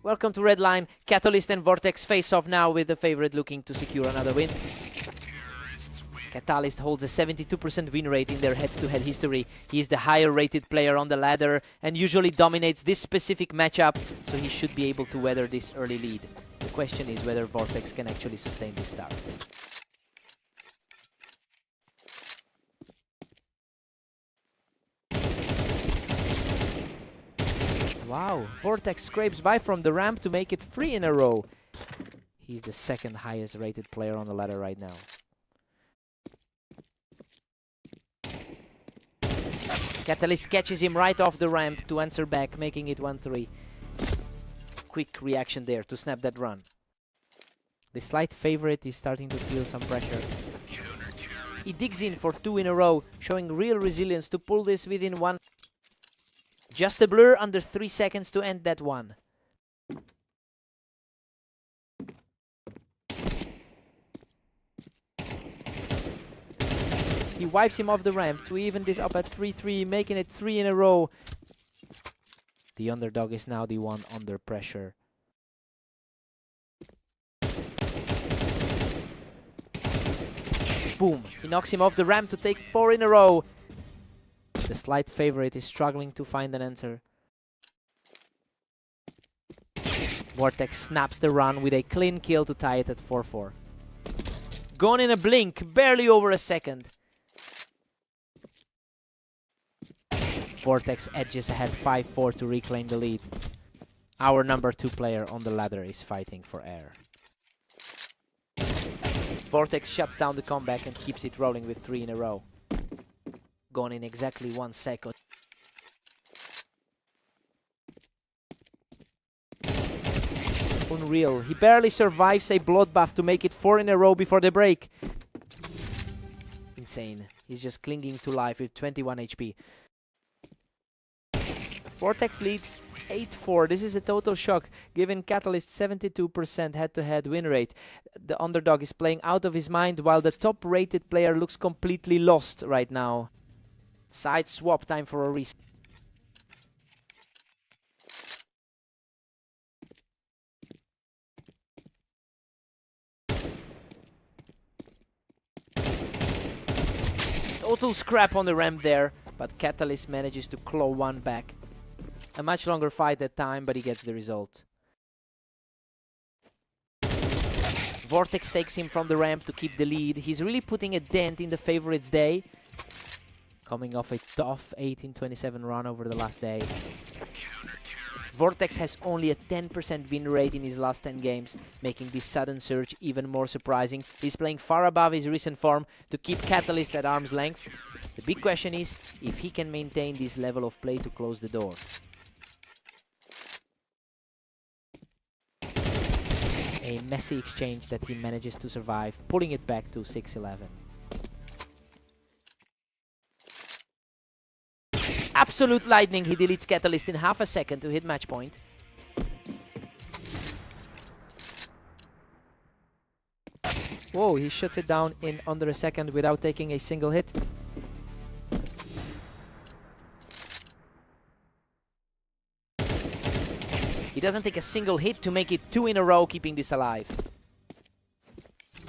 Welcome to Red Line. Catalyst and Vortex face off now with the favorite looking to secure another win. Catalyst holds a 72% win rate in their head-to-head history. He is the higher rated player on the ladder and usually dominates this specific matchup, so he should be able to weather this early lead. The question is whether Vortex can actually sustain this start. Wow, Vortex scrapes by from the ramp to make it 3 in a row. He's the second highest rated player on the ladder right now. Catalyst catches him right off the ramp to answer back, making it 1-3. Quick reaction there to snap that run. The slight favorite is starting to feel some pressure. He digs in for 2 in a row, showing real resilience to pull this within 1. Just a blur under 3 seconds to end that one. He wipes him off the ramp to even this up at 3-3, making it 3 in a row. The underdog is now the one under pressure. Boom! He knocks him off the ramp to take 4 in a row. The slight favorite is struggling to find an answer. Vortex snaps the run with a clean kill to tie it at 4-4. Gone in a blink, barely over a second. Vortex edges ahead 5-4 to reclaim the lead. Our number 2 player on the ladder is fighting for air. Vortex shuts down the comeback and keeps it rolling with 3 in a row. Gone in exactly 1 second. Unreal. He barely survives a bloodbath to make it 4 in a row before the break. Insane. He's just clinging to life with 21 HP. Vortex leads 8-4. This is a total shock, given Catalyst's 72% head-to-head win rate. The underdog is playing out of his mind, while the top-rated player looks completely lost right now. Side swap time for a reset. Total scrap on the ramp there, but Catalyst manages to claw one back. A much longer fight that time, but he gets the result. Vortex takes him from the ramp to keep the lead. He's really putting a dent in the favorites' day. Coming off a tough 18-27 run over the last day. Vortex has only a 10% win rate in his last 10 games, making this sudden surge even more surprising. He's playing far above his recent form to keep Catalyst at arm's length. The big question is if he can maintain this level of play to close the door. A messy exchange that he manages to survive, pulling it back to 6-11. Absolute lightning, he deletes Catalyst in half a second to hit match point. Whoa, he shuts it down in under a second without taking a single hit. He doesn't take a single hit to make it 2 in a row, keeping this alive.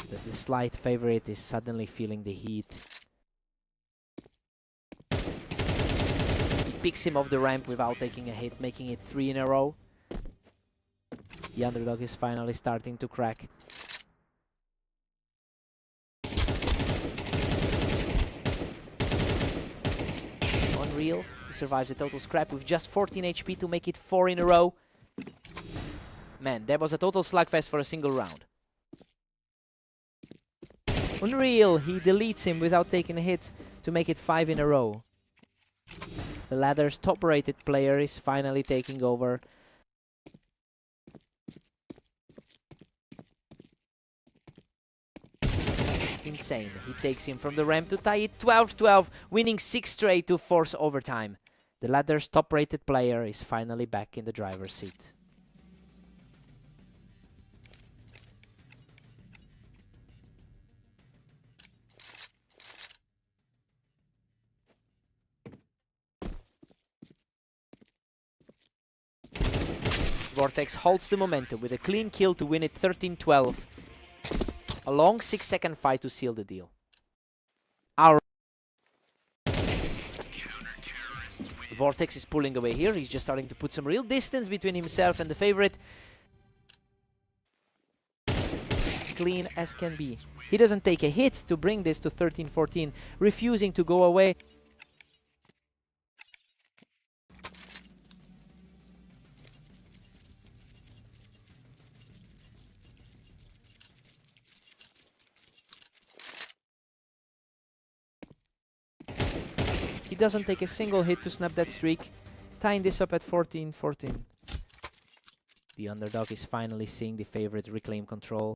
But the slight favorite is suddenly feeling the heat. Picks him off the ramp without taking a hit, making it 3 in a row. The underdog is finally starting to crack. Unreal. He survives a total scrap with just 14 HP to make it 4 in a row. Man, that was a total slugfest for a single round. Unreal. He deletes him without taking a hit to make it 5 in a row. The ladder's top-rated player is finally taking over. Insane. He takes him from the ramp to tie it 12-12, winning 6 straight to force overtime. The ladder's top-rated player is finally back in the driver's seat. Vortex holds the momentum with a clean kill to win it 13-12. A long 6-second fight to seal the deal. Our Vortex is pulling away here. He's just starting to put some real distance between himself and the favorite. Clean as can be. He doesn't take a hit to bring this to 13-14, refusing to go away. He doesn't take a single hit to snap that streak, tying this up at 14-14. The underdog is finally seeing the favorite reclaim control.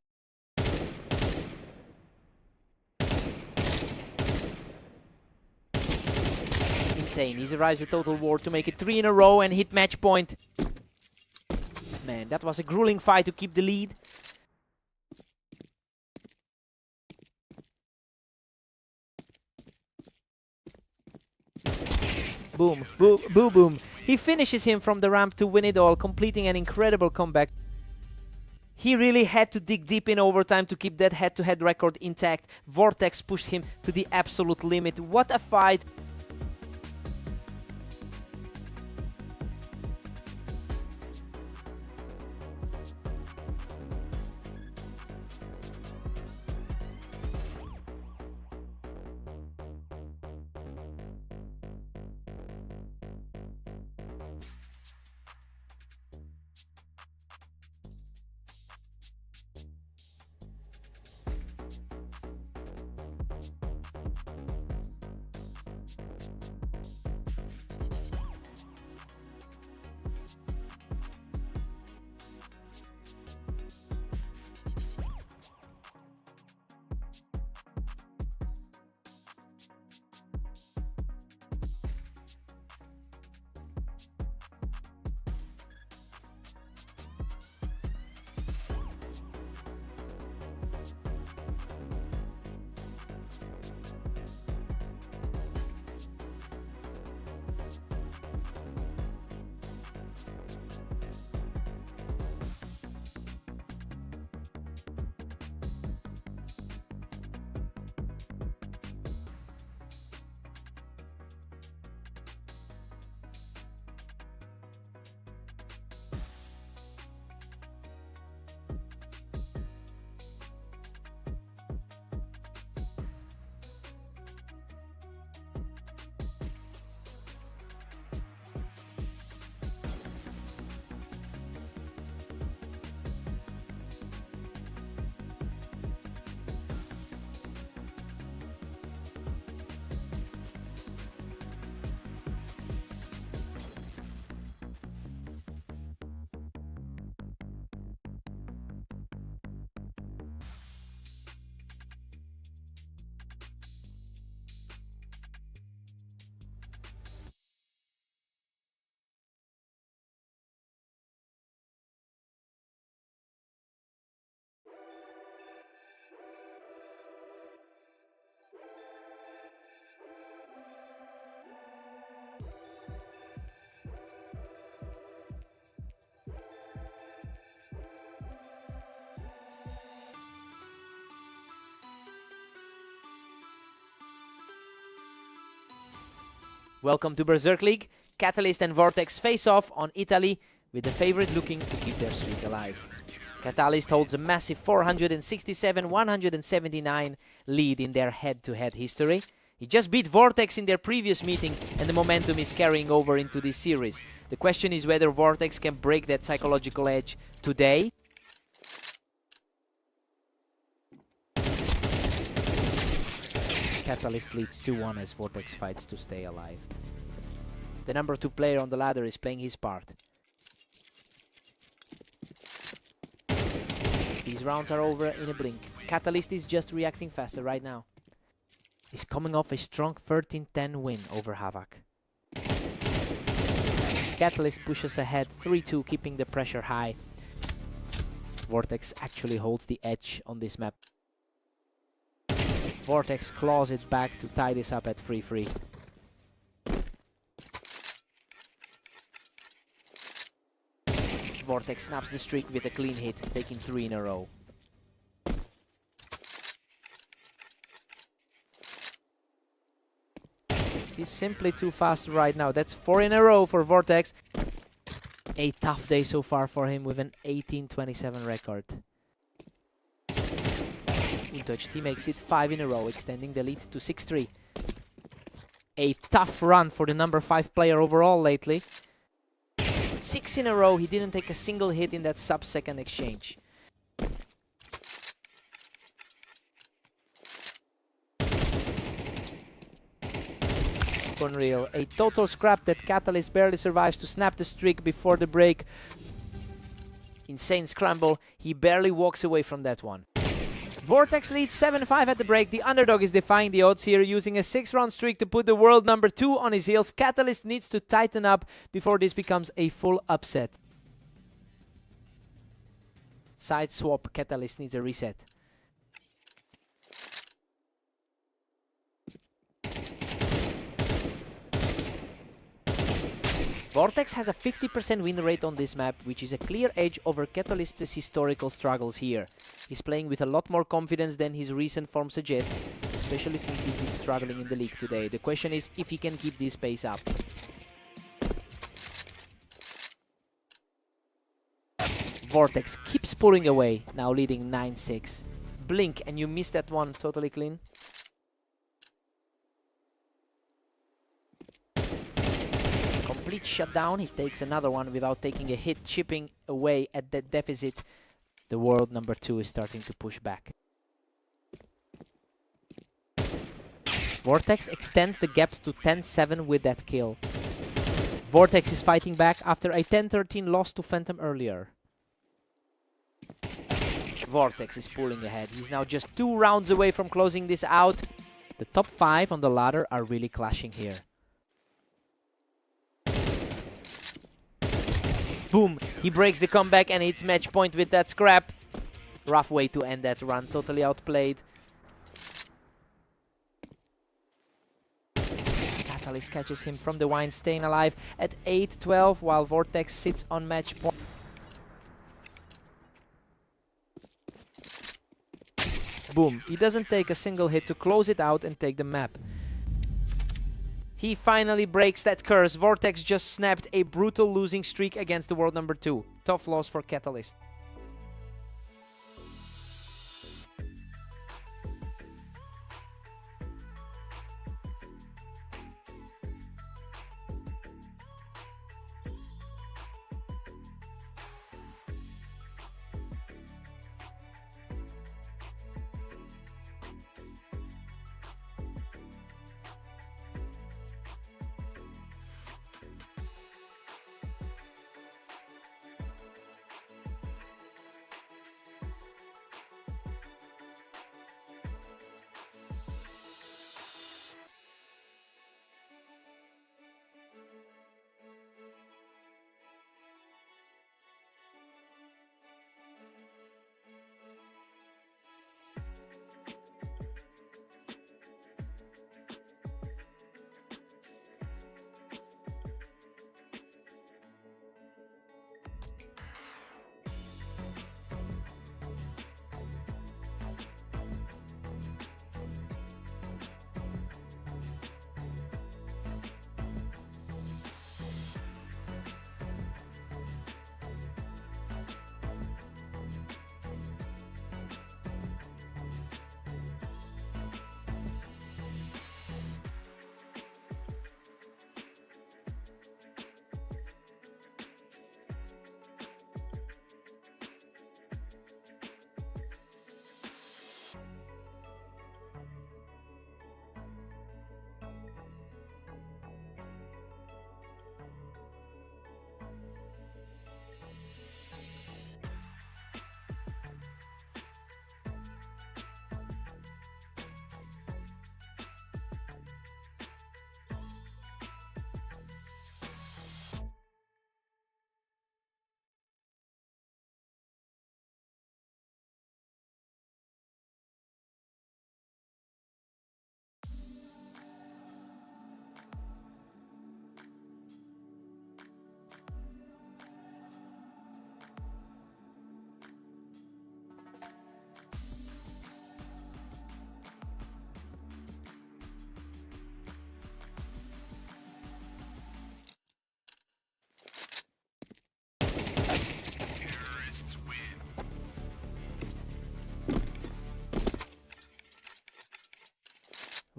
Insane. He survives a total war to make it 3 in a row and hit match point. Man, that was a grueling fight to keep the lead. Boom, boom, boom, boom. He finishes him from the ramp to win it all, completing an incredible comeback. He really had to dig deep in overtime to keep that head-to-head record intact. Vortex pushed him to the absolute limit. What a fight! Welcome to Berserk League. Catalyst and Vortex face off on Italy, with the favorite looking to keep their streak alive. Catalyst holds a massive 467-179 lead in their head-to-head history. He just beat Vortex in their previous meeting, and the momentum is carrying over into this series. The question is whether Vortex can break that psychological edge today. Catalyst leads 2-1 as Vortex fights to stay alive. The number 2 player on the ladder is playing his part. These rounds are over in a blink. Catalyst is just reacting faster right now. He's coming off a strong 13-10 win over Havoc. Catalyst pushes ahead 3-2, keeping the pressure high. Vortex actually holds the edge on this map. Vortex claws it back to tie this up at 3-3. Vortex snaps the streak with a clean hit, taking 3 in a row. He's simply too fast right now. That's 4 in a row for Vortex. A tough day so far for him with an 18-27 record. Untouched, he makes it 5 in a row, extending the lead to 6-3. A tough run for the number 5 player overall lately. 6 in a row, he didn't take a single hit in that sub-second exchange. Unreal. A total scrap that Catalyst barely survives to snap the streak before the break. Insane scramble. He barely walks away from that one. Vortex leads 7-5 at the break. The underdog is defying the odds here, using a 6-round streak to put the world number 2 on his heels. Catalyst needs to tighten up before this becomes a full upset. Side swap. Catalyst needs a reset. Vortex has a 50% win rate on this map, which is a clear edge over Catalyst's historical struggles here. He's playing with a lot more confidence than his recent form suggests, especially since he's been struggling in the league today. The question is if he can keep this pace up. Vortex keeps pulling away, now leading 9-6. Blink and you miss that one totally clean. Complete shutdown. He takes another one without taking a hit, chipping away at that deficit. The world number 2 is starting to push back. Vortex extends the gap to 10-7 with that kill. Vortex is fighting back after a 10-13 loss to Phantom earlier. Vortex is pulling ahead. He's now just 2 rounds away from closing this out. The top 5 on the ladder are really clashing here. Boom! He breaks the comeback and hits match point with that scrap. Rough way to end that run. Totally outplayed. Catalyst catches him from the wine, staying alive at 8-12 while Vortex sits on match point. Boom! He doesn't take a single hit to close it out and take the map. He finally breaks that curse. Vortex just snapped a brutal losing streak against the world number 2. Tough loss for Catalyst.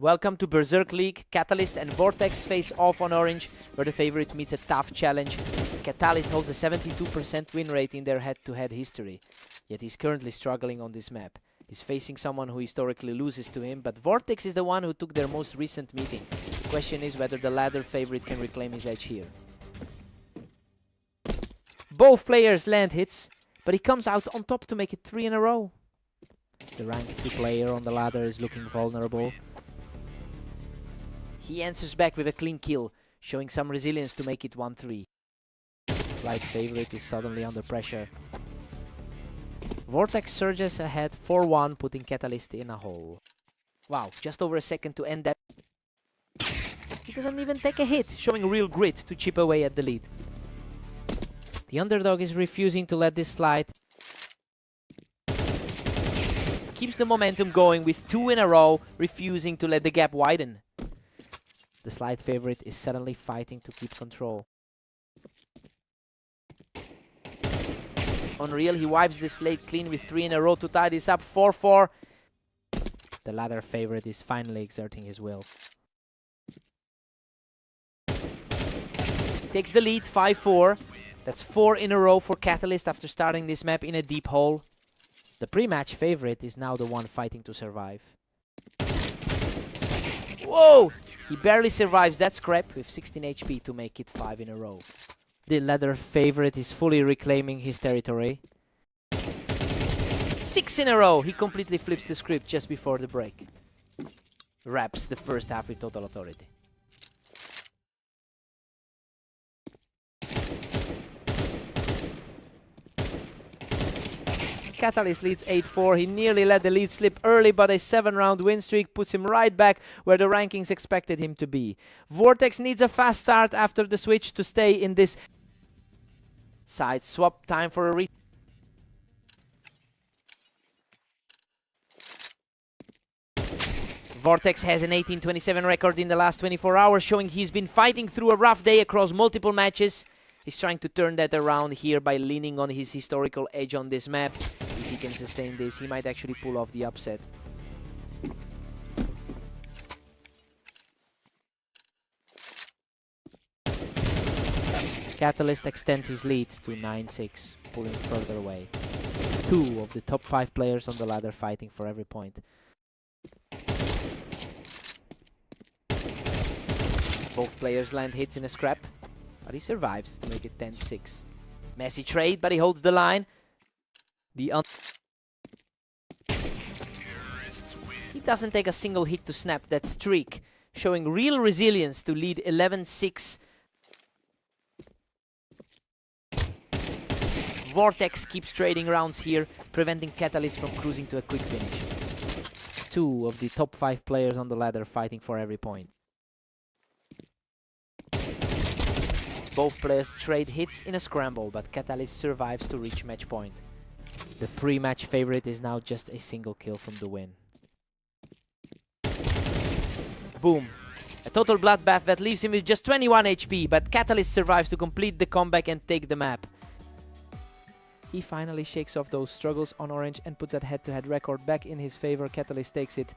Welcome to Berserk League. Catalyst and Vortex face off on orange, where the favorite meets a tough challenge. Catalyst holds a 72% win rate in their head-to-head history, yet he's currently struggling on this map. He's facing someone who historically loses to him, but Vortex is the one who took their most recent meeting. The question is whether the latter favorite can reclaim his edge here. Both players land hits, but he comes out on top to make it 3 in a row. The rank 2 player on the ladder is looking vulnerable. He answers back with a clean kill, showing some resilience to make it 1-3. Slight favorite is suddenly under pressure. Vortex surges ahead 4-1, putting Catalyst in a hole. Wow, just over a second to end that. He doesn't even take a hit, showing real grit to chip away at the lead. The underdog is refusing to let this slide. Keeps the momentum going with 2 in a row, refusing to let the gap widen. The slight favorite is suddenly fighting to keep control. Unreal, he wipes the slate clean with 3 in a row to tie this up 4-4. The latter favorite is finally exerting his will. Takes the lead 5-4. That's 4 in a row for Catalyst after starting this map in a deep hole. The pre-match favorite is now the one fighting to survive. Whoa! He barely survives that scrap with 16 HP to make it 5 in a row. The latter favorite is fully reclaiming his territory. 6 in a row! He completely flips the script just before the break. Wraps the first half with total authority. Catalyst leads 8-4. He nearly let the lead slip early, but a 7-round win streak puts him right back where the rankings expected him to be. Vortex needs a fast start after the switch to stay in this side swap. Time for a Vortex has an 18-27 record in the last 24 hours, showing he's been fighting through a rough day across multiple matches. He's trying to turn that around here by leaning on his historical edge on this map. If he can sustain this, he might actually pull off the upset. Catalyst extends his lead to 9-6, pulling further away. 2 of the top 5 players on the ladder fighting for every point. Both players land hits in a scrap, but he survives to make it 10-6. Messy trade, but he holds the line. He doesn't take a single hit to snap that streak, showing real resilience to lead 11-6. Vortex keeps trading rounds here, preventing Catalyst from cruising to a quick finish. 2 of the top 5 players on the ladder fighting for every point. Both players trade hits in a scramble, but Catalyst survives to reach match point. The pre-match favorite is now just a single kill from the win. Boom! A total bloodbath that leaves him with just 21 HP, but Catalyst survives to complete the comeback and take the map. He finally shakes off those struggles on orange and puts that head-to-head record back in his favor. Catalyst takes it.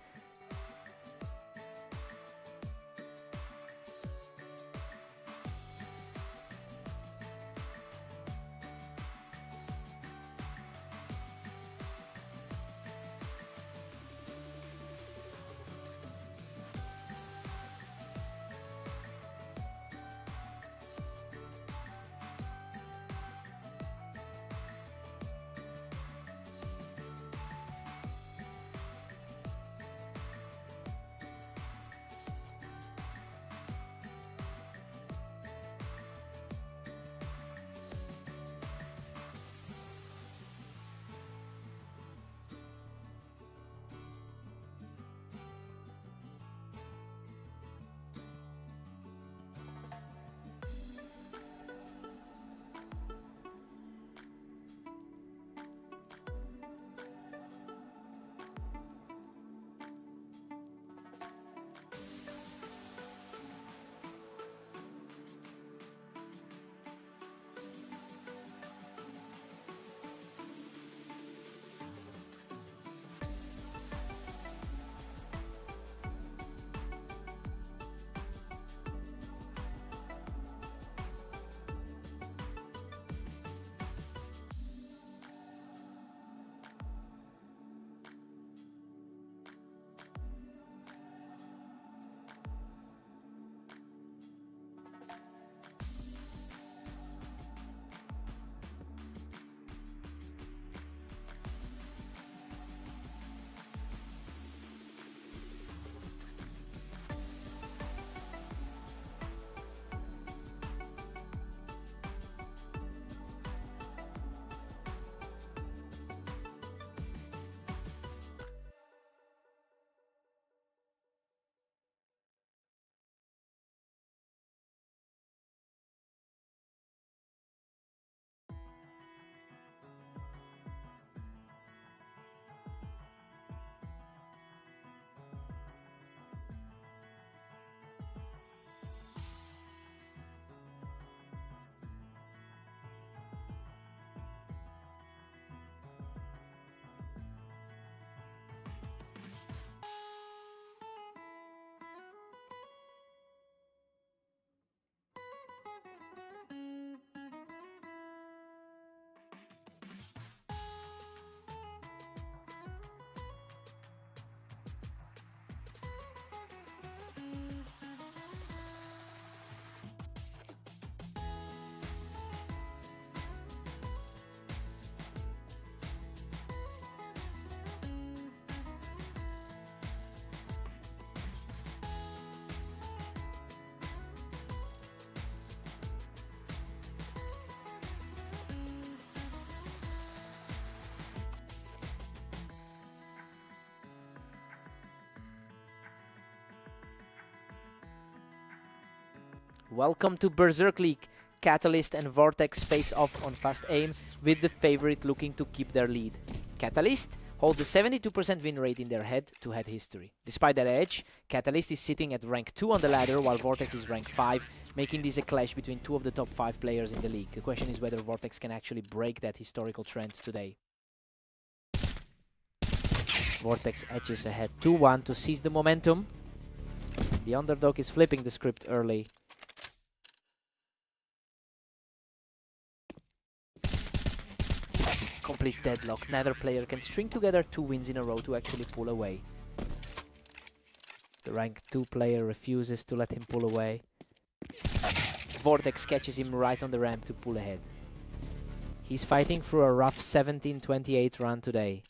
Welcome to Berserk League. Catalyst and Vortex face off on fast aim, with the favorite looking to keep their lead. Catalyst holds a 72% win rate in their head-to-head history. Despite that edge, Catalyst is sitting at rank 2 on the ladder, while Vortex is rank 5, making this a clash between two of the top 5 players in the league. The question is whether Vortex can actually break that historical trend today. Vortex edges ahead 2-1 to seize the momentum. The underdog is flipping the script early. Complete deadlock. Neither player can string together 2 wins in a row to actually pull away. The rank 2 player refuses to let him pull away. Vortex catches him right on the ramp to pull ahead. He's fighting through a rough 17-28 run today.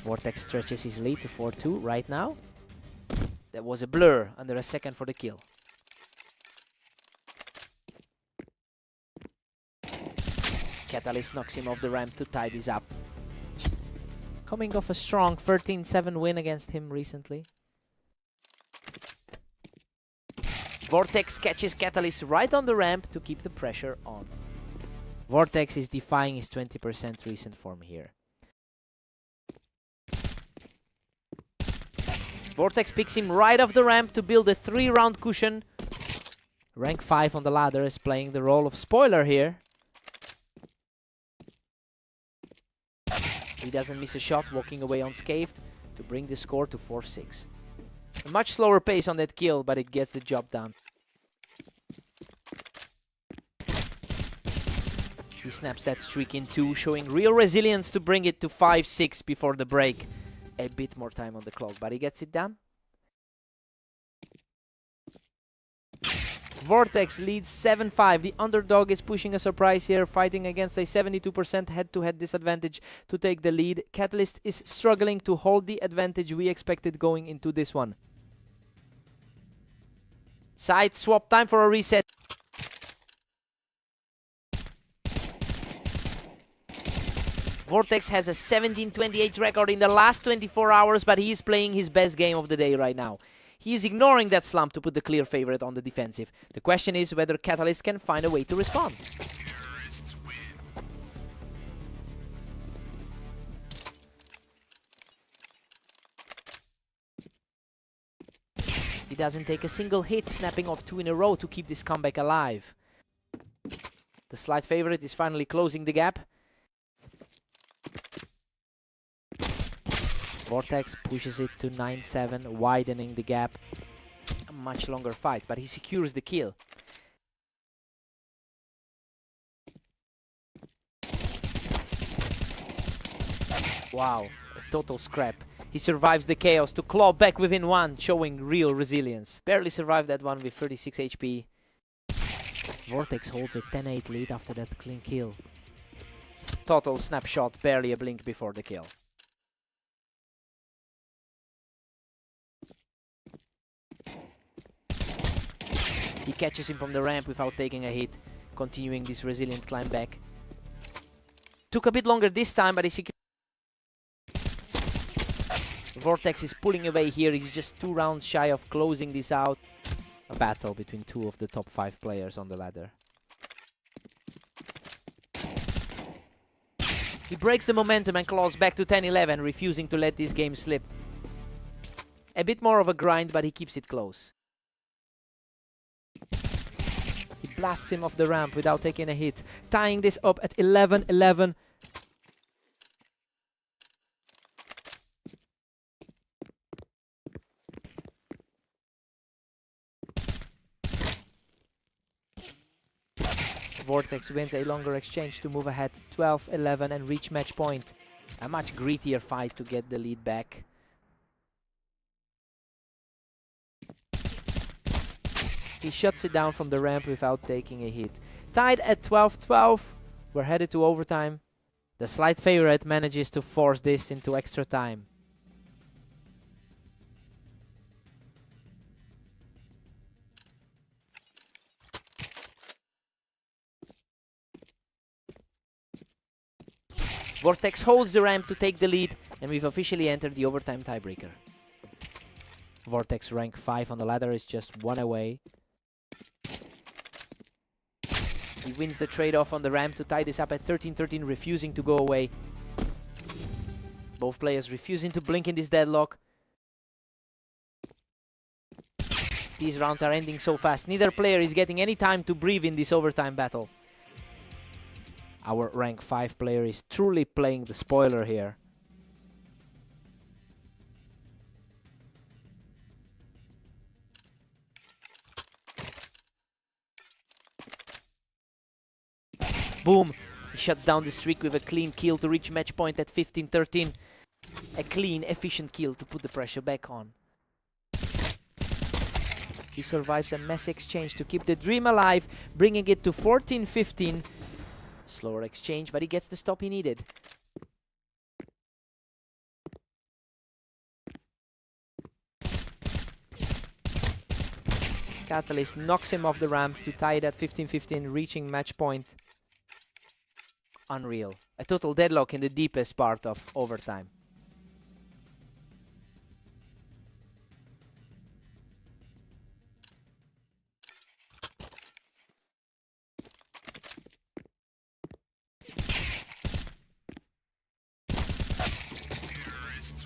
Vortex stretches his lead to 4-2 right now. That was a blur, under a second for the kill. Catalyst knocks him off the ramp to tie this up. Coming off a strong 13-7 win against him recently. Vortex catches Catalyst right on the ramp to keep the pressure on. Vortex is defying his 20% recent form here. Vortex picks him right off the ramp to build a 3-round cushion. Rank 5 on the ladder is playing the role of spoiler here. He doesn't miss a shot, walking away unscathed to bring the score to 4-6. A much slower pace on that kill, but it gets the job done. He snaps that streak in 2, showing real resilience to bring it to 5-6 before the break. A bit more time on the clock, but he gets it done. Vortex leads 7-5. The underdog is pushing a surprise here, fighting against a 72% head-to-head disadvantage to take the lead. Catalyst is struggling to hold the advantage we expected going into this one. Side swap, time for a reset. Vortex has a 17-28 record in the last 24 hours, but he is playing his best game of the day right now. He is ignoring that slump to put the clear favorite on the defensive. The question is whether Catalyst can find a way to respond. He doesn't take a single hit, snapping off 2 in a row to keep this comeback alive. The slight favorite is finally closing the gap. Vortex pushes it to 9-7, widening the gap. A much longer fight, but he secures the kill. Wow, a total scrap. He survives the chaos to claw back within 1, showing real resilience. Barely survived that one with 36 HP. Vortex holds a 10-8 lead after that clean kill. Total snapshot, barely a blink before the kill. He catches him from the ramp without taking a hit, continuing this resilient climb back. Took a bit longer this time, but he secured. Vortex is pulling away here. He's just 2 rounds shy of closing this out. A battle between 2 of the top 5 players on the ladder. He breaks the momentum and claws back to 10-11, refusing to let this game slip. A bit more of a grind, but he keeps it close. He blasts him off the ramp without taking a hit, tying this up at 11-11. Vortex wins a longer exchange to move ahead 12-11 and reach match point. A much grittier fight to get the lead back. He shuts it down from the ramp without taking a hit. Tied at 12-12. We're headed to overtime. The slight favorite manages to force this into extra time. Vortex holds the ramp to take the lead, and we've officially entered the overtime tiebreaker. Vortex rank 5 on the ladder is just 1 away. He wins the trade-off on the ramp to tie this up at 13-13, refusing to go away. Both players refusing to blink in this deadlock. These rounds are ending so fast. Neither player is getting any time to breathe in this overtime battle. Our rank 5 player is truly playing the spoiler here. Boom! He shuts down the streak with a clean kill to reach match point at 15-13. A clean, efficient kill to put the pressure back on. He survives a mess exchange to keep the dream alive, bringing it to 14-15. Slower exchange, but he gets the stop he needed. Catalyst knocks him off the ramp to tie it at 15-15, reaching match point. Unreal. A total deadlock in the deepest part of overtime.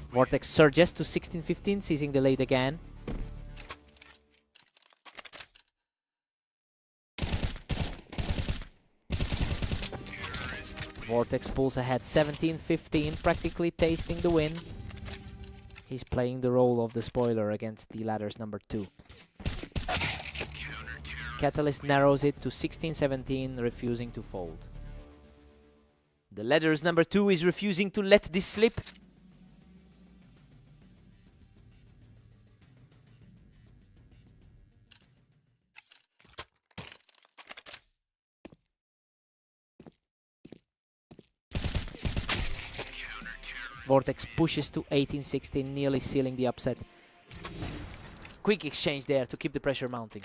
Vortex surges to 16-15, seizing the lead again. Vortex pulls ahead 17-15, practically tasting the win. He's playing the role of the spoiler against the ladder's number 2. Catalyst narrows it to 16-17, refusing to fold. The ladder's number 2 is refusing to let this slip. Vortex pushes to 18-16, nearly sealing the upset. Quick exchange there to keep the pressure mounting.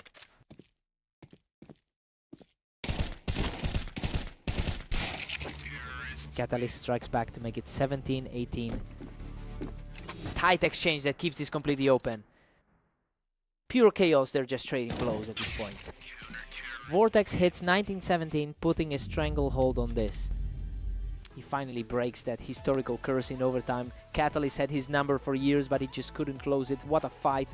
Catalyst strikes back to make it 17-18. Tight exchange that keeps this completely open. Pure chaos, they're just trading blows at this point. Vortex hits 19-17, putting a stranglehold on this. He finally breaks that historical curse in overtime. Catalyst had his number for years, but he just couldn't close it. What a fight.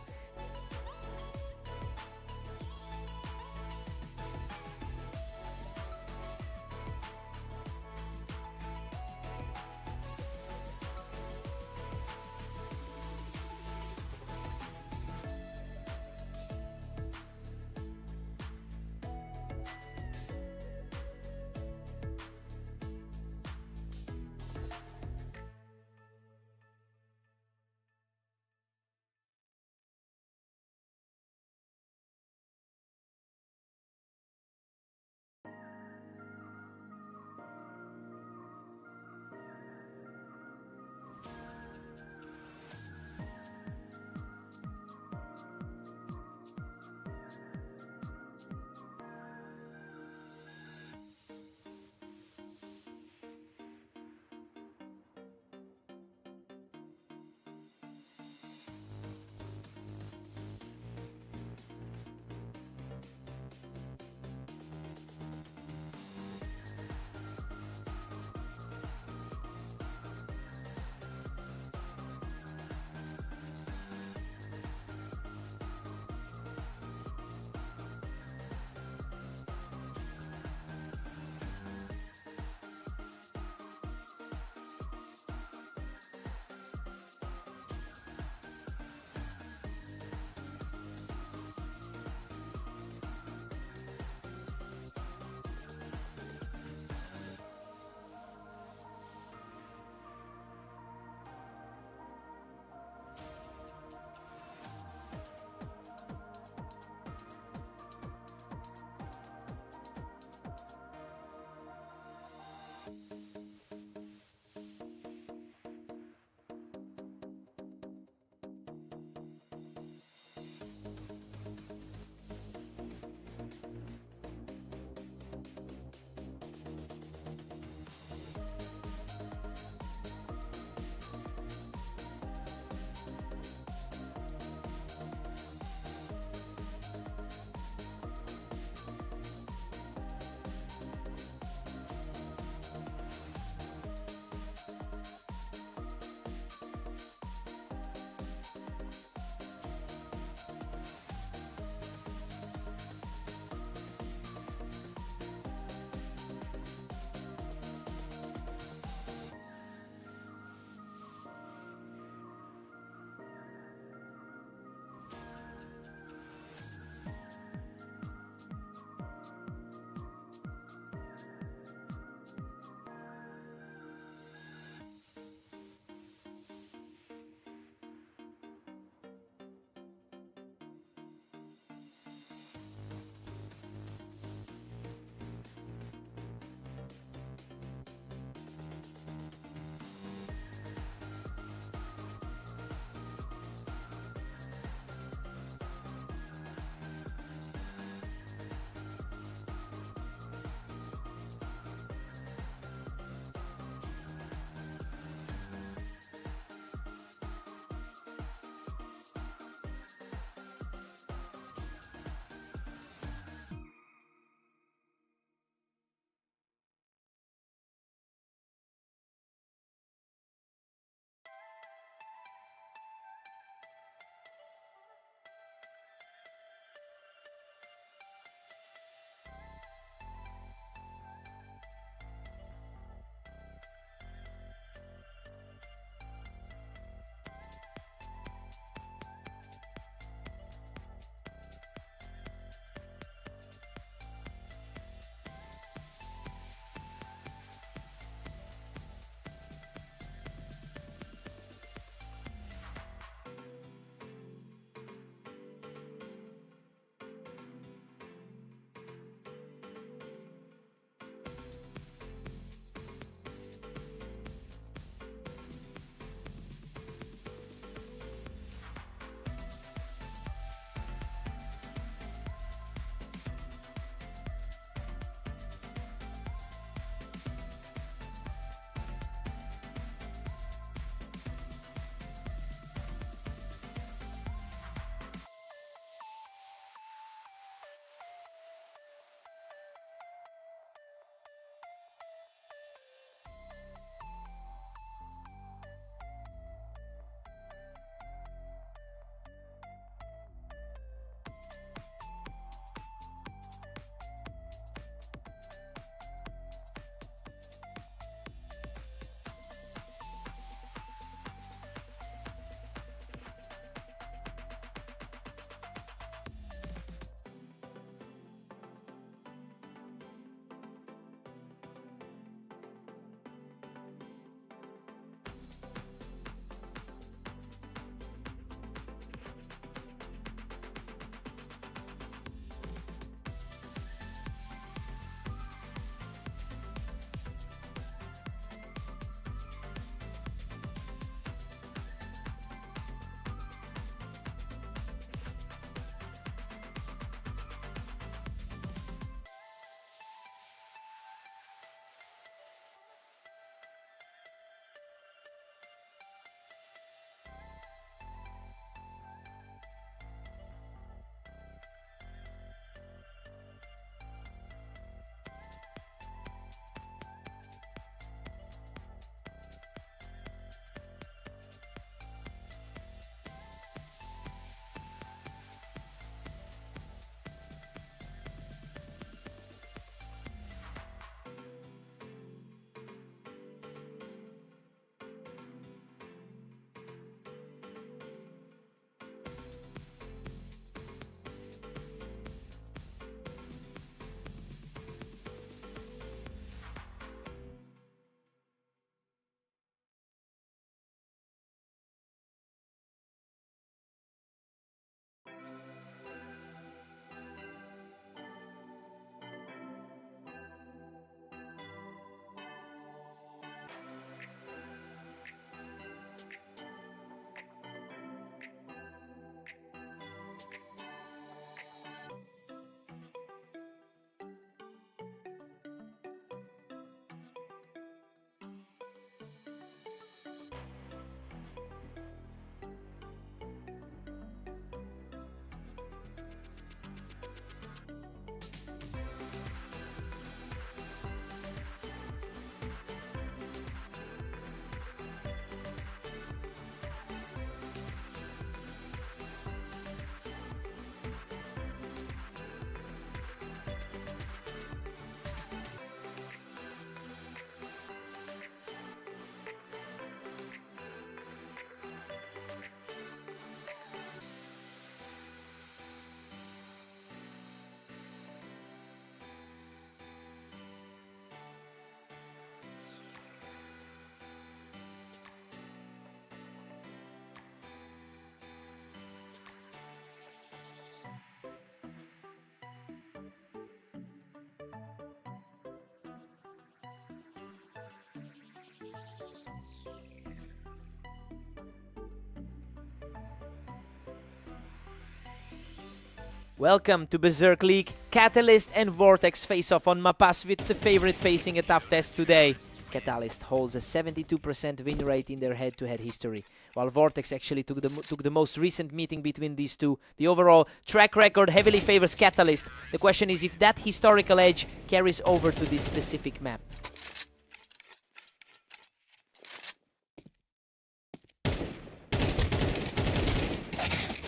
Welcome to Berserk League. Catalyst and Vortex face off on Mapas with the favorite facing a tough test today. Catalyst holds a 72% win rate in their head-to-head history, while Vortex actually took the most recent meeting between these two. The overall track record heavily favors Catalyst. The question is if that historical edge carries over to this specific map.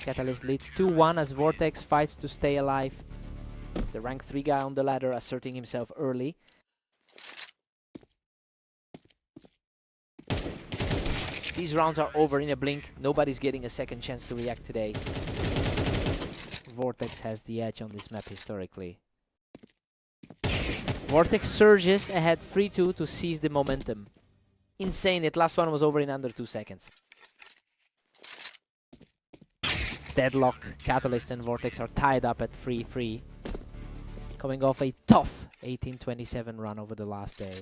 Catalyst leads 2-1 as Vortex fights to stay alive. The rank 3 guy on the ladder asserting himself early. These rounds are over in a blink. Nobody's getting a second chance to react today. Vortex has the edge on this map historically. Vortex surges ahead 3-2 to seize the momentum. Insane, that last one was over in under 2 seconds. Deadlock. Catalyst and Vortex are tied up at 3-3. Coming off a tough 18-27 run over the last day.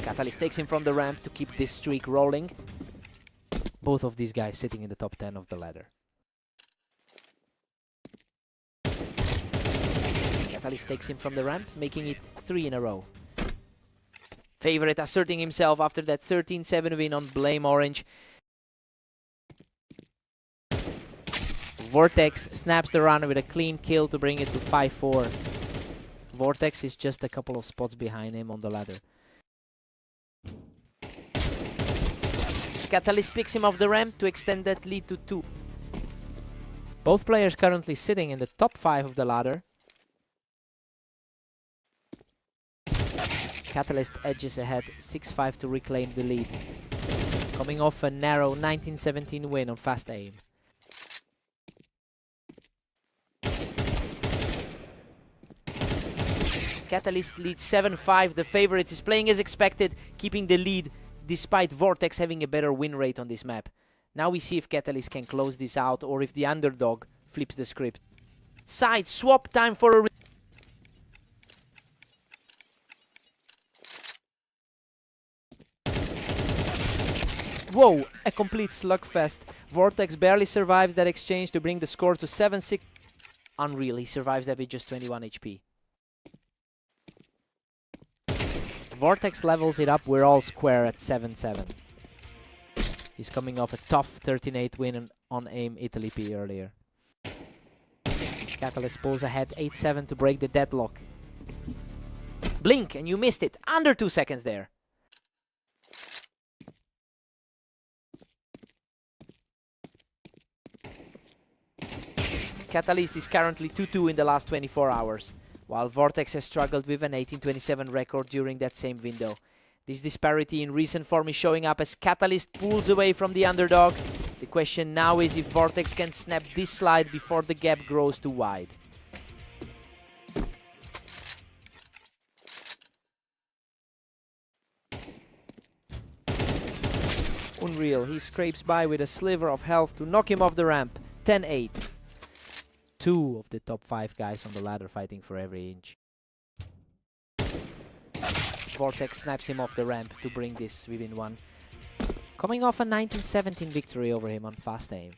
Catalyst takes him from the ramp to keep this streak rolling. Both of these guys sitting in the top 10 of the ladder. Catalyst takes him from the ramp, making it 3 in a row. Favorite asserting himself after that 13-7 win on Blame Orange. Vortex snaps the run with a clean kill to bring it to 5-4. Vortex is just a couple of spots behind him on the ladder. Catalyst picks him off the ramp to extend that lead to 2. Both players currently sitting in the top 5 of the ladder. Catalyst edges ahead 6-5 to reclaim the lead. Coming off a narrow 19-17 win on Fast Aim. Catalyst leads 7-5. The favorite is playing as expected, keeping the lead despite Vortex having a better win rate on this map. Now we see if Catalyst can close this out or if the underdog flips the script. Side swap time for a... Whoa, a complete slugfest. Vortex barely survives that exchange to bring the score to 7-6. Unreal, he survives that with just 21 HP. Vortex levels it up, we're all square at 7-7. He's coming off a tough 13-8 win on AIM Italy P earlier. Catalyst pulls ahead 8-7 to break the deadlock. Blink and you missed it, under 2 seconds there. Catalyst is currently 2-2 in the last 24 hours. While Vortex has struggled with an 18-27 record during that same window. This disparity in recent form is showing up as Catalyst pulls away from the underdog. The question now is if Vortex can snap this slide before the gap grows too wide. Unreal, he scrapes by with a sliver of health to knock him off the ramp. 10-8. 2 of the top 5 guys on the ladder fighting for every inch. Vortex snaps him off the ramp to bring this within 1. Coming off a 19-17 victory over him on Fast Aim.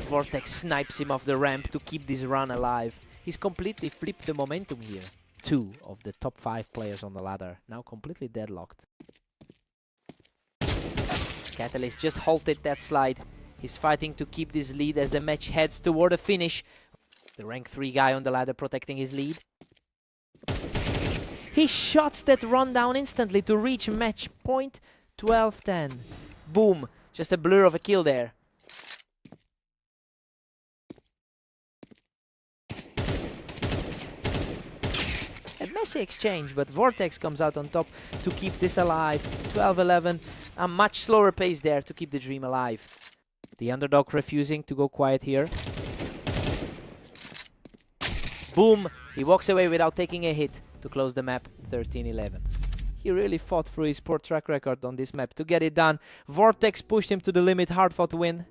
Vortex snipes him off the ramp to keep this run alive. He's completely flipped the momentum here. 2 of the top 5 players on the ladder now completely deadlocked. Catalyst just halted that slide. He's fighting to keep this lead as the match heads toward a finish. The rank 3 guy on the ladder protecting his lead. He shots that run down instantly to reach match point 12-10. Boom, just a blur of a kill there. A messy exchange, but Vortex comes out on top to keep this alive. 12-11, a much slower pace there to keep the dream alive. The underdog refusing to go quiet here. Boom, he walks away without taking a hit to close the map 13-11. He really fought through his poor track record on this map to get it done. Vortex pushed him to the limit, hard fought win.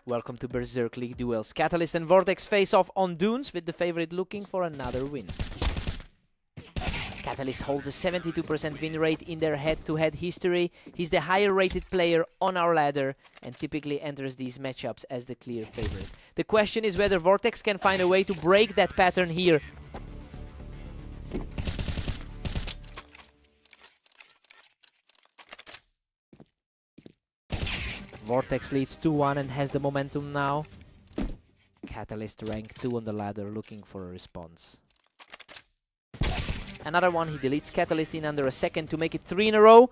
Welcome to Berserk League Duels. Catalyst and Vortex face off on Dunes, with the favorite looking for another win. Catalyst holds a 72% win rate in their head-to-head history. He's the higher rated player on our ladder and typically enters these matchups as the clear favorite. The question is whether Vortex can find a way to break that pattern here. Vortex leads 2-1 and has the momentum now. Catalyst rank 2 on the ladder, looking for a response. Another one, he deletes Catalyst in under a second to make it 3 in a row.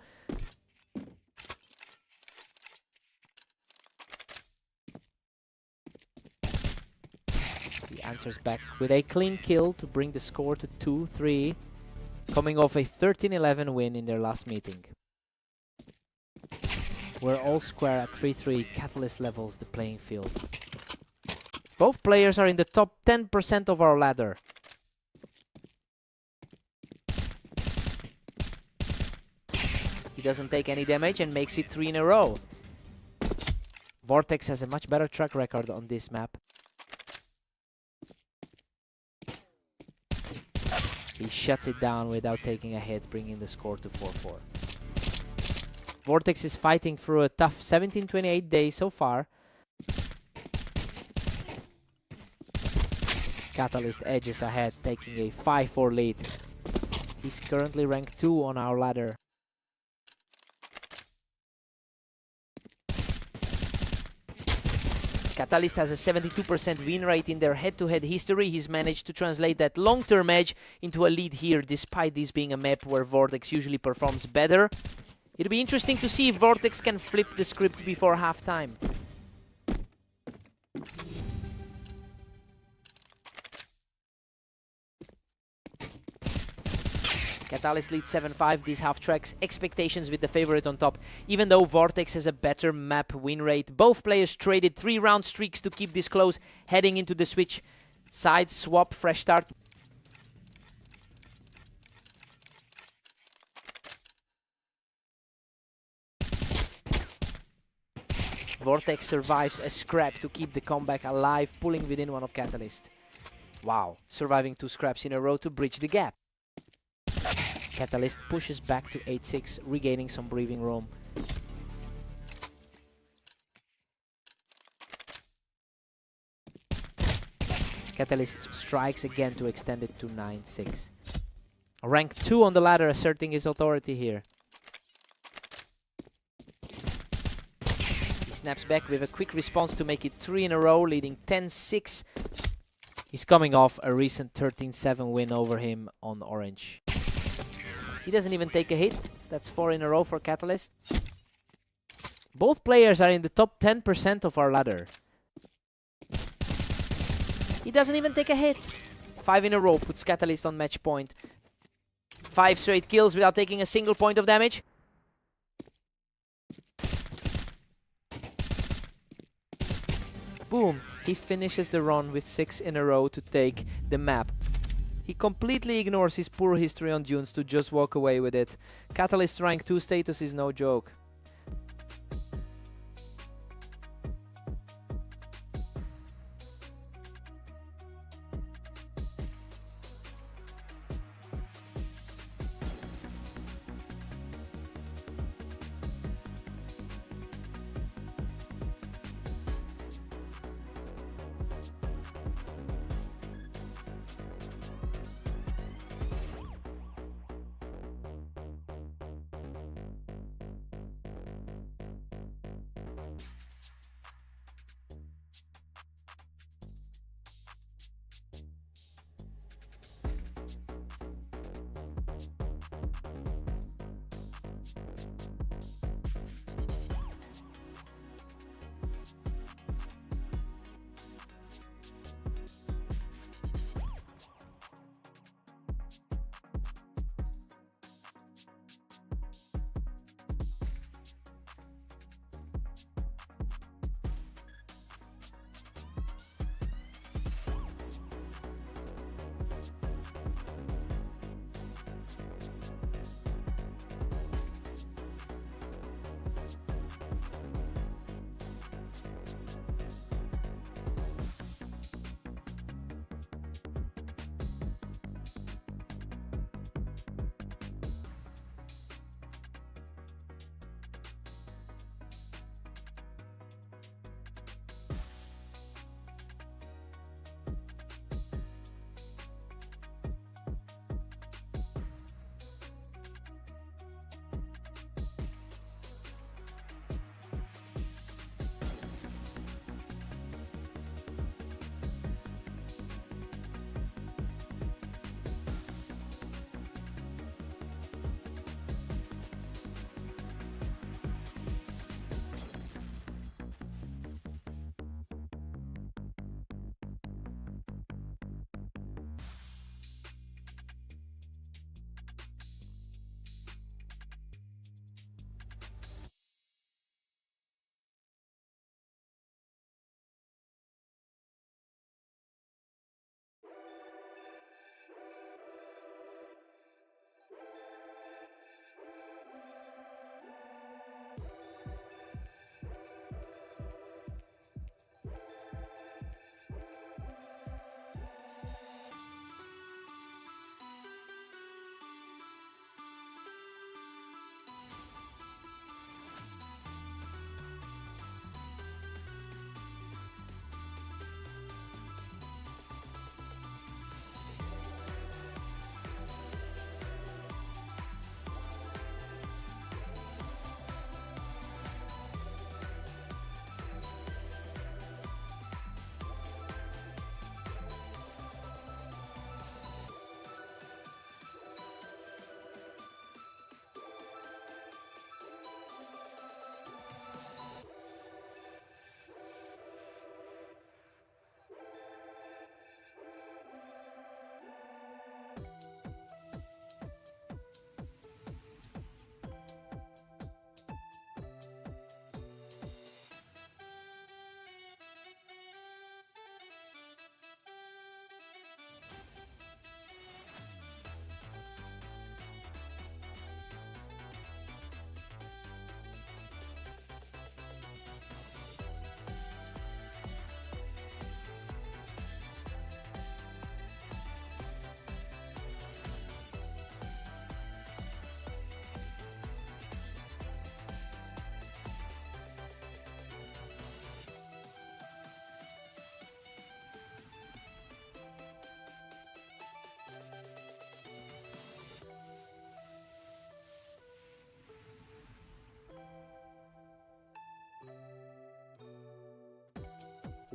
He answers back with a clean kill to bring the score to 2-3, coming off a 13-11 win in their last meeting. We're all square at 3-3. Catalyst levels the playing field. Both players are in the top 10% of our ladder. He doesn't take any damage and makes it 3 in a row. Vortex has a much better track record on this map. He shuts it down without taking a hit, bringing the score to 4-4. Vortex is fighting through a tough 17-28 day so far. Catalyst edges ahead, taking a 5-4 lead. He's currently ranked 2 on our ladder. Catalyst has a 72% win rate in their head-to-head history. He's managed to translate that long-term edge into a lead here, despite this being a map where Vortex usually performs better. It'll be interesting to see if Vortex can flip the script before halftime. Catalyst leads 7-5 these half tracks. Expectations with the favorite on top. Even though Vortex has a better map win rate, both players traded 3-round streaks to keep this close, heading into the switch. Side swap, fresh start. Vortex survives a scrap to keep the comeback alive, pulling within one of Catalyst. Wow, surviving 2 scraps in a row to bridge the gap. Catalyst pushes back to 8-6, regaining some breathing room. Catalyst strikes again to extend it to 9-6. Rank 2 on the ladder, asserting his authority here. Snaps back with a quick response to make it 3 in a row, leading 10-6. He's coming off a recent 13-7 win over him on Orange. He doesn't even take a hit. That's 4 in a row for Catalyst. Both players are in the top 10% of our ladder. He doesn't even take a hit. 5 in a row puts Catalyst on match point. 5 straight kills without taking a single point of damage. Boom, he finishes the run with 6 in a row to take the map. He completely ignores his poor history on Dunes to just walk away with it. Catalyst rank 2 status is no joke.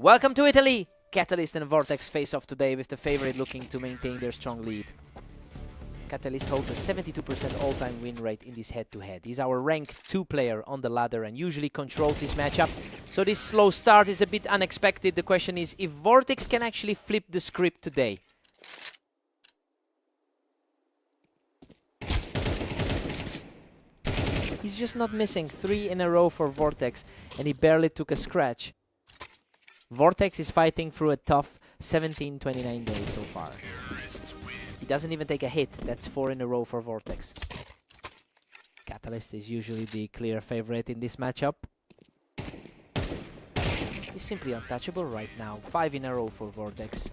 Welcome to Italy! Catalyst and Vortex face off today with the favorite looking to maintain their strong lead. Catalyst holds a 72% all-time win rate in this head-to-head. He's our rank 2 player on the ladder and usually controls his matchup. So this slow start is a bit unexpected. The question is if Vortex can actually flip the script today. He's just not missing 3 in a row for Vortex, and he barely took a scratch. Vortex is fighting through a tough 17-29 days so far. He doesn't even take a hit. That's 4 in a row for Vortex. Catalyst is usually the clear favorite in this matchup. He's simply untouchable right now. 5 in a row for Vortex.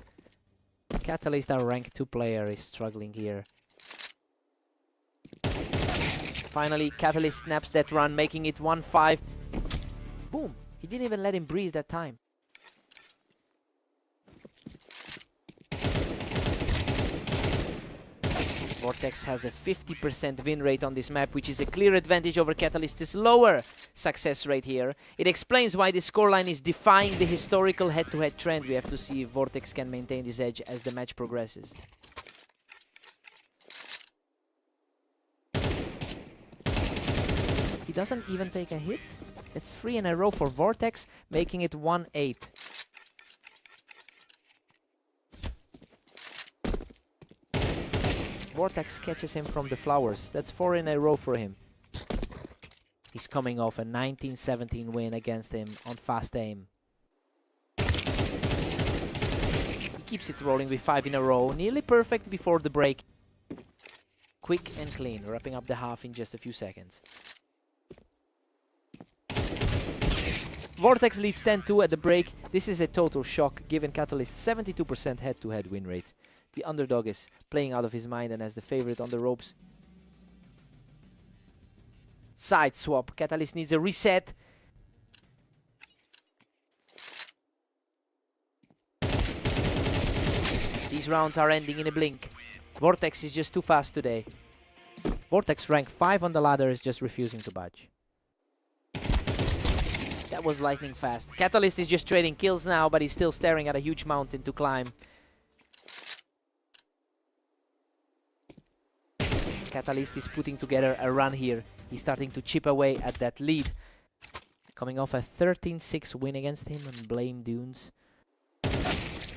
Catalyst, our rank 2 player, is struggling here. Finally, Catalyst snaps that run, making it 1-5. Boom! He didn't even let him breathe that time. Vortex has a 50% win rate on this map, which is a clear advantage over Catalyst's lower success rate here. It explains why the scoreline is defying the historical head-to-head trend. We have to see if Vortex can maintain this edge as the match progresses. He doesn't even take a hit. It's 3 in a row for Vortex, making it 1-8. Vortex catches him from the flowers. That's 4 in a row for him. He's coming off a 19-17 win against him on fast aim. He keeps it rolling with 5 in a row, nearly perfect before the break. Quick and clean, wrapping up the half in just a few seconds. Vortex leads 10-2 at the break. This is a total shock, given Catalyst's 72% head-to-head win rate. The underdog is playing out of his mind and as the favorite on the ropes. Side swap. Catalyst needs a reset. These rounds are ending in a blink. Vortex is just too fast today. Vortex rank 5 on the ladder is just refusing to budge. That was lightning fast. Catalyst is just trading kills now, but he's still staring at a huge mountain to climb. Catalyst is putting together a run here. He's starting to chip away at that lead. Coming off a 13-6 win against him on Blame Dunes.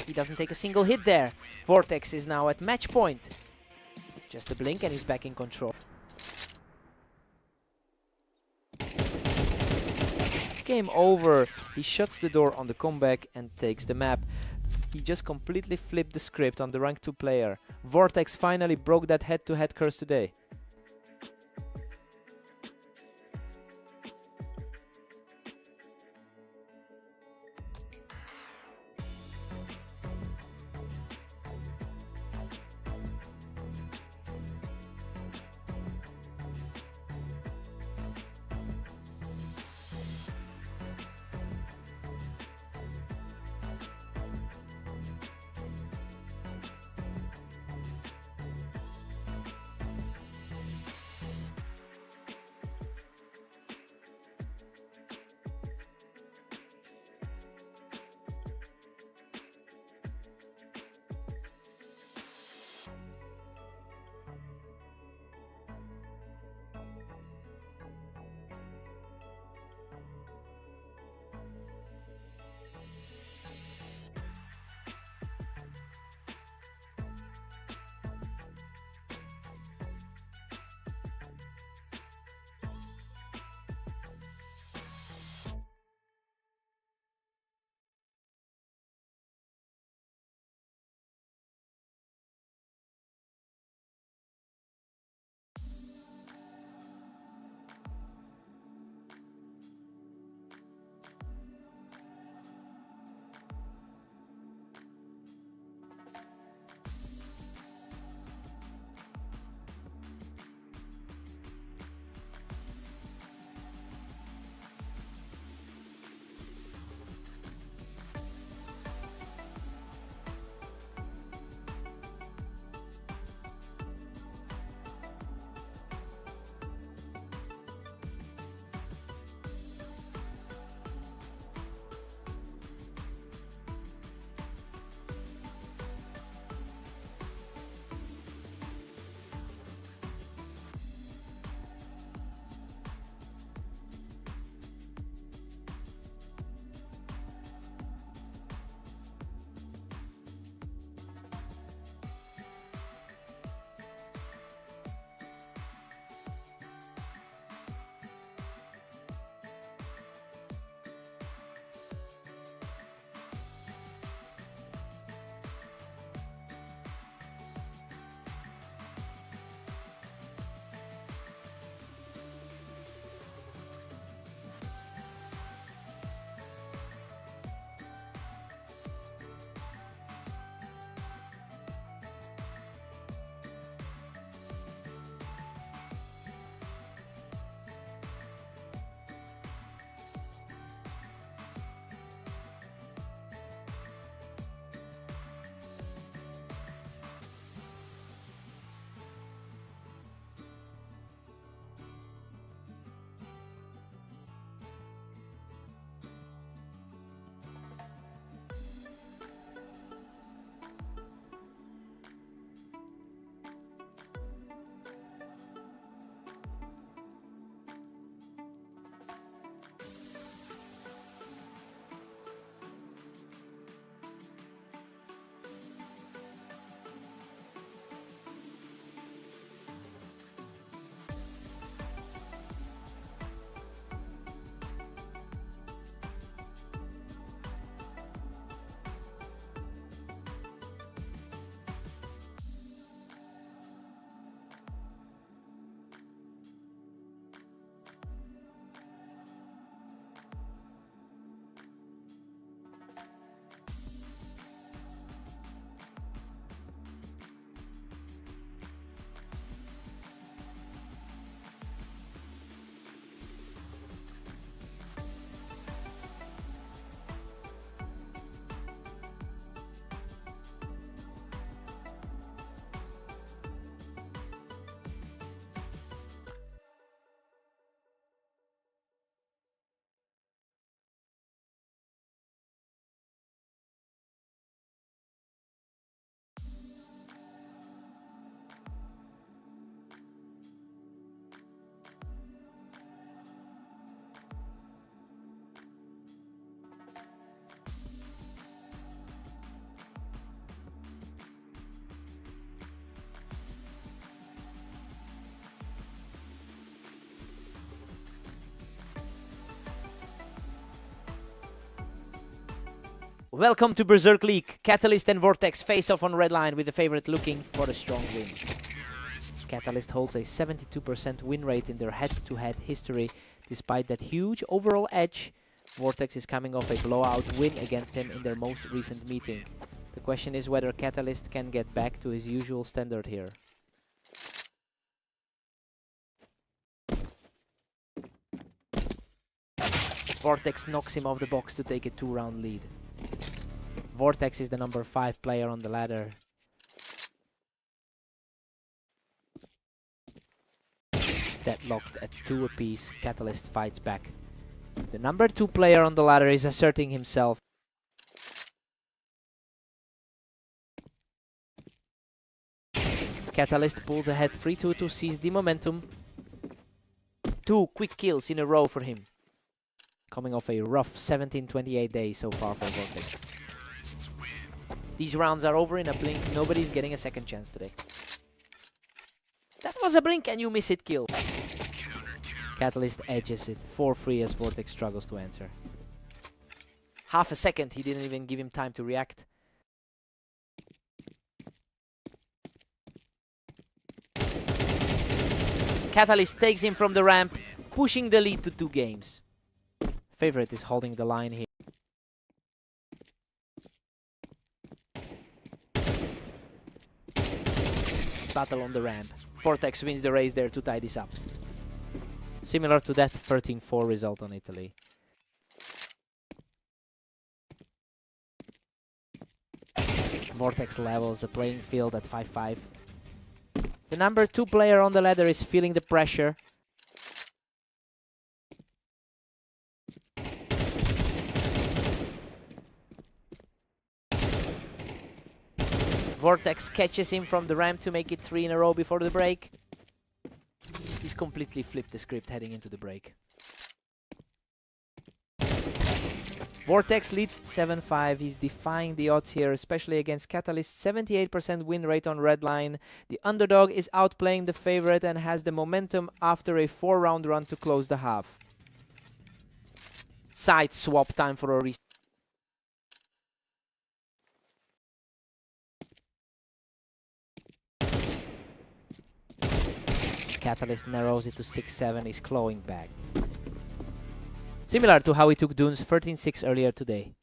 He doesn't take a single hit there. Vortex is now at match point. Just a blink and he's back in control. Game over. He shuts the door on the comeback and takes the map. He just completely flipped the script on the rank 2 player. Vortex finally broke that head-to-head curse today. Welcome to Berserk League. Catalyst and Vortex face off on red line with the favorite looking for a strong win. Catalyst holds a 72% win rate in their head-to-head history. Despite that huge overall edge, Vortex is coming off a blowout win against him in their most recent meeting. The question is whether Catalyst can get back to his usual standard here. Vortex knocks him off the box to take a 2-round lead. Vortex is the number 5 player on the ladder. Deadlocked at 2 apiece, Catalyst fights back. The number 2 player on the ladder is asserting himself. Catalyst pulls ahead 3-2 to seize the momentum. 2 quick kills in a row for him. Coming off a rough 17-28 day so far for Vortex. These rounds are over in a blink. Nobody's getting a second chance today. That was a blink and you miss it kill. Catalyst edges it 4-3 as Vortex struggles to answer. Half a second, he didn't even give him time to react. Catalyst takes him from the ramp, pushing the lead to 2 games. Favorite is holding the line here. Battle on the ramp. Vortex wins the race there to tie this up. Similar to that 13-4 result on Italy. Vortex levels the playing field at 5-5. The number 2 player on the ladder is feeling the pressure. Vortex catches him from the ramp to make it 3 in a row before the break. He's completely flipped the script heading into the break. Vortex leads 7-5. He's defying the odds here, especially against Catalyst. 78% win rate on red line. The underdog is outplaying the favorite and has the momentum after a 4-round run to close the half. Side swap time for a reset. Catalyst narrows it to 6-7, is clawing back. Similar to how he took Dunes 13-6 earlier today.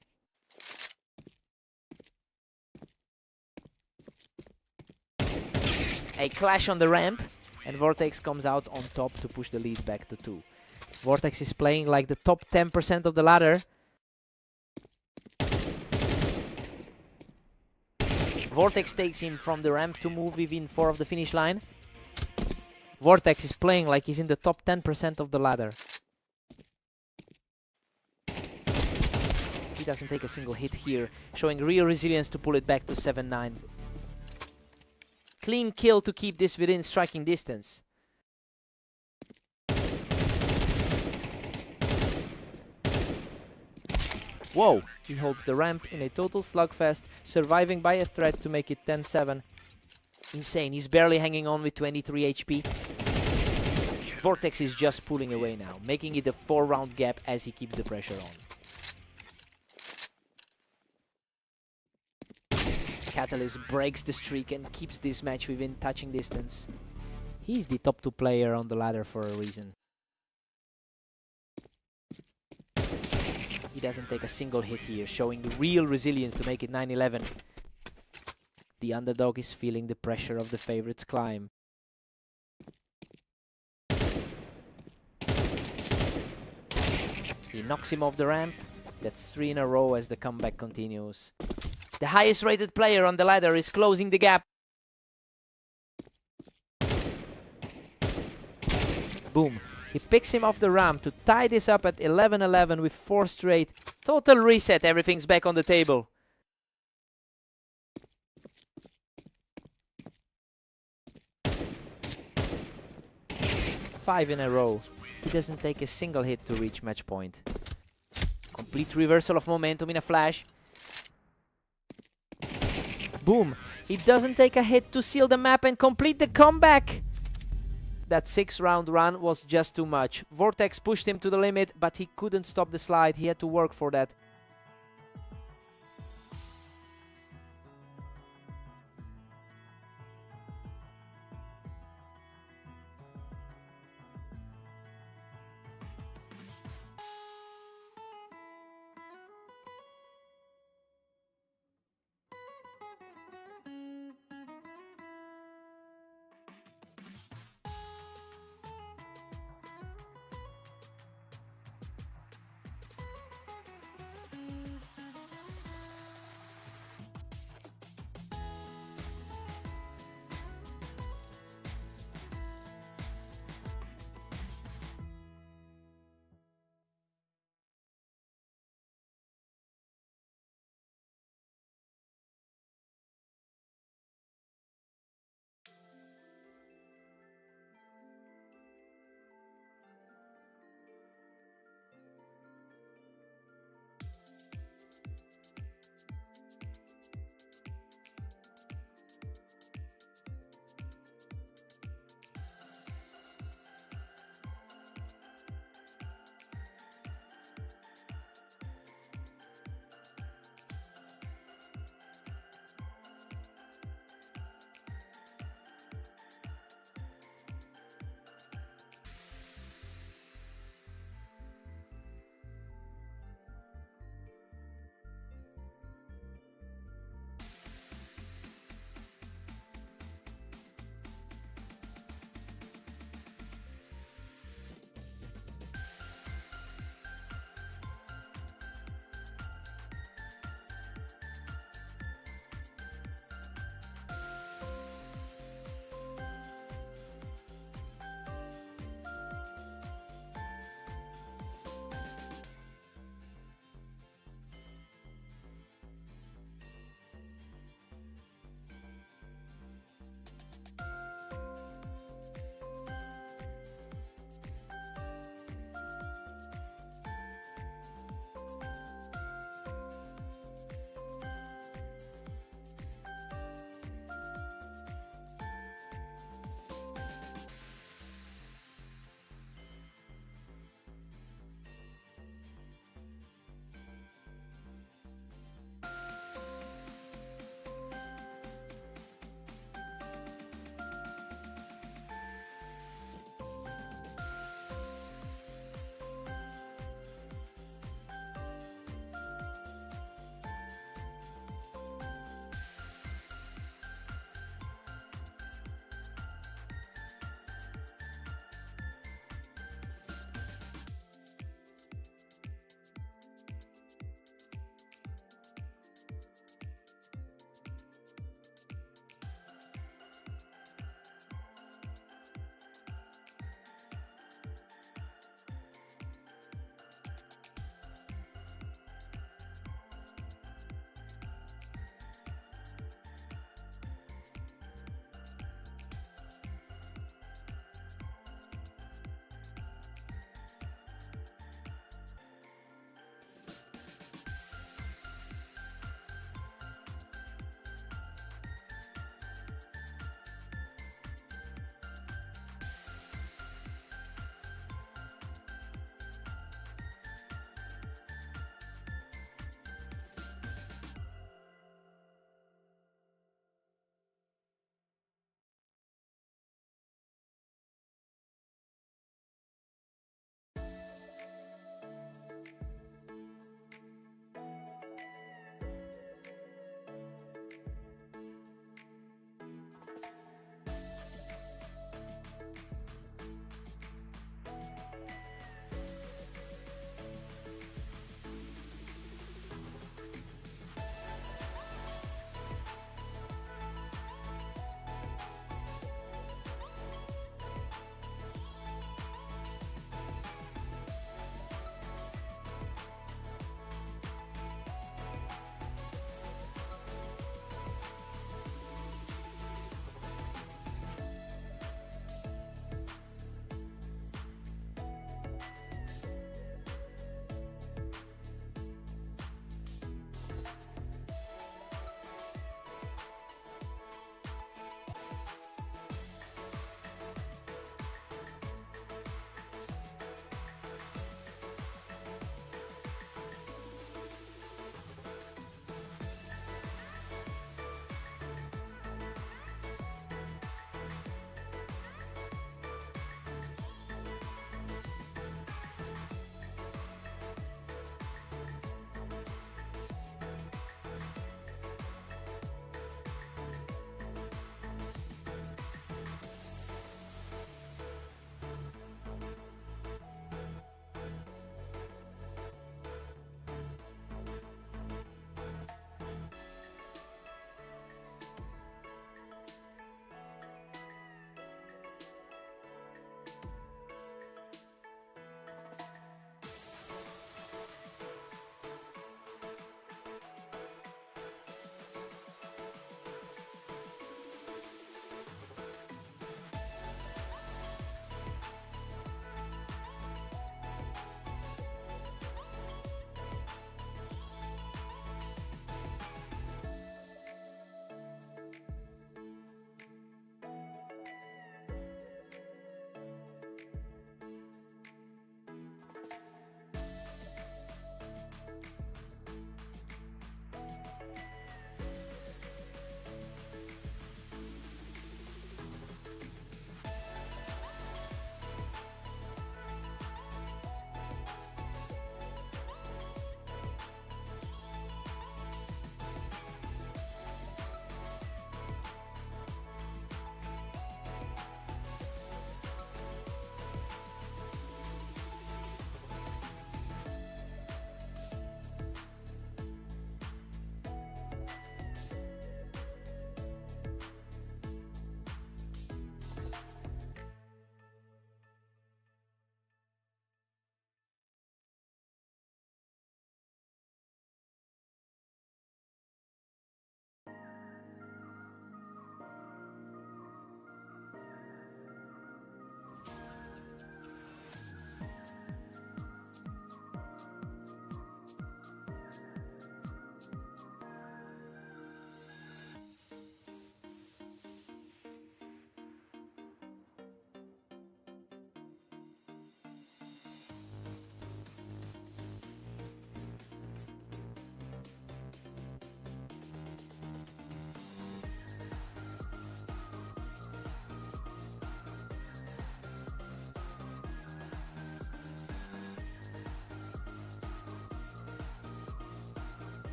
A clash on the ramp, and Vortex comes out on top to push the lead back to 2. Vortex is playing like the top 10% of the ladder. Vortex takes him from the ramp to move within 4 of the finish line. Vortex is playing like he's in the top 10% of the ladder. He doesn't take a single hit here, showing real resilience to pull it back to 7-9. Clean kill to keep this within striking distance. Whoa! He holds the ramp in a total slugfest, surviving by a thread to make it 10-7. Insane, he's barely hanging on with 23 HP. Vortex is just pulling away now, making it a 4-round gap as he keeps the pressure on. Catalyst breaks the streak and keeps this match within touching distance. He's the top 2 player on the ladder for a reason. He doesn't take a single hit here, showing the real resilience to make it 9-11. The underdog is feeling the pressure of the favorite's climb. He knocks him off the ramp. That's 3 in a row as the comeback continues. The highest rated player on the ladder is closing the gap. Boom. He picks him off the ramp to tie this up at 11-11 with 4 straight. Total reset. Everything's back on the table. Five in a row. He doesn't take a single hit to reach match point. Complete reversal of momentum in a flash. Boom. He doesn't take a hit to seal the map and complete the comeback. That 6-round run was just too much. Vortex pushed him to the limit, but he couldn't stop the slide. He had to work for that.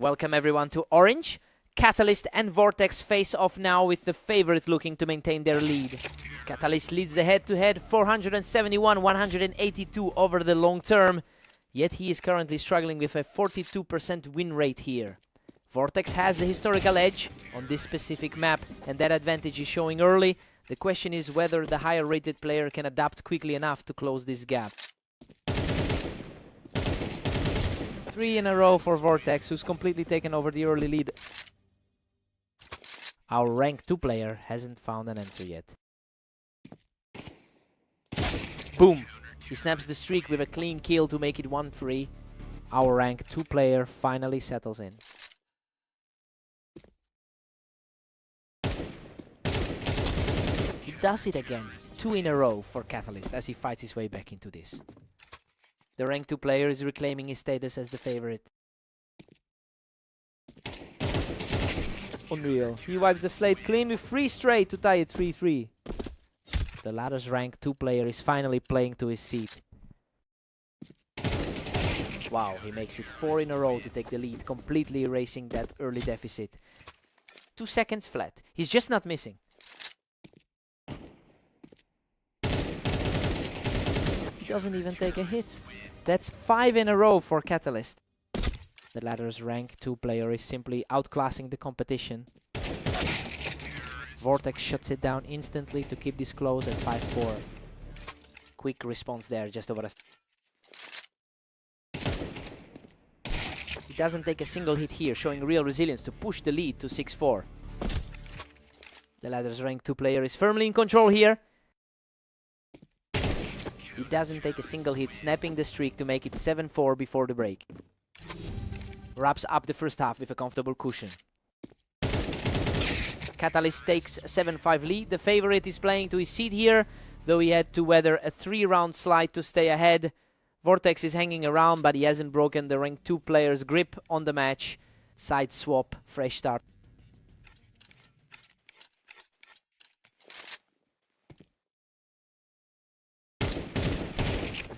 Welcome everyone to Orange. Catalyst and Vortex face off now with the favorite looking to maintain their lead. Catalyst leads the head-to-head 471-182 over the long term, yet he is currently struggling with a 42% win rate here. Vortex has the historical edge on this specific map, and that advantage is showing early. The question is whether the higher rated player can adapt quickly enough to close this gap. 3 in a row for Vortex, who's completely taken over the early lead. Our rank 2 player hasn't found an answer yet. Boom! He snaps the streak with a clean kill to make it 1-3. Our rank 2 player finally settles in. He does it again. 2 in a row for Catalyst as he fights his way back into this. The rank 2 player is reclaiming his status as the favorite. Unreal. He wipes the slate clean with 3 straight to tie it 3-3. The latter's rank 2 player is finally playing to his seat. Wow, he makes it 4 in a row to take the lead, completely erasing that early deficit. 2 seconds flat. He's just not missing. He doesn't even take a hit. That's 5 in a row for Catalyst. The latter's rank 2 player is simply outclassing the competition. Vortex shuts it down instantly to keep this close at 5-4. Quick response there, just over a... He doesn't take a single hit here, showing real resilience to push the lead to 6-4. The latter's rank 2 player is firmly in control here. He doesn't take a single hit, snapping the streak to make it 7-4 before the break. Wraps up the first half with a comfortable cushion. Catalyst takes a 7-5 lead. The favorite is playing to his seat here, though he had to weather a 3-round slide to stay ahead. Vortex is hanging around, but he hasn't broken the rank 2 player's grip on the match. Side swap, fresh start.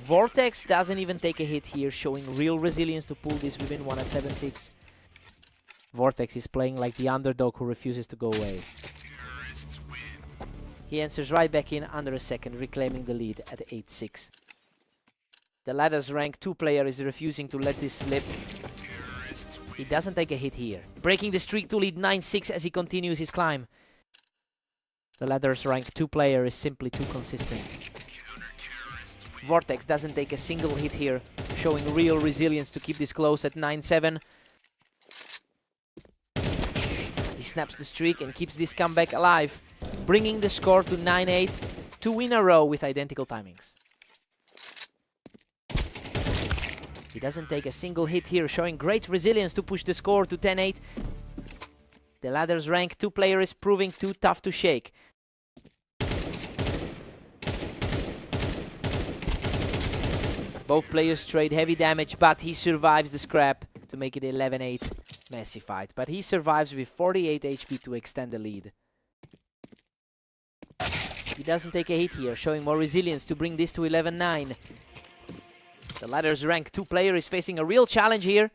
Vortex doesn't even take a hit here, showing real resilience to pull this within 1 at 7-6. Vortex is playing like the underdog who refuses to go away. He answers right back in under a second, reclaiming the lead at 8-6. The latter's rank 2 player is refusing to let this slip. He doesn't take a hit here, breaking the streak to lead 9-6 as he continues his climb. The latter's rank 2 player is simply too consistent. Vortex doesn't take a single hit here, showing real resilience to keep this close at 9-7. He snaps the streak and keeps this comeback alive, bringing the score to 9-8, 2 in a row with identical timings. He doesn't take a single hit here, showing great resilience to push the score to 10-8. The latter's rank 2 player is proving too tough to shake. Both players trade heavy damage, but he survives the scrap to make it 11-8. Messy fight, but he survives with 48 HP to extend the lead. He doesn't take a hit here, showing more resilience to bring this to 11-9. The latter's rank 2 player is facing a real challenge here.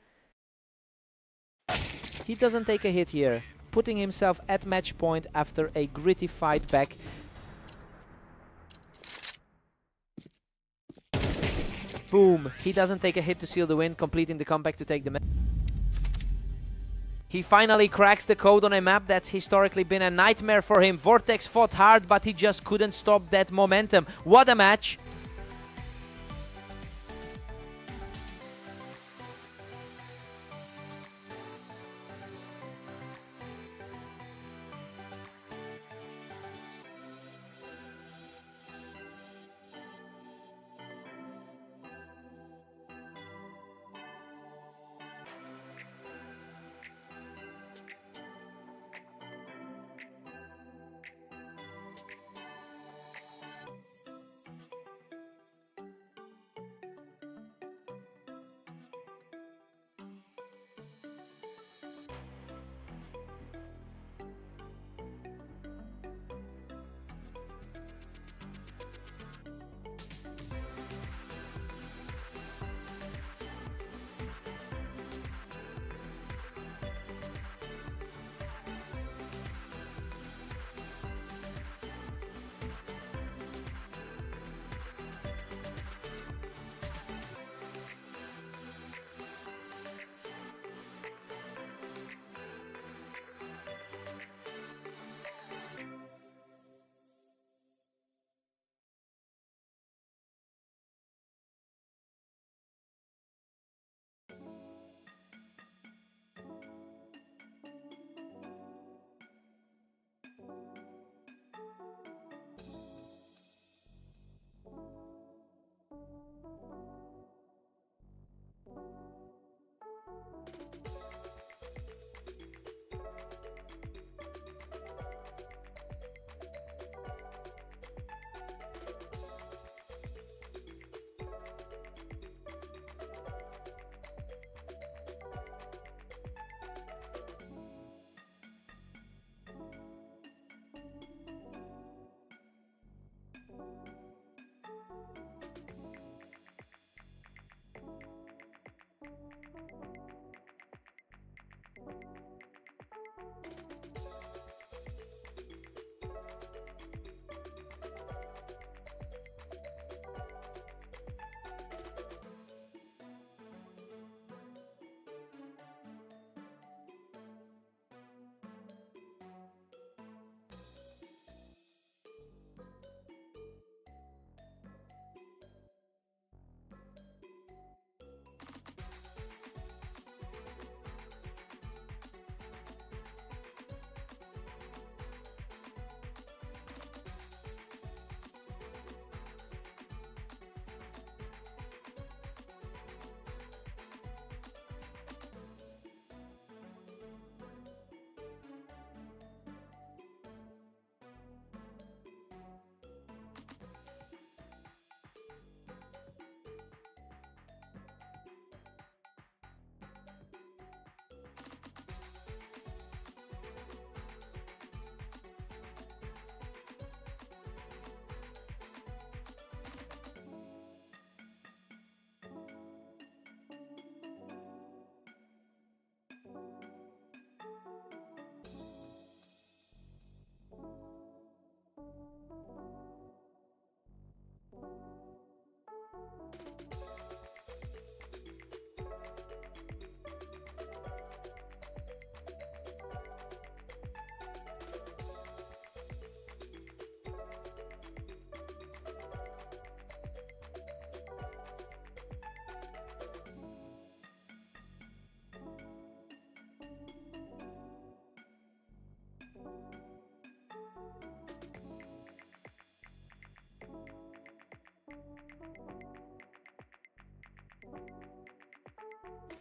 He doesn't take a hit here, putting himself at match point after a gritty fight back. Boom! He doesn't take a hit to seal the win, completing the comeback to take the match. He finally cracks the code on a map that's historically been a nightmare for him. Vortex fought hard, but he just couldn't stop that momentum. What a match!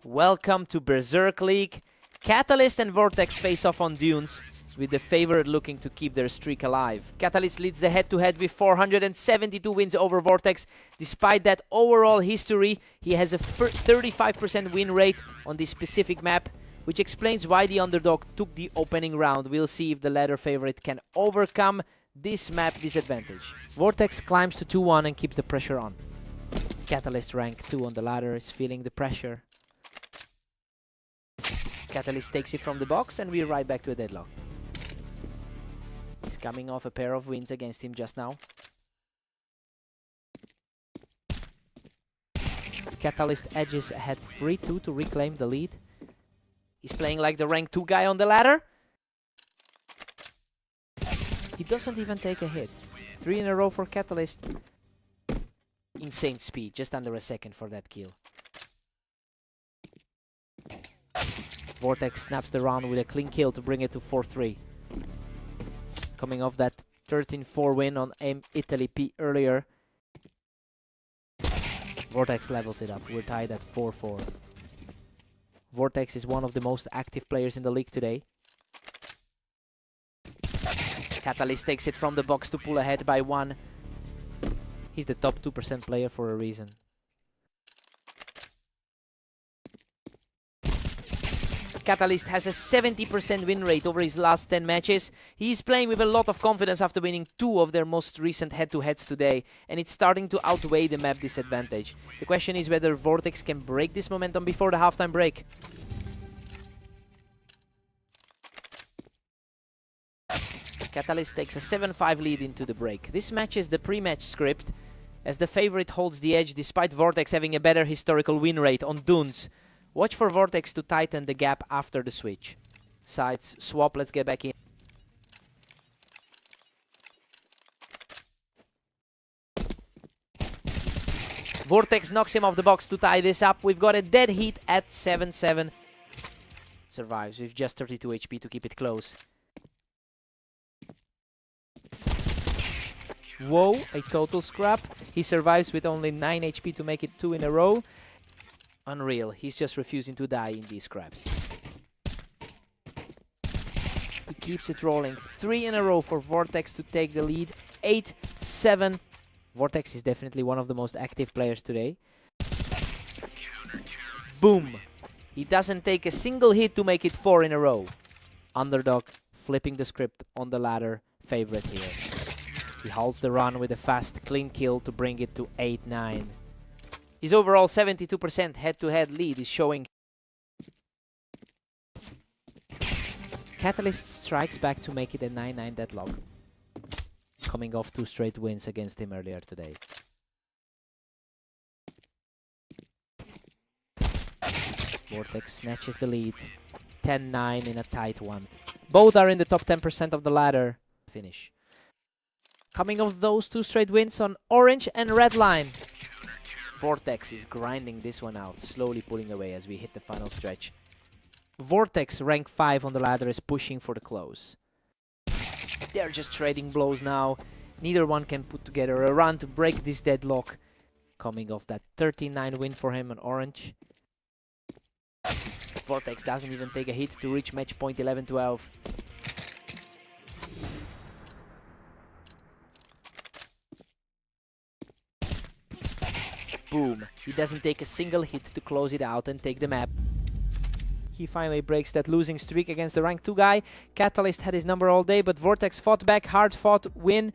Welcome to Berserk League. Catalyst and Vortex face off on Dunes, with the favorite looking to keep their streak alive. Catalyst leads the head-to-head with 472 wins over Vortex. Despite that overall history, he has a 35% win rate on this specific map, which explains why the underdog took the opening round. We'll see if the latter favorite can overcome this map disadvantage. Vortex climbs to 2-1 and keeps the pressure on. Catalyst rank 2 on the ladder is feeling the pressure. Catalyst takes it from the box and we're right back to a deadlock. He's coming off a pair of wins against him just now. Catalyst edges ahead 3-2 to reclaim the lead. He's playing like the rank 2 guy on the ladder. He doesn't even take a hit. 3 in a row for Catalyst. Insane speed, just under a second for that kill. Vortex snaps the round with a clean kill to bring it to 4-3. Coming off that 13-4 win on Italy P earlier. Vortex levels it up. We're tied at 4-4. Vortex is one of the most active players in the league today. Catalyst takes it from the box to pull ahead by 1. He's the top 2% player for a reason. Catalyst has a 70% win rate over his last 10 matches. He's playing with a lot of confidence after winning 2 of their most recent head-to-heads today, and it's starting to outweigh the map disadvantage. The question is whether Vortex can break this momentum before the halftime break. Catalyst takes a 7-5 lead into the break. This matches the pre-match script, as the favorite holds the edge despite Vortex having a better historical win rate on Dunes. Watch for Vortex to tighten the gap after the switch. Sides swap, let's get back in. Vortex knocks him off the box to tie this up. We've got a dead heat at 7-7. Survives with just 32 HP to keep it close. Whoa, a total scrap. He survives with only 9 HP to make it 2 in a row. Unreal, he's just refusing to die in these scraps. He keeps it rolling. 3 in a row for Vortex to take the lead. 8-7. Vortex is definitely one of the most active players today. Boom! He doesn't take a single hit to make it 4 in a row. Underdog flipping the script on the ladder. Favorite here. He halts the run with a fast, clean kill to bring it to 8-9. His overall 72% head-to-head lead is showing. Catalyst strikes back to make it a 9-9 deadlock. Coming off 2 straight wins against him earlier today. Vortex snatches the lead. 10-9 in a tight one. Both are in the top 10% of the ladder. Finish. Coming off those 2 straight wins on orange and red line. Vortex is grinding this one out, slowly pulling away as we hit the final stretch. Vortex, rank 5 on the ladder, is pushing for the close. They're just trading blows now. Neither one can put together a run to break this deadlock. Coming off that 39 win for him on orange. Vortex doesn't even take a hit to reach match point 11-12. Boom. He doesn't take a single hit to close it out and take the map. He finally breaks that losing streak against the rank 2 guy. Catalyst had his number all day, but Vortex fought back, hard fought win.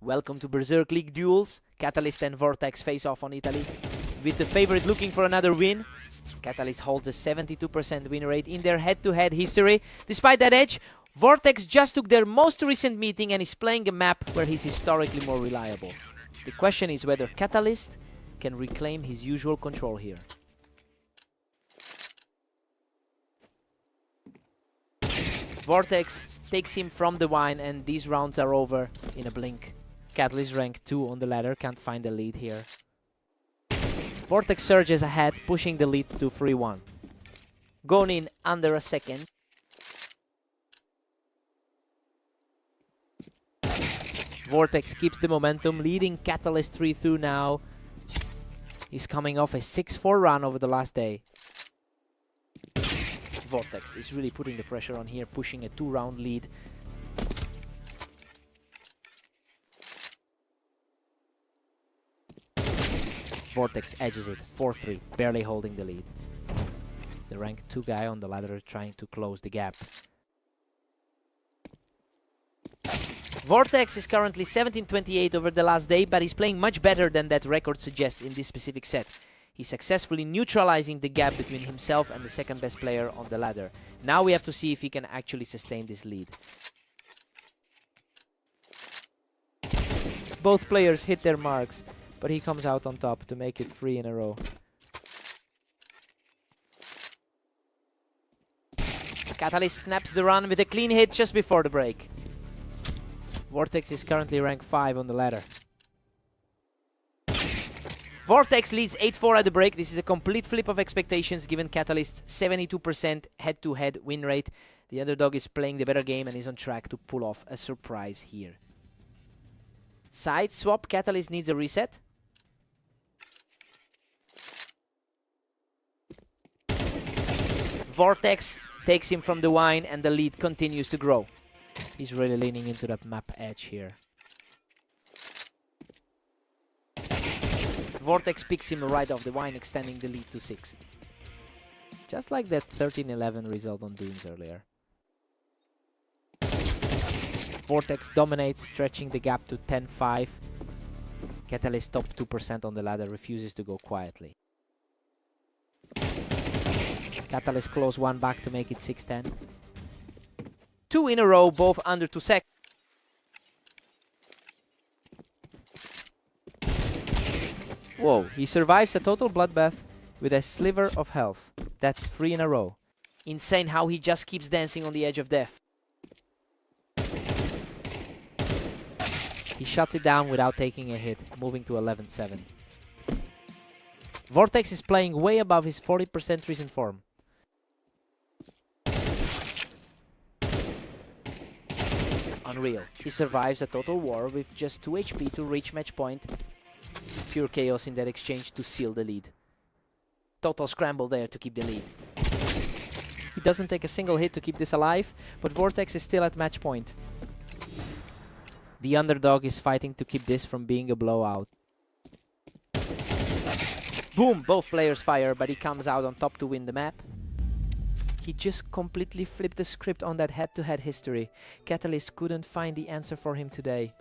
Welcome to Berserk League duels. Catalyst and Vortex face off on Italy. With the favorite looking for another win. Catalyst holds a 72% win rate in their head-to-head history. Despite that edge, Vortex just took their most recent meeting and is playing a map where he's historically more reliable. The question is whether Catalyst can reclaim his usual control here. Vortex takes him from the wine and these rounds are over in a blink. Catalyst rank 2 on the ladder, can't find the lead here. Vortex surges ahead, pushing the lead to 3-1. Gone in under a second. Vortex keeps the momentum, leading Catalyst 3-2 now. He's coming off a 6-4 run over the last day. Vortex is really putting the pressure on here, pushing a 2-round lead. Vortex edges it, 4-3, barely holding the lead. The rank 2 guy on the ladder trying to close the gap. Vortex is currently 17-28 over the last day, but he's playing much better than that record suggests in this specific set. He's successfully neutralizing the gap between himself and the second best player on the ladder. Now we have to see if he can actually sustain this lead. Both players hit their marks, but he comes out on top to make it 3 in a row. Catalyst snaps the run with a clean hit just before the break. Vortex is currently ranked 5 on the ladder. Vortex leads 8-4 at the break. This is a complete flip of expectations given Catalyst's 72% head-to-head win rate. The underdog is playing the better game and is on track to pull off a surprise here. Side swap, Catalyst needs a reset. Vortex takes him from the wine and the lead continues to grow. He's really leaning into that map edge here. Vortex picks him right off the wine, extending the lead to 6. Just like that 13-11 result on Dunes earlier. Vortex dominates, stretching the gap to 10-5. Catalyst top 2% on the ladder, refuses to go quietly. Catalyst close one back to make it 6-10. 2 in a row, both under 2 seconds. Whoa, he survives a total bloodbath with a sliver of health. That's 3 in a row. Insane how he just keeps dancing on the edge of death. He shuts it down without taking a hit, moving to 11-7. Vortex is playing way above his 40% recent form. Unreal. He survives a total war with just 2 HP to reach match point. Pure chaos in that exchange to seal the lead. Total scramble there to keep the lead. He doesn't take a single hit to keep this alive, but Vortex is still at match point. The underdog is fighting to keep this from being a blowout. Boom! Both players fire, but he comes out on top to win the map. He just completely flipped the script on that head-to-head history. Catalyst couldn't find the answer for him today.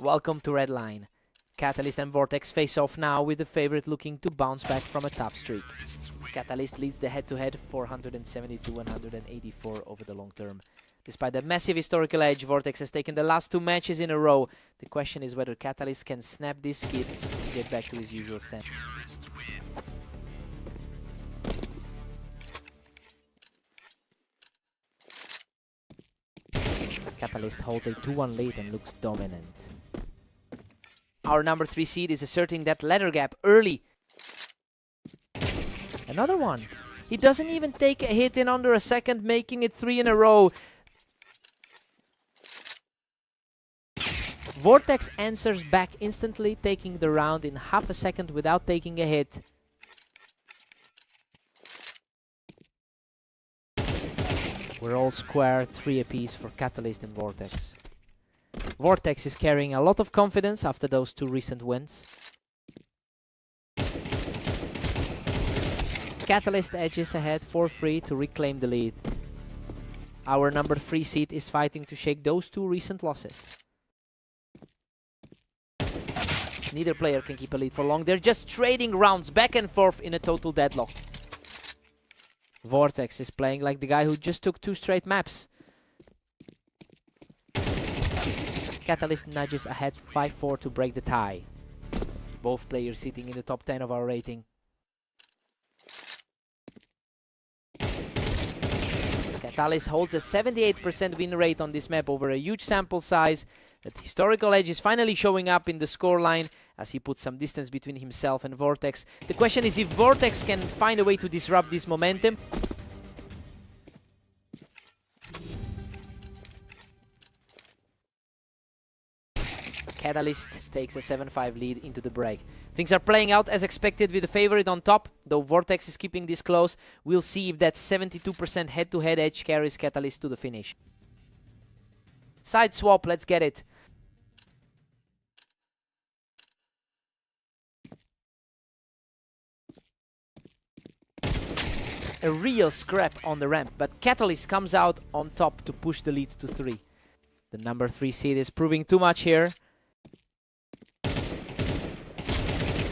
Welcome to Red Line. Catalyst and Vortex face off now, with the favorite looking to bounce back from a tough streak. Catalyst leads the head-to-head 470-184 over the long term. Despite the massive historical edge, Vortex has taken the last 2 matches in a row. The question is whether Catalyst can snap this skid and get back to his usual stand. Catalyst holds a 2-1 lead and looks dominant. Our number 3 seed is asserting that ladder gap early. Another one. He doesn't even take a hit in under a second, making it 3 in a row. Vortex answers back instantly, taking the round in half a second without taking a hit. We're all square, 3 apiece for Catalyst and Vortex. Vortex is carrying a lot of confidence after those 2 recent wins. Catalyst edges ahead for free to reclaim the lead. Our number 3 seed is fighting to shake those 2 recent losses. Neither player can keep a lead for long. They're just trading rounds back and forth in a total deadlock. Vortex is playing like the guy who just took 2 straight maps. Catalyst nudges ahead 5-4 to break the tie. Both players sitting in the top 10 of our rating. Catalyst holds a 78% win rate on this map over a huge sample size. That historical edge is finally showing up in the scoreline as he puts some distance between himself and Vortex. The question is if Vortex can find a way to disrupt this momentum. Catalyst takes a 7-5 lead into the break. Things are playing out as expected with the favorite on top, though Vortex is keeping this close. We'll see if that 72% head-to-head edge carries Catalyst to the finish. Side swap, let's get it. A real scrap on the ramp, but Catalyst comes out on top to push the lead to 3. The number 3 seed is proving too much here.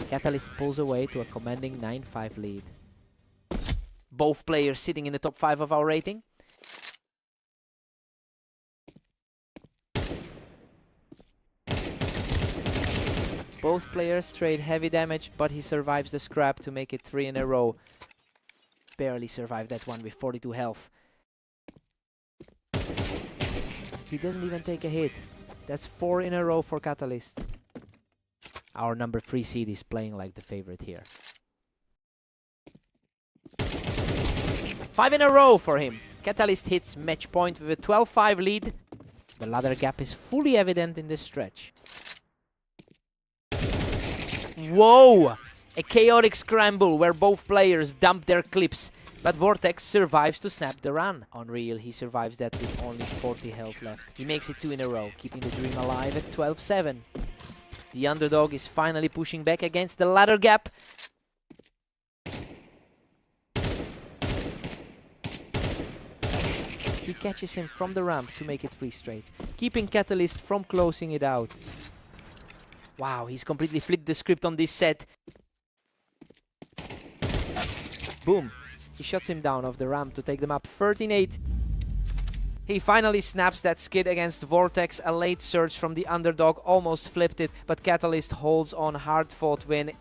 Catalyst pulls away to a commanding 9-5 lead. Both players sitting in the top 5 of our rating. Both players trade heavy damage, but he survives the scrap to make it 3 in a row. Barely survived that one with 42 health. He doesn't even take a hit. That's 4 in a row for Catalyst. Our number 3 seed is playing like the favorite here. 5 in a row for him. Catalyst hits match point with a 12-5 lead. The ladder gap is fully evident in this stretch. Whoa! A chaotic scramble where both players dump their clips, but Vortex survives to snap the run. Unreal, he survives that with only 40 health left. He makes it 2 in a row, keeping the dream alive at 12-7. The underdog is finally pushing back against the ladder gap. He catches him from the ramp to make it 3 straight, keeping Catalyst from closing it out. Wow, he's completely flipped the script on this set. Boom. He shuts him down off the ramp to take them up 13-8. He finally snaps that skid against Vortex. A late surge from the underdog almost flipped it, but Catalyst holds on, hard-fought win.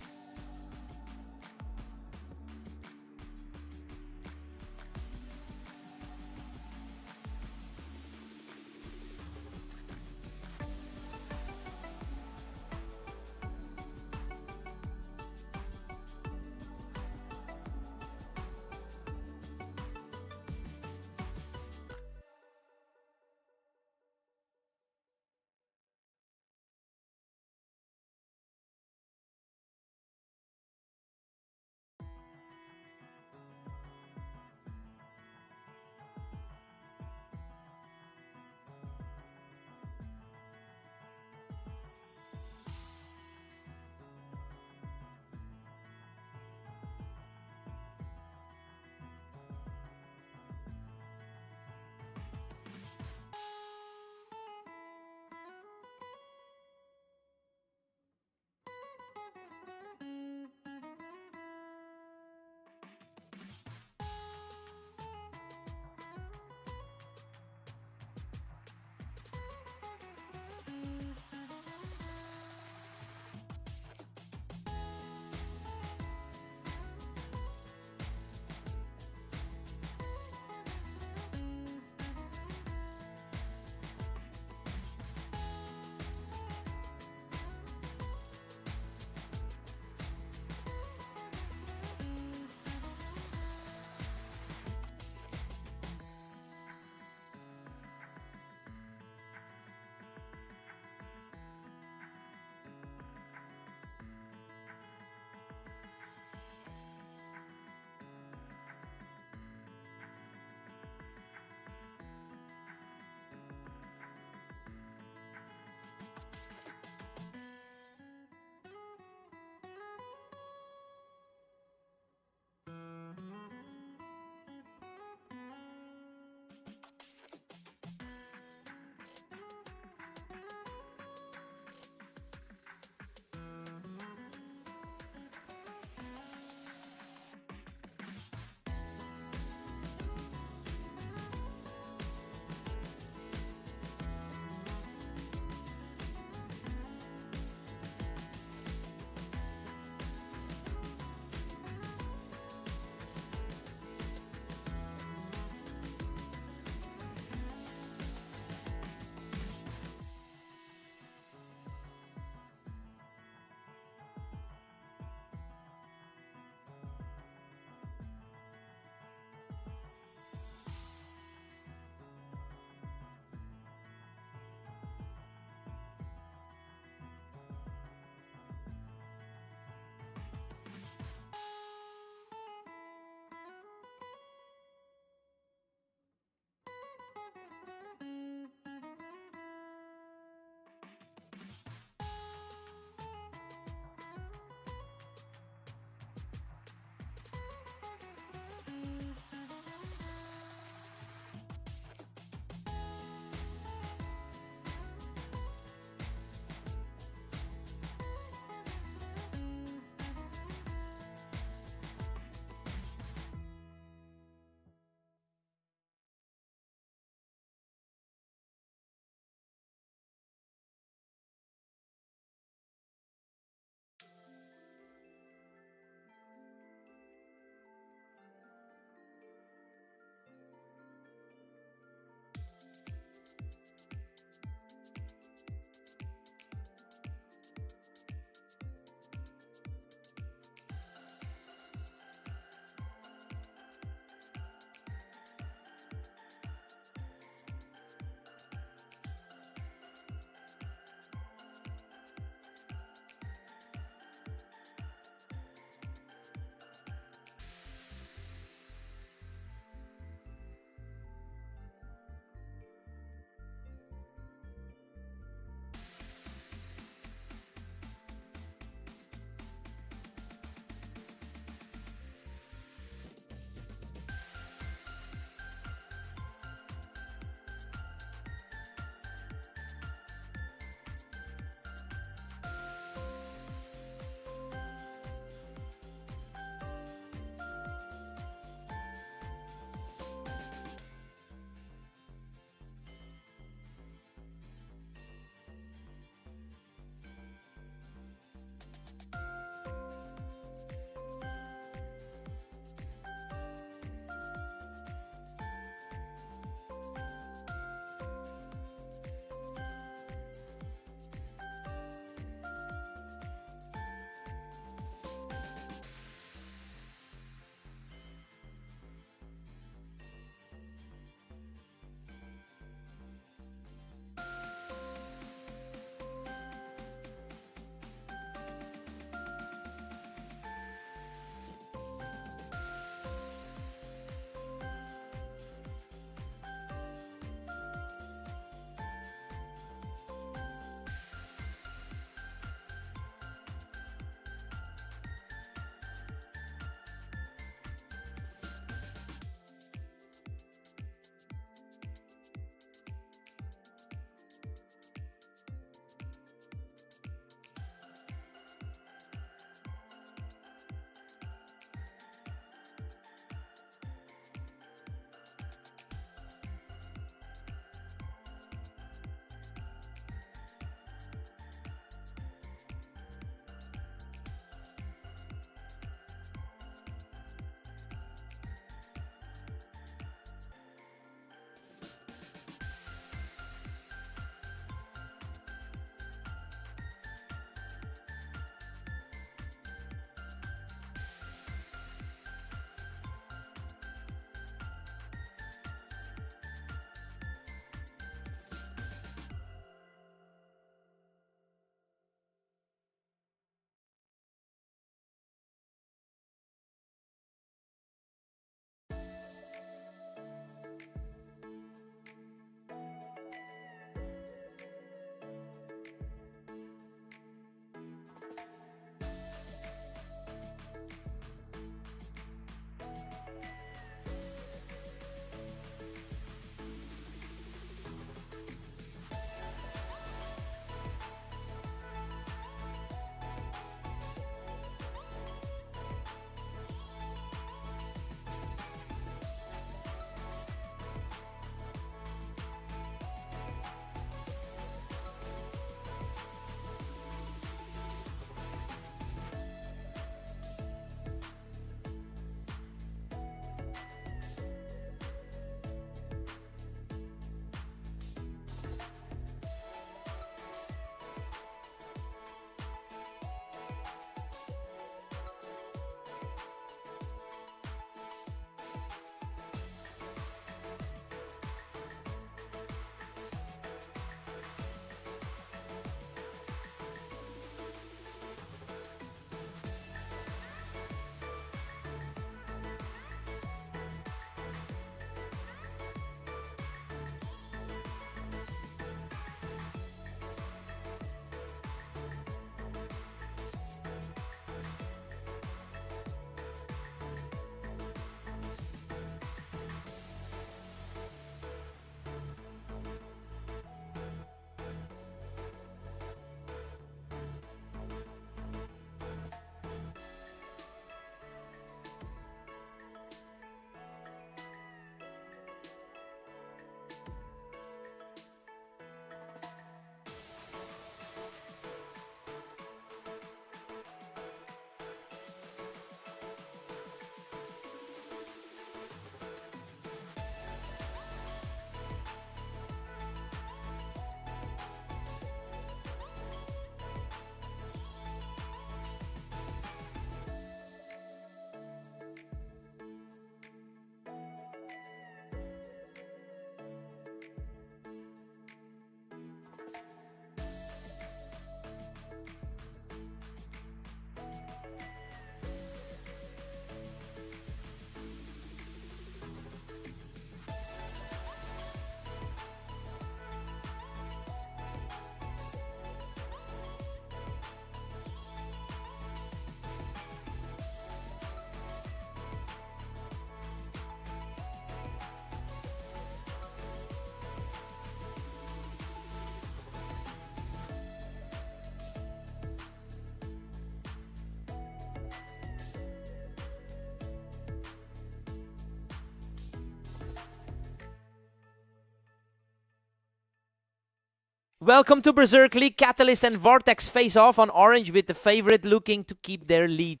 Welcome to Berserk League. Catalyst and Vortex face off on orange with the favorite looking to keep their lead.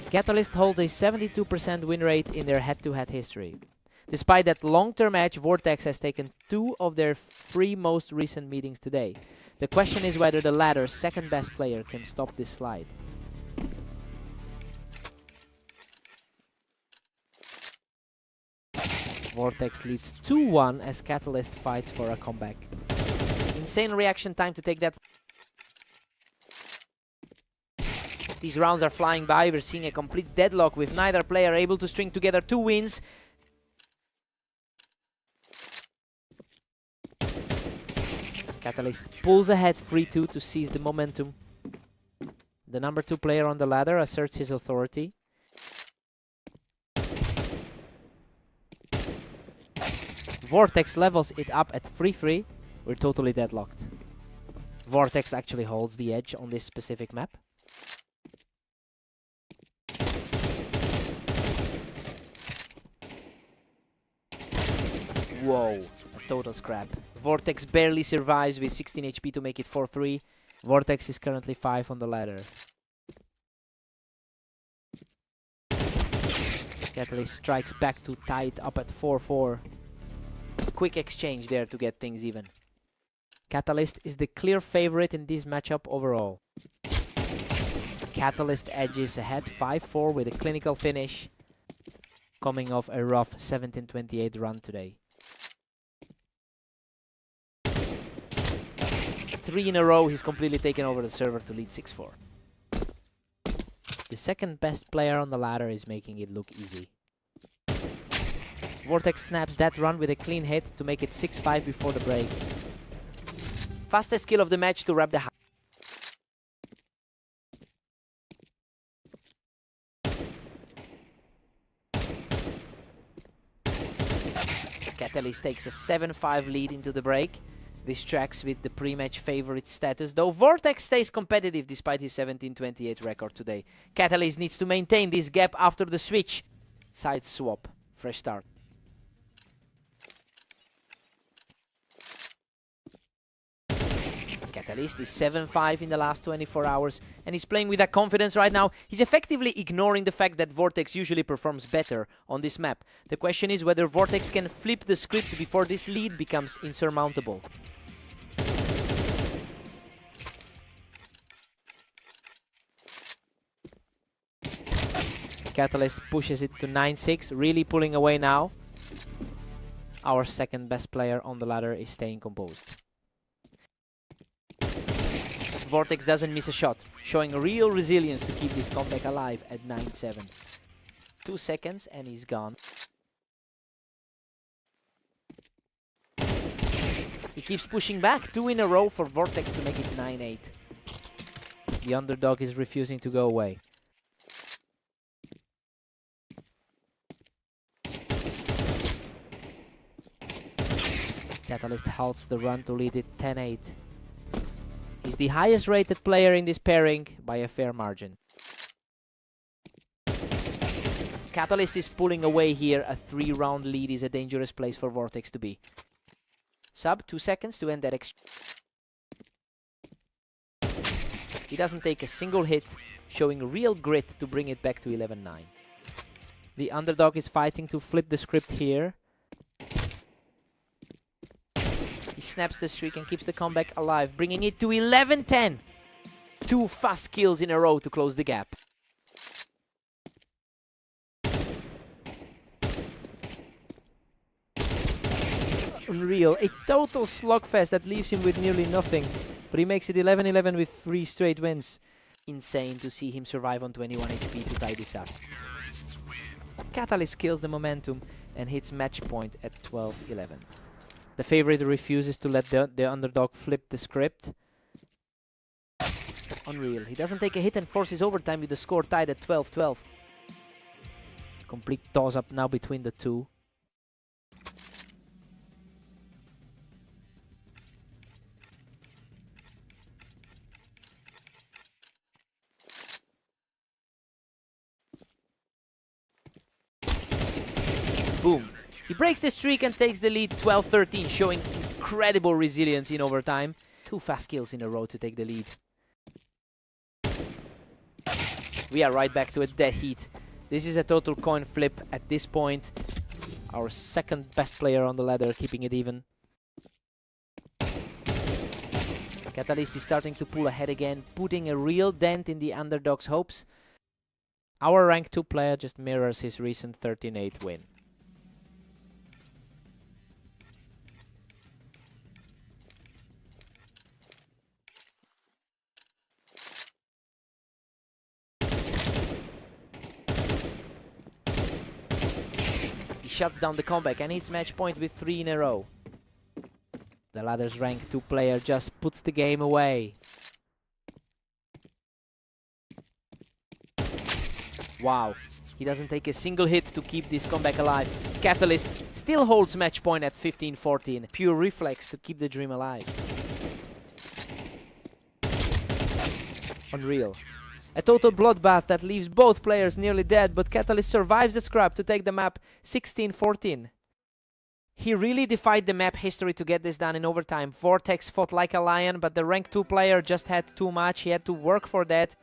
Catalyst holds a 72% win rate in their head-to-head history. Despite that long-term edge, Vortex has taken 2 of their 3 most recent meetings today. The question is whether the latter's second best player can stop this slide. Vortex leads 2-1 as Catalyst fights for a comeback. Insane reaction time to take that. These rounds are flying by. We're seeing a complete deadlock with neither player able to string together 2 wins. Catalyst pulls ahead 3-2 to seize the momentum. The number 2 player on the ladder asserts his authority. Vortex levels it up at 3-3. We're totally deadlocked. Vortex actually holds the edge on this specific map. Whoa, a total scrap. Vortex barely survives with 16 HP to make it 4-3. Vortex is currently 5 on the ladder. Catalyst strikes back to tie it up at 4-4. Quick exchange there to get things even. Catalyst is the clear favorite in this matchup overall. Catalyst edges ahead 5-4 with a clinical finish, coming off a rough 17-28 run today. 3 in a row, he's completely taken over the server to lead 6-4. The second best player on the ladder is making it look easy. Vortex snaps that run with a clean hit to make it 6-5 before the break. Fastest kill of the match to wrap the Catalyst takes a 7-5 lead into the break. This tracks with the pre-match favorite status, though Vortex stays competitive despite his 17-28 record today. Catalyst needs to maintain this gap after the switch. Side swap, fresh start. Catalyst is 7-5 in the last 24 hours and he's playing with that confidence right now. He's effectively ignoring the fact that Vortex usually performs better on this map. The question is whether Vortex can flip the script before this lead becomes insurmountable. Catalyst pushes it to 9-6, really pulling away now. Our second best player on the ladder is staying composed. Vortex doesn't miss a shot, showing real resilience to keep this comeback alive at 9-7. 2 seconds and he's gone. He keeps pushing back, 2 in a row for Vortex to make it 9-8. The underdog is refusing to go away. Catalyst halts the run to lead it 10-8. He's the highest rated player in this pairing by a fair margin. Catalyst is pulling away here. A 3-round lead is a dangerous place for Vortex to be. Sub, 2 seconds to end that exchange. He doesn't take a single hit, showing real grit to bring it back to 11-9. The underdog is fighting to flip the script here. He snaps the streak and keeps the comeback alive, bringing it to 11-10. 2 fast kills in a row to close the gap. Unreal. A total slugfest that leaves him with nearly nothing. But he makes it 11-11 with 3 straight wins. Insane to see him survive on 21 HP to tie this up. Catalyst kills the momentum and hits match point at 12-11. The favorite refuses to let the underdog flip the script. Unreal. He doesn't take a hit and forces overtime with the score tied at 12-12. Complete toss-up now between the two. Boom. He breaks the streak and takes the lead 12-13, showing incredible resilience in overtime. 2 fast kills in a row to take the lead. We are right back to a dead heat. This is a total coin flip at this point. Our second best player on the ladder, keeping it even. Catalyst is starting to pull ahead again, putting a real dent in the underdog's hopes. Our rank 2 player just mirrors his recent 13-8 win. He shuts down the comeback and hits match point with 3 in a row. The ladder's rank 2 player just puts the game away. Wow, he doesn't take a single hit to keep this comeback alive. Catalyst still holds match point at 15-14. Pure reflex to keep the dream alive. Unreal. A total bloodbath that leaves both players nearly dead, but Catalyst survives the scrap to take the map 16-14. He really defied the map history to get this done in overtime. Vortex fought like a lion, but the rank 2 player just had too much. He had to work for that.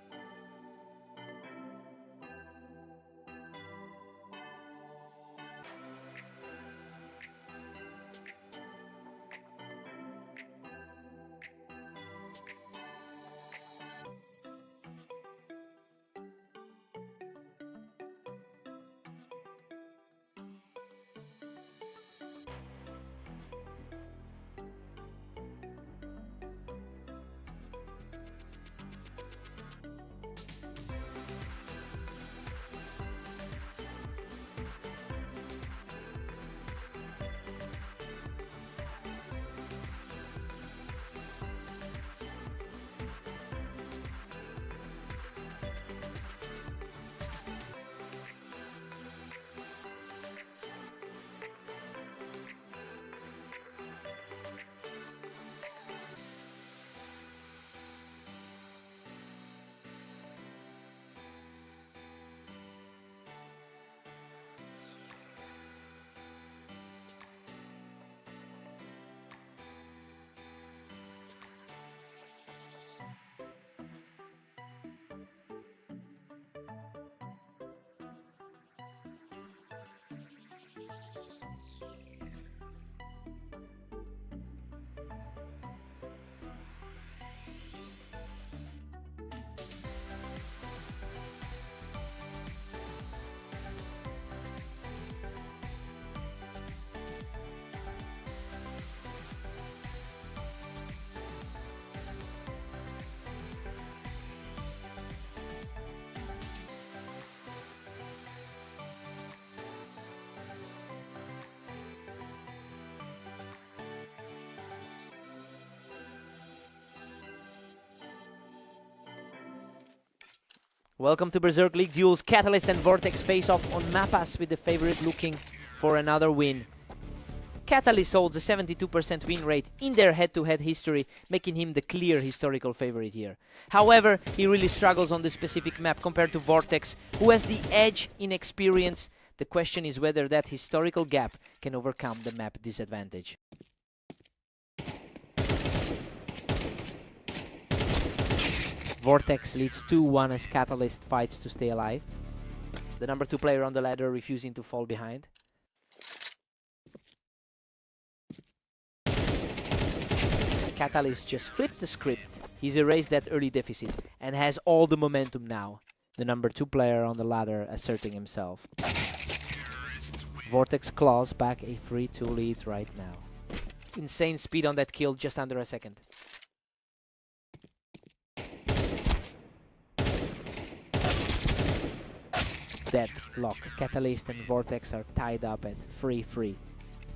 Welcome to Berserk League Duels. Catalyst and Vortex face off on Mapas, with the favorite looking for another win. Catalyst holds a 72% win rate in their head-to-head history, making him the clear historical favorite here. However, he really struggles on this specific map compared to Vortex, who has the edge in experience. The question is whether that historical gap can overcome the map disadvantage. Vortex leads 2-1 as Catalyst fights to stay alive. The number 2 player on the ladder refusing to fall behind. Catalyst just flipped the script. He's erased that early deficit and has all the momentum now. The number 2 player on the ladder asserting himself. Vortex claws back a 3-2 lead right now. Insane speed on that kill, just under a second. Deadlock. Catalyst and Vortex are tied up at 3-3.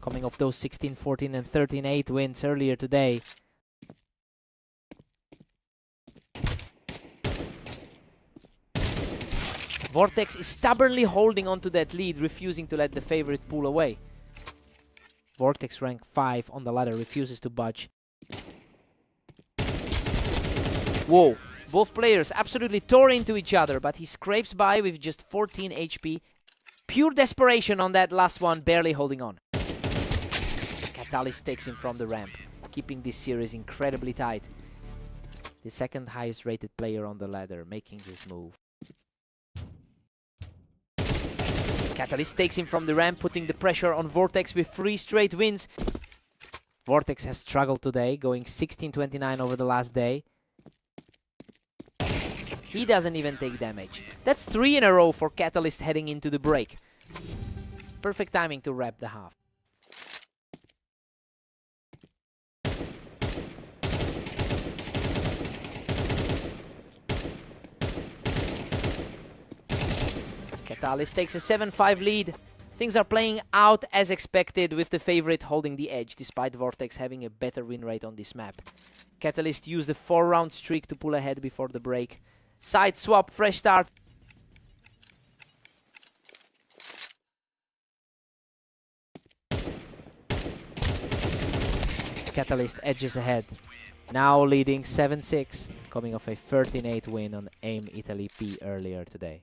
Coming off those 16-14 and 13-8 wins earlier today. Vortex is stubbornly holding on to that lead, refusing to let the favorite pull away. Vortex rank 5 on the ladder refuses to budge. Whoa! Both players absolutely tore into each other, but he scrapes by with just 14 HP. Pure desperation on that last one, barely holding on. Catalyst takes him from the ramp, keeping this series incredibly tight. The second highest rated player on the ladder making this move. Catalyst takes him from the ramp, putting the pressure on Vortex with 3 straight wins. Vortex has struggled today, going 16-29 over the last day. He doesn't even take damage. That's 3 in a row for Catalyst heading into the break. Perfect timing to wrap the half. Catalyst takes a 7-5 lead. Things are playing out as expected, with the favorite holding the edge despite Vortex having a better win rate on this map. Catalyst used a 4-round streak to pull ahead before the break. Side swap, fresh start. Catalyst edges ahead, now leading 7-6, coming off a 13-8 win on AIM Italy P earlier today.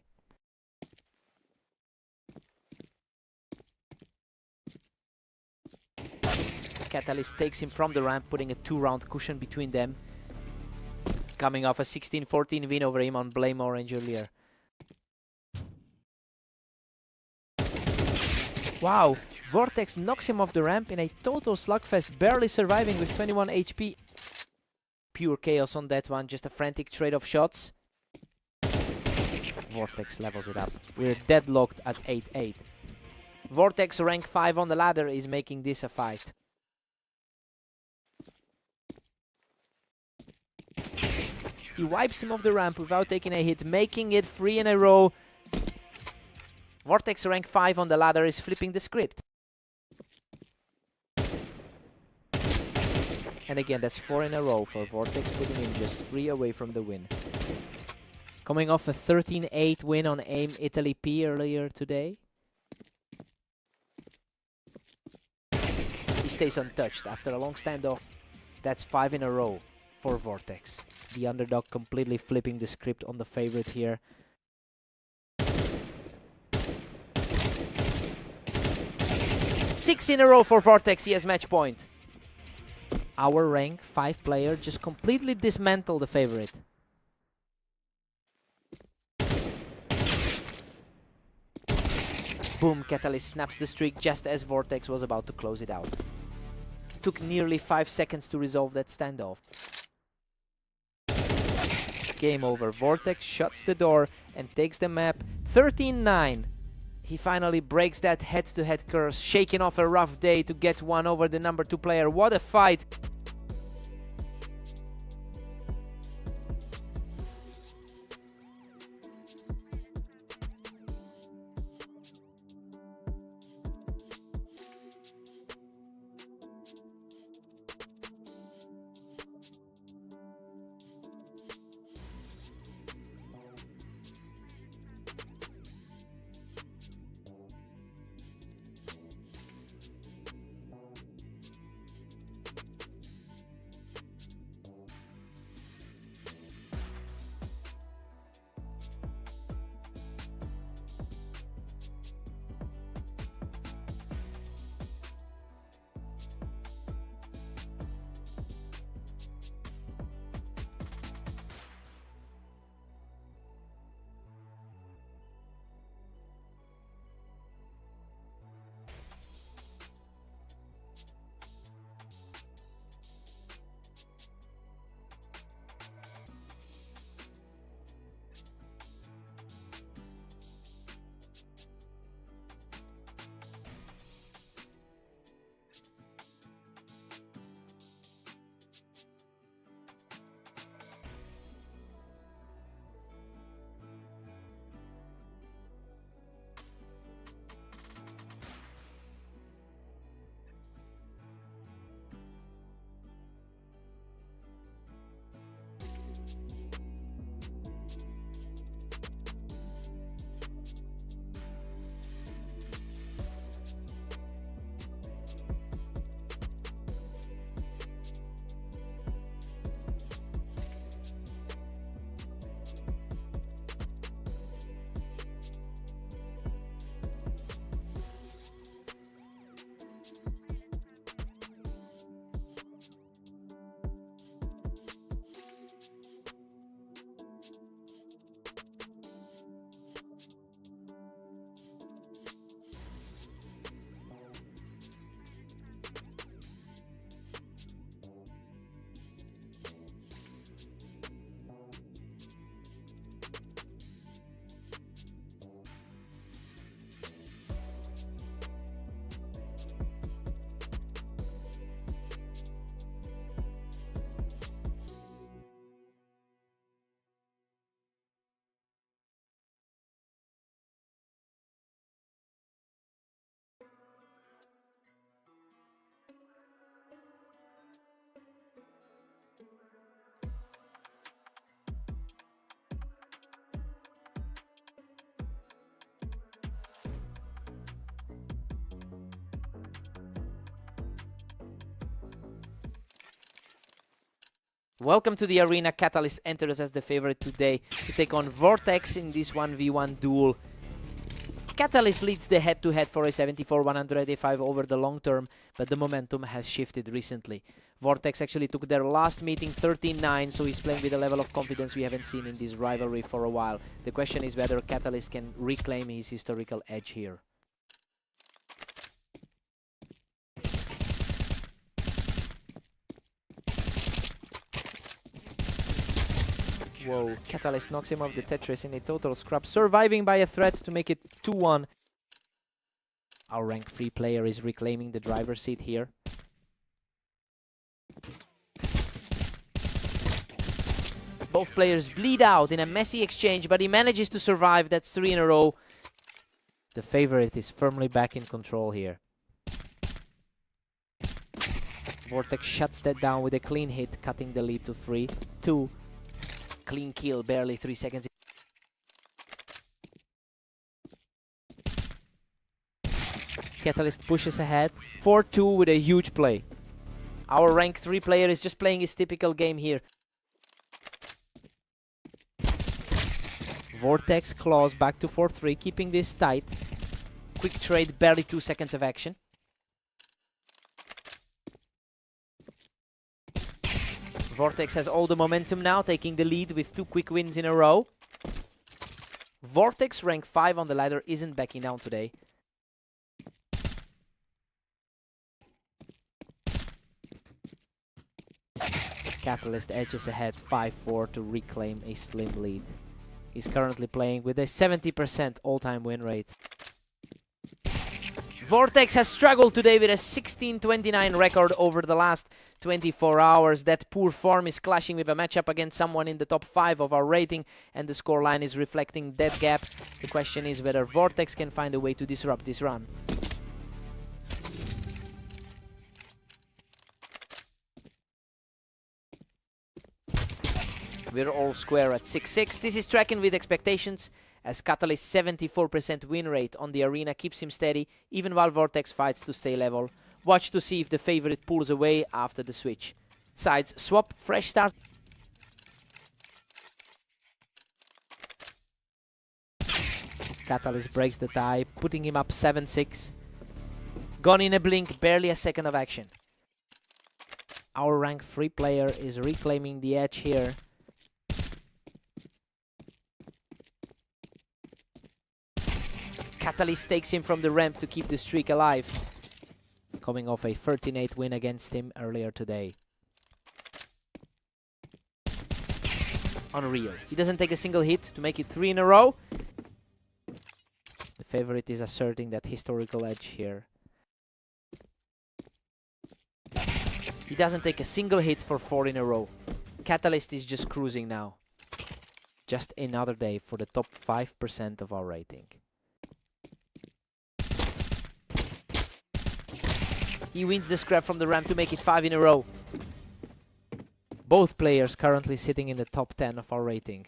Catalyst takes him from the ramp, putting a 2-round cushion between them. Coming off a 16-14 win over him on Blame Orange earlier. Wow, Vortex knocks him off the ramp in a total slugfest, barely surviving with 21 HP. Pure chaos on that one, just a frantic trade of shots. Vortex levels it up. We're deadlocked at 8-8. Vortex rank 5 on the ladder is making this a fight. He wipes him off the ramp without taking a hit, making it 3 in a row. Vortex rank 5 on the ladder is flipping the script. And again, that's 4 in a row for Vortex, putting him just 3 away from the win. Coming off a 13-8 win on AIM Italy P earlier today. He stays untouched after a long standoff. That's 5 in a row for Vortex. The underdog completely flipping the script on the favorite here. Six in a row for Vortex, he has match point. Our rank 5 player just completely dismantled the favorite. Boom, Catalyst snaps the streak just as Vortex was about to close it out. Took nearly 5 seconds to resolve that standoff. Game over. Vortex shuts the door and takes the map 13-9. He finally breaks that head-to-head curse, shaking off a rough day to get one over the number 2 player. What a fight! Welcome to the arena. Catalyst enters as the favorite today to take on Vortex in this 1v1 duel. Catalyst leads the head-to-head for a 74-185 over the long term, but the momentum has shifted recently. Vortex actually took their last meeting 13-9, so he's playing with a level of confidence we haven't seen in this rivalry for a while. The question is whether Catalyst can reclaim his historical edge here. Whoa, Catalyst knocks him off the Tetris in a total scrap, surviving by a threat to make it 2-1. Our rank 3 player is reclaiming the driver's seat here. Both players bleed out in a messy exchange, but he manages to survive. That's 3 in a row. The favorite is firmly back in control here. Vortex shuts that down with a clean hit, cutting the lead to 3-2. Clean kill, barely 3 seconds. Catalyst pushes ahead, 4-2 with a huge play. Our rank 3 player is just playing his typical game here. Vortex claws back to 4-3, keeping this tight. Quick trade, barely 2 seconds of action. Vortex has all the momentum now, taking the lead with 2 quick wins in a row. Vortex, rank 5 on the ladder, isn't backing down today. Catalyst edges ahead 5-4 to reclaim a slim lead. He's currently playing with a 70% all-time win rate. Vortex has struggled today with a 16-29 record over the last 24 hours. That poor form is clashing with a matchup against someone in the top 5 of our rating, and the scoreline is reflecting that gap. The question is whether Vortex can find a way to disrupt this run. We're all square at 6-6. This is tracking with expectations, as Catalyst's 74% win rate on the arena keeps him steady, even while Vortex fights to stay level. Watch to see if the favorite pulls away after the switch. Sides swap, fresh start. Catalyst breaks the tie, putting him up 7-6. Gone in a blink, barely a second of action. Our rank 3 player is reclaiming the edge here. Catalyst takes him from the ramp to keep the streak alive, coming off a 13-8 win against him earlier today. Unreal. He doesn't take a single hit to make it 3 in a row. The favorite is asserting that historical edge here. He doesn't take a single hit for 4 in a row. Catalyst is just cruising now. Just another day for the top 5% of our rating. He wins the scrap from the ramp to make it 5 in a row. Both players currently sitting in the top 10 of our rating.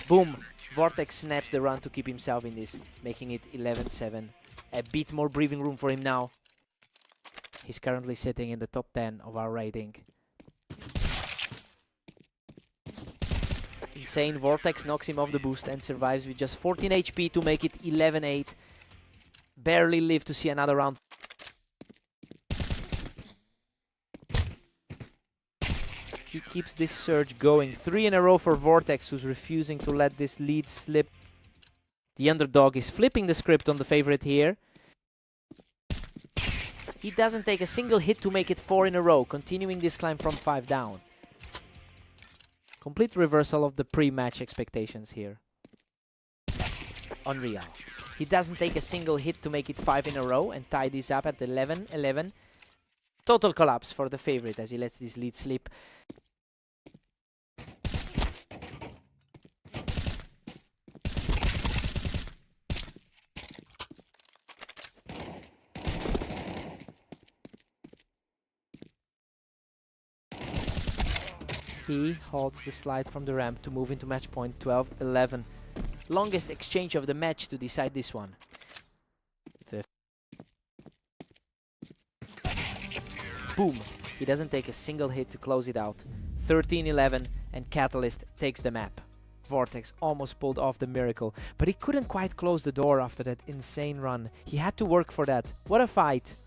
Boom! Vortex snaps the run to keep himself in this, making it 11-7. A bit more breathing room for him now. He's currently sitting in the top 10 of our rating. Insane. Vortex knocks him off the boost and survives with just 14 HP to make it 11-8. Barely live to see another round. He keeps this surge going. 3 in a row for Vortex, who's refusing to let this lead slip. The underdog is flipping the script on the favorite here. He doesn't take a single hit to make it 4 in a row, continuing this climb from 5 down. Complete reversal of the pre-match expectations here. Unreal. He doesn't take a single hit to make it 5 in a row and tie this up at 11-11. Total collapse for the favorite as he lets this lead slip. He holds the slide from the ramp to move into match point 12-11. Longest exchange of the match to decide this one. Boom! He doesn't take a single hit to close it out. 13-11, and Catalyst takes the map. Vortex almost pulled off the miracle, but he couldn't quite close the door after that insane run. He had to work for that. What a fight!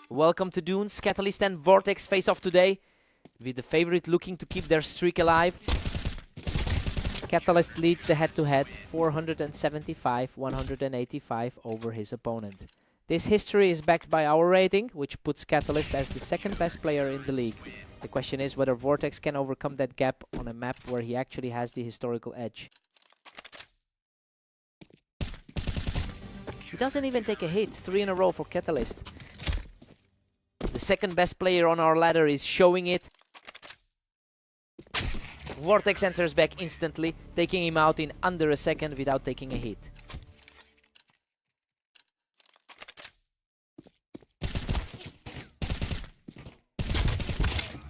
Welcome to Dunes. Catalyst and Vortex face off today, with the favorite looking to keep their streak alive. Catalyst leads the head-to-head 475-185 over his opponent. This history is backed by our rating, which puts Catalyst as the second best player in the league. The question is whether Vortex can overcome that gap on a map where he actually has the historical edge. He doesn't even take a hit, 3 in a row for Catalyst. The second best player on our ladder is showing it. Vortex answers back instantly, taking him out in under a second without taking a hit.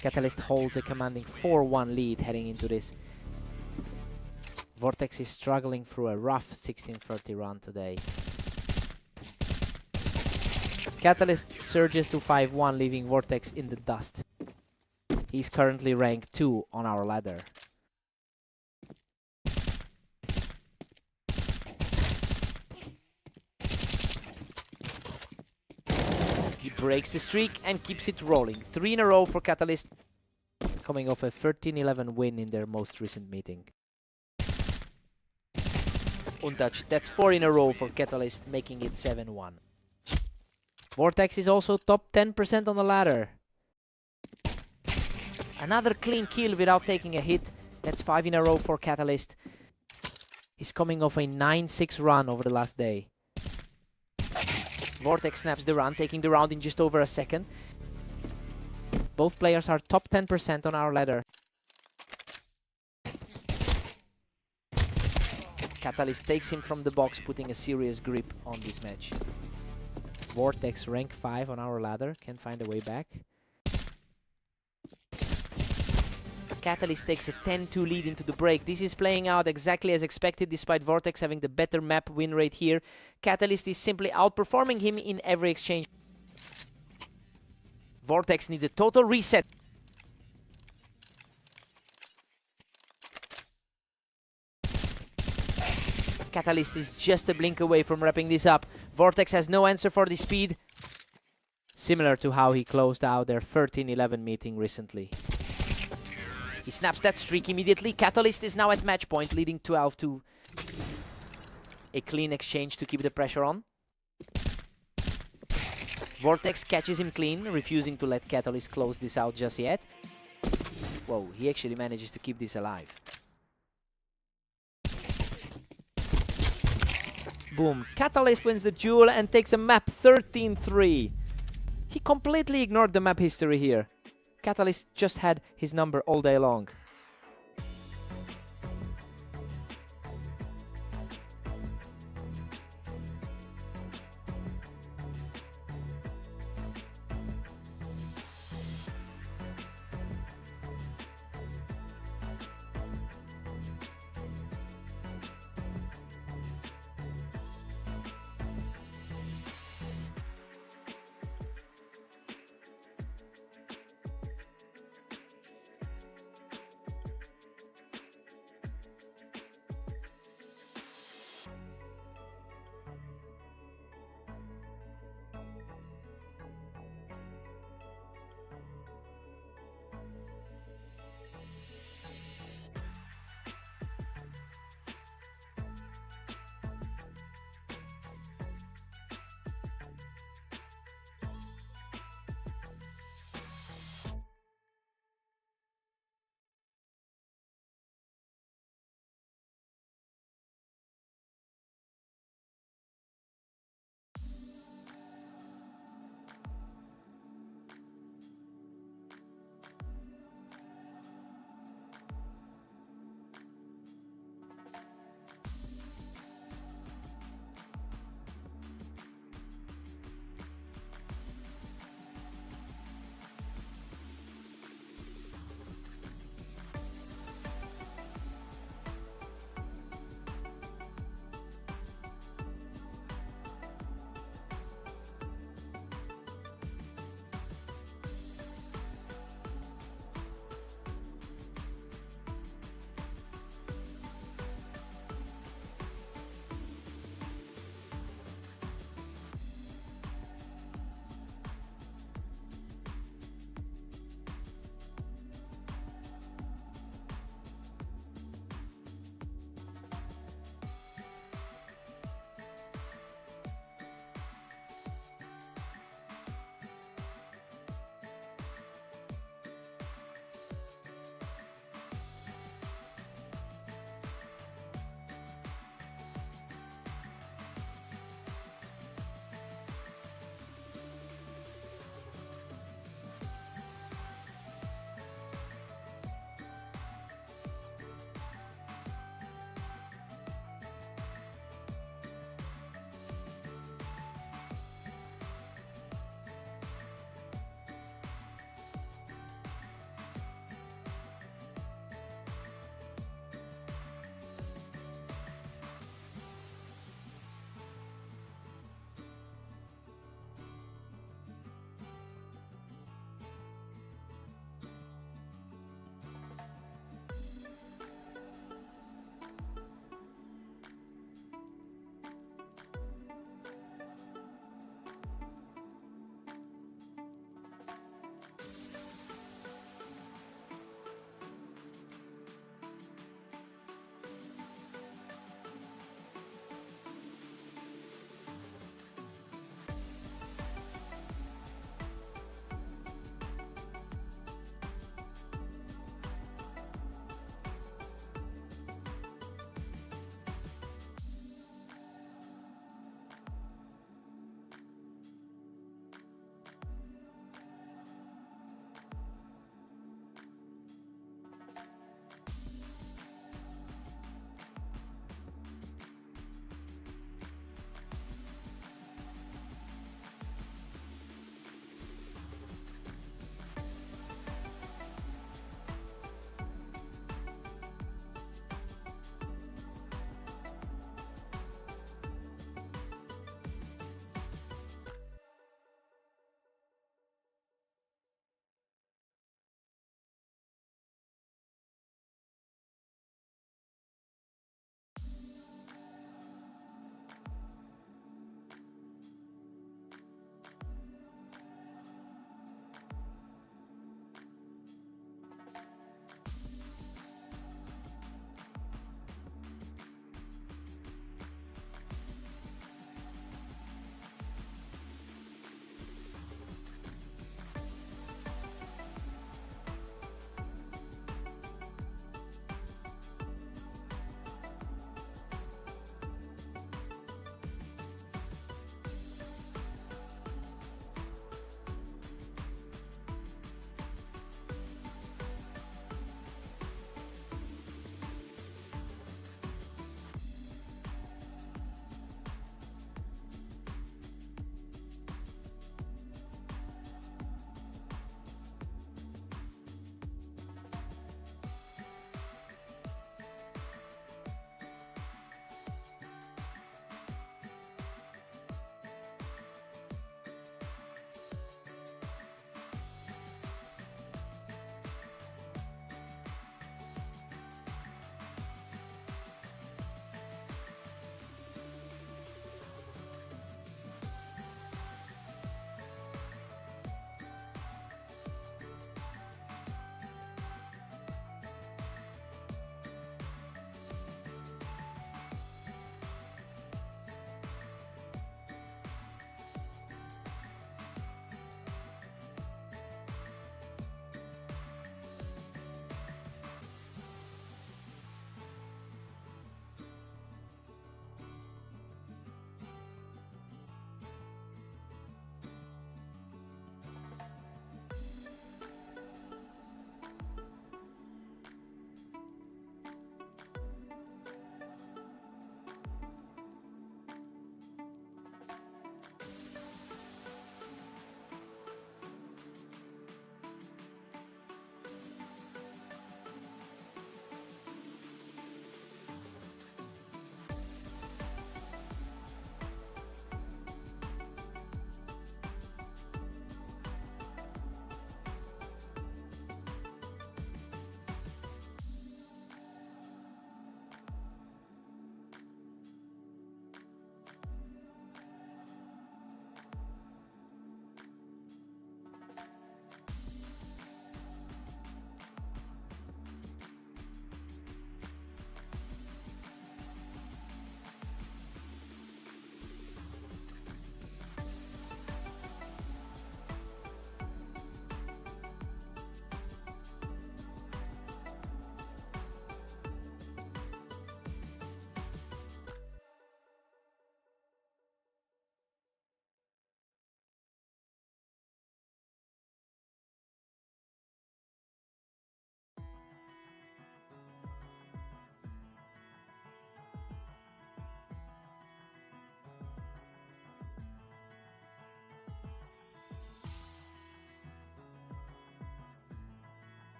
Catalyst holds a commanding 4-1 lead heading into this. Vortex is struggling through a rough 16:30 run today. Catalyst surges to 5-1, leaving Vortex in the dust. He's currently ranked 2 on our ladder. He breaks the streak and keeps it rolling. 3 in a row for Catalyst, coming off a 13-11 win in their most recent meeting. Untouched, that's 4 in a row for Catalyst, making it 7-1. Vortex is also top 10% on the ladder. Another clean kill without taking a hit. That's 5 in a row for Catalyst. He's coming off a 9-6 run over the last day. Vortex snaps the run, taking the round in just over a second. Both players are top 10% on our ladder. Catalyst takes him from the box, putting a serious grip on this match. Vortex, rank 5 on our ladder, can find a way back. Catalyst takes a 10-2 lead into the break. This is playing out exactly as expected, despite Vortex having the better map win rate here. Catalyst is simply outperforming him in every exchange. Vortex needs a total reset. Catalyst is just a blink away from wrapping this up. Vortex has no answer for the speed, similar to how he closed out their 13-11 meeting recently. He snaps that streak immediately. Catalyst is now at match point, leading 12-2. A clean exchange to keep the pressure on. Vortex catches him clean, refusing to let Catalyst close this out just yet. Whoa, he actually manages to keep this alive. Boom, Catalyst wins the duel and takes a map 13-3. He completely ignored the map history here. Catalyst just had his number all day long.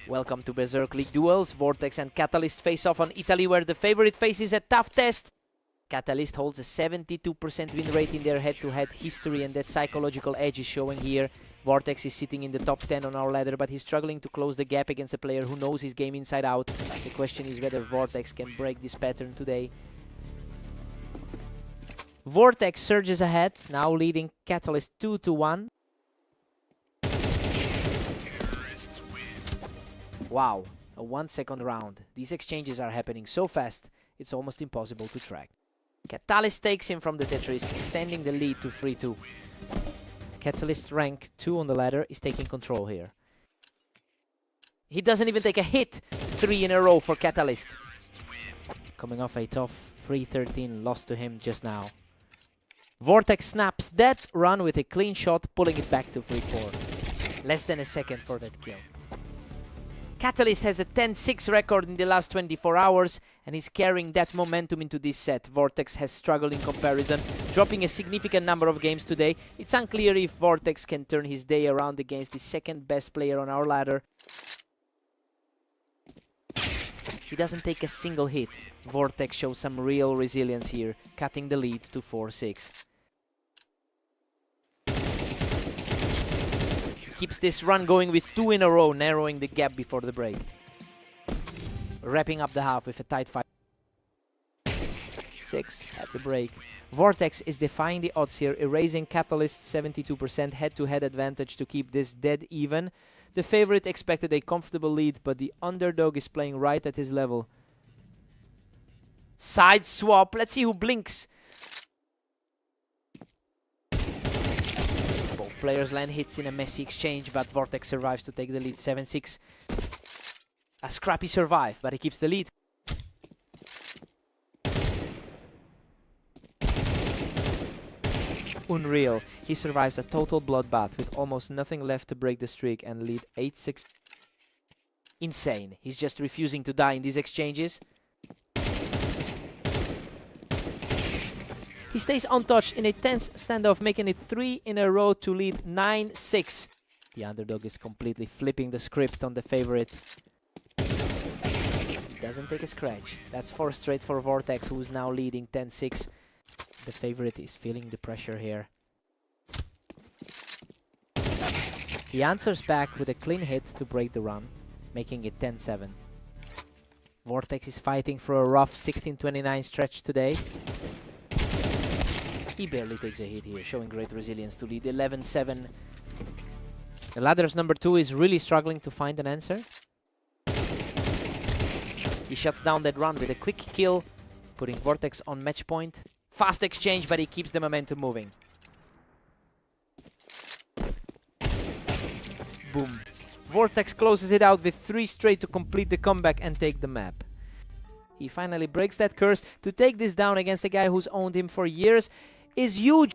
Welcome to Berserk League Duels. Vortex and Catalyst face off on Italy, where the favorite faces a tough test. Catalyst holds a 72% win rate in their head-to-head history, and that psychological edge is showing here. Vortex is sitting in the top 10 on our ladder, but he's struggling to close the gap against a player who knows his game inside out. The question is whether Vortex can break this pattern today. Vortex surges ahead, now leading Catalyst 2-1. Wow, a 1 second round. These exchanges are happening so fast, it's almost impossible to track. Catalyst takes him from the Tetris, extending the lead to 3-2. Catalyst rank 2 on the ladder is taking control here. He doesn't even take a hit. 3 in a row for Catalyst. Coming off a tough 3-13 loss to him just now. Vortex snaps that run with a clean shot, pulling it back to 3-4. Less than a second for that kill. Catalyst has a 10-6 record in the last 24 hours and is carrying that momentum into this set. Vortex has struggled in comparison, dropping a significant number of games today. It's unclear if Vortex can turn his day around against the second best player on our ladder. He doesn't take a single hit. Vortex shows some real resilience here, cutting the lead to 4-6. Keeps this run going with 2 in a row, narrowing the gap before the break. Wrapping up the half with a tight fight. 6 at the break. Vortex is defying the odds here, erasing Catalyst's 72% head-to-head advantage to keep this dead even. The favorite expected a comfortable lead, but the underdog is playing right at his level. Side swap. Let's see who blinks. Both players land hits in a messy exchange, but Vortex survives to take the lead 7-6. A scrappy survive, but he keeps the lead. Unreal. He survives a total bloodbath with almost nothing left to break the streak and lead 8-6. Insane. He's just refusing to die in these exchanges. He stays untouched in a tense standoff, making it 3 in a row to lead 9-6. The underdog is completely flipping the script on the favorite. Doesn't take a scratch. That's 4 straight for Vortex, who is now leading 10-6. The favorite is feeling the pressure here. He answers back with a clean hit to break the run, making it 10-7. Vortex is fighting for a rough 16-29 stretch today. He barely takes a hit here, showing great resilience to lead 11-7. The ladder's number 2 is really struggling to find an answer. He shuts down that run with a quick kill, putting Vortex on match point. Fast exchange, but he keeps the momentum moving. Boom. Vortex closes it out with 3 straight to complete the comeback and take the map. He finally breaks that curse. To take this down against a guy who's owned him for years is huge.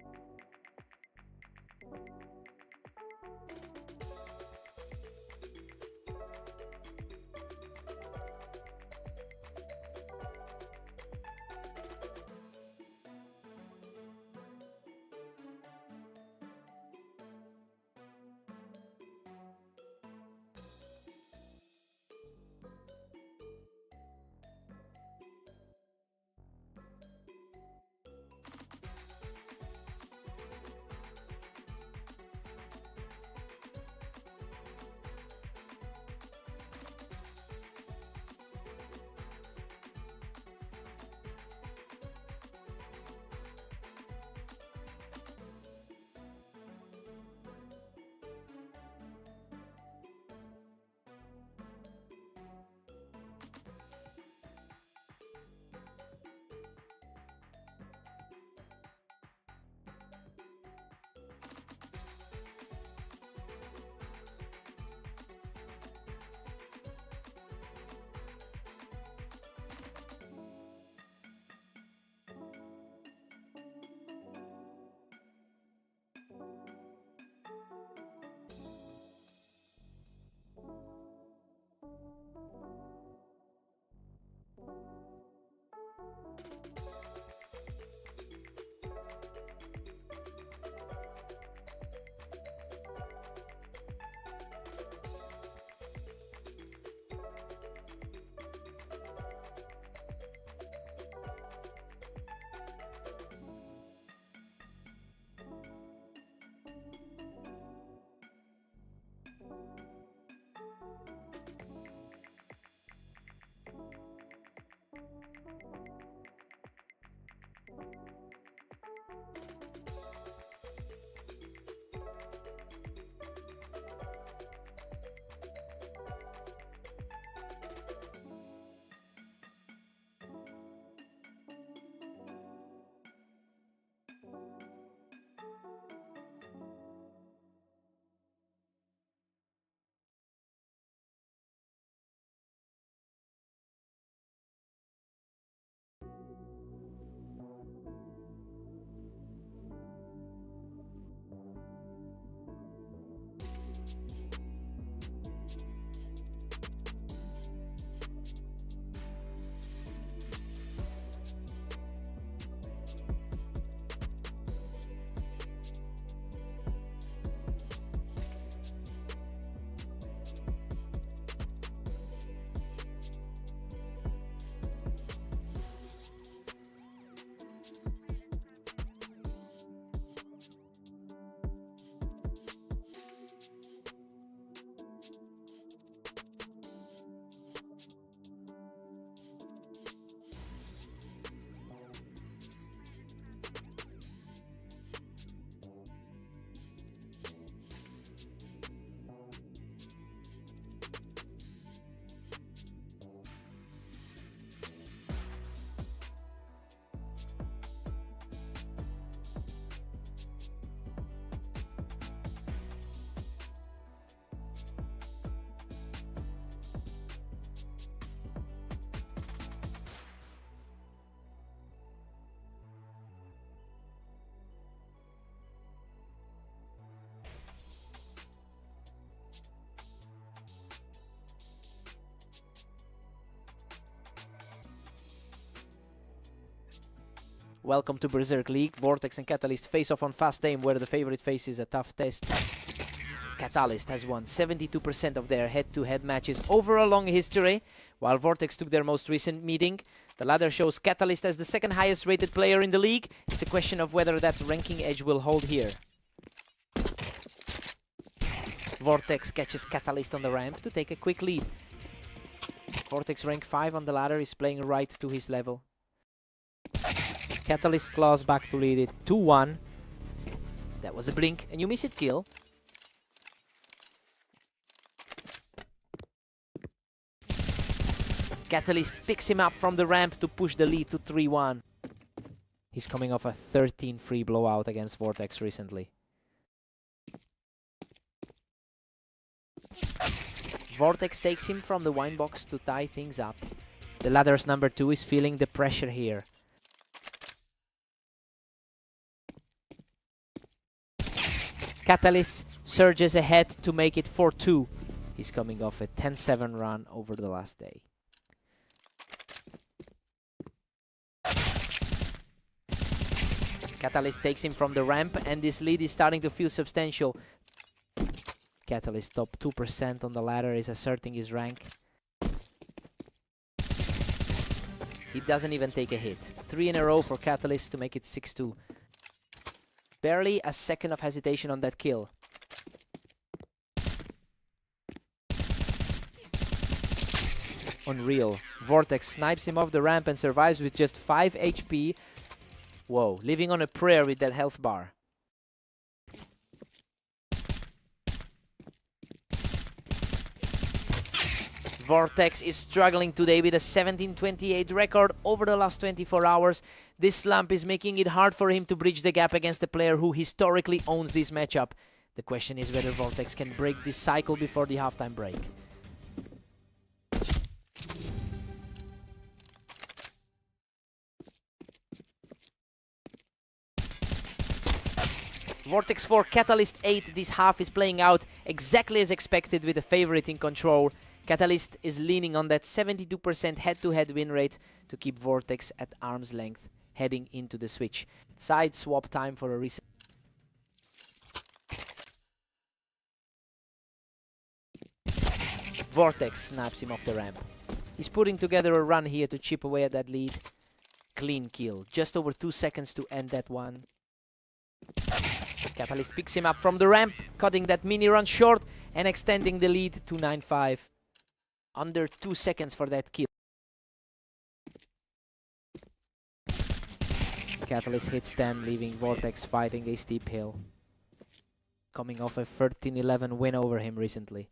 Welcome to Berserk League. Vortex and Catalyst face off on Fast Aim, where the favorite faces a tough test. Catalyst has won 72% of their head-to-head matches over a long history, while Vortex took their most recent meeting. The ladder shows Catalyst as the second highest rated player in the league. It's a question of whether that ranking edge will hold here. Vortex catches Catalyst on the ramp to take a quick lead. Vortex rank 5 on the ladder is playing right to his level. Catalyst claws back to lead it 2-1. That was a blink, and you miss it kill. Catalyst picks him up from the ramp to push the lead to 3-1. He's coming off a 13-free blowout against Vortex recently. Vortex takes him from the wine box to tie things up. The ladder's number 2 is feeling the pressure here. Catalyst surges ahead to make it 4-2. He's coming off a 10-7 run over the last day. Catalyst takes him from the ramp, and this lead is starting to feel substantial. Catalyst top 2% on the ladder is asserting his rank. He doesn't even take a hit. 3 in a row for Catalyst to make it 6-2. Barely a second of hesitation on that kill. Unreal. Vortex snipes him off the ramp and survives with just 5 HP. Whoa, living on a prayer with that health bar. Vortex is struggling today with a 17-28 record over the last 24 hours. This slump is making it hard for him to bridge the gap against the player who historically owns this matchup. The question is whether Vortex can break this cycle before the halftime break. Vortex 4, Catalyst 8. This half is playing out exactly as expected with the favorite in control. Catalyst is leaning on that 72% head-to-head win rate to keep Vortex at arm's length heading into the switch. Side swap time for a reset. Vortex snaps him off the ramp. He's putting together a run here to chip away at that lead. Clean kill. Just over 2 seconds to end that one. Catalyst picks him up from the ramp, cutting that mini run short and extending the lead to 9-5. Under 2 seconds for that kill. Catalyst hits 10, leaving Vortex fighting a steep hill. Coming off a 13-11 win over him recently.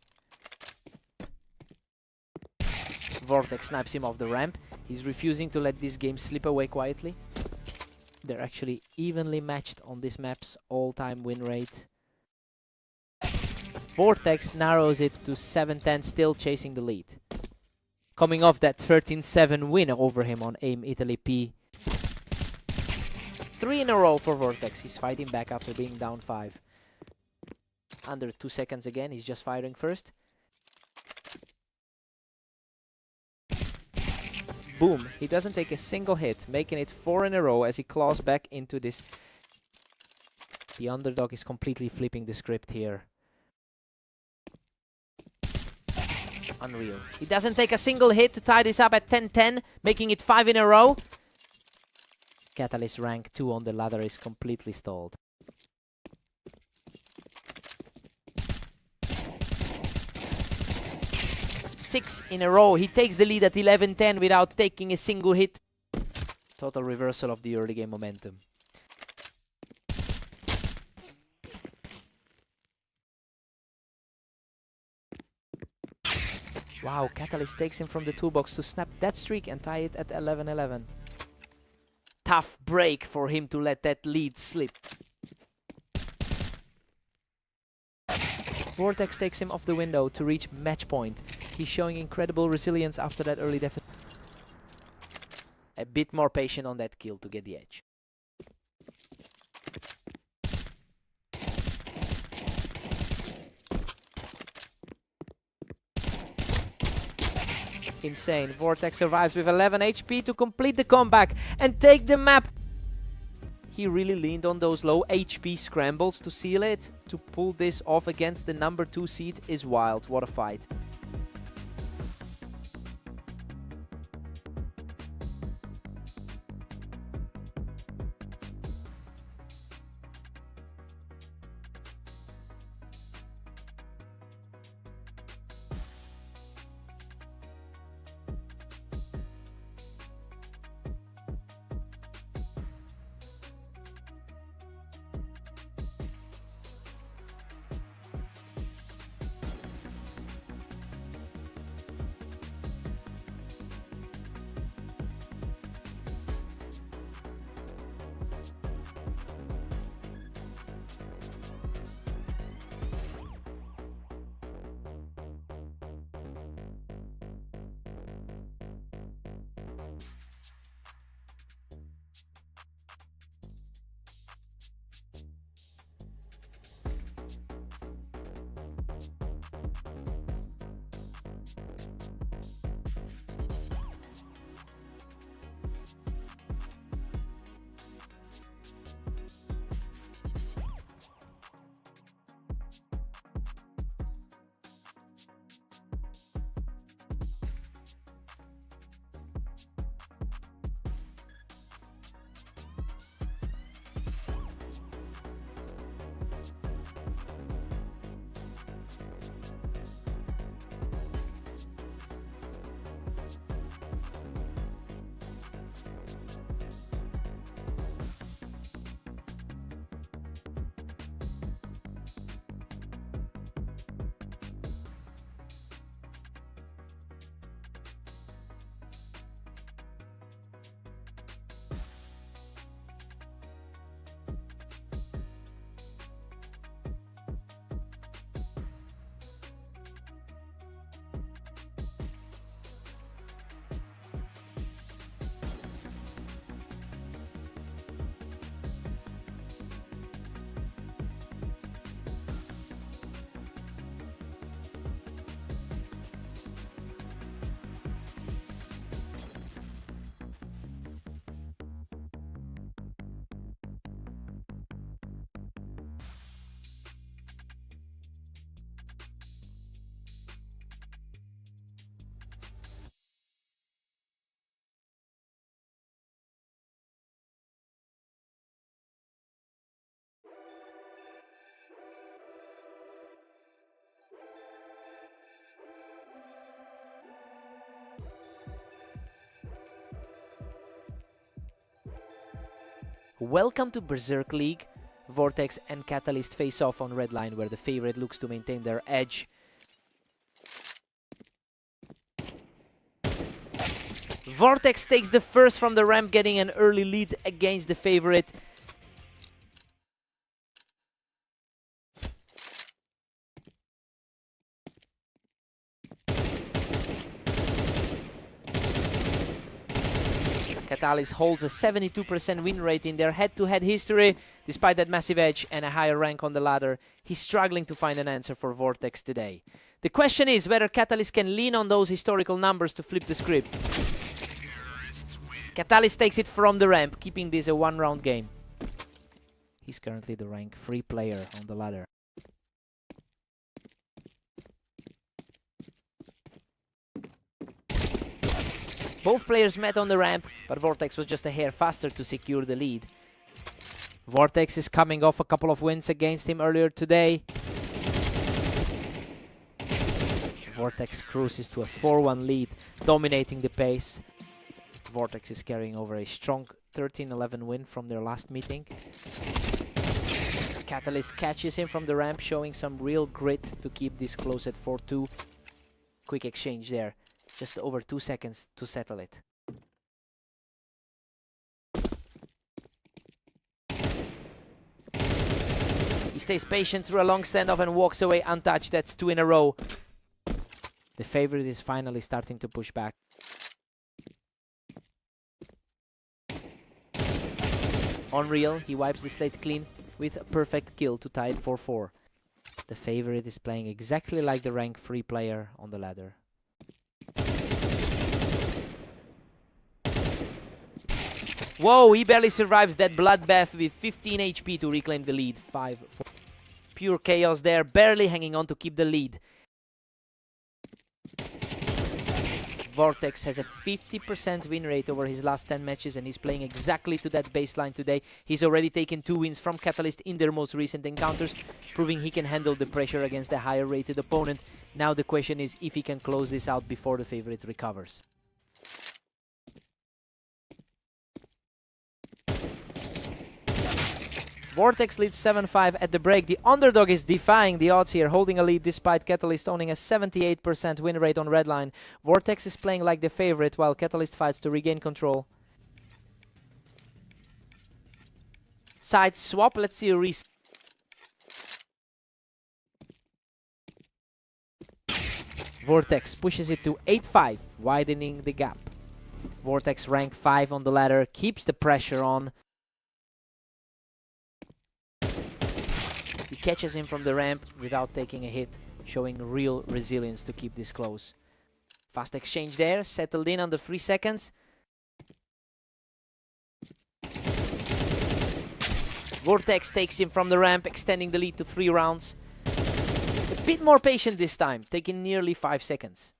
Vortex snipes him off the ramp. He's refusing to let this game slip away quietly. They're actually evenly matched on this map's all-time win rate. Vortex narrows it to 7-10, still chasing the lead. Coming off that 13-7 win over him on AIM Italy P. 3 in a row for Vortex. He's fighting back after being down 5. Under 2 seconds again, he's just firing first. Boom, he doesn't take a single hit, making it 4 in a row as he claws back into this. The underdog is completely flipping the script here. Unreal. He doesn't take a single hit to tie this up at 10-10, making it 5 in a row. Catalyst rank 2 on the ladder is completely stalled. Six in a row. He takes the lead at 11-10 without taking a single hit. Total reversal of the early game momentum. Wow, Catalyst takes him from the toolbox to snap that streak and tie it at 11-11. Tough break for him to let that lead slip. Vortex takes him off the window to reach match point. He's showing incredible resilience after that early deficit. A bit more patient on that kill to get the edge. Insane. Vortex survives with 11 HP to complete the comeback and take the map. He really leaned on those low HP scrambles to seal it. To pull this off against the number 2 seed is wild. What a fight. Welcome to Berserk League. Vortex and Catalyst face off on red line, where the favorite looks to maintain their edge. Vortex takes the first from the ramp, getting an early lead against the favorite. Catalyst holds a 72% win rate in their head-to-head history. Despite that massive edge and a higher rank on the ladder, he's struggling to find an answer for Vortex today. The question is whether Catalyst can lean on those historical numbers to flip the script. Catalyst takes it from the ramp, keeping this a one-round game. He's currently the rank 3 player on the ladder. Both players met on the ramp, but Vortex was just a hair faster to secure the lead. Vortex is coming off a couple of wins against him earlier today. Vortex cruises to a 4-1 lead, dominating the pace. Vortex is carrying over a strong 13-11 win from their last meeting. Catalyst catches him from the ramp, showing some real grit to keep this close at 4-2. Quick exchange there. Just over 2 seconds to settle it. He stays patient through a long standoff and walks away untouched. That's 2 in a row. The favorite is finally starting to push back. Unreal, he wipes the slate clean with a perfect kill to tie it 4-4. The favorite is playing exactly like the rank 3 player on the ladder. Whoa, he barely survives that bloodbath with 15 HP to reclaim the lead. 5-4. Pure chaos there, barely hanging on to keep the lead. Vortex has a 50% win rate over his last 10 matches and he's playing exactly to that baseline today. He's already taken 2 wins from Catalyst in their most recent encounters, proving he can handle the pressure against a higher rated opponent. Now the question is if he can close this out before the favorite recovers. Vortex leads 7-5 at the break. The underdog is defying the odds here, holding a lead despite Catalyst owning a 78% win rate on redline. Vortex is playing like the favorite while Catalyst fights to regain control. Side swap, let's see a reset. Vortex pushes it to 8-5, widening the gap. Vortex rank 5 on the ladder, keeps the pressure on. He catches him from the ramp without taking a hit, showing real resilience to keep this close. Fast exchange there, settled in under 3 seconds. Vortex takes him from the ramp, extending the lead to 3 rounds. A bit more patient this time, taking nearly 5 seconds.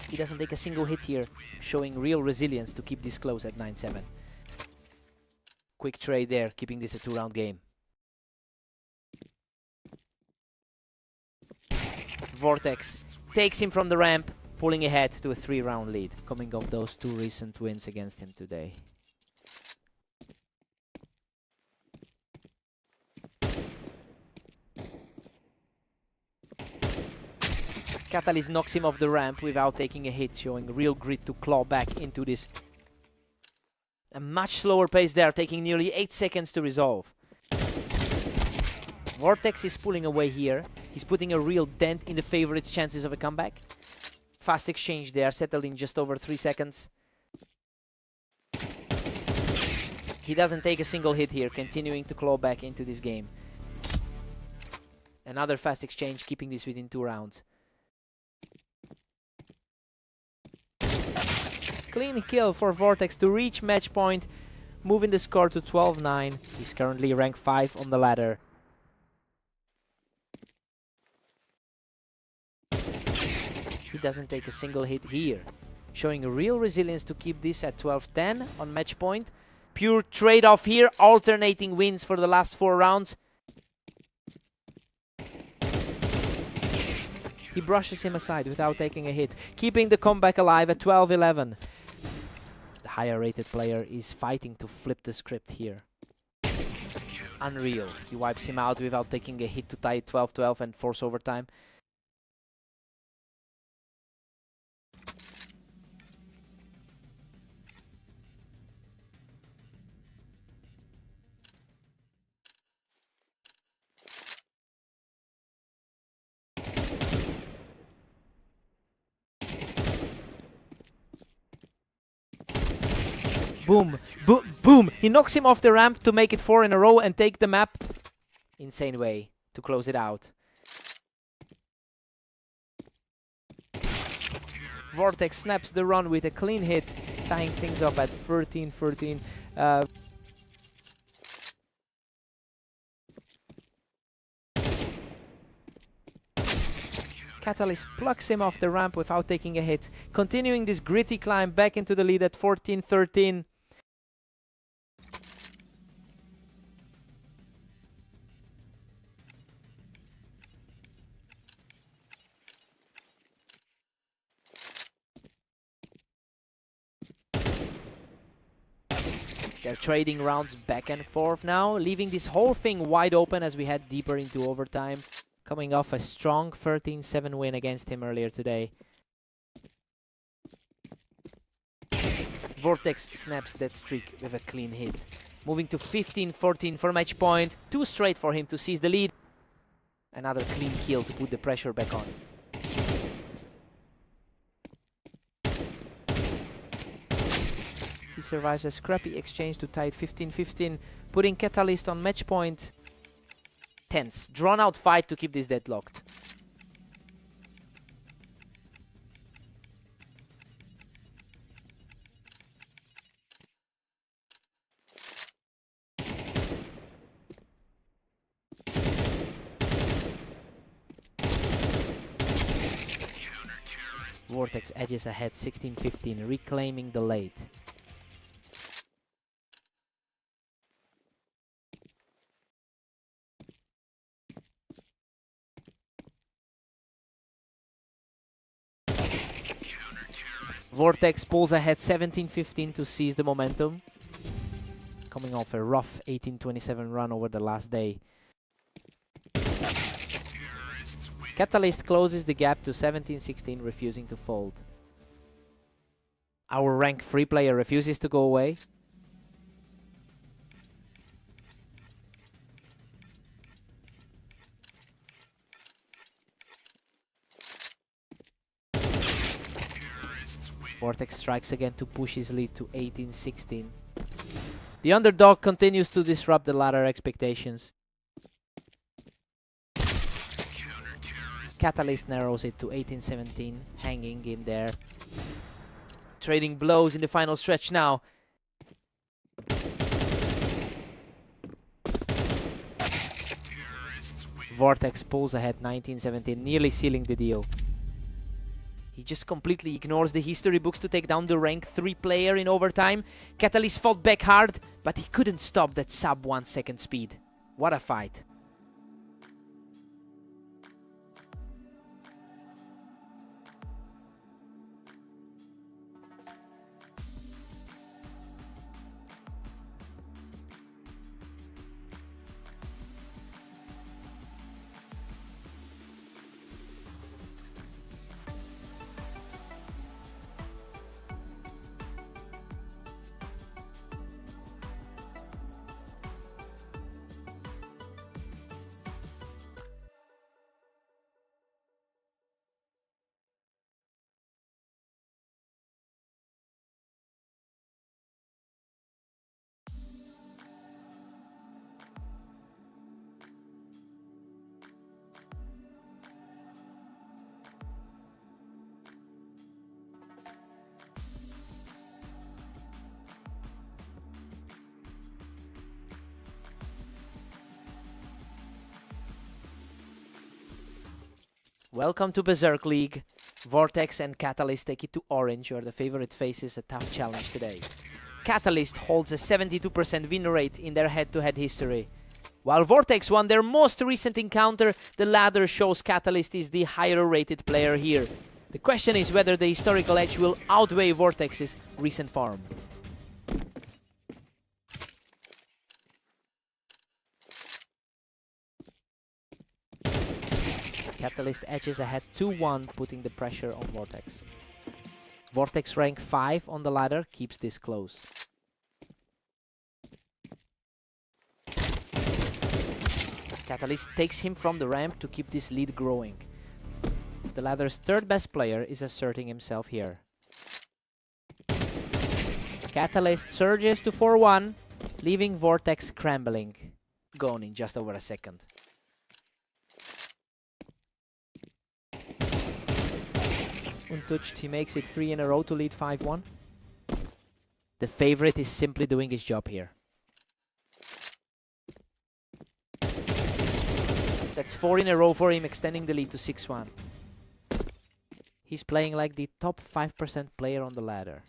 He doesn't take a single hit here, showing real resilience to keep this close at 9-7. Quick trade there, keeping this a 2-round game. Vortex takes him from the ramp, pulling ahead to a 3-round lead, coming off those 2 recent wins against him today. Catalyst knocks him off the ramp without taking a hit, showing real grit to claw back into this. A much slower pace there, taking nearly 8 seconds to resolve. Vortex is pulling away here. He's putting a real dent in the favorite's chances of a comeback. Fast exchange there, settled in just over 3 seconds. He doesn't take a single hit here, continuing to claw back into this game. Another fast exchange, keeping this within 2 rounds. Clean kill for Vortex to reach match point, moving the score to 12-9. He's currently ranked 5 on the ladder. He doesn't take a single hit here, showing a real resilience to keep this at 12-10 on match point. Pure trade-off here, alternating wins for the last 4 rounds. He brushes him aside without taking a hit, keeping the comeback alive at 12-11. The higher rated player is fighting to flip the script here. Unreal. He wipes him out without taking a hit to tie it 12-12 and force overtime. Boom, boom, boom. He knocks him off the ramp to make it 4 in a row and take the map. Insane way to close it out. Vortex snaps the run with a clean hit, tying things up at 13-13. Catalyst plucks him off the ramp without taking a hit, continuing this gritty climb back into the lead at 14-13. They're trading rounds back and forth now, leaving this whole thing wide open as we head deeper into overtime. Coming off a strong 13-7 win against him earlier today. Vortex snaps that streak with a clean hit. Moving to 15-14 for match point. 2 straight for him to seize the lead. Another clean kill to put the pressure back on. He survives a scrappy exchange to tie it 15-15, putting Catalyst on match point. Tense, drawn-out fight to keep this deadlocked. Vortex edges ahead 16-15, reclaiming the lead. Vortex pulls ahead 17-15 to seize the momentum. Coming off a rough 18-27 run over the last day. Catalyst closes the gap to 17-16, refusing to fold. Our rank 3 player refuses to go away. Vortex strikes again to push his lead to 18-16. The underdog continues to disrupt the ladder expectations. Catalyst narrows it to 18-17, hanging in there. Trading blows in the final stretch now. Vortex pulls ahead 19-17, nearly sealing the deal. He just completely ignores the history books to take down the rank 3 player in overtime. Catalyst fought back hard, but he couldn't stop that sub 1 second speed. What a fight. Welcome to Berserk League. Vortex and Catalyst take it to orange, where the favorite faces a tough challenge today. Catalyst holds a 72% win rate in their head-to-head history. While Vortex won their most recent encounter, the ladder shows Catalyst is the higher rated player here. The question is whether the historical edge will outweigh Vortex's recent form. Catalyst edges ahead 2-1, putting the pressure on Vortex. Vortex rank 5 on the ladder keeps this close. Catalyst takes him from the ramp to keep this lead growing. The ladder's third best player is asserting himself here. Catalyst surges to 4-1, leaving Vortex scrambling. Gone in just over a second. Untouched, he makes it 3 in a row to lead 5-1. The favorite is simply doing his job here. That's 4 in a row for him, extending the lead to 6-1. He's playing like the top 5% player on the ladder.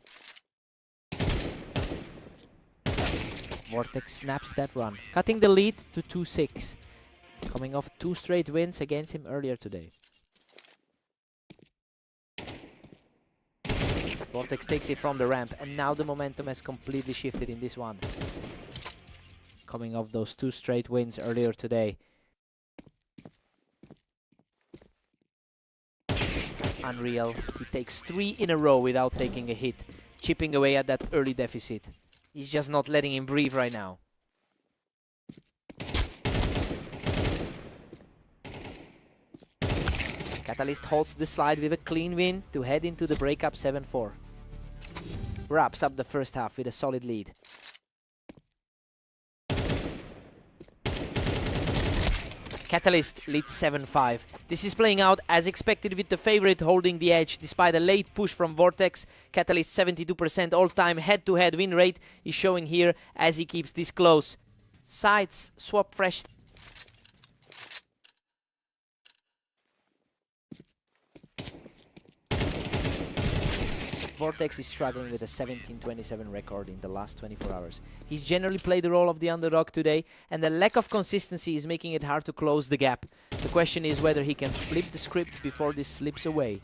Vortex snaps that run, cutting the lead to 2-6, coming off 2 straight wins against him earlier today. Vortex takes it from the ramp, and now the momentum has completely shifted in this one. Coming off those 2 straight wins earlier today. Unreal. He takes 3 in a row without taking a hit, chipping away at that early deficit. He's just not letting him breathe right now. Catalyst holds the slide with a clean win to head into the breakup 7-4. Wraps up the first half with a solid lead. Catalyst leads 7-5. This is playing out as expected, with the favorite holding the edge despite a late push from Vortex. Catalyst 72% all-time head-to-head win rate is showing here as he keeps this close. Sides swap fresh. Vortex is struggling with a 17-27 record in the last 24 hours. He's generally played the role of the underdog today, and the lack of consistency is making it hard to close the gap. The question is whether he can flip the script before this slips away.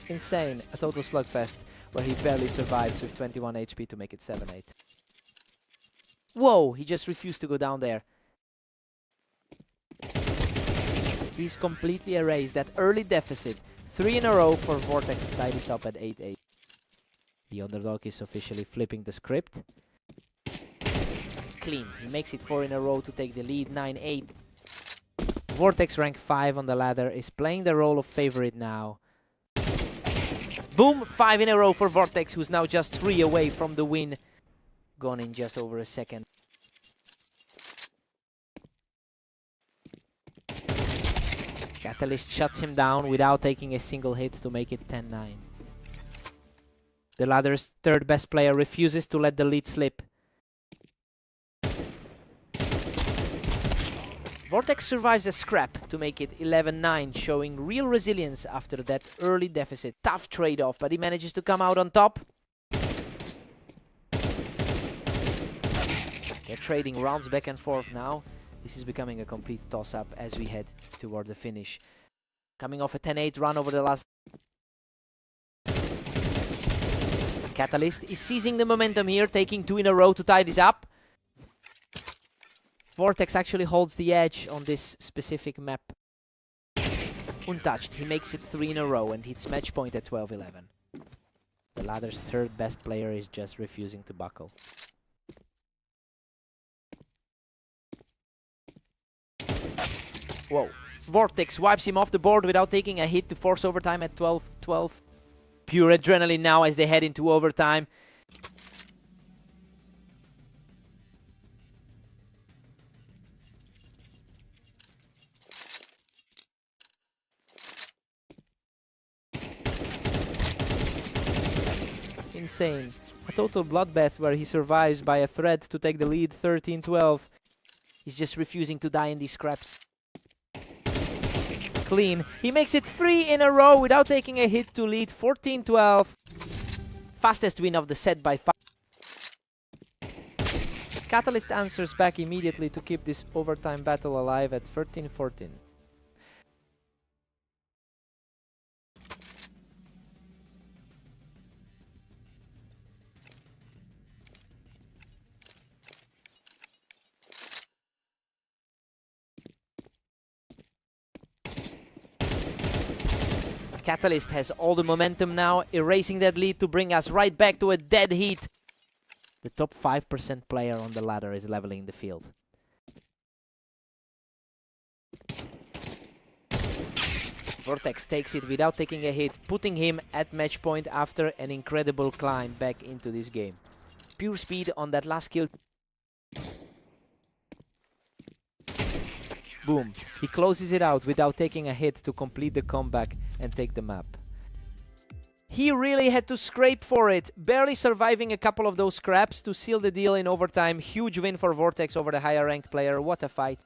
Insane, a total slugfest where he barely survives with 21 HP to make it 7-8. Whoa, he just refused to go down there. He's completely erased that early deficit. 3 in a row for Vortex to tie this up at 8-8. The underdog is officially flipping the script. Clean, he makes it 4 in a row to take the lead, 9-8. Vortex, rank 5 on the ladder, is playing the role of favorite now. Boom! 5 in a row for Vortex, who's now just 3 away from the win. Gone in just over a second. Catalyst shuts him down without taking a single hit to make it 10-9. The ladder's third best player refuses to let the lead slip. Vortex survives a scrap to make it 11-9, showing real resilience after that early deficit. Tough trade-off, but he manages to come out on top. They're trading rounds back and forth now. This is becoming a complete toss-up as we head toward the finish. Coming off a 10-8 run over the last... Catalyst is seizing the momentum here, taking 2 in a row to tie this up. Vortex actually holds the edge on this specific map. Untouched, he makes it 3 in a row and hits match point at 12-11. The ladder's third best player is just refusing to buckle. Whoa. Vortex wipes him off the board without taking a hit to force overtime at 12-12. Pure adrenaline now as they head into overtime. Insane. A total bloodbath where he survives by a thread to take the lead 13-12. He's just refusing to die in these scraps. Clean. He makes it 3 in a row without taking a hit to lead 14-12. Fastest win of the set by 5. Catalyst answers back immediately to keep this overtime battle alive at 13-14. Catalyst has all the momentum now, erasing that lead to bring us right back to a dead heat. The top 5% player on the ladder is leveling the field. Vortex takes it without taking a hit, putting him at match point after an incredible climb back into this game. Pure speed on that last kill. Boom. He closes it out without taking a hit to complete the comeback and take the map. He really had to scrape for it, barely surviving a couple of those scraps to seal the deal in overtime. Huge win for Vortex over the higher ranked player. What a fight.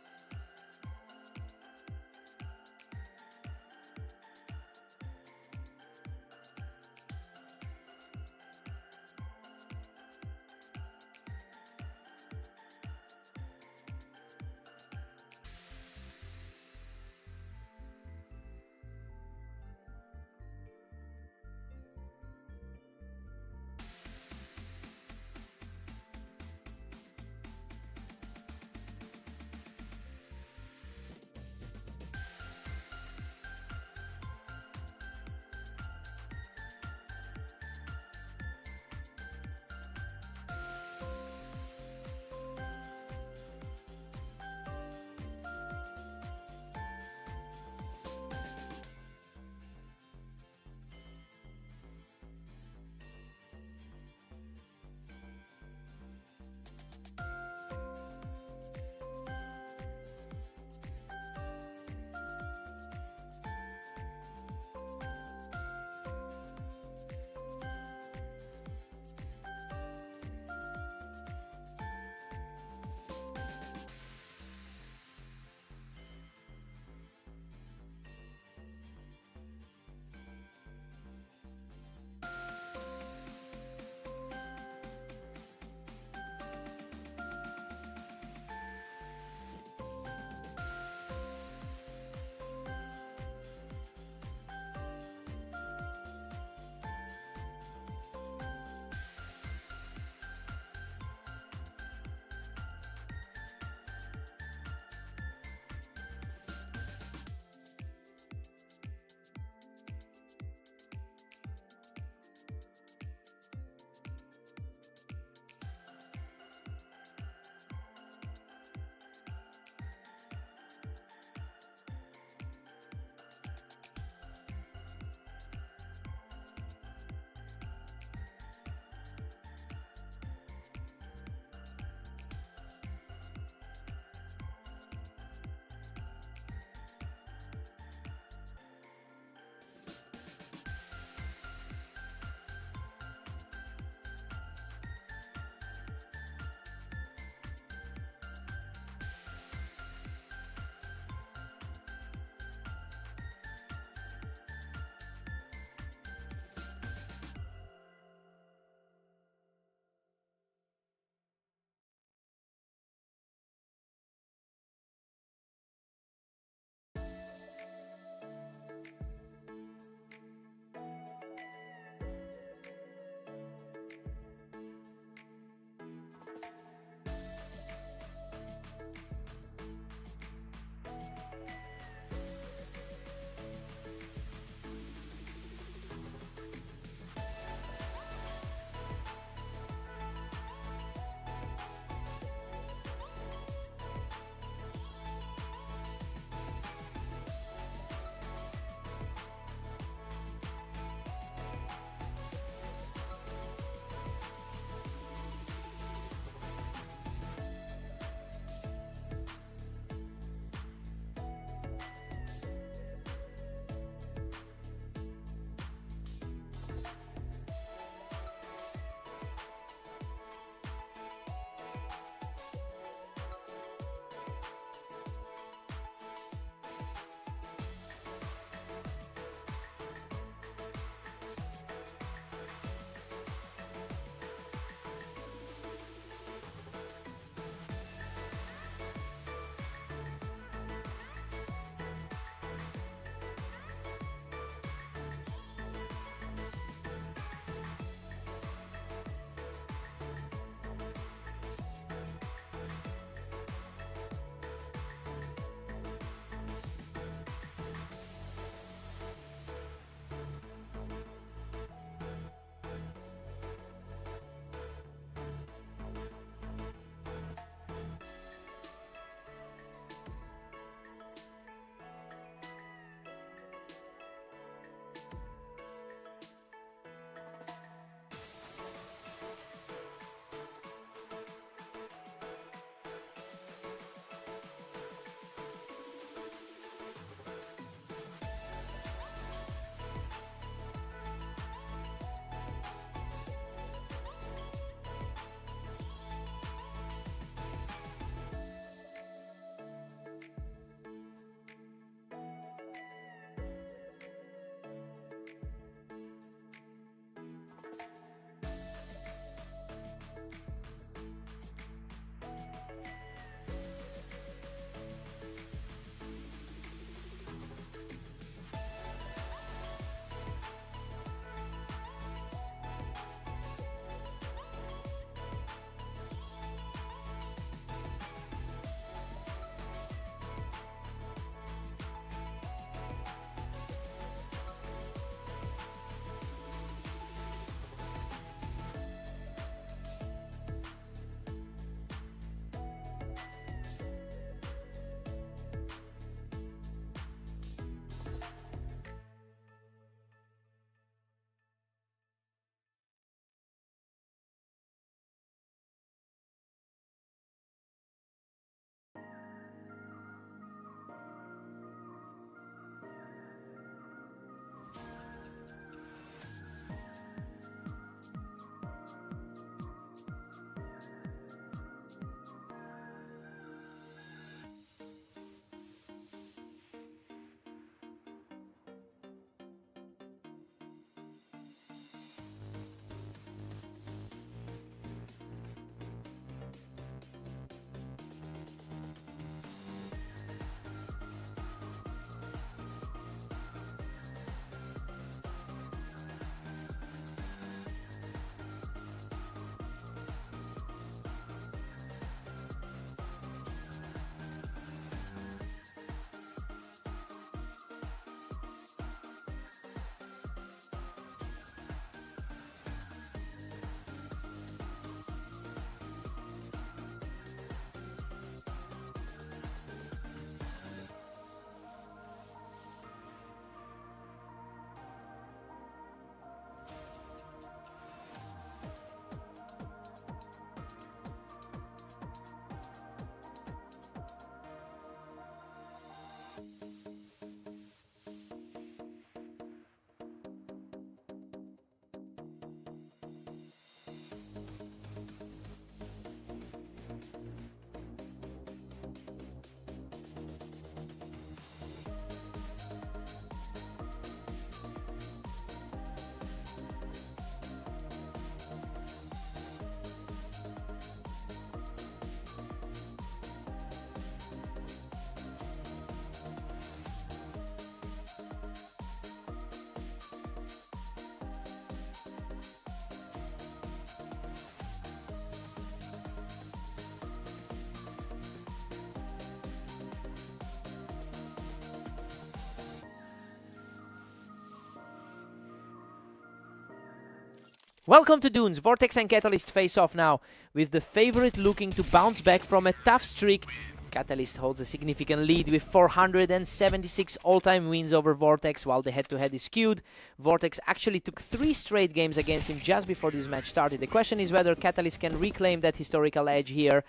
Welcome to Dunes. Vortex and Catalyst face off now, with the favorite looking to bounce back from a tough streak. Catalyst holds a significant lead with 476 all-time wins over Vortex, while the head-to-head is skewed. Vortex actually took 3 straight games against him just before this match started. The question is whether Catalyst can reclaim that historical edge here.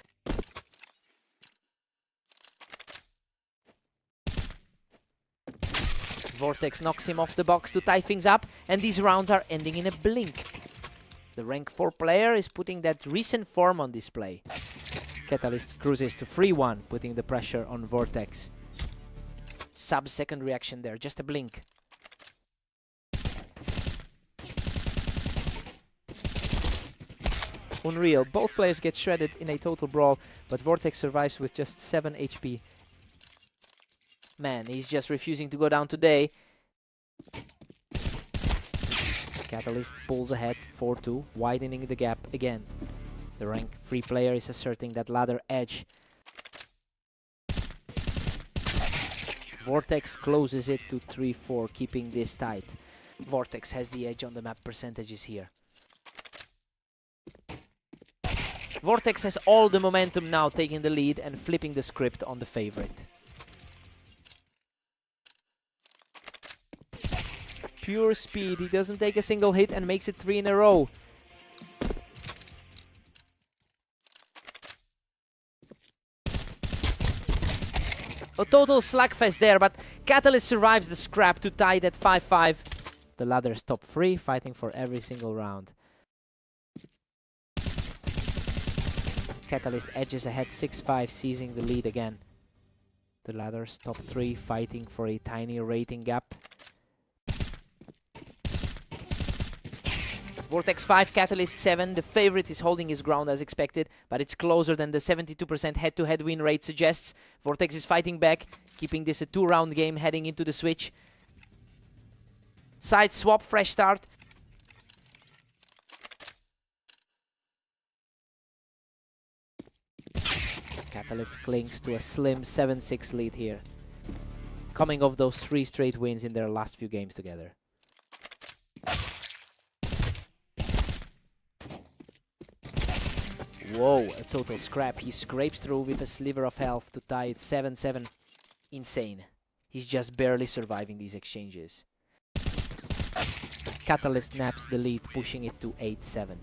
Vortex knocks him off the box to tie things up, and these rounds are ending in a blink. The rank 4 player is putting that recent form on display. Catalyst cruises to 3-1, putting the pressure on Vortex. Sub-second reaction there, just a blink. Unreal, both players get shredded in a total brawl, but Vortex survives with just 7 HP. Man, he's just refusing to go down today. Catalyst pulls ahead 4-2, widening the gap again. The rank 3 player is asserting that ladder edge. Vortex closes it to 3-4, keeping this tight. Vortex has the edge on the map percentages here. Vortex has all the momentum now, taking the lead and flipping the script on the favorite. Pure speed, he doesn't take a single hit and makes it 3 in a row. A total slugfest there, but Catalyst survives the scrap to tie it at 5-5. The ladder's top 3, fighting for every single round. Catalyst edges ahead 6-5, seizing the lead again. The ladder's top 3, fighting for a tiny rating gap. Vortex 5, Catalyst 7. The favorite is holding his ground as expected, but it's closer than the 72% head-to-head win rate suggests. Vortex is fighting back, keeping this a 2-round game heading into the switch. Side swap, fresh start. Catalyst clings to a slim 7-6 lead here, coming off those 3 straight wins in their last few games together. Whoa, a total scrap. He scrapes through with a sliver of health to tie it 7-7. Insane. He's just barely surviving these exchanges. Catalyst naps the lead, pushing it to 8-7.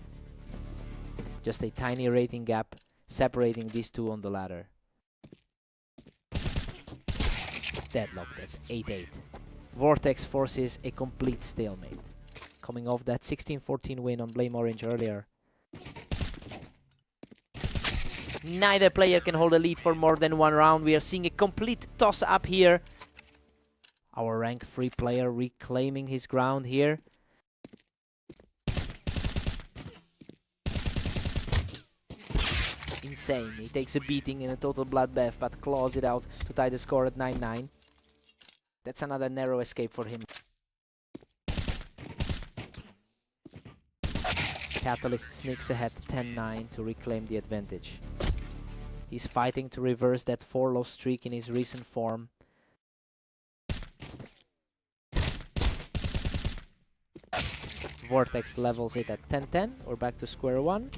Just a tiny rating gap separating these two on the ladder. Deadlocked at 8-8. Vortex forces a complete stalemate, coming off that 16-14 win on Blame Orange earlier. Neither player can hold a lead for more than 1 round. We are seeing a complete toss-up here. Our rank 3 player reclaiming his ground here. Insane. He takes a beating in a total bloodbath, but claws it out to tie the score at 9-9. That's another narrow escape for him. Catalyst sneaks ahead 10-9 to reclaim the advantage. He's fighting to reverse that 4-loss streak in his recent form. Vortex levels it at 10-10. We're back to square one.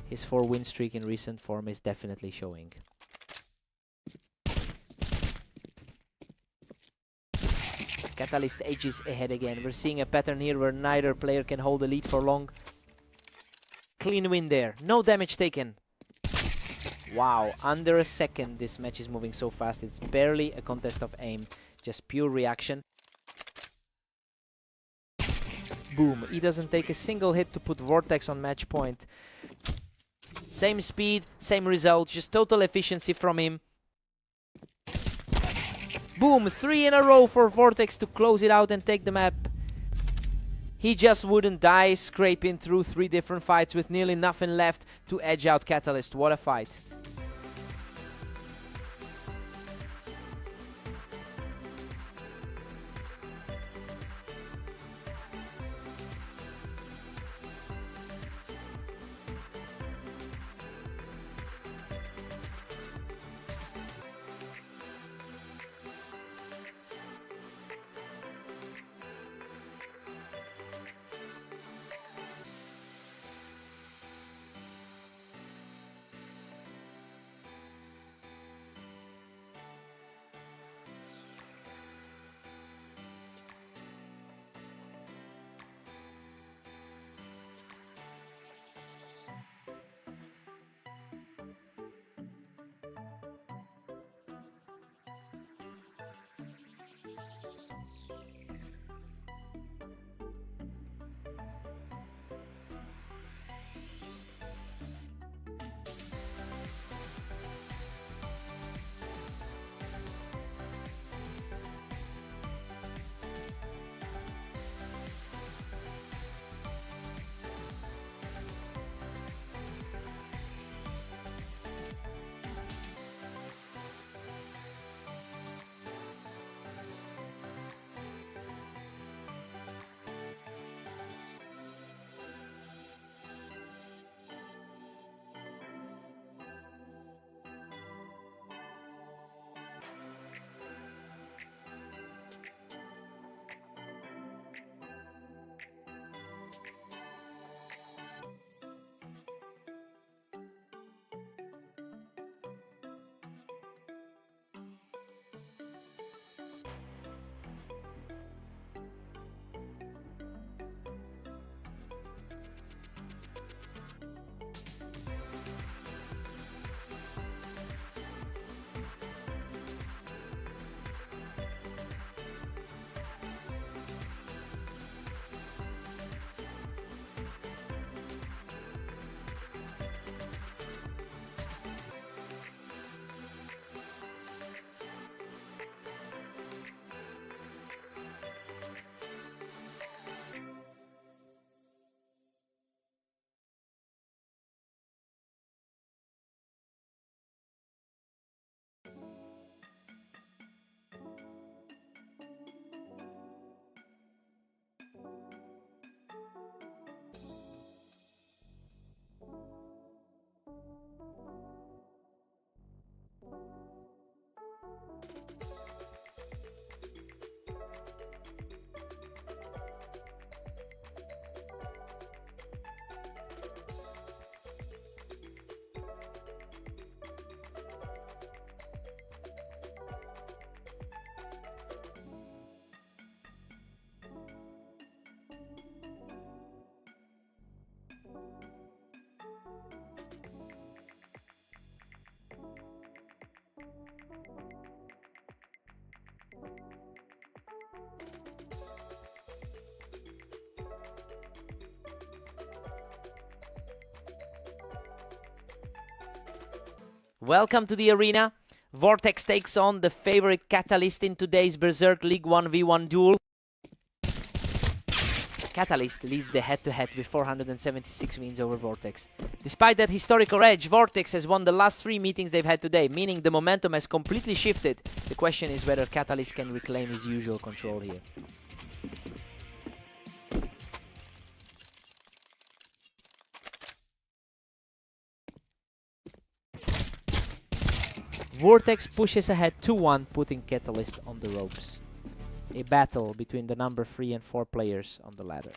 His 4-win streak in recent form is definitely showing. Catalyst edges ahead again. We're seeing a pattern here where neither player can hold the lead for long. Clean win there. No damage taken. Wow, under a second this match is moving so fast. It's barely a contest of aim, just pure reaction. Boom, he doesn't take a single hit to put Vortex on match point. Same speed, same result, just total efficiency from him. Boom, 3 in a row for Vortex to close it out and take the map. He just wouldn't die, scraping through 3 different fights with nearly nothing left to edge out Catalyst. What a fight. Welcome to the arena. Vortex takes on the favorite Catalyst in today's Berserk League 1v1 duel. Catalyst leads the head-to-head with 476 wins over Vortex. Despite that historical edge, Vortex has won the last 3 meetings they've had today, meaning the momentum has completely shifted. The question is whether Catalyst can reclaim his usual control here. Vortex pushes ahead 2-1, putting Catalyst on the ropes. A battle between the number 3 and 4 players on the ladder.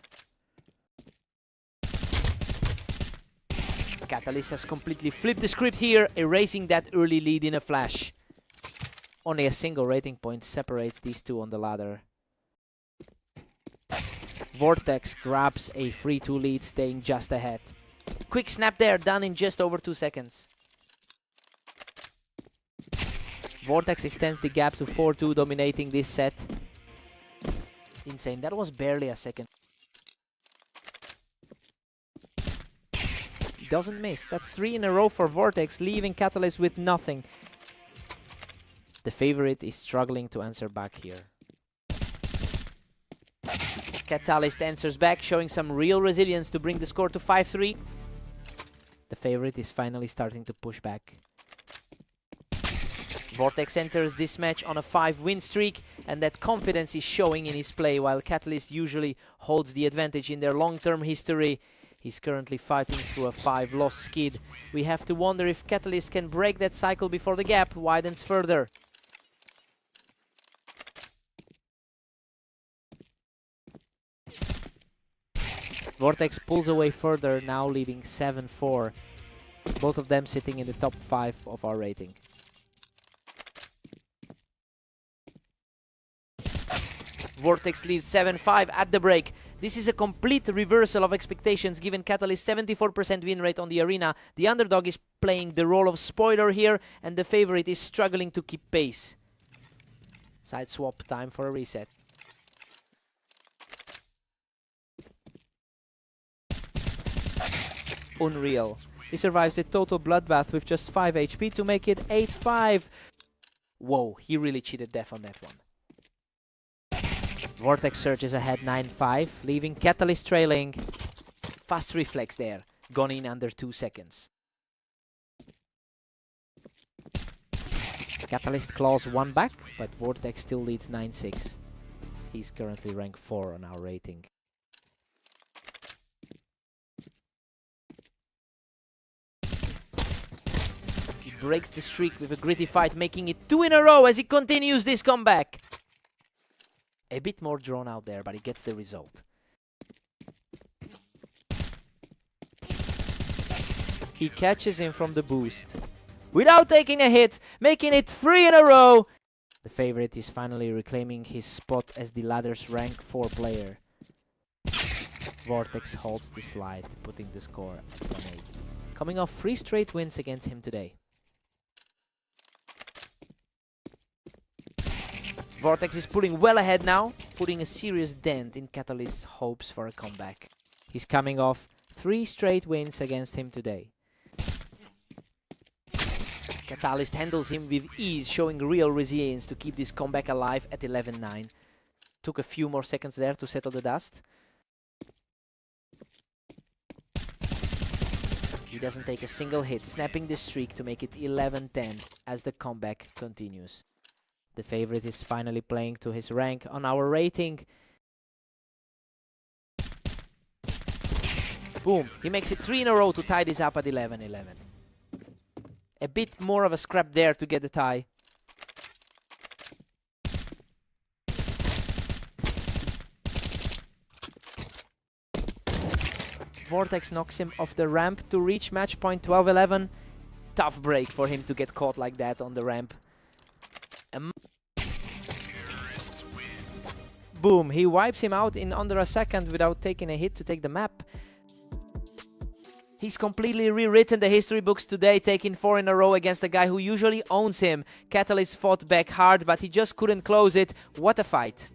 Catalyst has completely flipped the script here, erasing that early lead in a flash. Only a single rating point separates these two on the ladder. Vortex grabs a 3-2 lead, staying just ahead. Quick snap there, done in just over 2 seconds. Vortex extends the gap to 4-2, dominating this set. Insane, that was barely a second. He doesn't miss. That's 3 in a row for Vortex, leaving Catalyst with nothing. The favorite is struggling to answer back here. Catalyst answers back, showing some real resilience to bring the score to 5-3. The favorite is finally starting to push back. Vortex enters this match on a 5-win streak, and that confidence is showing in his play, while Catalyst usually holds the advantage in their long-term history. He's currently fighting through a 5-loss skid. We have to wonder if Catalyst can break that cycle before the gap widens further. Vortex pulls away further, now leading 7-4. Both of them sitting in the top 5 of our rating. Vortex leads 7-5 at the break. This is a complete reversal of expectations given Catalyst's 74% win rate on the arena. The underdog is playing the role of spoiler here, and the favorite is struggling to keep pace. Side swap, time for a reset. Unreal. He survives a total bloodbath with just 5 HP to make it 8-5. Whoa, he really cheated death on that one. Vortex surges ahead 9-5, leaving Catalyst trailing. Fast reflex there, gone in under 2 seconds. Catalyst claws 1 back, but Vortex still leads 9-6. He's currently rank 4 on our rating. He breaks the streak with a gritty fight, making it 2 in a row as he continues this comeback. A bit more drawn out there, but he gets the result. He catches him from the boost without taking a hit, making it 3 in a row. The favorite is finally reclaiming his spot as the ladder's rank 4 player. Vortex holds the slide, putting the score at 10-8. Coming off 3 straight wins against him today. Vortex is pulling well ahead now, putting a serious dent in Catalyst's hopes for a comeback. He's coming off 3 straight wins against him today. Catalyst handles him with ease, showing real resilience to keep this comeback alive at 11-9. Took a few more seconds there to settle the dust. He doesn't take a single hit, snapping the streak to make it 11-10 as the comeback continues. The favorite is finally playing to his rank on our rating. Boom, he makes it 3 in a row to tie this up at 11-11. A bit more of a scrap there to get the tie. Vortex knocks him off the ramp to reach match point 12-11. Tough break for him to get caught like that on the ramp. Boom, he wipes him out in under a second without taking a hit to take the map. He's completely rewritten the history books today, taking 4 in a row against a guy who usually owns him. Catalyst fought back hard, but he just couldn't close it. What a fight.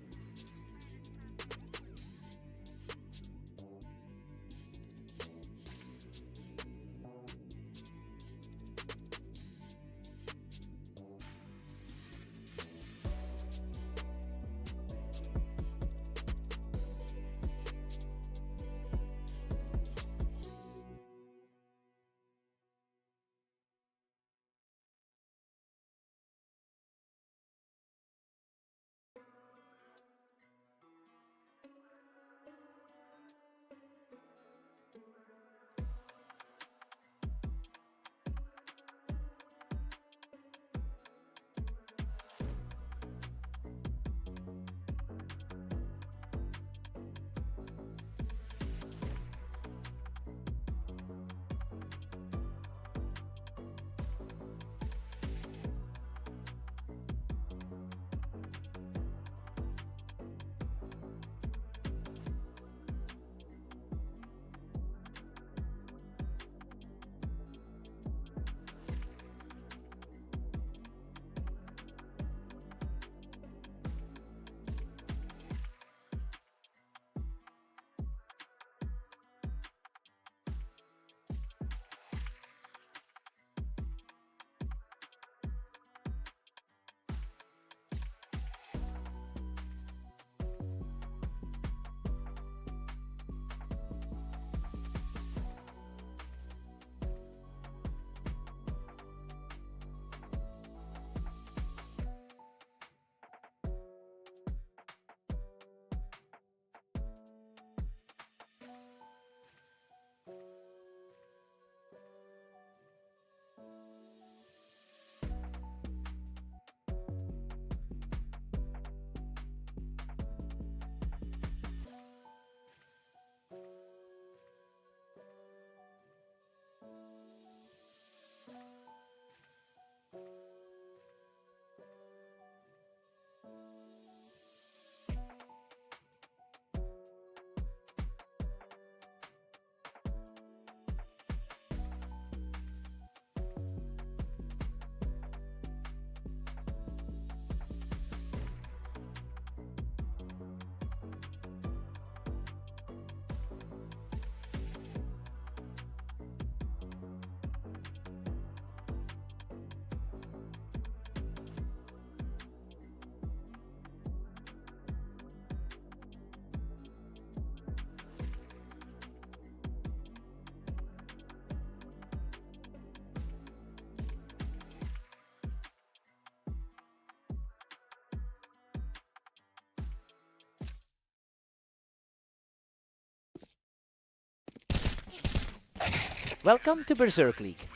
Welcome to Berserk League.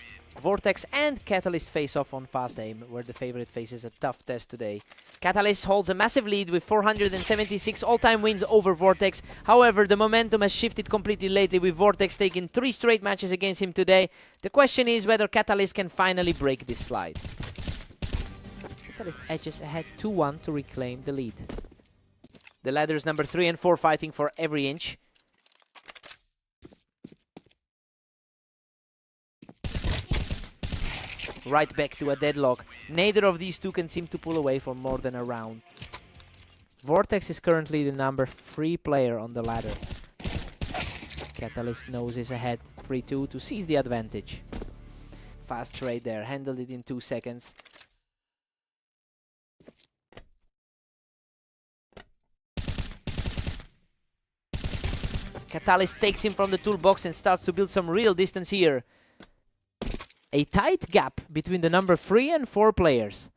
Vortex and Catalyst face off on Fast Aim, where the favorite faces a tough test today. Catalyst holds a massive lead with 476 all-time wins over Vortex. However, the momentum has shifted completely lately, with Vortex taking 3 straight matches against him today. The question is whether Catalyst can finally break this slide. Catalyst edges ahead 2-1 to reclaim the lead. The ladders number 3 and 4 fighting for every inch. Right back to a deadlock. Neither of these two can seem to pull away for more than a round. Vortex is currently the number 3 player on the ladder. Catalyst knows is ahead 3-2 to seize the advantage. Fast trade there, handled it in 2 seconds. Catalyst takes him from the toolbox and starts to build some real distance here. A tight gap between the number 3 and 4 players.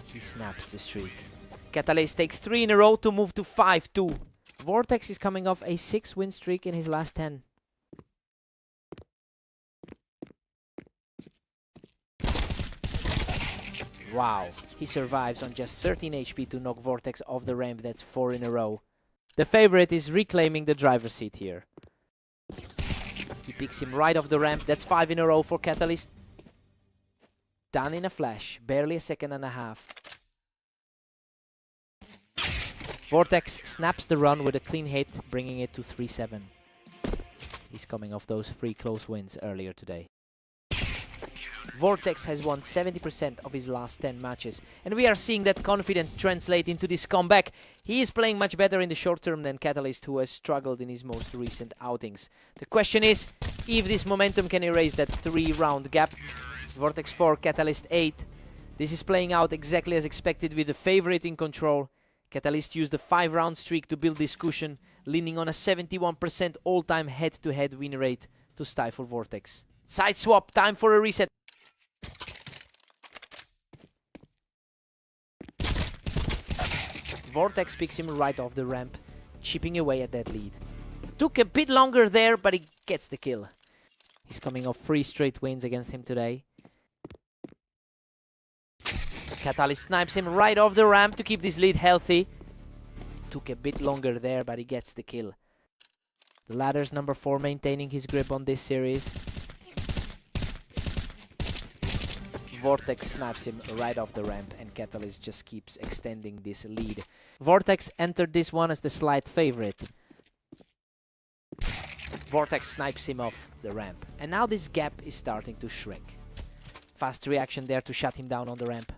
He snaps the streak. Catalyst takes 3 in a row to move to 5-2. Vortex is coming off a 6-win streak in his last 10. Wow, he survives on just 13 HP to knock Vortex off the ramp. That's 4 in a row. The favorite is reclaiming the driver's seat here. He picks him right off the ramp. That's 5 in a row for Catalyst. Done in a flash. Barely a second and a half. Vortex snaps the run with a clean hit, bringing it to 3-7. He's coming off those 3 close wins earlier today. Vortex has won 70% of his last 10 matches, and we are seeing that confidence translate into this comeback. He is playing much better in the short term than Catalyst, who has struggled in his most recent outings. The question is if this momentum can erase that 3-round gap. Vortex 4, Catalyst 8. This is playing out exactly as expected, with the favorite in control. Catalyst used the 5-round streak to build this cushion, leaning on a 71% all-time head-to-head win rate to stifle Vortex. Side swap, time for a reset. Vortex picks him right off the ramp, chipping away at that lead. Took a bit longer there, but he gets the kill. He's coming off 3 straight wins against him today. Catalyst snipes him right off the ramp to keep this lead healthy. Took a bit longer there, but he gets the kill. The ladder's number 4 maintaining his grip on this series. Vortex snipes him right off the ramp, and Catalyst just keeps extending this lead. Vortex entered this one as the slight favorite. Vortex snipes him off the ramp, and now this gap is starting to shrink. Fast reaction there to shut him down on the ramp.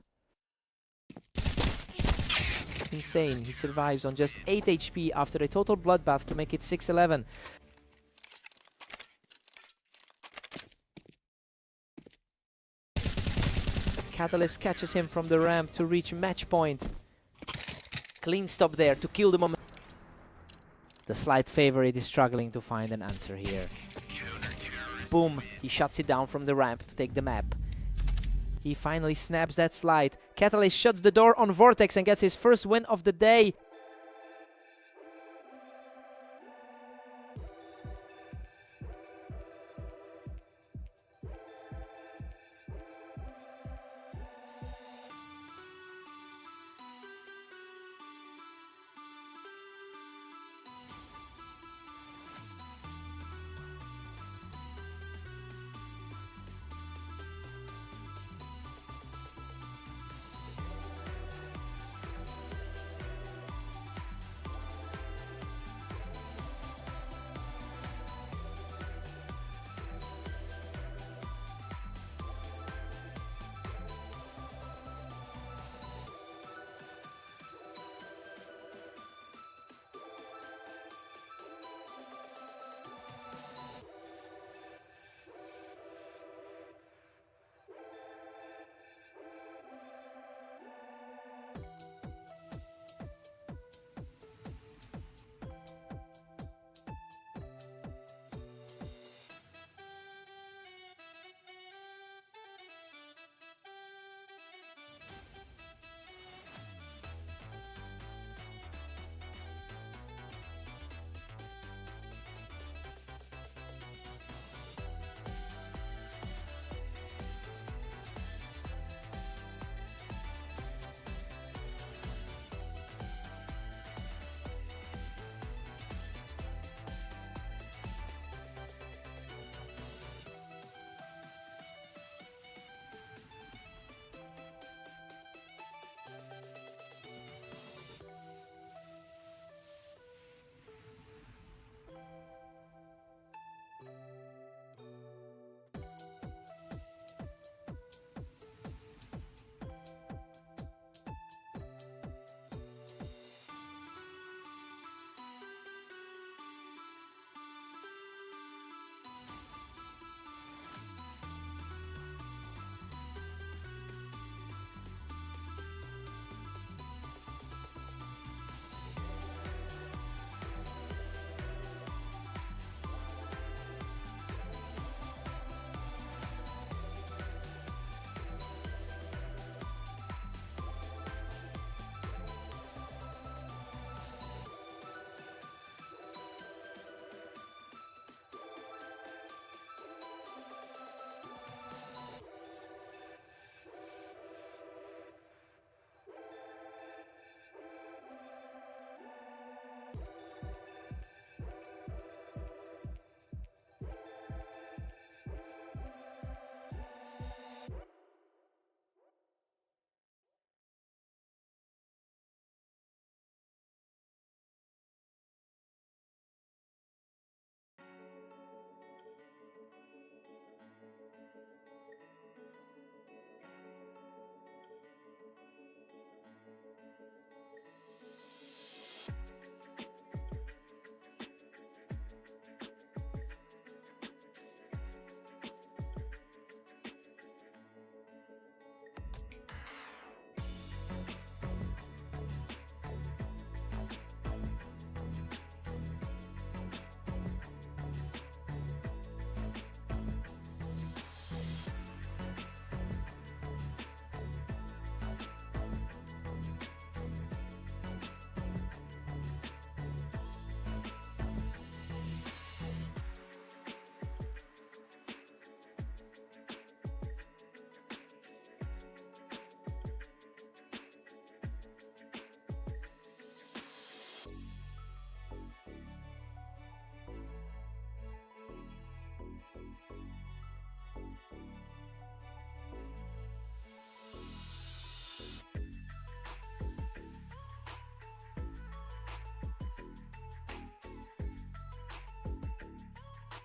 Insane, he survives on just 8 HP after a total bloodbath to make it 6-11. Catalyst catches him from the ramp to reach match point. Clean stop there to kill the moment. The slight favorite is struggling to find an answer here. Boom, he shuts it down from the ramp to take the map. He finally snaps that slide. Catalyst shuts the door on Vortex and gets his first win of the day.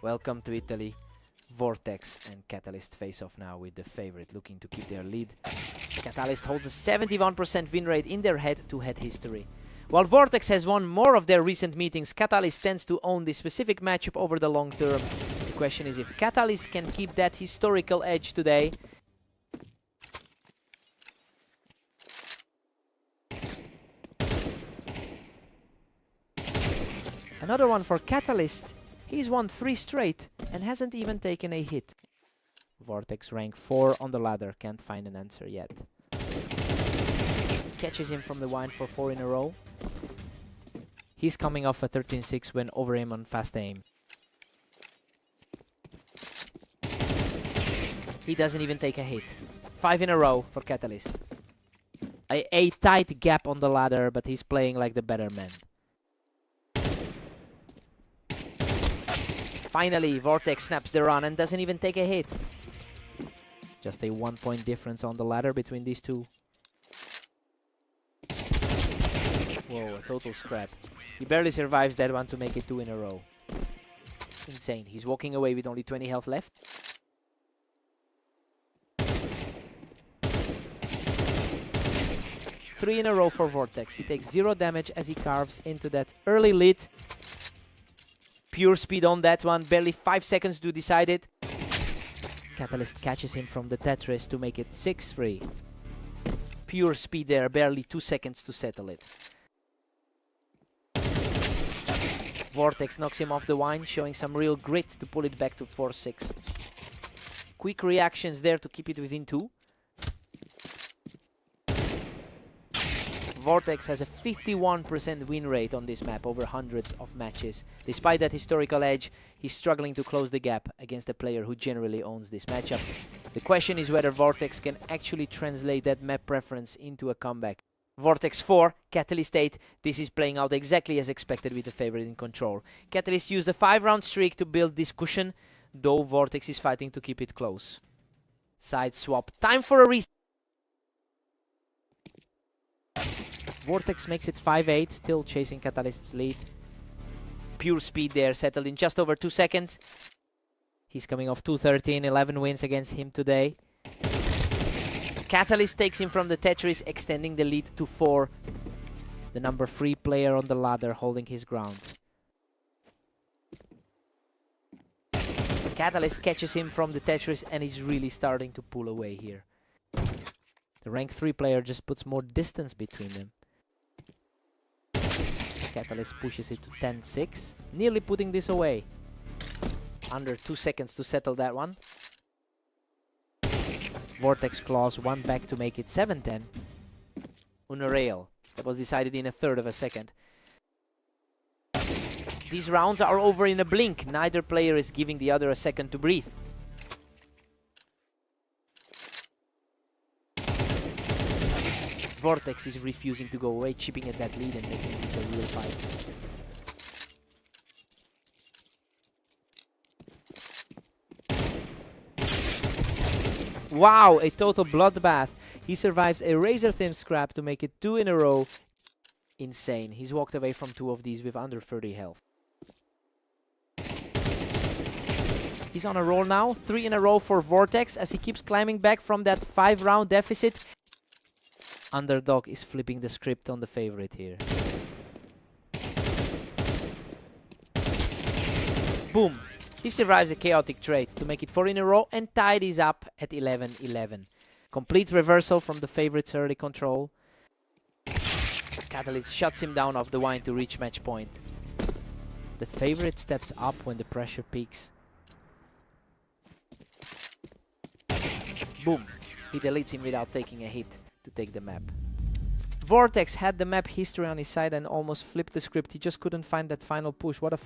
Welcome to Italy. Vortex and Catalyst face off now with the favorite looking to keep their lead. Catalyst holds a 71% win rate in their head-to-head history. While Vortex has won more of their recent meetings, Catalyst tends to own this specific matchup over the long term. The question is if Catalyst can keep that historical edge today. Another one for Catalyst. He's won 3 straight and hasn't even taken a hit. Vortex rank 4 on the ladder, can't find an answer yet. Catches him from the wine for 4 in a row. He's coming off a 13-6 win over him on fast aim. He doesn't even take a hit. 5 in a row for Catalyst. A tight gap on the ladder, but he's playing like the better man. Finally, Vortex snaps the run and doesn't even take a hit. Just a 1-point difference on the ladder between these two. Whoa, a total scrap. He barely survives that one to make it 2 in a row. Insane. He's walking away with only 20 health left. Three in a row for Vortex. He takes 0 damage as he carves into that early lead. Pure speed on that one. Barely 5 seconds to decide it. Catalyst catches him from the Tetris to make it 6-3. Pure speed there. Barely 2 seconds to settle it. Vortex knocks him off the wine, showing some real grit to pull it back to 4-6. Quick reactions there to keep it within 2. Vortex has a 51% win rate on this map over hundreds of matches. Despite that historical edge, he's struggling to close the gap against a player who generally owns this matchup. The question is whether Vortex can actually translate that map preference into a comeback. Vortex 4, Catalyst 8. This is playing out exactly as expected with the favorite in control. Catalyst used a 5-round streak to build this cushion, though Vortex is fighting to keep it close. Side swap. Time for a reset. Vortex makes it 5-8, still chasing Catalyst's lead. Pure speed there, settled in just over 2 seconds. He's coming off 2-13, 11 wins against him today. Catalyst takes him from the Tetris, extending the lead to 4. The number 3 player on the ladder holding his ground. Catalyst catches him from the Tetris and is really starting to pull away here. The rank 3 player just puts more distance between them. Catalyst pushes it to 10-6, nearly putting this away. Under 2 seconds to settle that one. Vortex claws one back to make it 7-10. Unreal. That was decided in a third of a second. These rounds are over in a blink. Neither player is giving the other a second to breathe. Vortex is refusing to go away, chipping at that lead and making this a real fight. Wow, a total bloodbath. He survives a razor-thin scrap to make it 2 in a row. Insane. He's walked away from 2 of these with under 30 health. He's on a roll now. 3 in a row for Vortex as he keeps climbing back from that 5-round deficit. Underdog is flipping the script on the favorite here. Boom. He survives a chaotic trade to make it 4 in a row and tidies up at 11-11. Complete reversal from the favorite's early control. Catalyst shuts him down off the wine to reach match point. The favorite steps up when the pressure peaks. Boom. He deletes him without taking a hit to take the map. Vortex had the map history on his side and almost flipped the script. He just couldn't find that final push. What a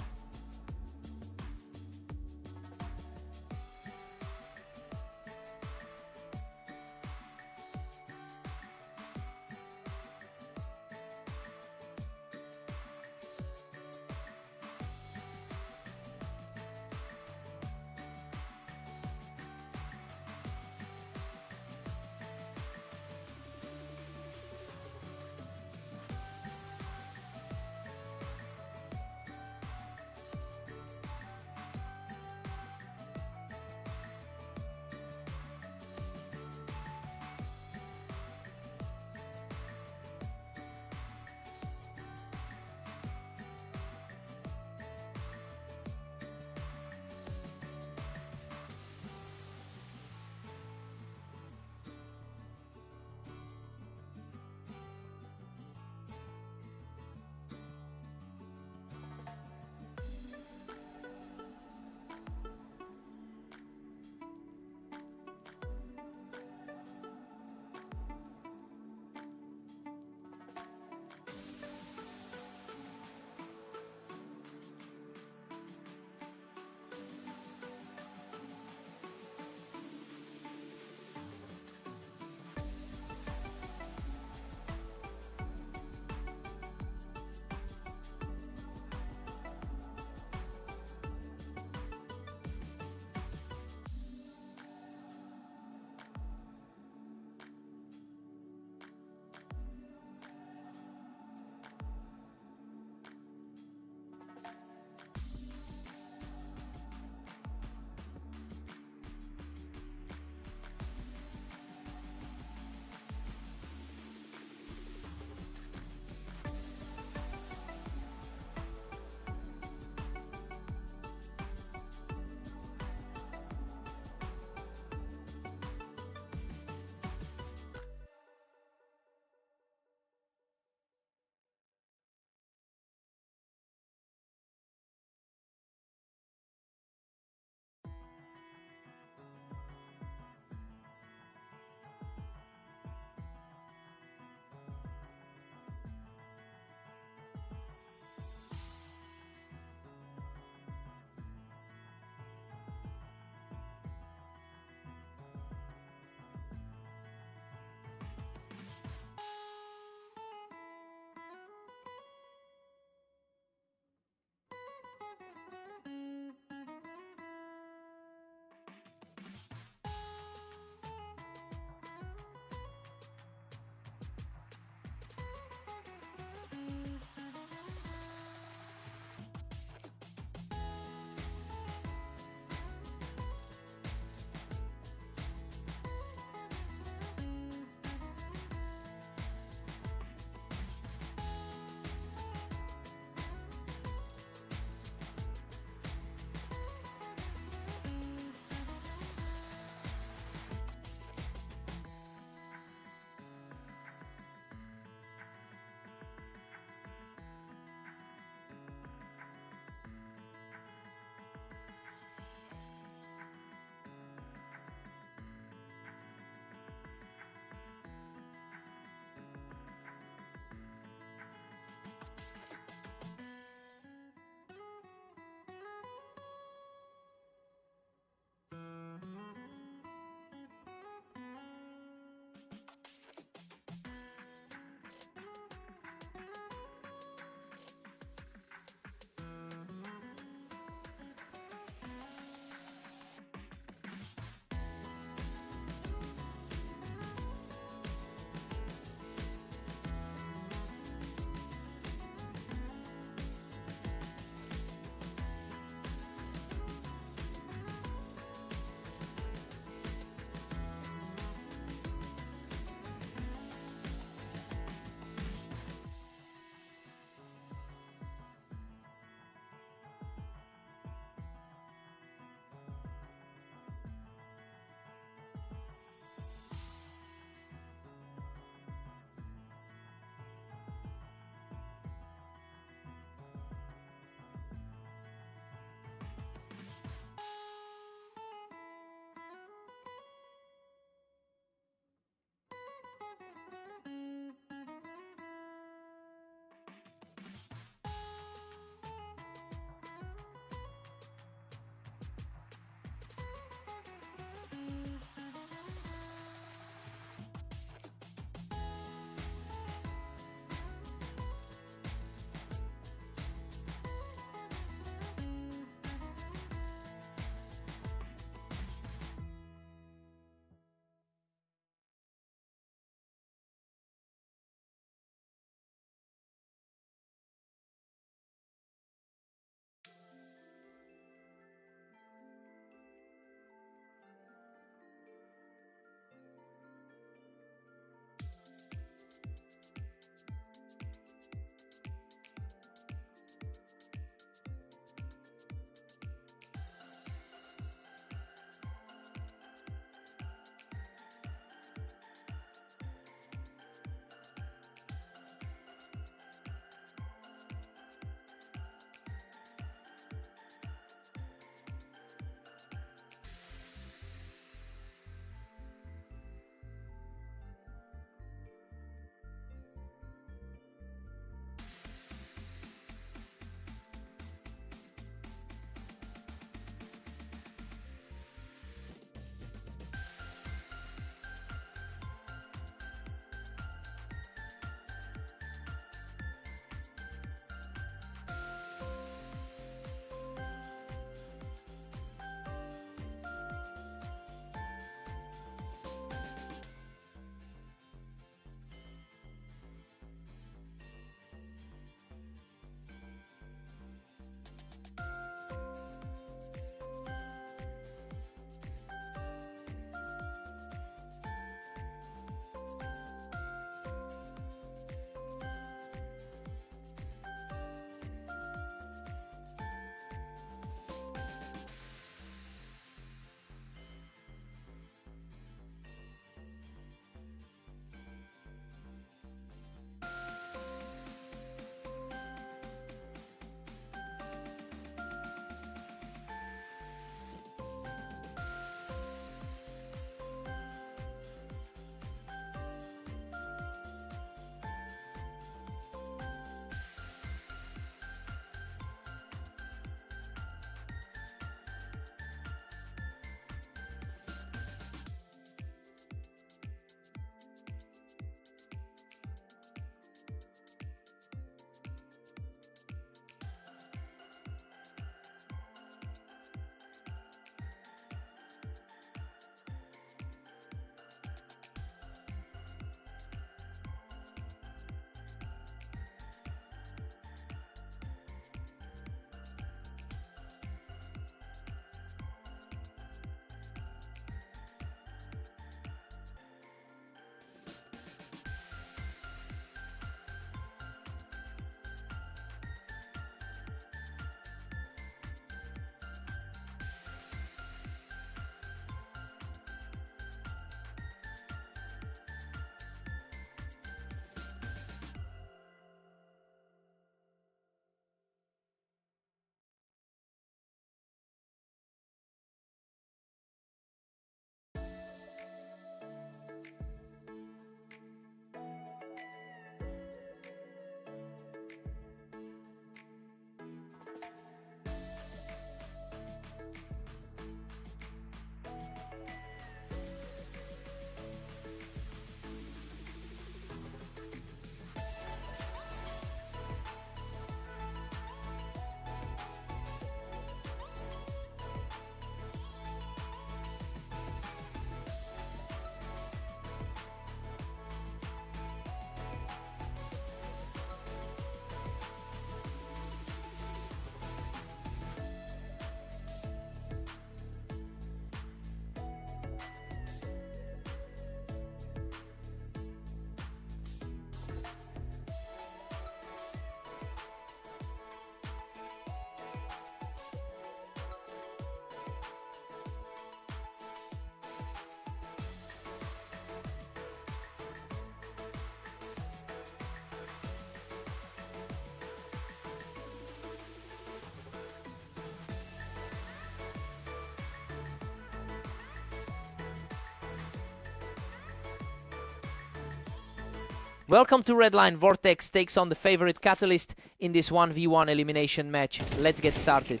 Welcome to Redline. Vortex takes on the favorite Catalyst in this 1v1 elimination match. Let's get started.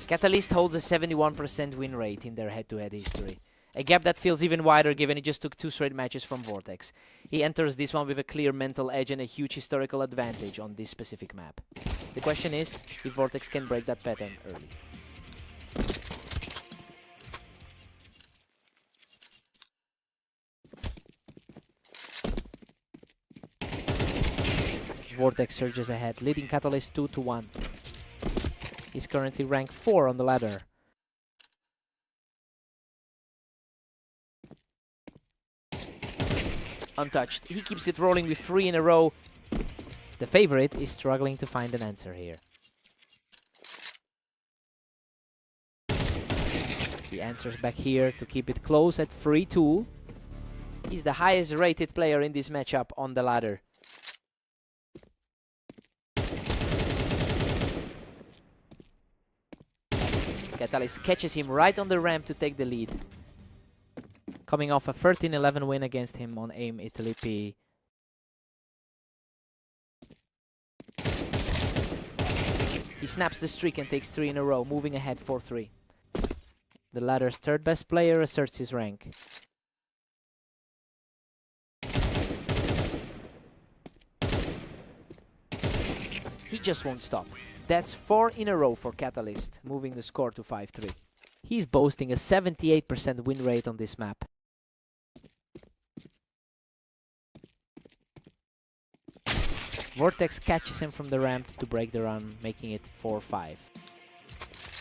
Catalyst holds a 71% win rate in their head-to-head history. A gap that feels even wider given he just took 2 straight matches from Vortex. He enters this one with a clear mental edge and a huge historical advantage on this specific map. The question is if Vortex can break that pattern early. Vortex surges ahead, leading Catalyst 2-1. He's currently ranked 4 on the ladder. Untouched. He keeps it rolling with 3 in a row. The favorite is struggling to find an answer here. He answers back here to keep it close at 3-2. He's the highest rated player in this matchup on the ladder. Catalyst catches him right on the ramp to take the lead. Coming off a 13-11 win against him on AIM Italy P. He snaps the streak and takes 3 in a row, moving ahead 4-3. The ladder's third best player asserts his rank. He just won't stop. That's 4 in a row for Catalyst, moving the score to 5-3. He's boasting a 78% win rate on this map. Vortex catches him from the ramp to break the run, making it 4-5.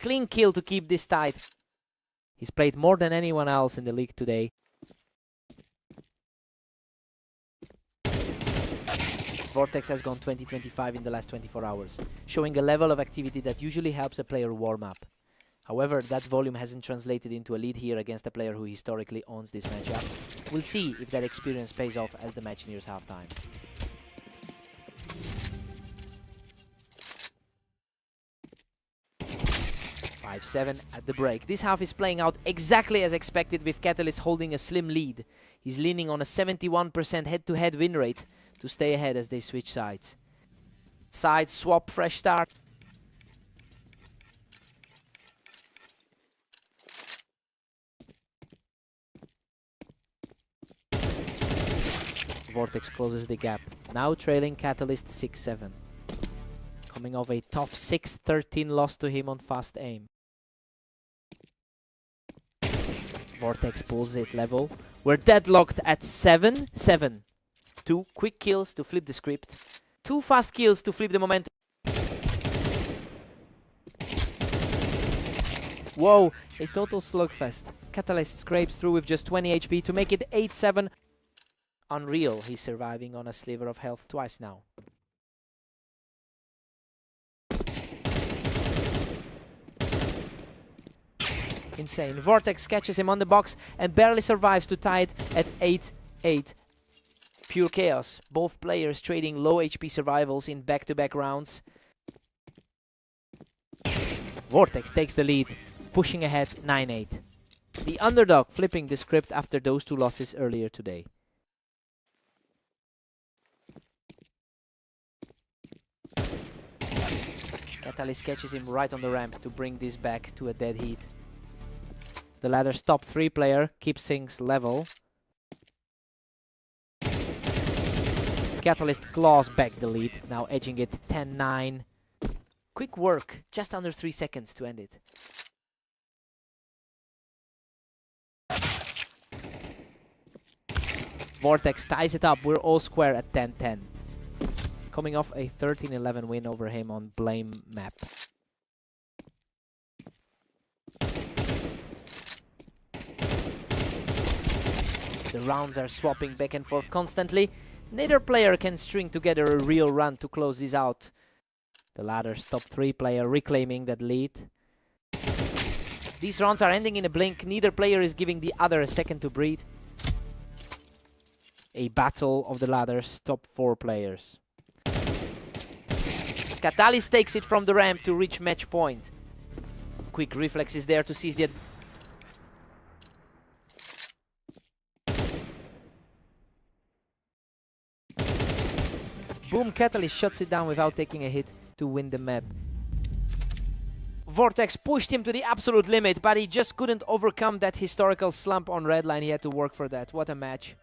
Clean kill to keep this tight. He's played more than anyone else in the league today. Vortex has gone 20-25 in the last 24 hours, showing a level of activity that usually helps a player warm up. However, that volume hasn't translated into a lead here against a player who historically owns this matchup. We'll see if that experience pays off as the match nears halftime. Five-7 at the break. This half is playing out exactly as expected, with Catalyst holding a slim lead. He's leaning on a 71% head-to-head win rate to stay ahead as they switch sides. Side swap, fresh start. Vortex closes the gap, now trailing Catalyst 6-7. Coming off a tough 6-13 loss to him on fast aim. Vortex pulls it level. We're deadlocked at 7-7. 2 quick kills to flip the script. 2 fast kills to flip the momentum. Whoa, a total slugfest. Catalyst scrapes through with just 20 HP to make it 8-7. Unreal, he's surviving on a sliver of health twice now. Insane. Vortex catches him on the box and barely survives to tie it at 8-8. Pure chaos. Both players trading low HP survivals in back-to-back rounds. Vortex takes the lead, pushing ahead 9-8. The underdog flipping the script after those 2 losses earlier today. Catalyst catches him right on the ramp to bring this back to a dead heat. The ladder's top 3 player keeps things level. Catalyst claws back the lead, now edging it 10-9. Quick work, just under 3 seconds to end it. Vortex ties it up, we're all square at 10-10. Coming off a 13-11 win over him on Blame map. The rounds are swapping back and forth constantly. Neither player can string together a real run to close this out. The ladder's top 3 player reclaiming that lead. These rounds are ending in a blink. Neither player is giving the other a second to breathe. A battle of the ladder's top 4 players. Catalyst takes it from the ramp to reach match point. Quick reflex is there to seize the Boom, Catalyst shuts it down without taking a hit to win the map. Vortex pushed him to the absolute limit, but he just couldn't overcome that historical slump on Redline. He had to work for that. What a match.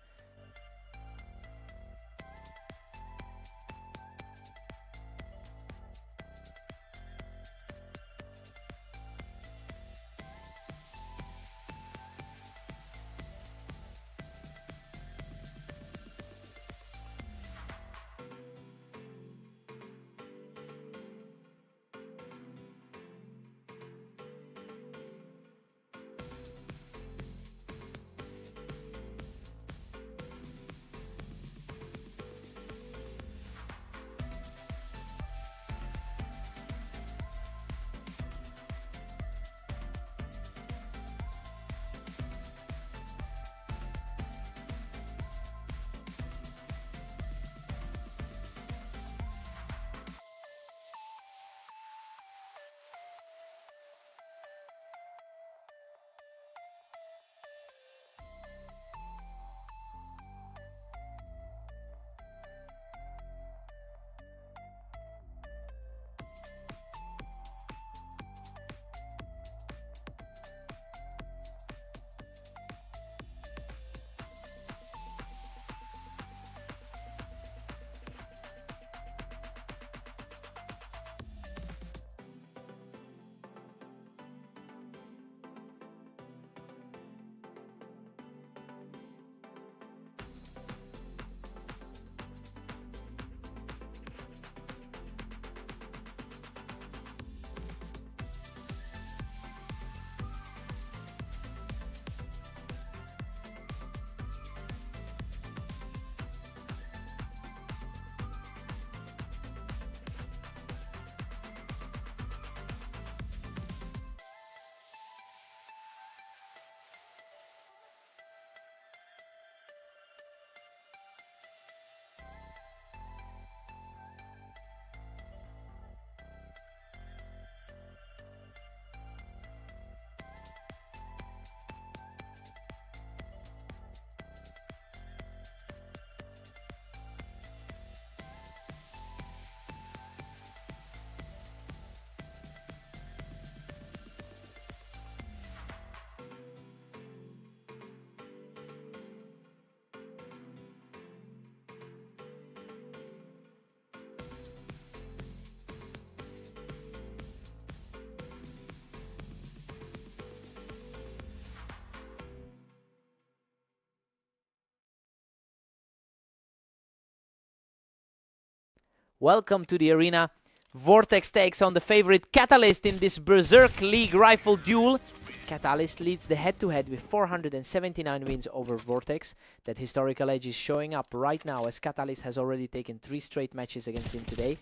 Welcome to the arena. Vortex takes on the favorite Catalyst in this Berserk League rifle duel. Catalyst leads the head-to-head with 479 wins over Vortex. That historical edge is showing up right now as Catalyst has already taken 3 straight matches against him today.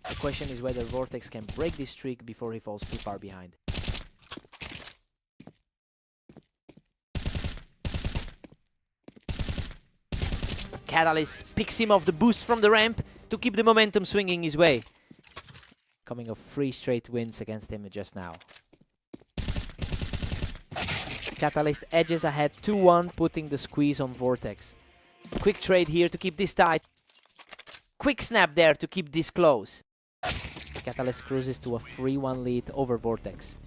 The question is whether Vortex can break this streak before he falls too far behind. Catalyst picks him off the boost from the ramp to keep the momentum swinging his way. Coming off 3 straight wins against him just now. Catalyst edges ahead 2-1, putting the squeeze on Vortex. Quick trade here to keep this tight. Quick snap there to keep this close. Catalyst cruises to a 3-1 lead over Vortex.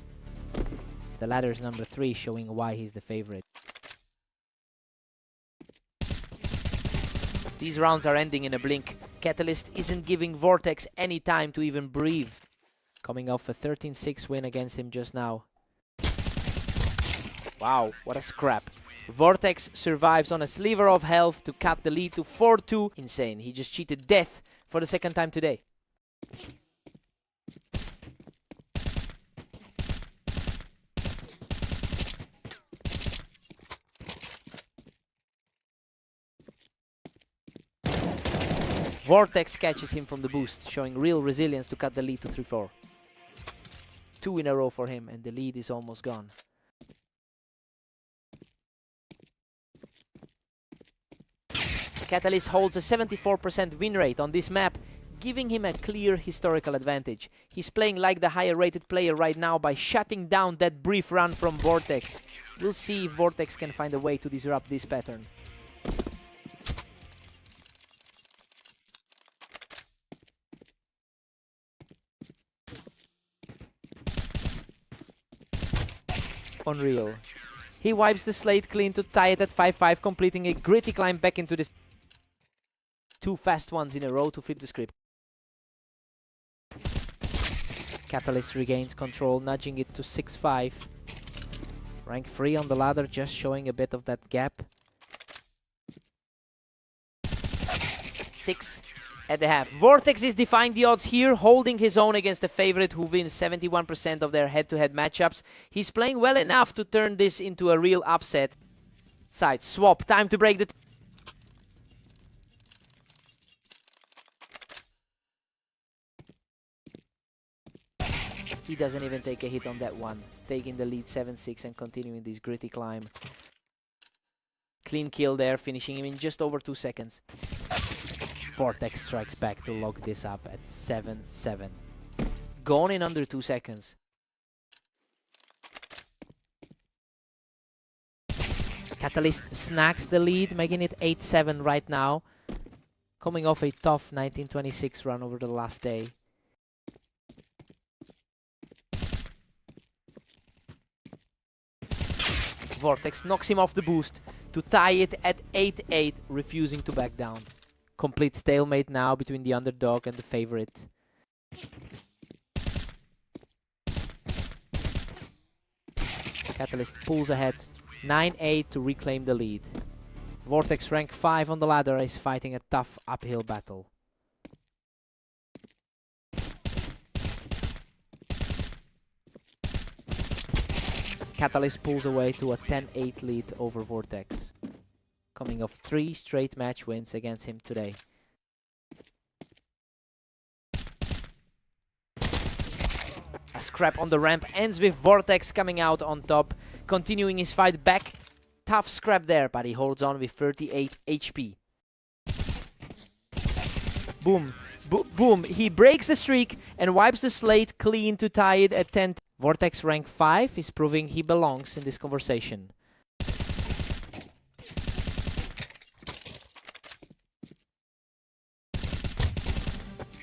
The ladder's number 3, showing why he's the favorite. These rounds are ending in a blink. Catalyst isn't giving Vortex any time to even breathe. Coming off a 13-6 win against him just now. Wow, what a scrap. Vortex survives on a sliver of health to cut the lead to 4-2. Insane, he just cheated death for the 2nd time today. Vortex catches him from the boost, showing real resilience to cut the lead to 3-4. 2 in a row for him, and the lead is almost gone. Catalyst holds a 74% win rate on this map, giving him a clear historical advantage. He's playing like the higher rated player right now by shutting down that brief run from Vortex. We'll see if Vortex can find a way to disrupt this pattern. Unreal. He wipes the slate clean to tie it at 5-5, completing a gritty climb back into this. 2 fast ones in a row to flip the script. Catalyst regains control, nudging it to 6-5. Rank 3 on the ladder, just showing a bit of that gap. 6.5. Vortex is defying the odds here, holding his own against a favorite who wins 71% of their head-to-head matchups. He's playing well enough to turn this into a real upset. Side swap, time to break the... He doesn't even take a hit on that one, taking the lead 7-6 and continuing this gritty climb. Clean kill there, finishing him in just over 2 seconds. Vortex strikes back to lock this up at 7-7. Gone in under 2 seconds. Catalyst snacks the lead, making it 8-7 right now. Coming off a tough 1926 run over the last day. Vortex knocks him off the boost to tie it at 8-8, refusing to back down. Complete stalemate now between the underdog and the favorite. Catalyst pulls ahead 9-8 to reclaim the lead. Vortex, rank 5 on the ladder, is fighting a tough uphill battle. Catalyst pulls away to a 10-8 lead over Vortex, coming off 3 straight match wins against him today. A scrap on the ramp ends with Vortex coming out on top, continuing his fight back. Tough scrap there, but he holds on with 38 HP. Boom, boom, he breaks the streak and wipes the slate clean to tie it at 10. Vortex, rank 5, is proving he belongs in this conversation.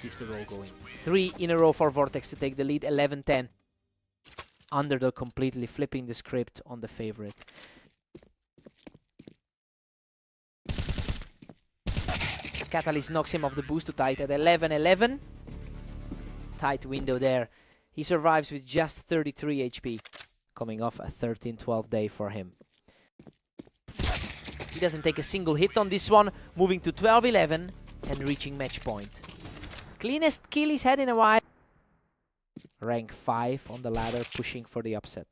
Keeps the roll going. 3 in a row for Vortex to take the lead, 11-10. Underdog completely flipping the script on the favorite. Catalyst knocks him off the boost to tie it at 11-11. Tight window there. He survives with just 33 HP, coming off a 13-12 day for him. He doesn't take a single hit on this one, moving to 12-11 and reaching match point. Cleanest kill he's had in a while. Rank 5 on the ladder, pushing for the upset.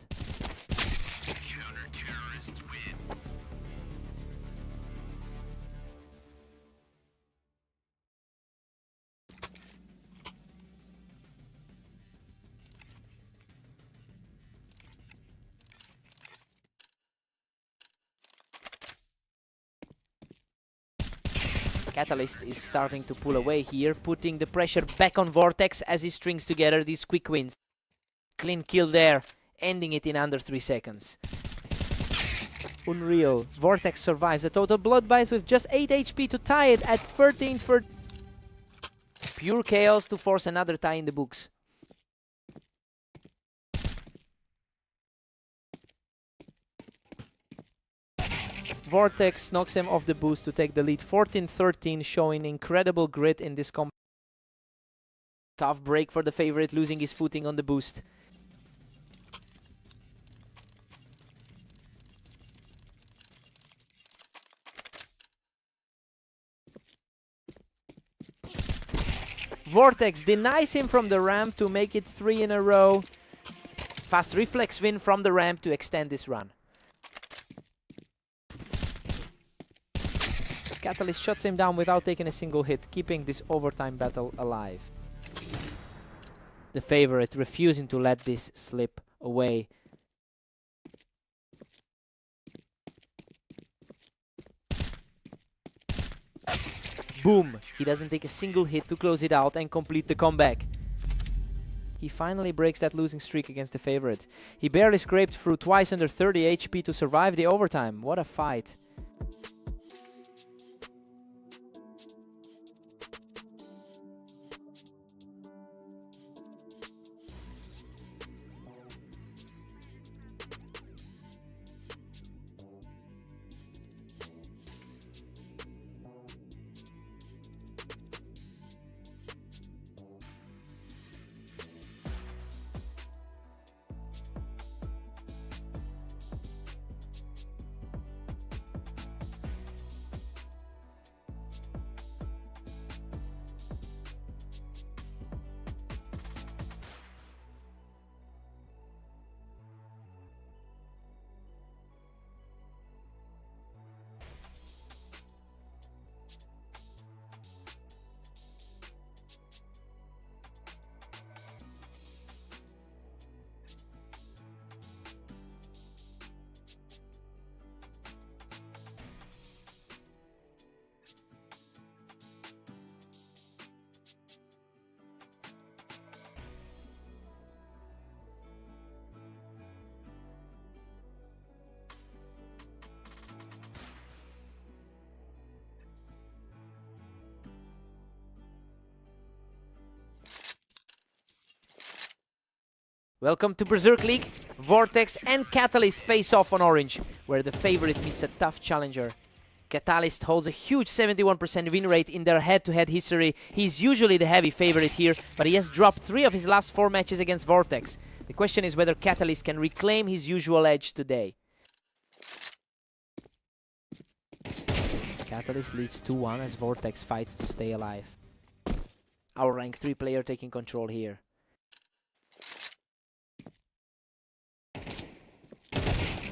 Catalyst is starting to pull away here, putting the pressure back on Vortex as he strings together these quick wins. Clean kill there, ending it in under 3 seconds. Unreal. Vortex survives a total bloodbath with just 8 HP to tie it at 13 for... Pure chaos to force another tie in the books. Vortex knocks him off the boost to take the lead 14-13, showing incredible grit in this comp. Tough break for the favorite, losing his footing on the boost. Vortex denies him from the ramp to make it 3 in a row. Fast reflex win from the ramp to extend this run. Catalyst shuts him down without taking a single hit, keeping this overtime battle alive. The favorite refusing to let this slip away. Boom! He doesn't take a single hit to close it out and complete the comeback. He finally breaks that losing streak against the favorite. He barely scraped through twice under 30 HP to survive the overtime. What a fight. Welcome to Berserk League. Vortex and Catalyst face off on Orange, where the favorite meets a tough challenger. Catalyst holds a huge 71% win rate in their head-to-head history. He's usually the heavy favorite here, but he has dropped 3 of his last 4 matches against Vortex. The question is whether Catalyst can reclaim his usual edge today. Catalyst leads 2-1 as Vortex fights to stay alive. Our rank 3 player taking control here.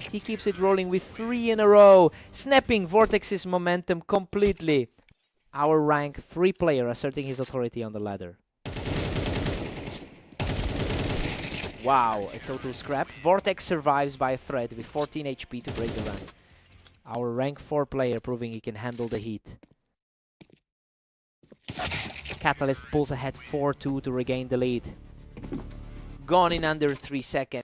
He keeps it rolling with 3 in a row, snapping Vortex's momentum completely. Our rank 3 player asserting his authority on the ladder. Wow, a total scrap. Vortex survives by a thread with 14 HP to break the run. Our rank 4 player proving he can handle the heat. Catalyst pulls ahead 4-2 to regain the lead. Gone in under 3 seconds.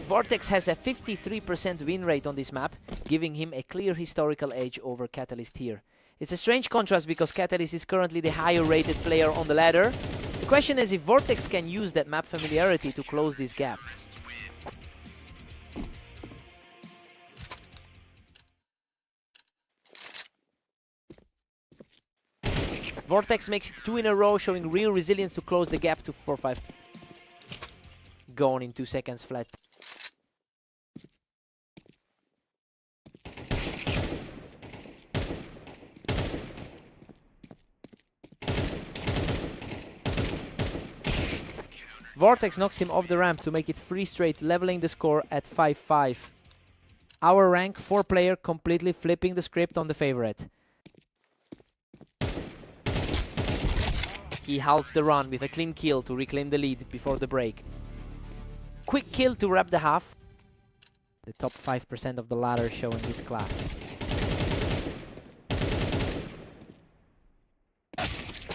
Vortex has a 53% win rate on this map, giving him a clear historical edge over Catalyst here. It's a strange contrast because Catalyst is currently the higher rated player on the ladder. The question is if Vortex can use that map familiarity to close this gap. Vortex makes it 2 in a row, showing real resilience to close the gap to 4-5. Gone in 2 seconds flat. Vortex knocks him off the ramp to make it 3 straight, leveling the score at 5-5. Our rank 4 player completely flipping the script on the favorite. He halts the run with a clean kill to reclaim the lead before the break. Quick kill to wrap the half. The top 5% of the ladder showing this class.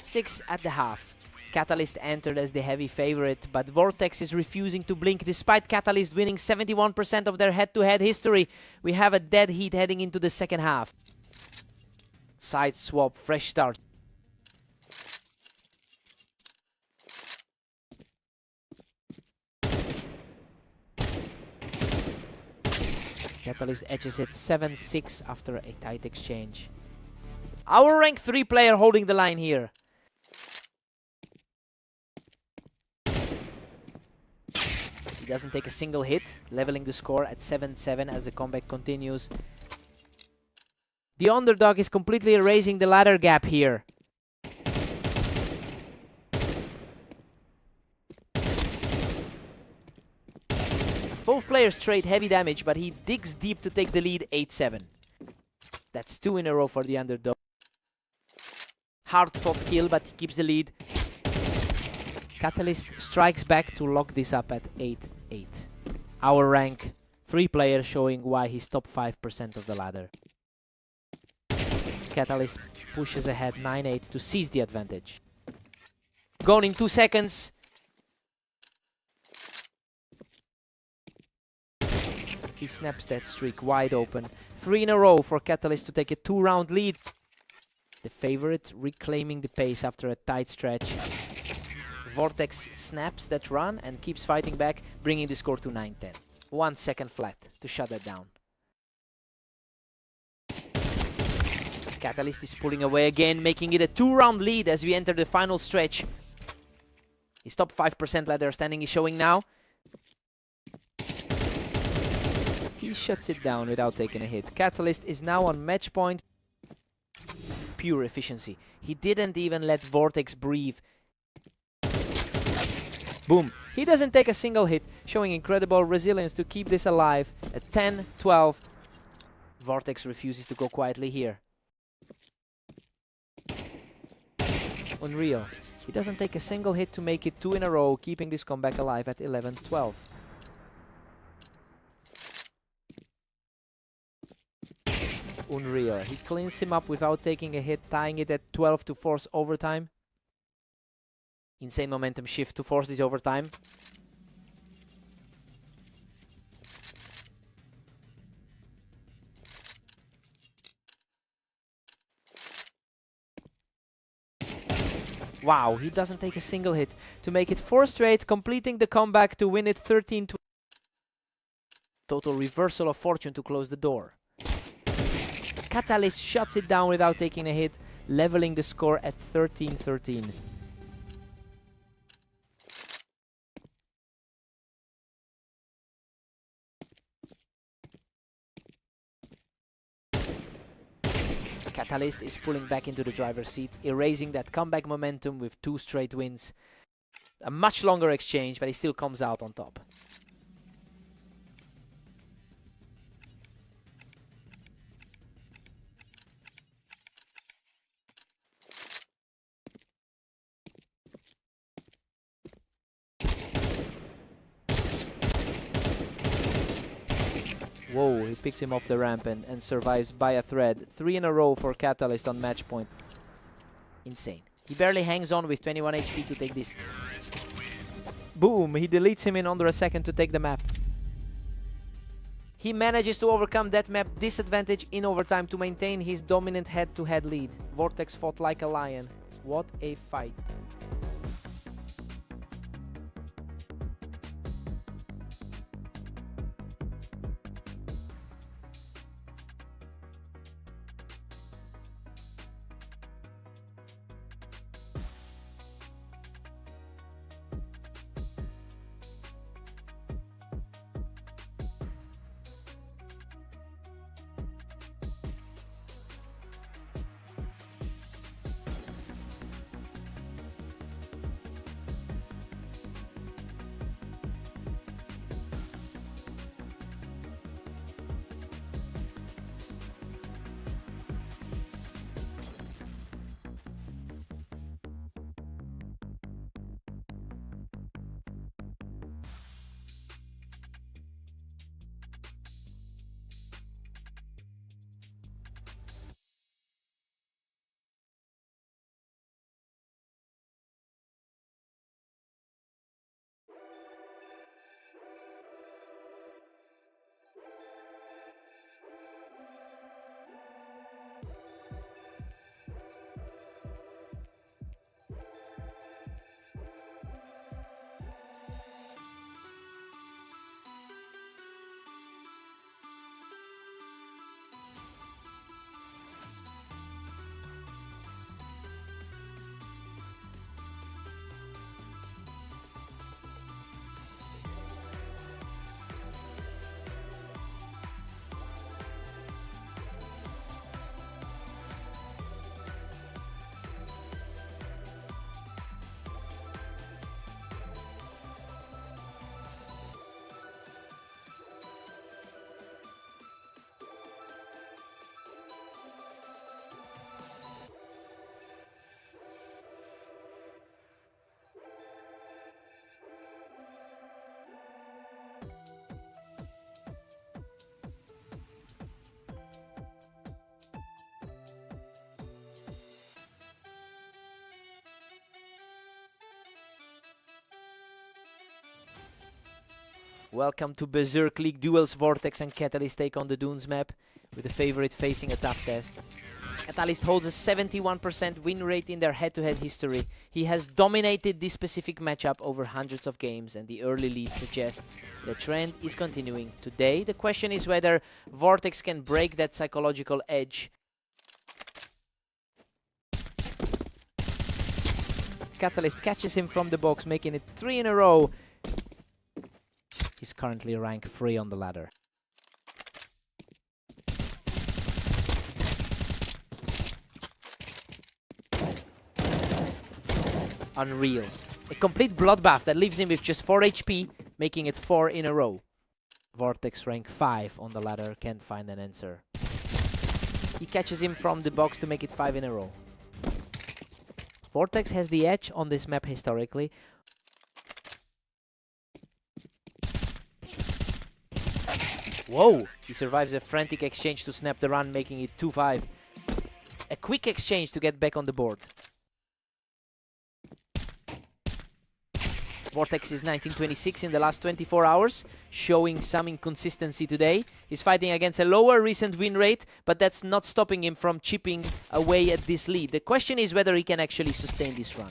6 at the half. Catalyst entered as the heavy favorite, but Vortex is refusing to blink despite Catalyst winning 71% of their head-to-head history. We have a dead heat heading into the second half. Side swap, fresh start. Catalyst edges it 7-6 after a tight exchange. Our rank 3 player holding the line here. He doesn't take a single hit, leveling the score at 7-7 as the comeback continues. The underdog is completely erasing the ladder gap here. Both players trade heavy damage, but he digs deep to take the lead 8-7. That's 2 in a row for the underdog. Hard-fought kill, but he keeps the lead. Catalyst strikes back to lock this up at 8-8. Our rank 3 player showing why he's top 5% of the ladder. Catalyst pushes ahead 9-8 to seize the advantage. Gone in 2 seconds. He snaps that streak wide open. 3 in a row for Catalyst to take a 2-round lead. The favorite reclaiming the pace after a tight stretch. Vortex snaps that run and keeps fighting back, bringing the score to 9-10. 1 second flat to shut that down. Catalyst is pulling away again, making it a 2-round lead as we enter the final stretch. His top 5% ladder standing is showing now. He shuts it down without taking a hit. Catalyst is now on match point. Pure efficiency. He didn't even let Vortex breathe. Boom. He doesn't take a single hit, showing incredible resilience to keep this alive at 10-12. Vortex refuses to go quietly here. Unreal. He doesn't take a single hit to make it 2 in a row, keeping this comeback alive at 11-12. Unreal. He cleans him up without taking a hit, tying it at 12 to force overtime. Insane momentum shift to force this overtime. Wow, he doesn't take a single hit to make it 4 straight, completing the comeback to win it 13-12. Total reversal of fortune to close the door. Catalyst shuts it down without taking a hit, leveling the score at 13-13. Catalyst is pulling back into the driver's seat, erasing that comeback momentum with 2 straight wins. A much longer exchange, but he still comes out on top. Whoa, he picks him off the ramp and survives by a thread. 3 in a row for Catalyst on match point. Insane. He barely hangs on with 21 HP to take this. Boom, he deletes him in under a second to take the map. He manages to overcome that map disadvantage in overtime to maintain his dominant head-to-head lead. Vortex fought like a lion. What a fight. Welcome to Berserk League Duels. Vortex and Catalyst take on the Dunes map, with the favorite facing a tough test. Catalyst holds a 71% win rate in their head-to-head history. He has dominated this specific matchup over hundreds of games, and the early lead suggests the trend is continuing. Today, the question is whether Vortex can break that psychological edge. Catalyst catches him from the box, making it 3 in a row. He's currently rank 3 on the ladder. Unreal. A complete bloodbath that leaves him with just 4 HP, making it 4 in a row. Vortex rank 5 on the ladder, can't find an answer. He catches him from the box to make it 5 in a row. Vortex has the edge on this map historically. Whoa! He survives a frantic exchange to snap the run, making it 2-5. A quick exchange to get back on the board. Vortex is 1926 in the last 24 hours, showing some inconsistency today. He's fighting against a lower recent win rate, but that's not stopping him from chipping away at this lead. The question is whether he can actually sustain this run.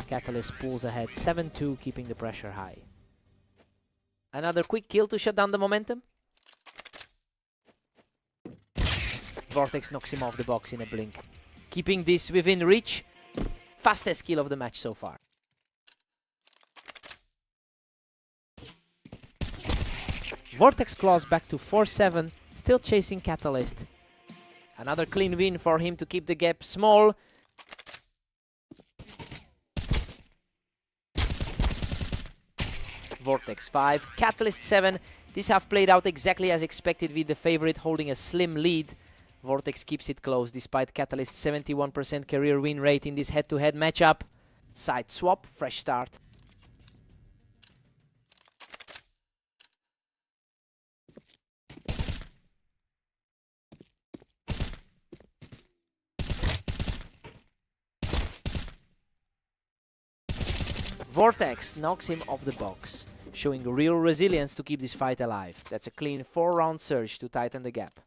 Catalyst pulls ahead 7-2, keeping the pressure high. Another quick kill to shut down the momentum. Vortex knocks him off the box in a blink, keeping this within reach. Fastest kill of the match so far. Vortex claws back to 4-7, still chasing Catalyst. Another clean win for him to keep the gap small. Vortex 5, Catalyst 7. This half played out exactly as expected, with the favorite holding a slim lead. Vortex keeps it close despite Catalyst's 71% career win rate in this head-to-head matchup. Side swap, fresh start. Vortex knocks him off the box, showing real resilience to keep this fight alive. That's a clean 4-round surge to tighten the gap.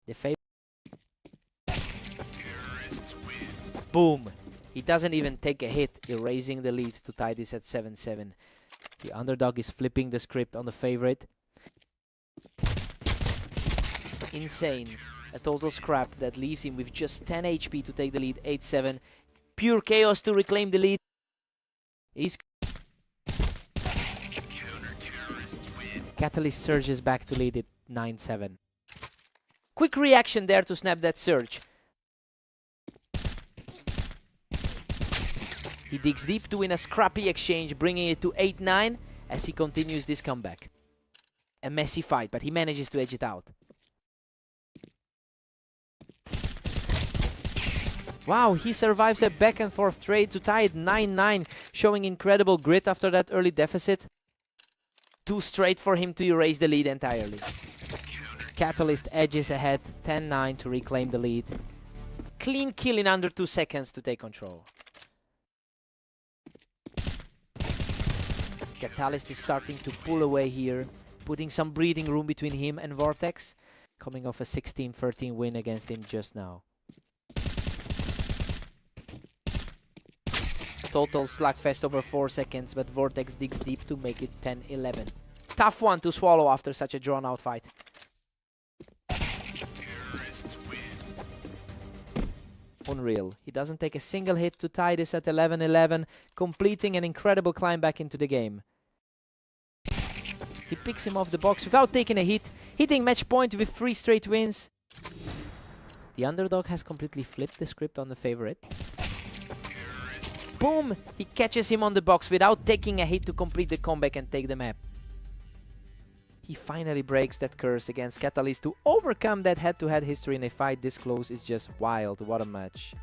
The favorite. Boom! He doesn't even take a hit, erasing the lead to tie this at 7-7. The underdog is flipping the script on the favorite. Insane. A total scrap that leaves him with just 10 HP to take the lead 8-7. Pure chaos to reclaim the lead. He's Catalyst surges back to lead it 9-7. Quick reaction there to snap that surge. He digs deep to win a scrappy exchange, bringing it to 8-9 as he continues this comeback. A messy fight, but he manages to edge it out. Wow, he survives a back and forth trade to tie it 9-9, showing incredible grit after that early deficit. Too straight for him to erase the lead entirely. Catalyst edges ahead 10-9 to reclaim the lead. Clean kill in under 2 seconds to take control. Catalyst is starting to pull away here, putting some breathing room between him and Vortex, coming off a 16-13 win against him just now. Total slugfest over 4 seconds, but Vortex digs deep to make it 10-11. Tough one to swallow after such a drawn-out fight. Unreal. He doesn't take a single hit to tie this at 11-11, completing an incredible climb back into the game. He picks him off the box without taking a hit, hitting match point with 3 straight wins. The underdog has completely flipped the script on the favorite. Boom! He catches him on the box without taking a hit to complete the comeback and take the map. He finally breaks that curse against Catalyst to overcome that head-to-head history in a fight this close is just wild. What a match.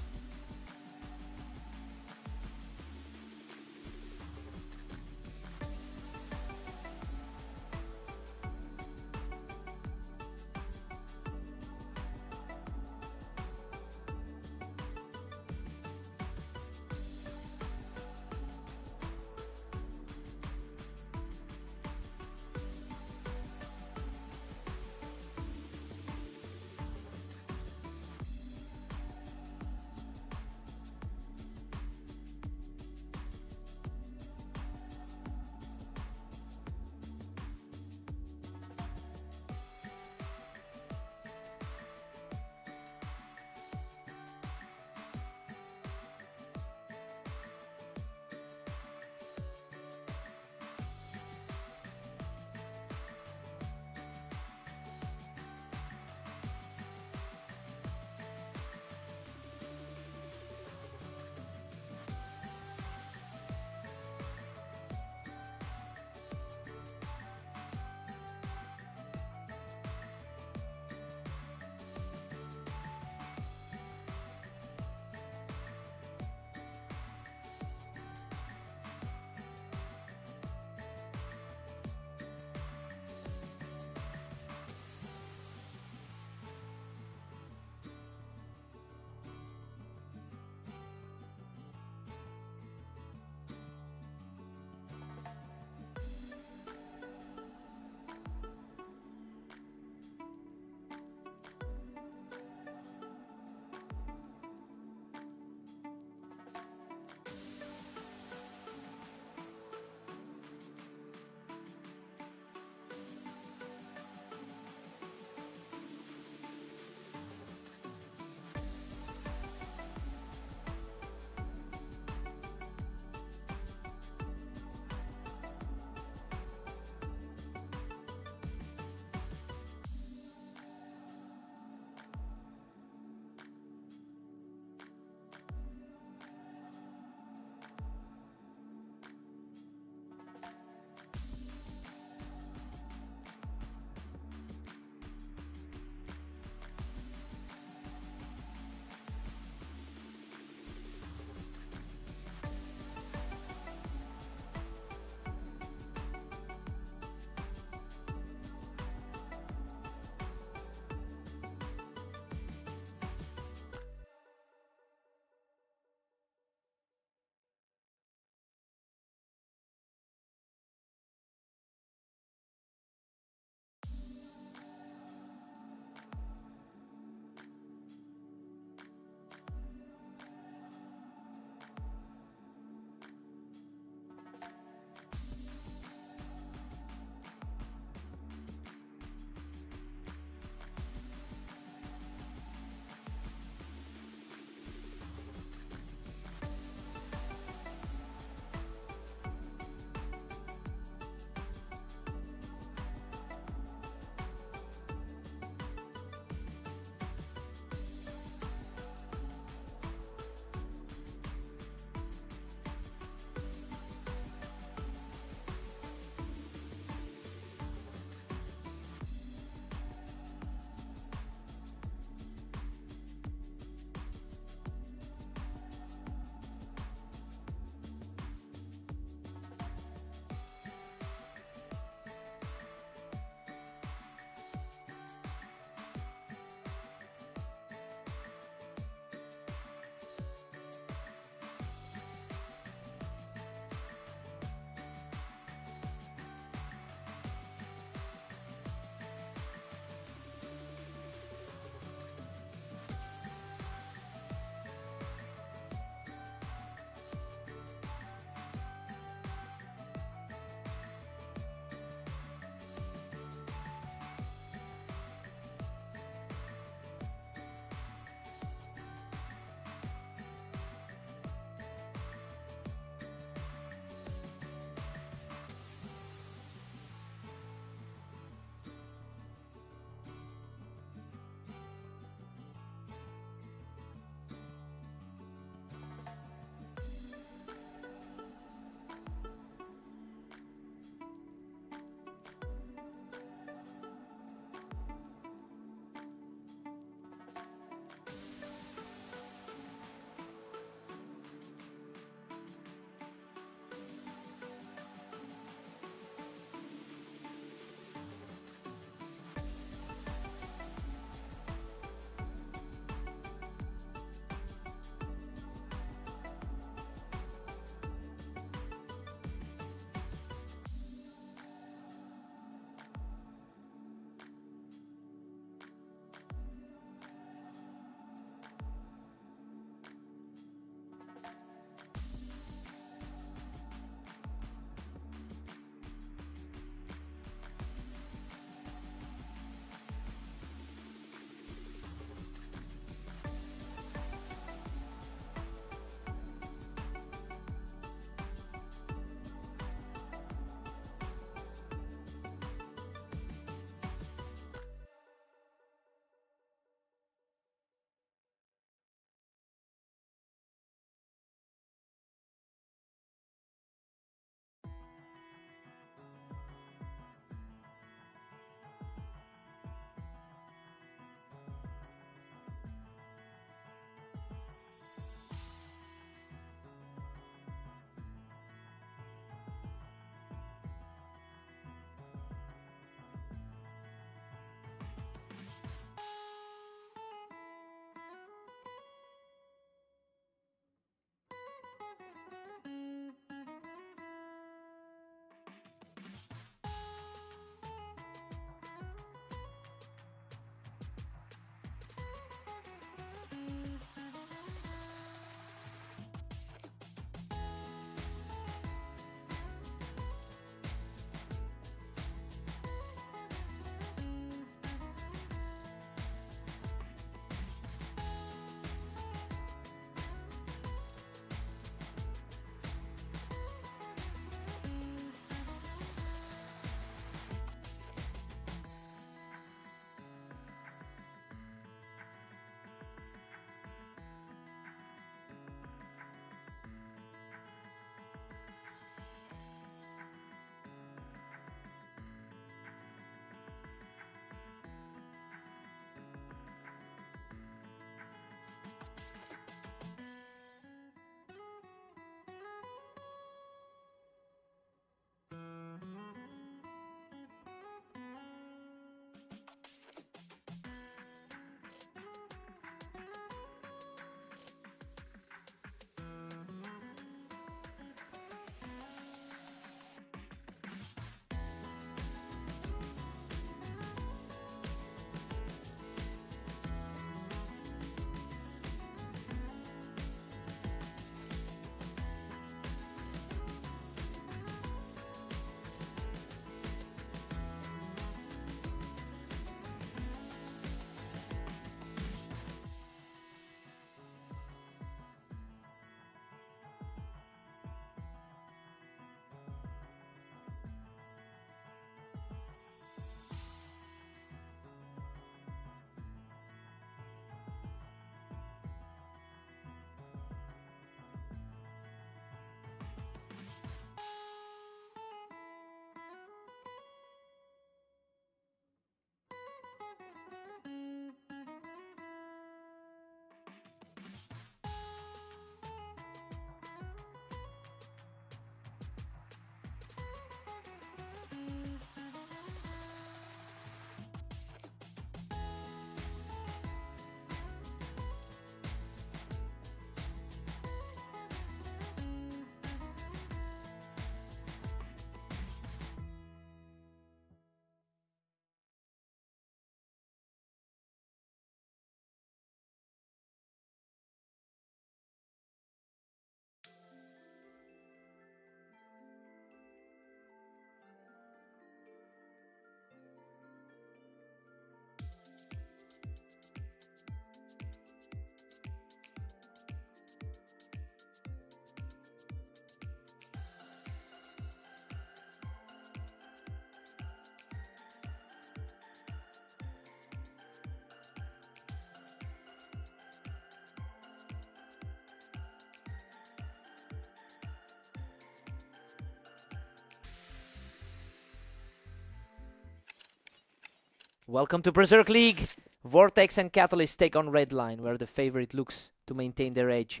Welcome to Berserk League. Vortex and Catalyst take on red line, where the favorite looks to maintain their edge.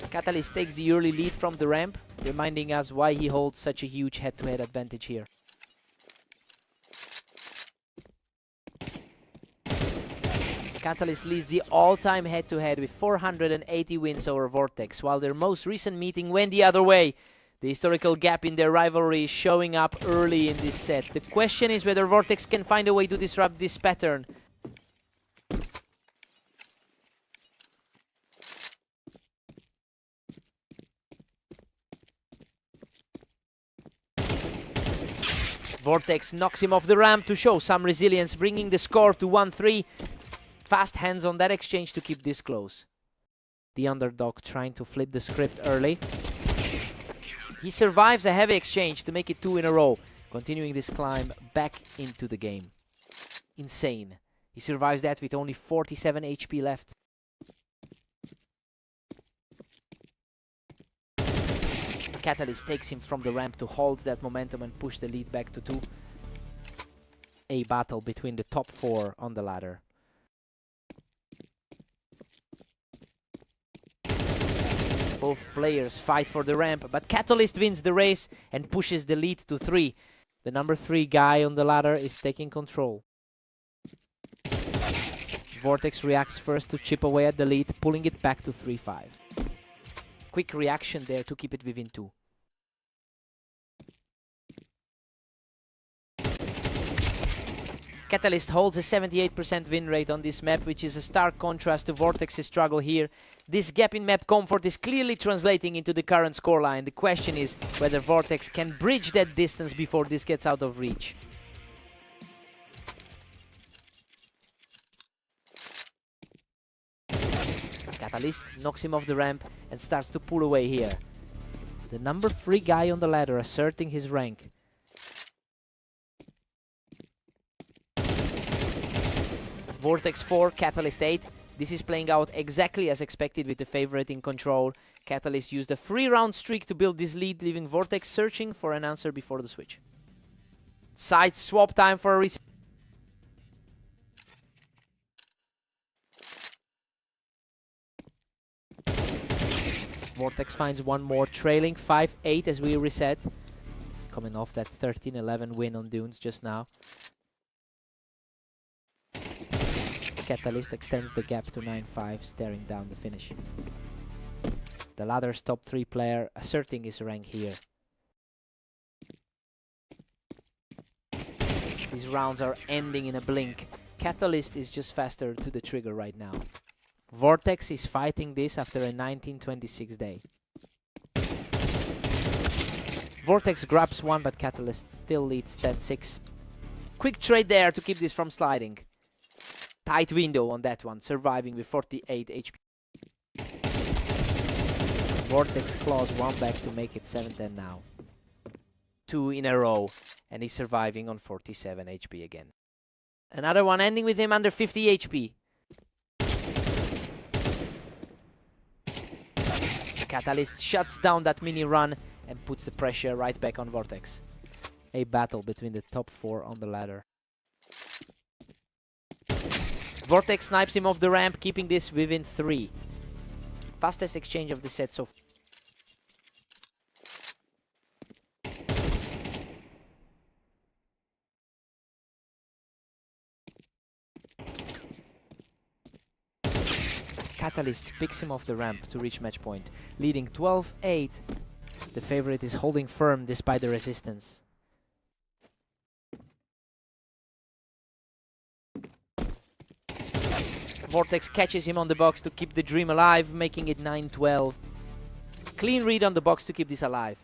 Catalyst takes the early lead from the ramp, reminding us why he holds such a huge head-to-head advantage here. Catalyst leads the all-time head-to-head with 480 wins over Vortex, while their most recent meeting went the other way. The historical gap in their rivalry is showing up early in this set. The question is whether Vortex can find a way to disrupt this pattern. Vortex knocks him off the ramp to show some resilience, bringing the score to 1-3. Fast hands on that exchange to keep this close. The underdog trying to flip the script early. He survives a heavy exchange to make it 2 in a row, continuing this climb back into the game. Insane. He survives that with only 47 HP left. Catalyst takes him from the ramp to hold that momentum and push the lead back to 2. A battle between the top 4 on the ladder. Both players fight for the ramp, but Catalyst wins the race and pushes the lead to 3. The number 3 guy on the ladder is taking control. Vortex reacts first to chip away at the lead, pulling it back to 3-5. Quick reaction there to keep it within 2. Catalyst holds a 78% win rate on this map, which is a stark contrast to Vortex's struggle here. This gap in map comfort is clearly translating into the current scoreline. The question is whether Vortex can bridge that distance before this gets out of reach. Catalyst knocks him off the ramp and starts to pull away here. The number 3 guy on the ladder asserting his rank. Vortex 4, Catalyst 8. This is playing out exactly as expected with the favorite in control. Catalyst used a 3-round streak to build this lead, leaving Vortex searching for an answer before the switch. Side swap time for a reset. Vortex finds one more, trailing 5-8 as we reset. Coming off that 13-11 win on Dunes just now. Catalyst extends the gap to 9-5, staring down the finish. The ladder's top 3 player asserting his rank here. These rounds are ending in a blink. Catalyst is just faster to the trigger right now. Vortex is fighting this after a 1926 day. Vortex grabs one, but Catalyst still leads 10-6. Quick trade there to keep this from sliding. Tight window on that one, surviving with 48 HP. Vortex claws one back to make it 7-10 now. 2 in a row, and he's surviving on 47 HP again. Another one ending with him under 50 HP. Catalyst shuts down that mini run and puts the pressure right back on Vortex. A battle between the top 4 on the ladder. Vortex snipes him off the ramp, keeping this within 3. Fastest exchange of the set so far. Catalyst picks him off the ramp to reach match point, leading 12-8. The favorite is holding firm despite the resistance. Vortex catches him on the box to keep the dream alive, making it 9-12. Clean read on the box to keep this alive.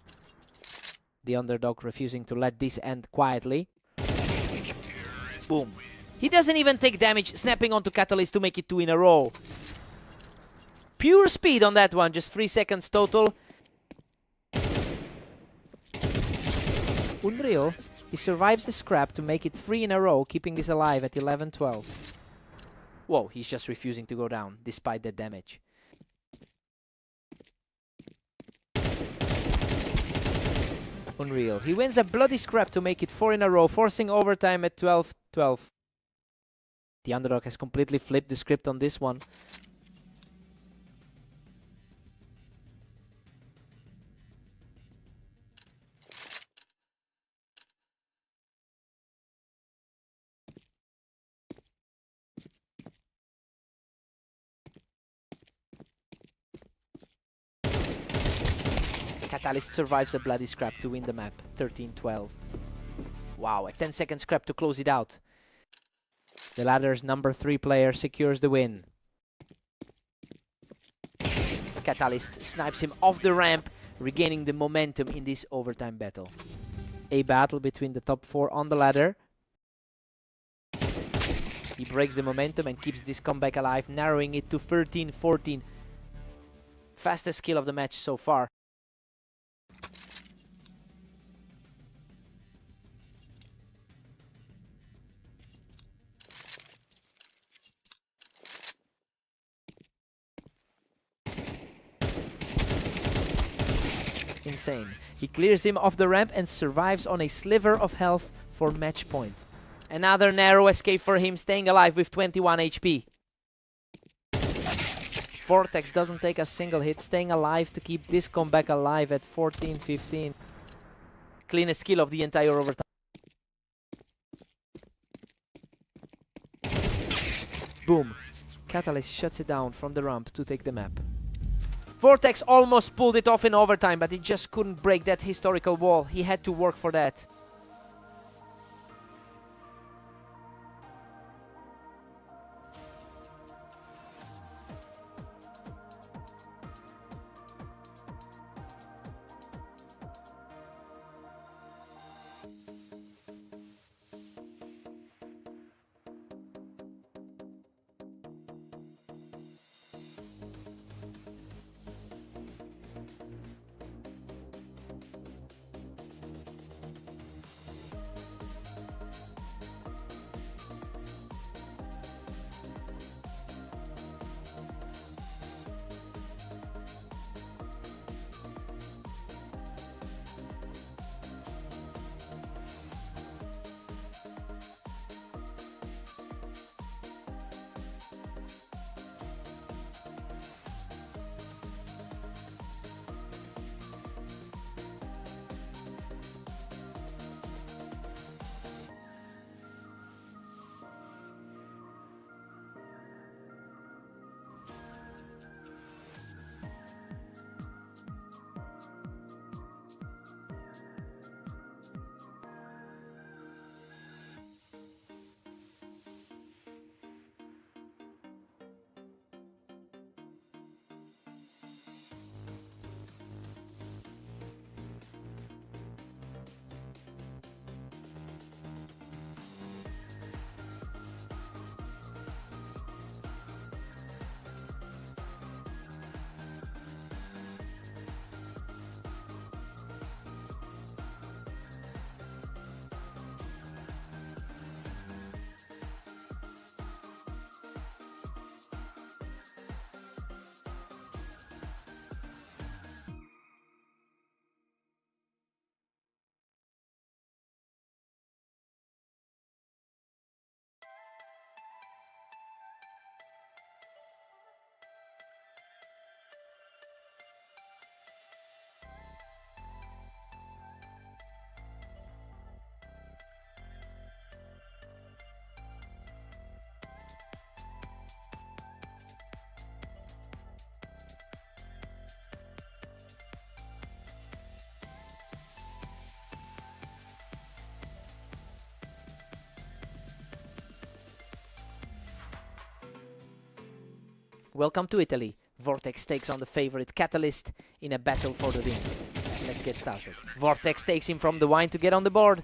The underdog refusing to let this end quietly. Boom. He doesn't even take damage, snapping onto Catalyst to make it 2 in a row. Pure speed on that one, just 3 seconds total. Unreal. He survives the scrap to make it 3 in a row, keeping this alive at 11-12. Whoa, he's just refusing to go down, despite the damage. Unreal. He wins a bloody scrap to make it 4 in a row, forcing overtime at 12-12. The underdog has completely flipped the script on this one. Catalyst survives a bloody scrap to win the map, 13-12. Wow, a 10-second scrap to close it out. The ladder's number 3 player secures the win. Catalyst snipes him off the ramp, regaining the momentum in this overtime battle. A battle between the top 4 on the ladder. He breaks the momentum and keeps this comeback alive, narrowing it to 13-14. Fastest kill of the match so far. Insane. He clears him off the ramp and survives on a sliver of health for match point. Another narrow escape for him, staying alive with 21 HP. Vortex doesn't take a single hit, staying alive to keep this comeback alive at 14-15. Cleanest kill of the entire overtime. Boom. Catalyst shuts it down from the ramp to take the map. Vortex almost pulled it off in overtime, but he just couldn't break that historical wall. He had to work for that. Welcome to Italy. Vortex takes on the favorite Catalyst in a battle for the win. Let's get started. Vortex takes him from the wine to get on the board.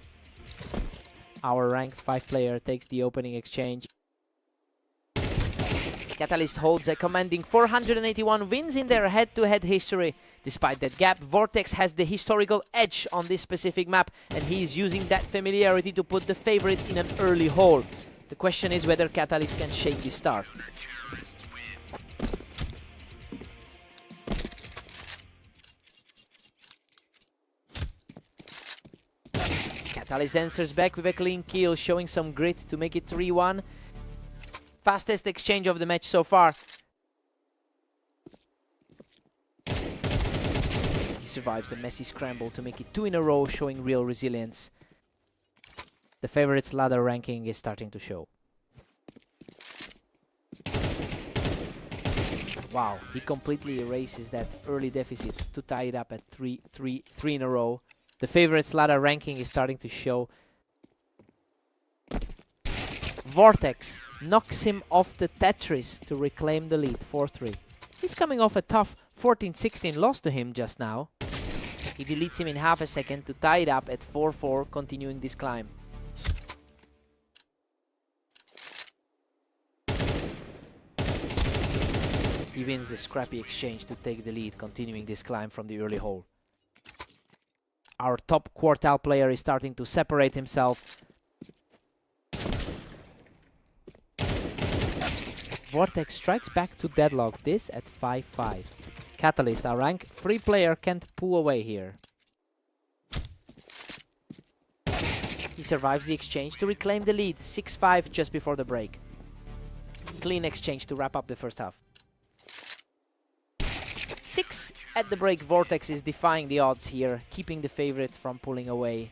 Our rank 5 player takes the opening exchange. Catalyst holds a commanding 481 wins in their head-to-head history. Despite that gap, Vortex has the historical edge on this specific map, and he is using that familiarity to put the favorite in an early hole. The question is whether Catalyst can shake this start. Catalyst answers back with a clean kill, showing some grit to make it 3-1. Fastest exchange of the match so far. He survives a messy scramble to make it 2 in a row, showing real resilience. The favorites' ladder ranking is starting to show. Wow, he completely erases that early deficit to tie it up at 3 in a row. The favorites' ladder ranking is starting to show. Vortex knocks him off the Tetris to reclaim the lead, 4-3. He's coming off a tough 14-16 loss to him just now. He deletes him in half a second to tie it up at 4-4, continuing this climb. He wins the scrappy exchange to take the lead, continuing this climb from the early hole. Our top quartile player is starting to separate himself. Vortex strikes back to deadlock, this at 5-5. Catalyst, our rank 3 player, can't pull away here. He survives the exchange to reclaim the lead, 6-5 just before the break. Clean exchange to wrap up the first half. 6 at the break. Vortex is defying the odds here, keeping the favorite from pulling away.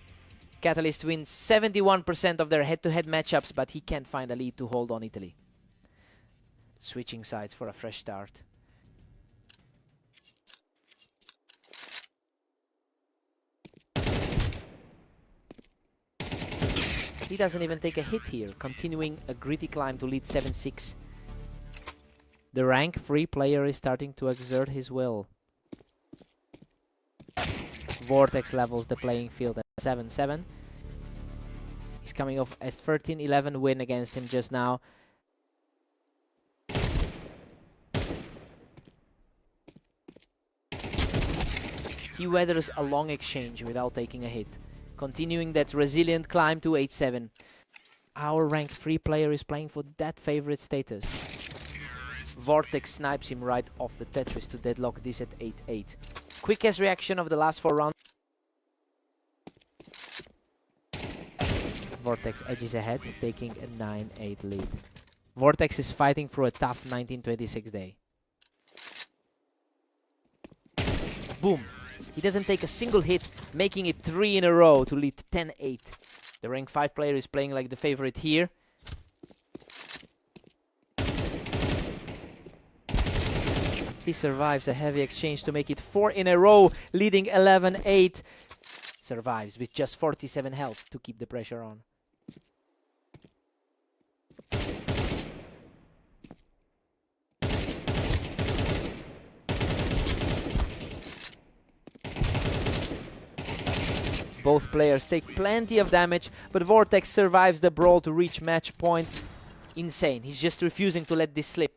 Catalyst wins 71% of their head-to-head matchups, but he can't find a lead to hold on Italy. Switching sides for a fresh start. He doesn't even take a hit here, continuing a gritty climb to lead 7-6. The rank 3 player is starting to exert his will. Vortex levels the playing field at 7-7. He's coming off a 13-11 win against him just now. He weathers a long exchange without taking a hit, continuing that resilient climb to 8-7. Our rank 3 player is playing for that favorite status. Vortex snipes him right off the Tetris to deadlock this at 8-8. Quickest reaction of the last 4 rounds. Vortex edges ahead, taking a 9-8 lead. Vortex is fighting through a tough 1926 day. Boom! He doesn't take a single hit, making it 3 in a row to lead 10-8. The rank 5 player is playing like the favorite here. He survives a heavy exchange to make it 4 in a row, leading 11-8. Survives with just 47 health to keep the pressure on. Both players take plenty of damage, but Vortex survives the brawl to reach match point. Insane. He's just refusing to let this slip.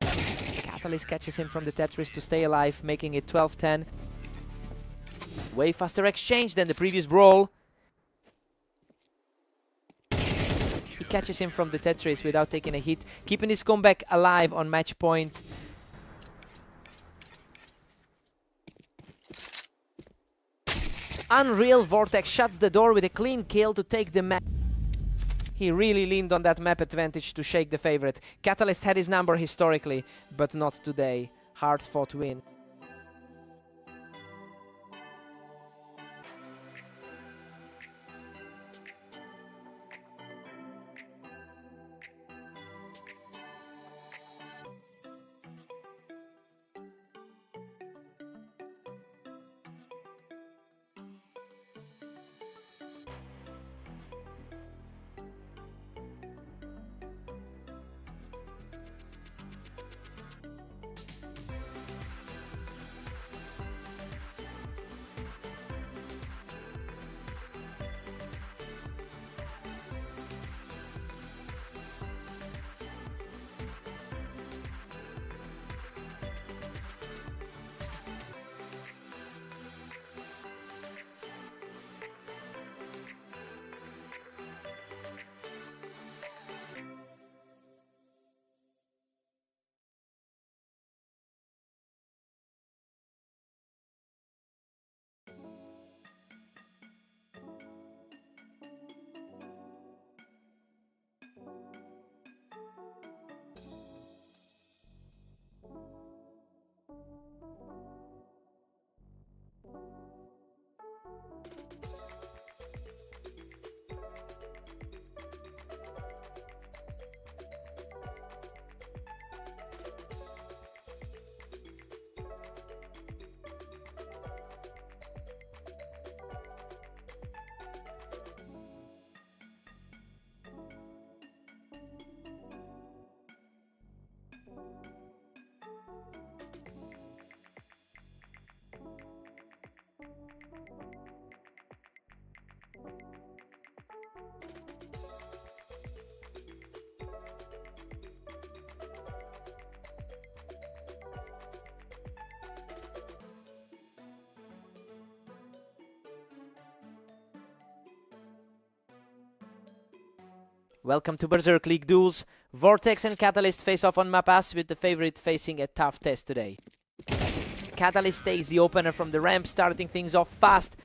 Catalyst catches him from the Tetris to stay alive, making it 12-10. Way faster exchange than the previous brawl. He catches him from the Tetris without taking a hit, keeping his comeback alive on match point. Unreal. Vortex shuts the door with a clean kill to take the map. He really leaned on that map advantage to shake the favorite. Catalyst had his number historically, but not today. Hard-fought win. Welcome to Berserk League Duels. Vortex and Catalyst face off on map as, with the favorite facing a tough test today. Catalyst takes the opener from the ramp, starting things off fast.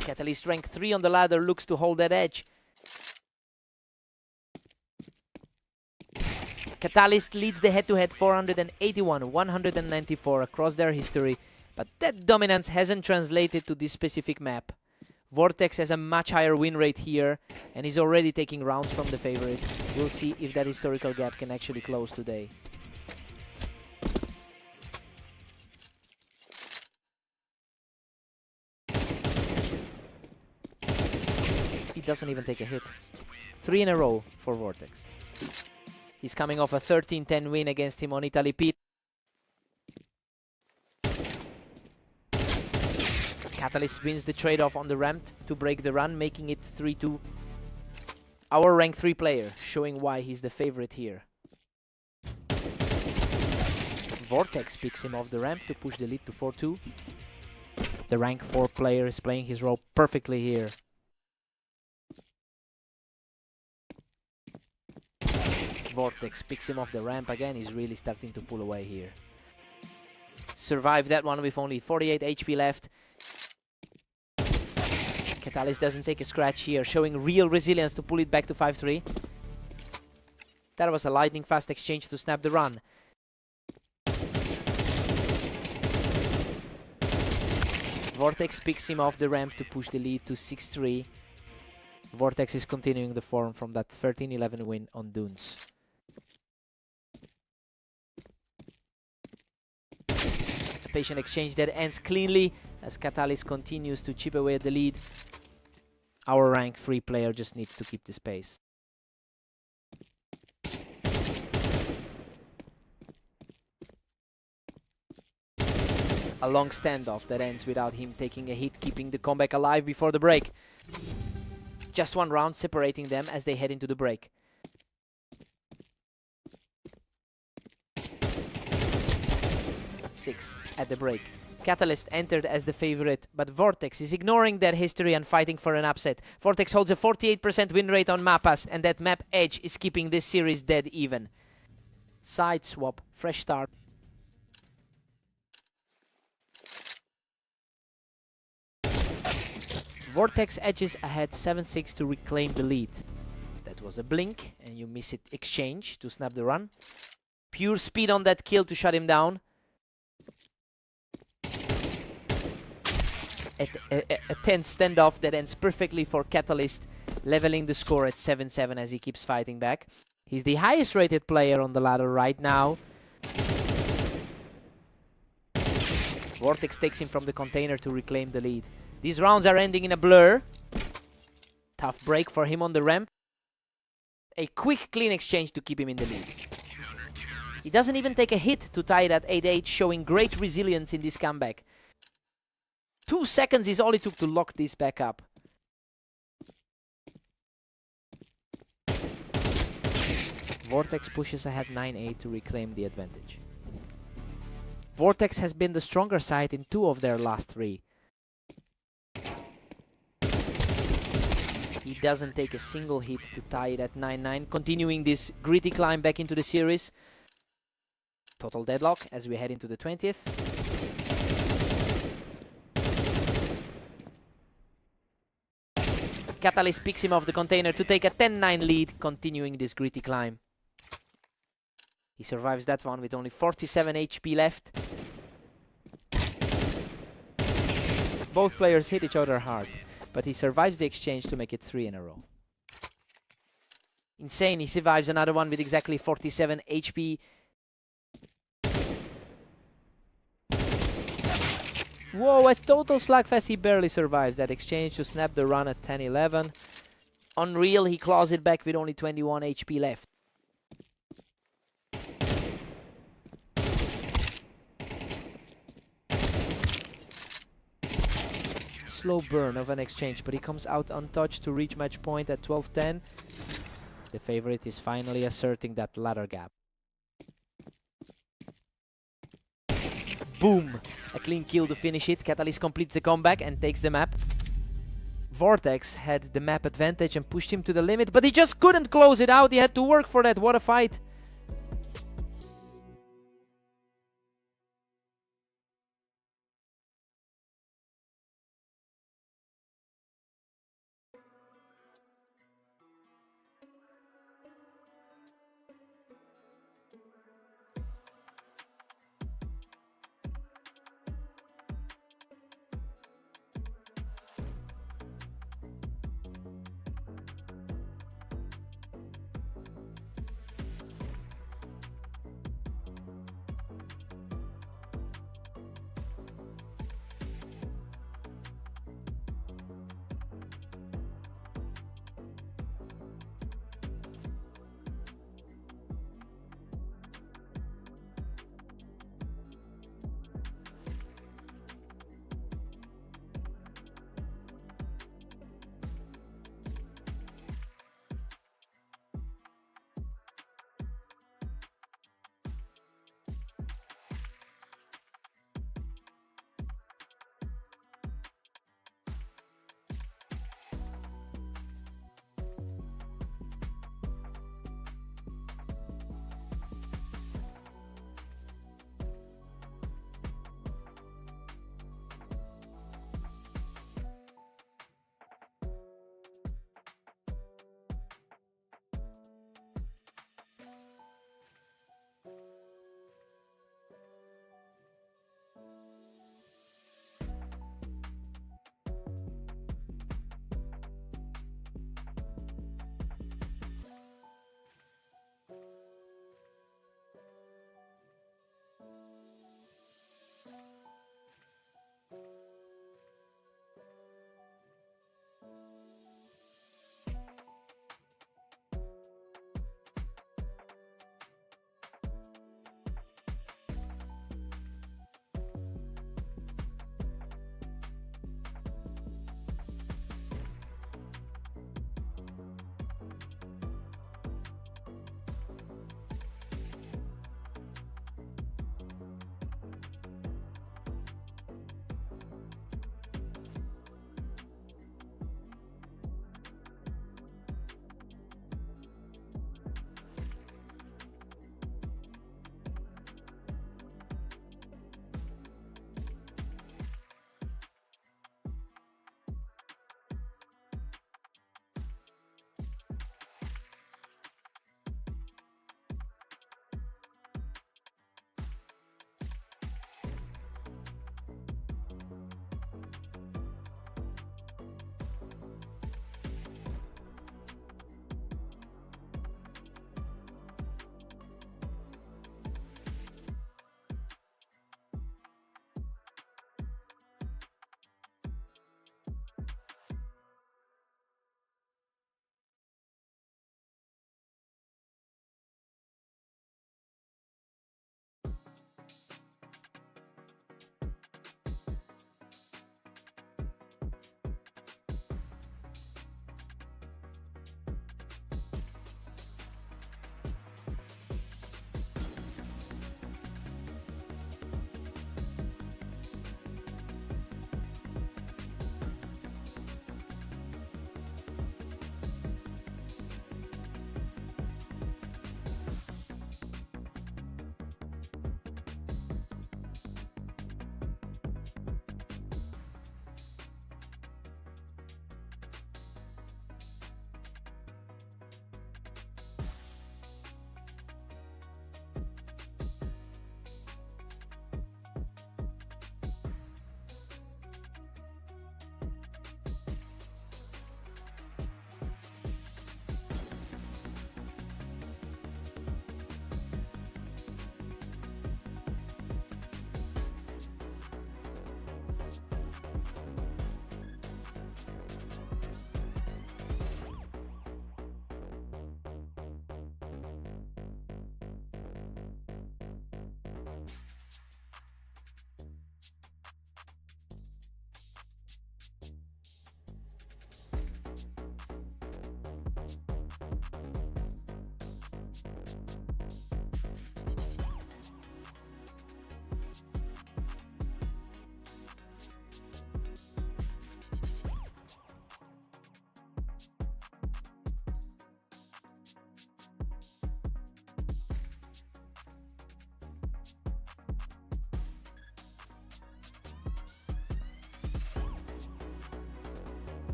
Catalyst rank 3 on the ladder, looks to hold that edge. Catalyst leads the head-to-head 481-194 across their history, but that dominance hasn't translated to this specific map. Vortex has a much higher win rate here and is already taking rounds from the favorite. We'll see if that historical gap can actually close today. He doesn't even take a hit. 3 in a row for Vortex. He's coming off a 13-10 win against him on Italy Pete. Catalyst wins the trade-off on the ramp to break the run, making it 3-2. Our rank 3 player, showing why he's the favorite here. Vortex picks him off the ramp to push the lead to 4-2. The rank 4 player is playing his role perfectly here. Vortex picks him off the ramp again. He's really starting to pull away here. Survived that one with only 48 HP left. Catalyst doesn't take a scratch here, showing real resilience to pull it back to 5-3. That was a lightning fast exchange to snap the run. Vortex picks him off the ramp to push the lead to 6-3. Vortex is continuing the form from that 13-11 win on Dunes. Patient exchange that ends cleanly as Catalyst continues to chip away at the lead. Our rank 3 player just needs to keep the pace. A long standoff that ends without him taking a hit, keeping the comeback alive before the break. Just one round separating them as they head into the break. Six at the break. Catalyst entered as the favorite, but Vortex is ignoring their history and fighting for an upset. Vortex holds a 48% win rate on Mapas, and that map edge is keeping this series dead even. Side swap, fresh start. Vortex edges ahead 7-6 to reclaim the lead. That was a blink, and you miss it exchange to snap the run. Pure speed on that kill to shut him down. A tense standoff that ends perfectly for Catalyst, leveling the score at 7-7 as he keeps fighting back. He's the highest rated player on the ladder right now. Vortex takes him from the container to reclaim the lead. These rounds are ending in a blur. Tough break for him on the ramp. A quick clean exchange to keep him in the lead. He doesn't even take a hit to tie it at 8-8, showing great resilience in this comeback. 2 seconds is all it took to lock this back up. Vortex pushes ahead 9-8 to reclaim the advantage. Vortex has been the stronger side in 2 of their last 3. He doesn't take a single hit to tie it at 9-9, continuing this gritty climb back into the series. Total deadlock as we head into the 20th. Catalyst picks him off the container to take a 10-9 lead, continuing this gritty climb. He survives that one with only 47 HP left. Both players hit each other hard, but he survives the exchange to make it 3 in a row. Insane, he survives another one with exactly 47 HP. Whoa, a total slugfest, he barely survives that exchange to snap the run at 10-11. Unreal, he claws it back with only 21 HP left. Slow burn of an exchange, but he comes out untouched to reach match point at 12-10. The favorite is finally asserting that ladder gap. Boom! A clean kill to finish it. Catalyst completes the comeback and takes the map. Vortex had the map advantage and pushed him to the limit, but he just couldn't close it out. He had to work for that. What a fight.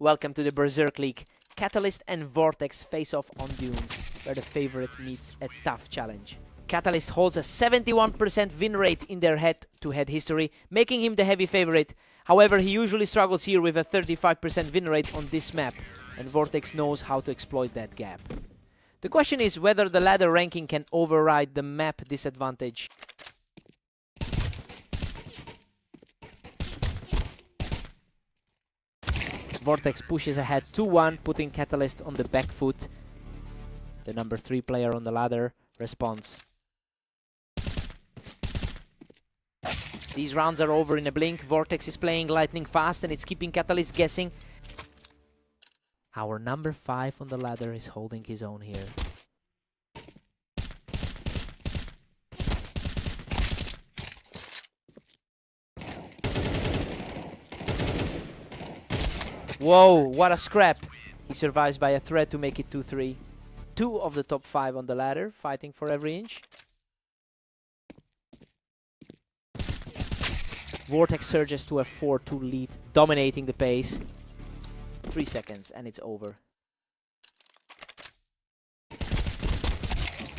Welcome to the Berserk League. Catalyst and Vortex face off on Dunes, where the favorite meets a tough challenge. Catalyst holds a 71% win rate in their head-to-head history, making him the heavy favorite. However, he usually struggles here with a 35% win rate on this map, and Vortex knows how to exploit that gap. The question is whether the ladder ranking can override the map disadvantage. Vortex pushes ahead 2-1, putting Catalyst on the back foot. The number 3 player on the ladder responds. These rounds are over in a blink. Vortex is playing lightning fast and it's keeping Catalyst guessing. Our number 5 on the ladder is holding his own here. Whoa, what a scrap! He survives by a thread to make it 2-3. 2 of the top 5 on the ladder, fighting for every inch. Vortex surges to a 4-2 lead, dominating the pace. 3 seconds and it's over.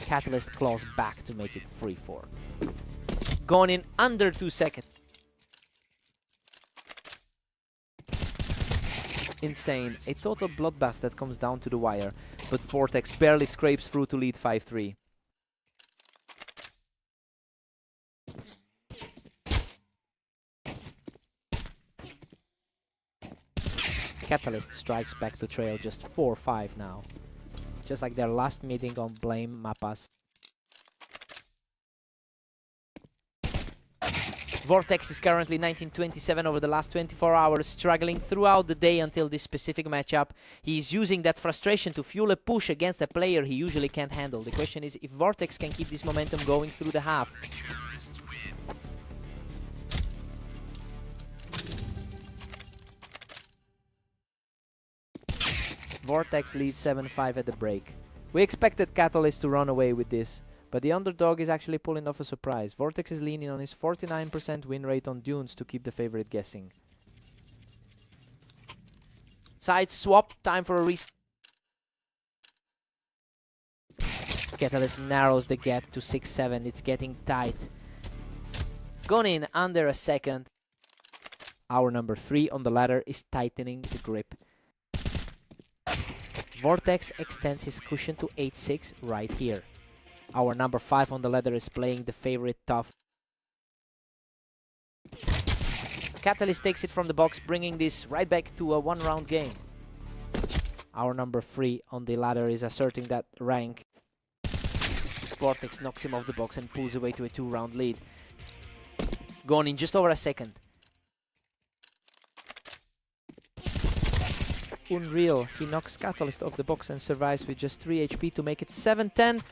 Catalyst claws back to make it 3-4. Gone in under 2 seconds. Insane, a total bloodbath that comes down to the wire, but Vortex barely scrapes through to lead 5-3. Catalyst strikes back to trail just 4-5 now, just like their last meeting on Blame Mappas. Vortex is currently 19-27 over the last 24 hours, struggling throughout the day until this specific matchup. He is using that frustration to fuel a push against a player he usually can't handle. The question is if Vortex can keep this momentum going through the half. Vortex leads 7-5 at the break. We expected Catalyst to run away with this, but the underdog is actually pulling off a surprise. Vortex is leaning on his 49% win rate on Dunes to keep the favorite guessing. Side swap, time for a reset. Catalyst narrows the gap to 6-7, it's getting tight. Gone in under a second. Our number 3 on the ladder is tightening the grip. Vortex extends his cushion to 8-6 right here. Our number 5 on the ladder is playing the favorite tough. Catalyst takes it from the box, bringing this right back to a 1-round game. Our number 3 on the ladder is asserting that rank. Vortex knocks him off the box and pulls away to a 2-round lead. Gone in just over a second. Unreal, he knocks Catalyst off the box and survives with just 3 HP to make it 7-10.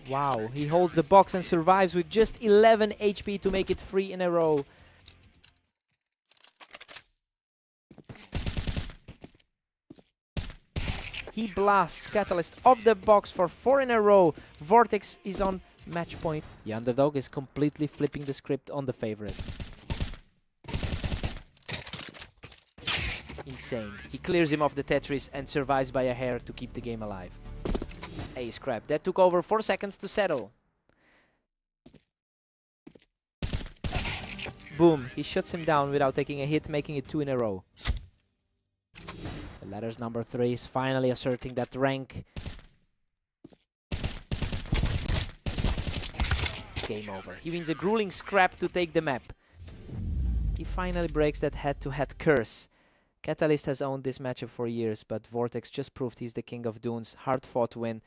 Wow, he holds the box and survives with just 11 HP to make it 3 in a row. He blasts Catalyst off the box for 4 in a row. Vortex is on match point. The underdog is completely flipping the script on the favorite. Insane. He clears him off the Tetris and survives by a hair to keep the game alive. A scrap. That took over 4 seconds to settle. Boom. He shuts him down without taking a hit, making it 2 in a row. The ladder's number 3 is finally asserting that rank. Game over. He wins a grueling scrap to take the map. He finally breaks that head-to-head curse. Catalyst has owned this matchup for years, but Vortex just proved he's the king of Dunes. Hard-fought win.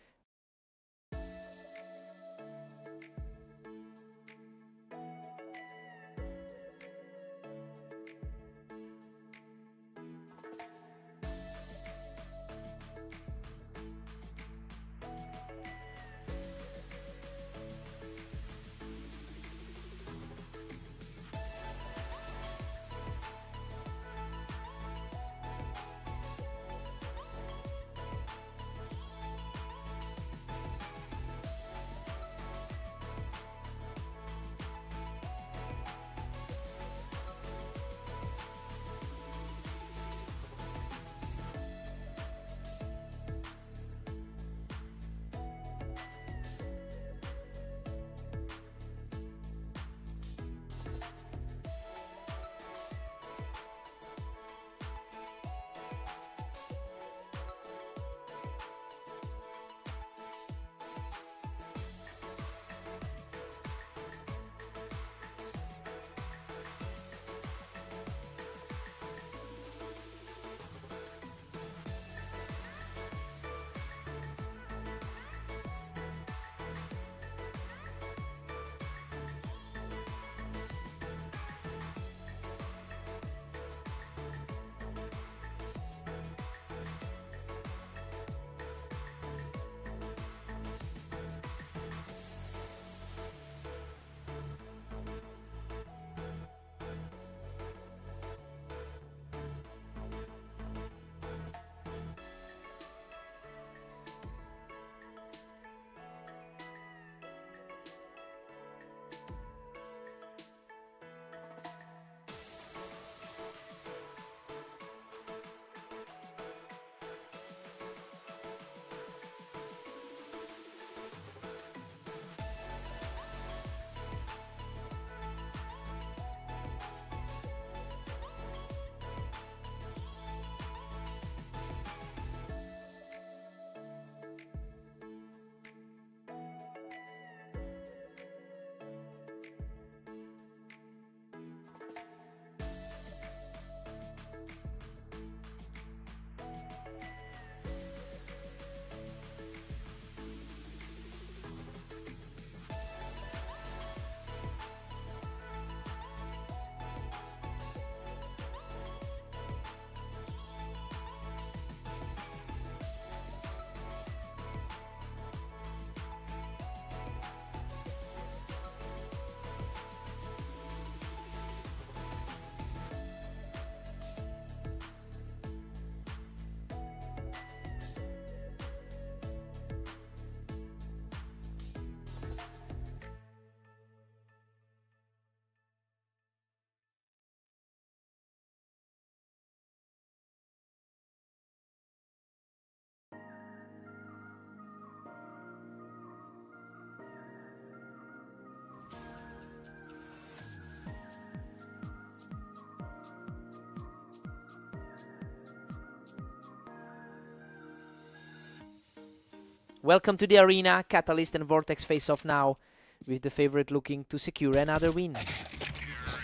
Welcome to the arena. Catalyst and Vortex face off now, with the favorite looking to secure another win.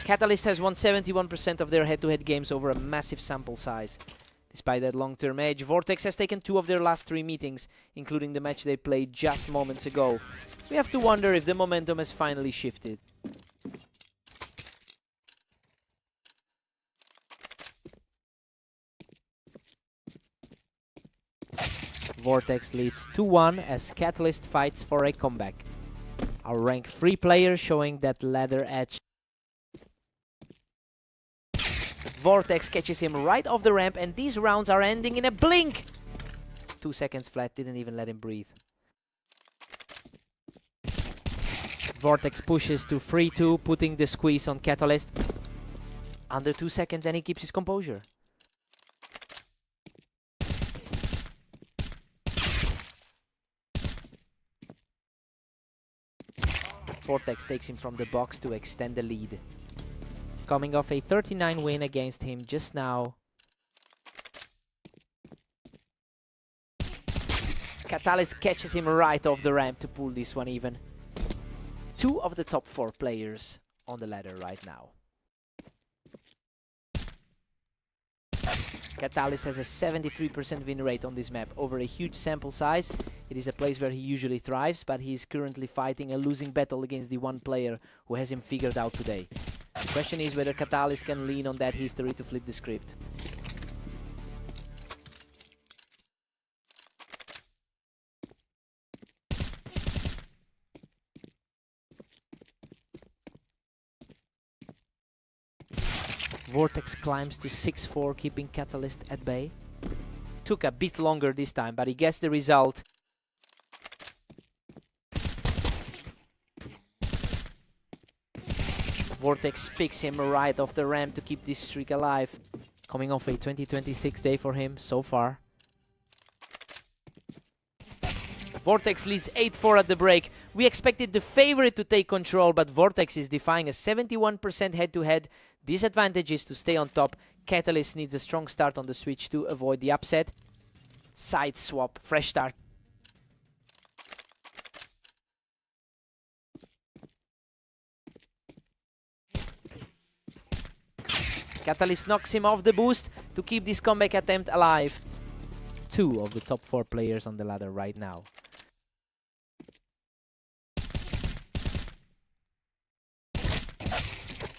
Catalyst has won 71% of their head-to-head games over a massive sample size. Despite that long-term edge, Vortex has taken 2 of their last 3 meetings, including the match they played just moments ago. We have to wonder if the momentum has finally shifted. Vortex leads 2-1 as Catalyst fights for a comeback. Our rank 3 player showing that ladder edge. Vortex catches him right off the ramp, and these rounds are ending in a blink! 2 seconds flat, didn't even let him breathe. Vortex pushes to 3-2, putting the squeeze on Catalyst. Under 2 seconds and he keeps his composure. Vortex takes him from the box to extend the lead. Coming off a 39 win against him just now. Catalyst catches him right off the ramp to pull this one even. 2 of the top 4 players on the ladder right now. Catalyst has a 73% win rate on this map over a huge sample size. It is a place where he usually thrives, but he is currently fighting a losing battle against the one player who has him figured out today. The question is whether Catalyst can lean on that history to flip the script. Vortex climbs to 6-4, keeping Catalyst at bay. Took a bit longer this time, but he gets the result. Vortex picks him right off the ramp to keep this streak alive. Coming off a 2026 day for him so far. Vortex leads 8-4 at the break. We expected the favorite to take control, but Vortex is defying a 71% head-to-head. Disadvantage is to stay on top. Catalyst needs a strong start on the switch to avoid the upset. Side swap, fresh start. Catalyst knocks him off the boost to keep this comeback attempt alive. 2 of the top 4 players on the ladder right now.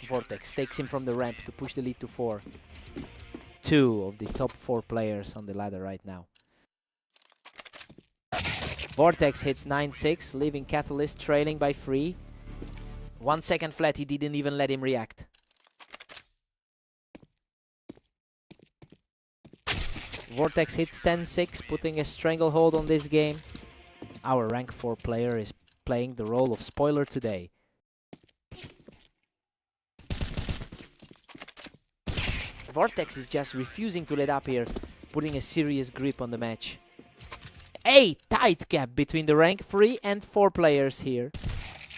Vortex takes him from the ramp to push the lead to 4. 2 of the top 4 players on the ladder right now. Vortex hits 9-6, leaving Catalyst trailing by 3. 1 second flat, he didn't even let him react. Vortex hits 10-6, putting a stranglehold on this game. Our rank 4 player is playing the role of spoiler today. Vortex is just refusing to let up here, putting a serious grip on the match. A tight gap between the rank 3 and 4 players here.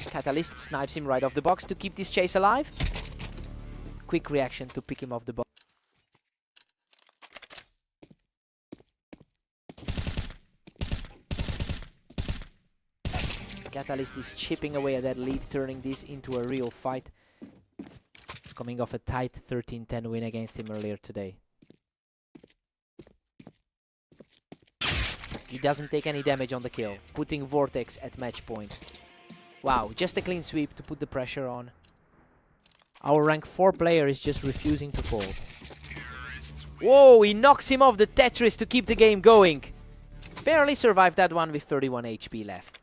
Catalyst snipes him right off the box to keep this chase alive. Quick reaction to pick him off the box. Catalyst is chipping away at that lead, turning this into a real fight. Coming off a tight 13-10 win against him earlier today. He doesn't take any damage on the kill, putting Vortex at match point. Wow, just a clean sweep to put the pressure on. Our rank 4 player is just refusing to fold. Whoa, he knocks him off the Tetris to keep the game going. Barely survived that one with 31 HP left.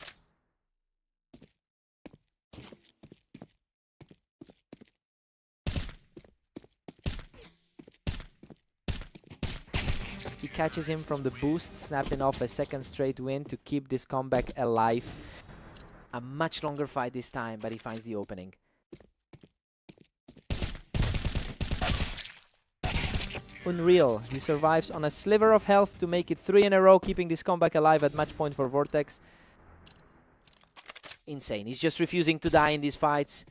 He catches him from the boost, snapping off a second straight win to keep this comeback alive. A much longer fight this time, but he finds the opening. Unreal. He survives on a sliver of health to make it 3 in a row, keeping this comeback alive at match point for Vortex. Insane. He's just refusing to die in these fights.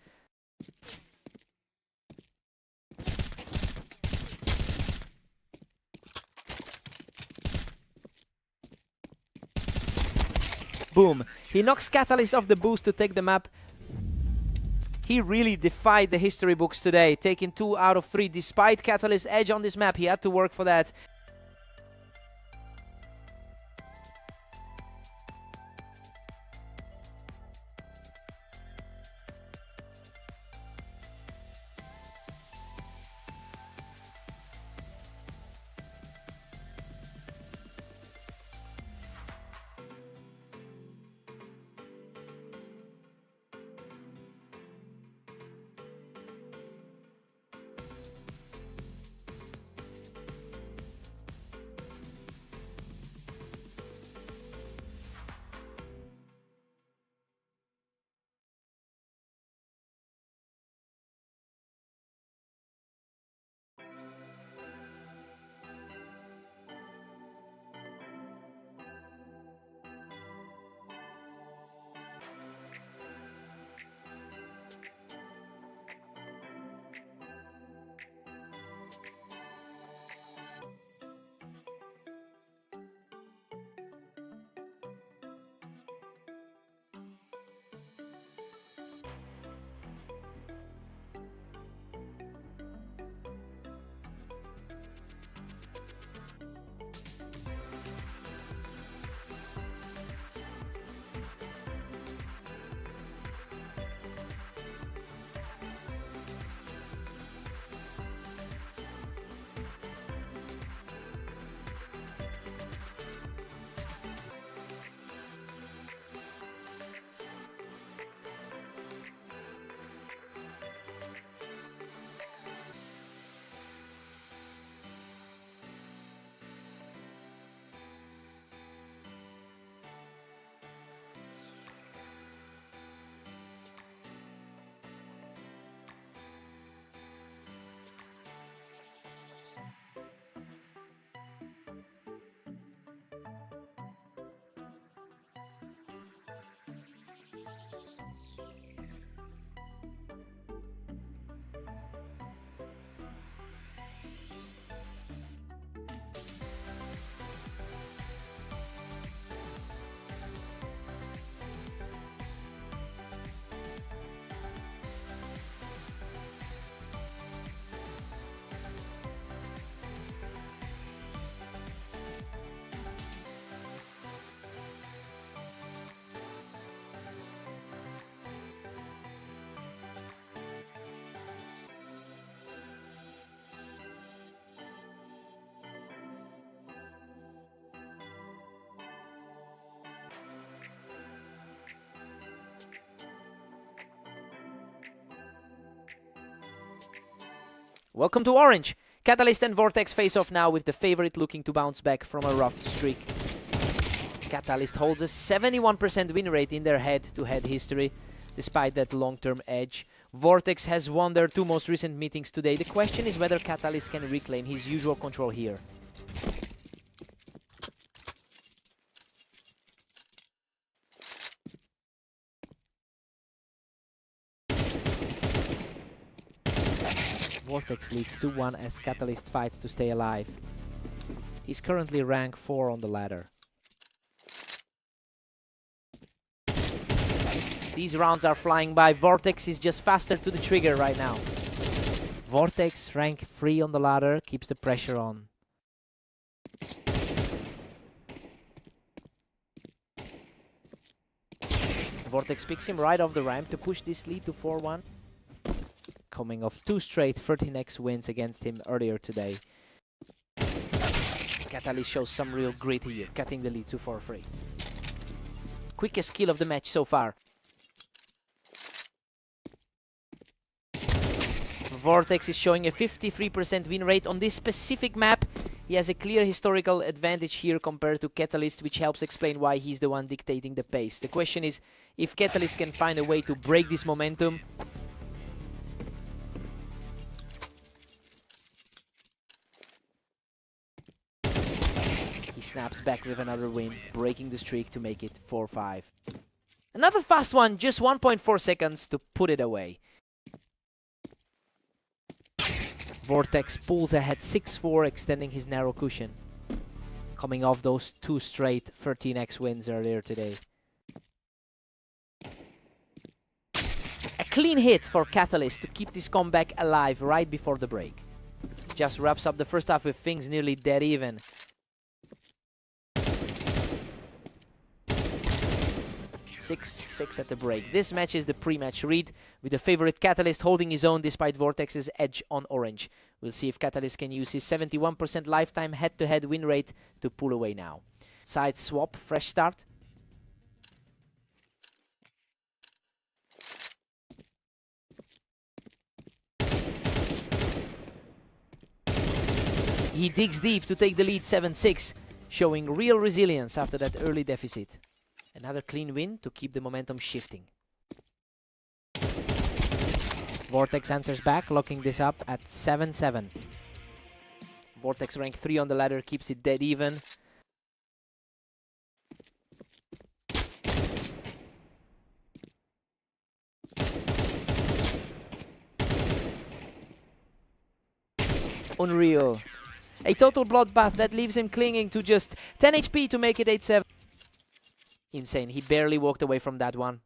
boom. He knocks Catalyst off the boost to take the map. He really defied the history books today, taking 2 out of 3. Despite Catalyst's edge on this map, he had to work for that. Welcome to Orange. Catalyst and Vortex face off now with the favorite looking to bounce back from a rough streak. Catalyst holds a 71% win rate in their head-to-head history, despite that long-term edge. Vortex has won their 2 most recent meetings today. The question is whether Catalyst can reclaim his usual control here. Vortex leads 2-1 as Catalyst fights to stay alive. He's currently rank 4 on the ladder. These rounds are flying by. Vortex is just faster to the trigger right now. Vortex, rank 3 on the ladder, keeps the pressure on. Vortex picks him right off the ramp to push this lead to 4-1. Coming off 2 straight 13x wins against him earlier today. Catalyst shows some real grit here, cutting the lead to 4-3. Quickest kill of the match so far. Vortex is showing a 53% win rate on this specific map. He has a clear historical advantage here compared to Catalyst, which helps explain why he's the one dictating the pace. The question is if Catalyst can find a way to break this momentum. He snaps back with another win, breaking the streak to make it 4-5. Another fast one, just 1.4 seconds to put it away. Vortex pulls ahead 6-4, extending his narrow cushion. Coming off those 2 straight 13x wins earlier today. clean hit for Catalyst to keep this comeback alive right before the break. Just wraps up the first half with things nearly dead even. Six at the break. This match is the pre-match read, with the favorite Catalyst holding his own despite Vortex's edge on orange. We'll see if Catalyst can use his 71% lifetime head-to-head win rate to pull away now. Side swap, fresh start. He digs deep to take the lead 7-6, showing real resilience after that early deficit. Another clean win to keep the momentum shifting. Vortex answers back, locking this up at 7-7. Vortex rank 3 on the ladder keeps it dead even. Unreal. A total bloodbath that leaves him clinging to just 10 HP to make it 8-7. Insane, he barely walked away from that one.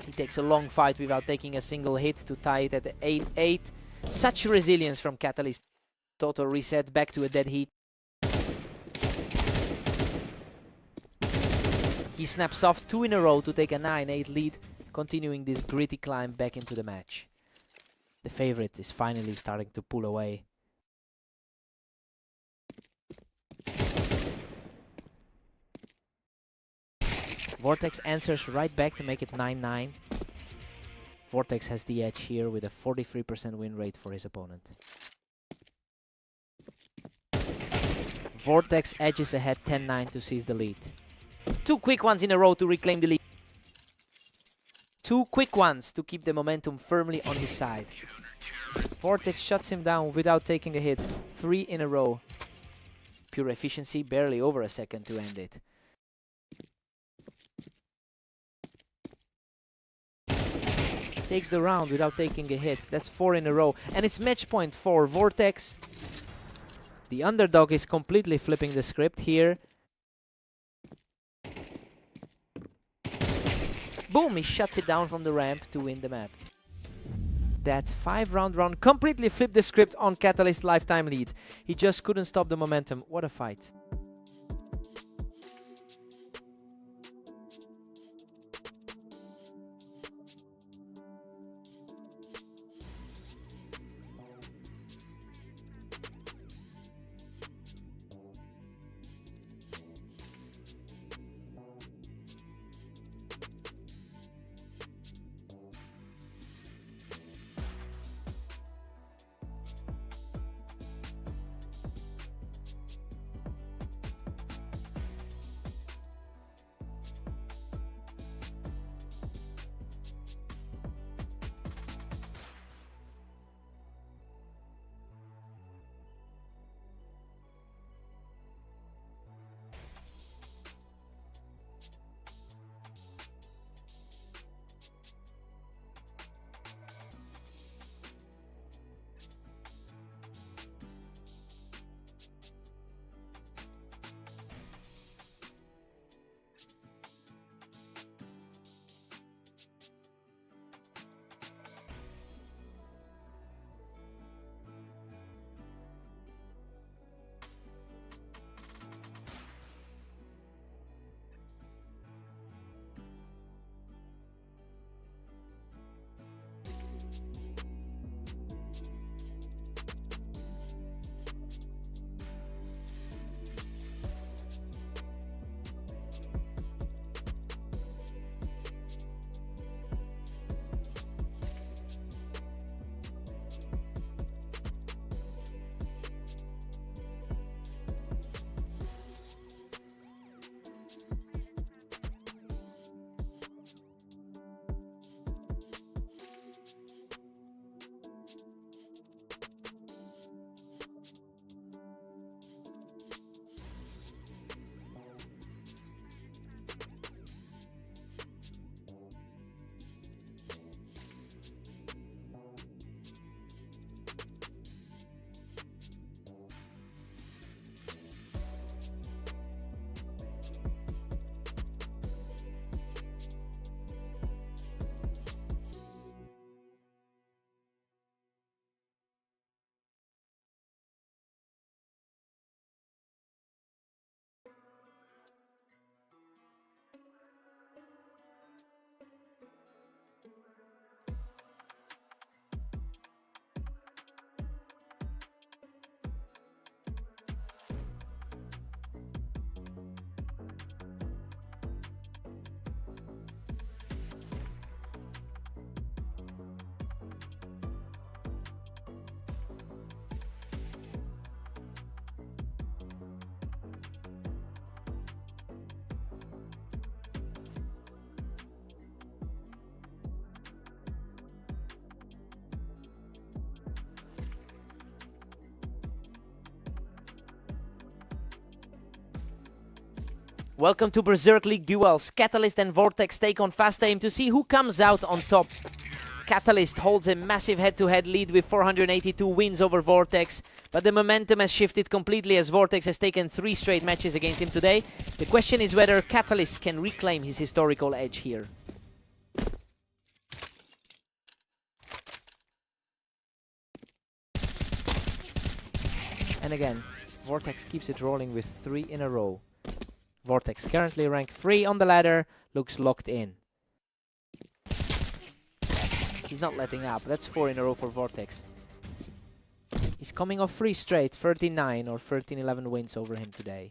He takes a long fight without taking a single hit to tie it at 8-8. Such resilience from Catalyst. Total reset back to a dead heat. He snaps off 2 in a row to take a 9-8 lead, continuing this gritty climb back into the match. The favorite is finally starting to pull away. Vortex answers right back to make it 9-9. Vortex has the edge here with a 43% win rate for his opponent. Vortex edges ahead 10-9 to seize the lead. 2 quick ones in a row to reclaim the lead. 2 quick ones to keep the momentum firmly on his side. Vortex shuts him down without taking a hit. 3 in a row. Pure efficiency, barely over a second to end it. Takes the round without taking a hit. That's 4 in a row. And it's match point for Vortex. The underdog is completely flipping the script here. Boom! He shuts it down from the ramp to win the map. That 5-round round completely flipped the script on Catalyst's lifetime lead. He just couldn't stop the momentum. What a fight. Welcome to Berserk League Duels. Catalyst and Vortex take on Fast Aim to see who comes out on top. Catalyst holds a massive head-to-head lead with 482 wins over Vortex, but the momentum has shifted completely as Vortex has taken 3 straight matches against him today. The question is whether Catalyst can reclaim his historical edge here. And again, Vortex keeps it rolling with 3 in a row. Vortex currently ranked 3 on the ladder, looks locked in. He's not letting up. That's 4 in a row for Vortex. He's coming off 3 straight, 39 or 13-11 wins over him today.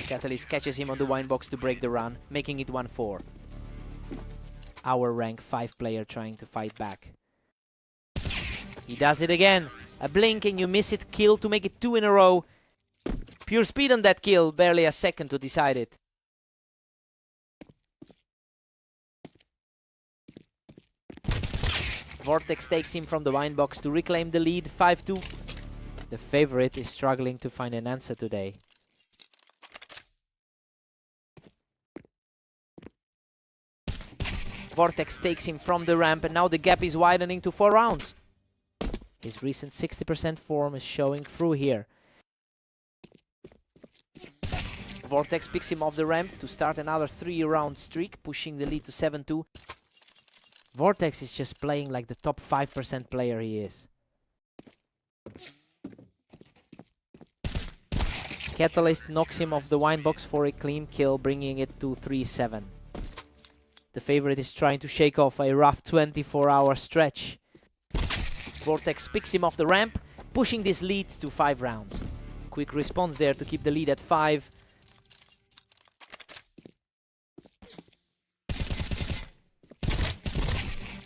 Catalyst catches him on the wine box to break the run, making it 1-4. Our rank 5 player trying to fight back. He does it again. A blink and you miss it, kill to make it 2 in a row. Pure speed on that kill, barely a second to decide it. Vortex takes him from the wine box to reclaim the lead, 5-2. The favorite is struggling to find an answer today. Vortex takes him from the ramp and now the gap is widening to 4 rounds. His recent 60% form is showing through here. Vortex picks him off the ramp to start another 3-round streak, pushing the lead to 7-2. Vortex is just playing like the top 5% player he is. Catalyst knocks him off the wine box for a clean kill, bringing it to 3-7. The favorite is trying to shake off a rough 24-hour stretch. Vortex picks him off the ramp, pushing this lead to 5 rounds. Quick response there to keep the lead at 5.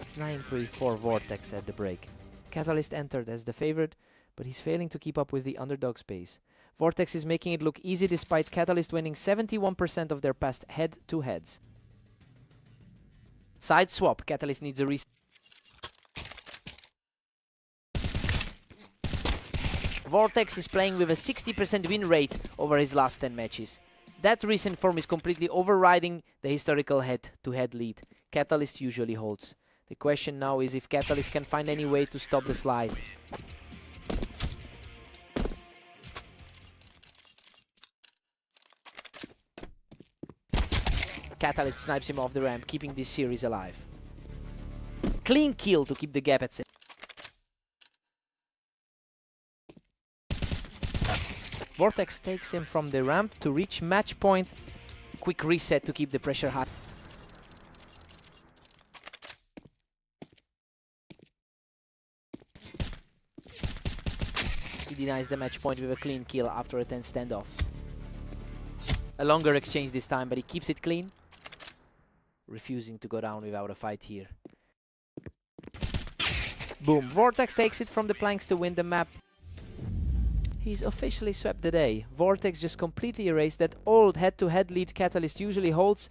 It's 9-3 for Vortex at the break. Catalyst entered as the favorite, but he's failing to keep up with the underdog's pace. Vortex is making it look easy despite Catalyst winning 71% of their past head-to-heads. Side swap, Catalyst needs a reset. Vortex is playing with a 60% win rate over his last 10 matches. That recent form is completely overriding the historical head-to-head lead Catalyst usually holds. The question now is if Catalyst can find any way to stop the slide. Catalyst snipes him off the ramp, keeping this series alive. Clean kill to keep the gap at 6. Vortex takes him from the ramp to reach match point. Quick reset to keep the pressure high. He denies the match point with a clean kill after a tense standoff. A longer exchange this time, but he keeps it clean. Refusing to go down without a fight here. Boom. Vortex takes it from the planks to win the map. He's officially swept the day. Vortex just completely erased that old head-to-head lead Catalyst usually holds.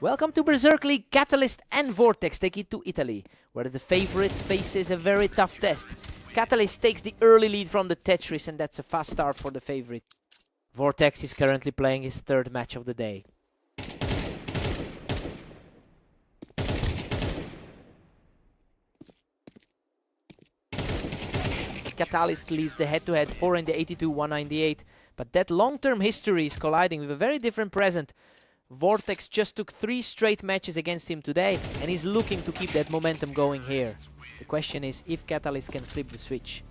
Welcome to Berserk League. Catalyst and Vortex take it to Italy, where the favorite faces a very tough test. Catalyst takes the early lead from the Tetris, and that's a fast start for the favorite. Vortex is currently playing his third match of the day. Catalyst leads the head-to-head 4 in the 82-198, but that long-term history is colliding with a very different present. Vortex just took 3 straight matches against him today, and he's looking to keep that momentum going here. The question is if Catalyst can flip the switch.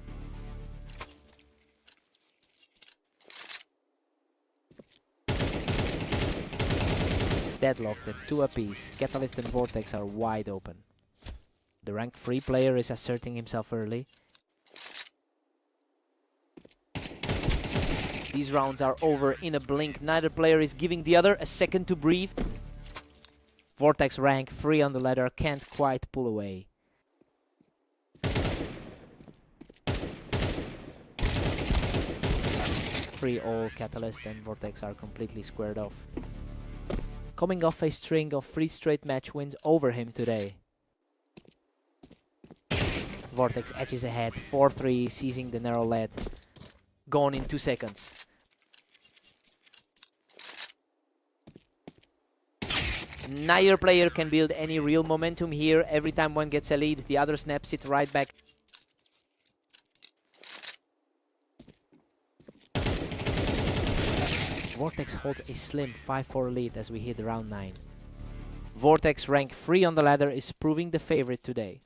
Deadlocked at 2 apiece. Catalyst and Vortex are wide open. The rank 3 player is asserting himself early. These rounds are over in a blink. Neither player is giving the other a second to breathe. Vortex rank 3 on the ladder, can't quite pull away. All Catalyst and Vortex are completely squared off. Coming off a string of 3 straight match wins over him today. Vortex edges ahead, 4-3, seizing the narrow lead. Gone in 2 seconds. Neither player can build any real momentum here. Every time one gets a lead, the other snaps it right back. Vortex holds a slim 5-4 lead as we hit round 9. Vortex rank 3 on the ladder is proving the favorite today.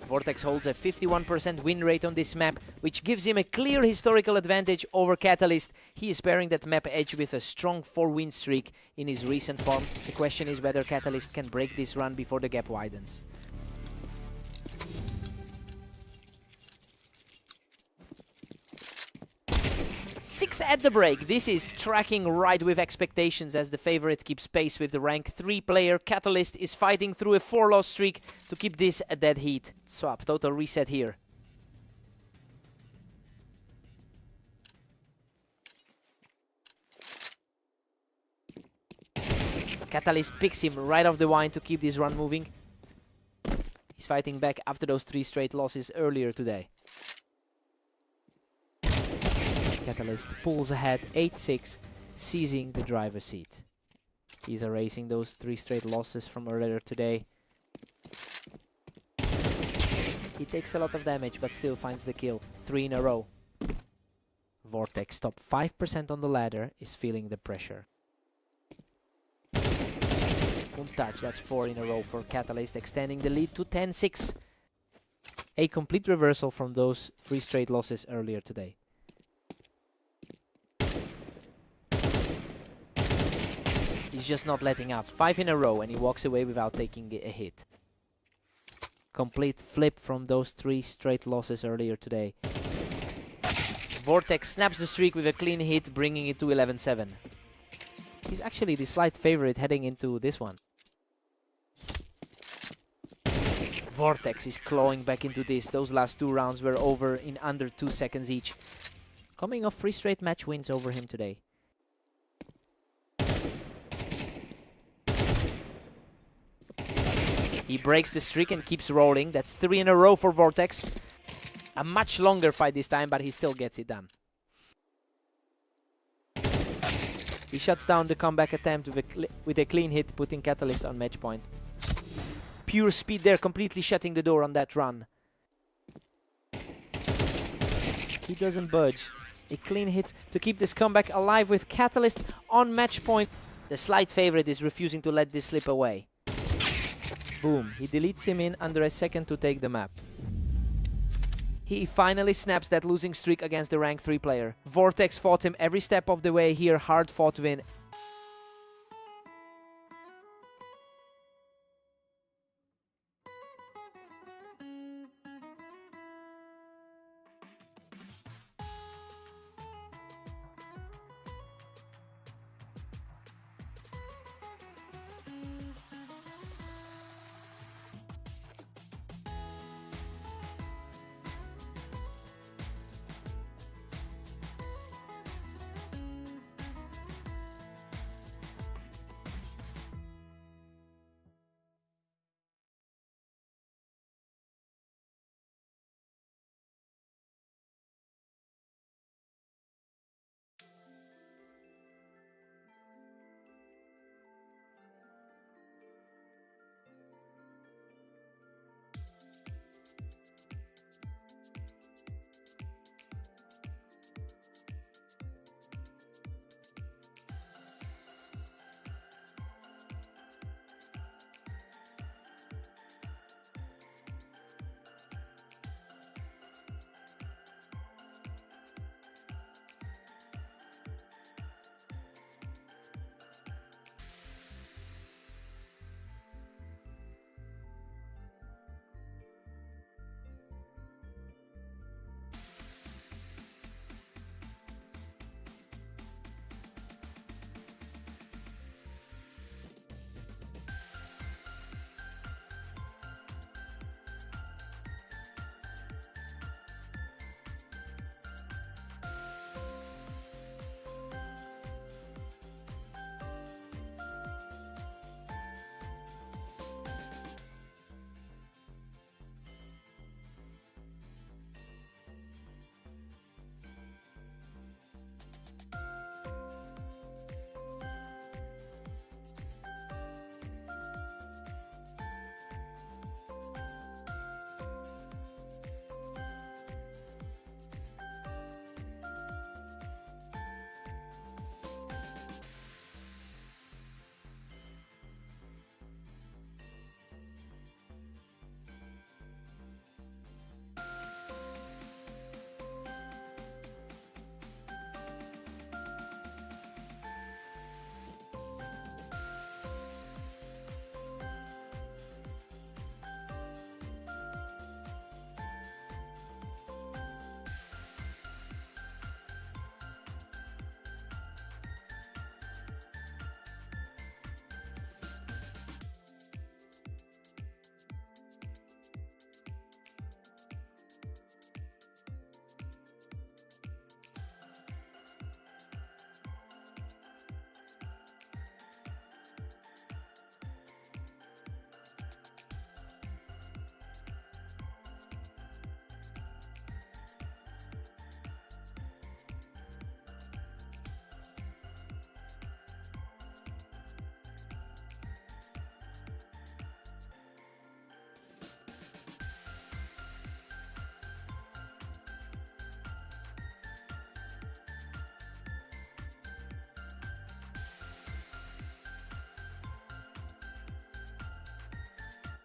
Vortex holds a 51% win rate on this map, which gives him a clear historical advantage over Catalyst. He is pairing that map edge with a strong 4-win streak in his recent form. The question is whether Catalyst can break this run before the gap widens. Six at the break. This is tracking right with expectations as the favorite keeps pace with the rank 3 player. Catalyst is fighting through a 4-loss streak to keep this a dead heat. Swap, total reset here. Catalyst picks him right off the vine to keep this run moving. He's fighting back after those 3 straight losses earlier today. Catalyst pulls ahead 8-6, seizing the driver's seat. He's erasing those 3 straight losses from earlier today. He takes a lot of damage but still finds the kill. 3 in a row. Vortex, top 5% on the ladder, is feeling the pressure. Untouched, that's 4 in a row for Catalyst, extending the lead to 10-6. A complete reversal from those 3 straight losses earlier today. He's just not letting up. 5 in a row and he walks away without taking a hit. Complete flip from those 3 straight losses earlier today. Vortex snaps the streak with a clean hit, bringing it to 11-7. He's actually the slight favorite heading into this one. Vortex is clawing back into this. Those last 2 rounds were over in under 2 seconds each. Coming off 3 straight match wins over him today. He breaks the streak and keeps rolling. That's 3 in a row for Vortex. A much longer fight this time, but he still gets it done. He shuts down the comeback attempt with a clean hit, putting Catalyst on match point. Pure speed there, completely shutting the door on that run. He doesn't budge. A clean hit to keep this comeback alive with Catalyst on match point. The slight favorite is refusing to let this slip away. Boom, he deletes him in under a second to take the map. He finally snaps that losing streak against the rank 3 player. Vortex fought him every step of the way here, hard fought win.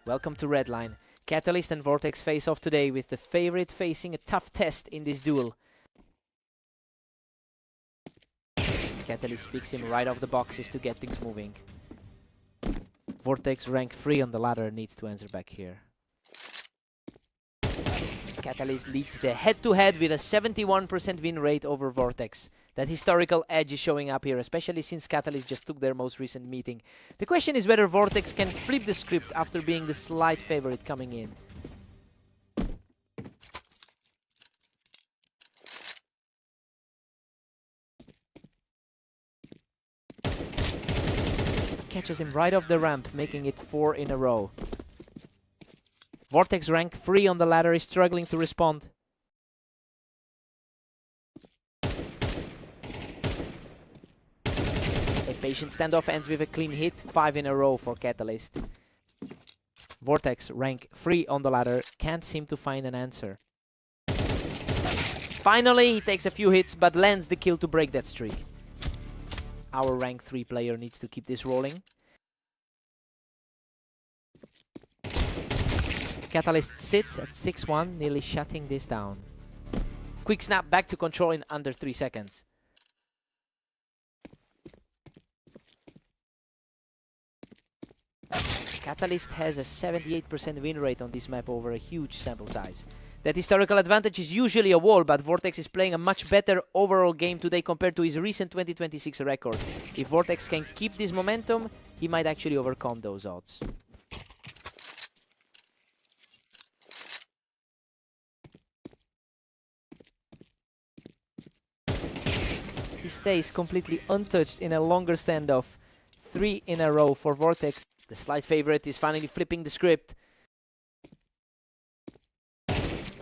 Welcome to Redline. Catalyst and Vortex face off today with the favorite facing a tough test in this duel. Catalyst picks him right off the boxes to get things moving. Vortex, rank 3 on the ladder, needs to answer back here. Catalyst leads the head-to-head with a 71% win rate over Vortex. That historical edge is showing up here, especially since Catalyst just took their most recent meeting. The question is whether Vortex can flip the script after being the slight favorite coming in. Catches him right off the ramp, making it 4 in a row. Vortex, rank 3 on the ladder, is struggling to respond. A patient standoff ends with a clean hit, 5 in a row for Catalyst. Vortex, rank 3 on the ladder, can't seem to find an answer. Finally, he takes a few hits, but lands the kill to break that streak. Our rank 3 player needs to keep this rolling. Catalyst sits at 6-1, nearly shutting this down. Quick snap back to control in under 3 seconds. Catalyst has a 78% win rate on this map over a huge sample size. That historical advantage is usually a wall, but Vortex is playing a much better overall game today compared to his recent 2026 record. If Vortex can keep this momentum, he might actually overcome those odds. He stays completely untouched in a longer standoff. 3 in a row for Vortex. The slight favorite is finally flipping the script.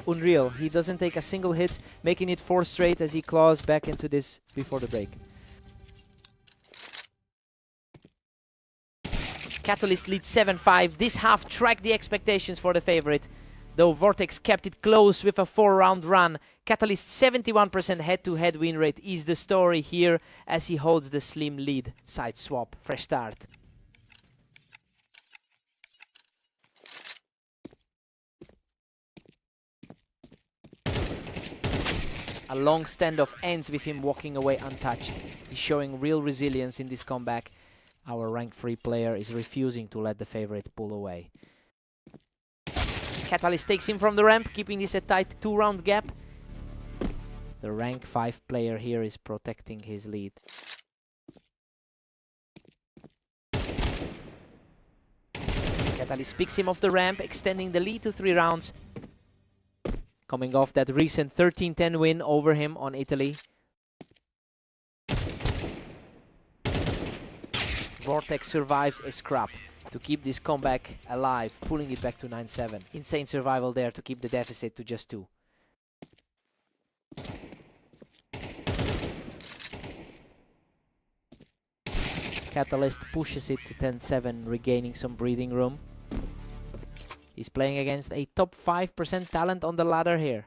Unreal, he doesn't take a single hit, making it 4 straight as he claws back into this before the break. Catalyst leads 7-5. This half tracked the expectations for the favorite, though Vortex kept it close with a 4-round run. Catalyst's 71% head-to-head win rate is the story here as he holds the slim lead. Side swap, fresh start. A long standoff ends with him walking away untouched. He's showing real resilience in this comeback. Our rank 3 player is refusing to let the favorite pull away. Catalyst takes him from the ramp, keeping this a tight 2-round gap. The rank 5 player here is protecting his lead. Catalyst picks him off the ramp, extending the lead to 3 rounds. Coming off that recent 13-10 win over him on Italy. Vortex survives a scrap to keep this comeback alive, pulling it back to 9-7. Insane survival there to keep the deficit to just 2. Catalyst pushes it to 10-7, regaining some breathing room. He's playing against a top 5% talent on the ladder here.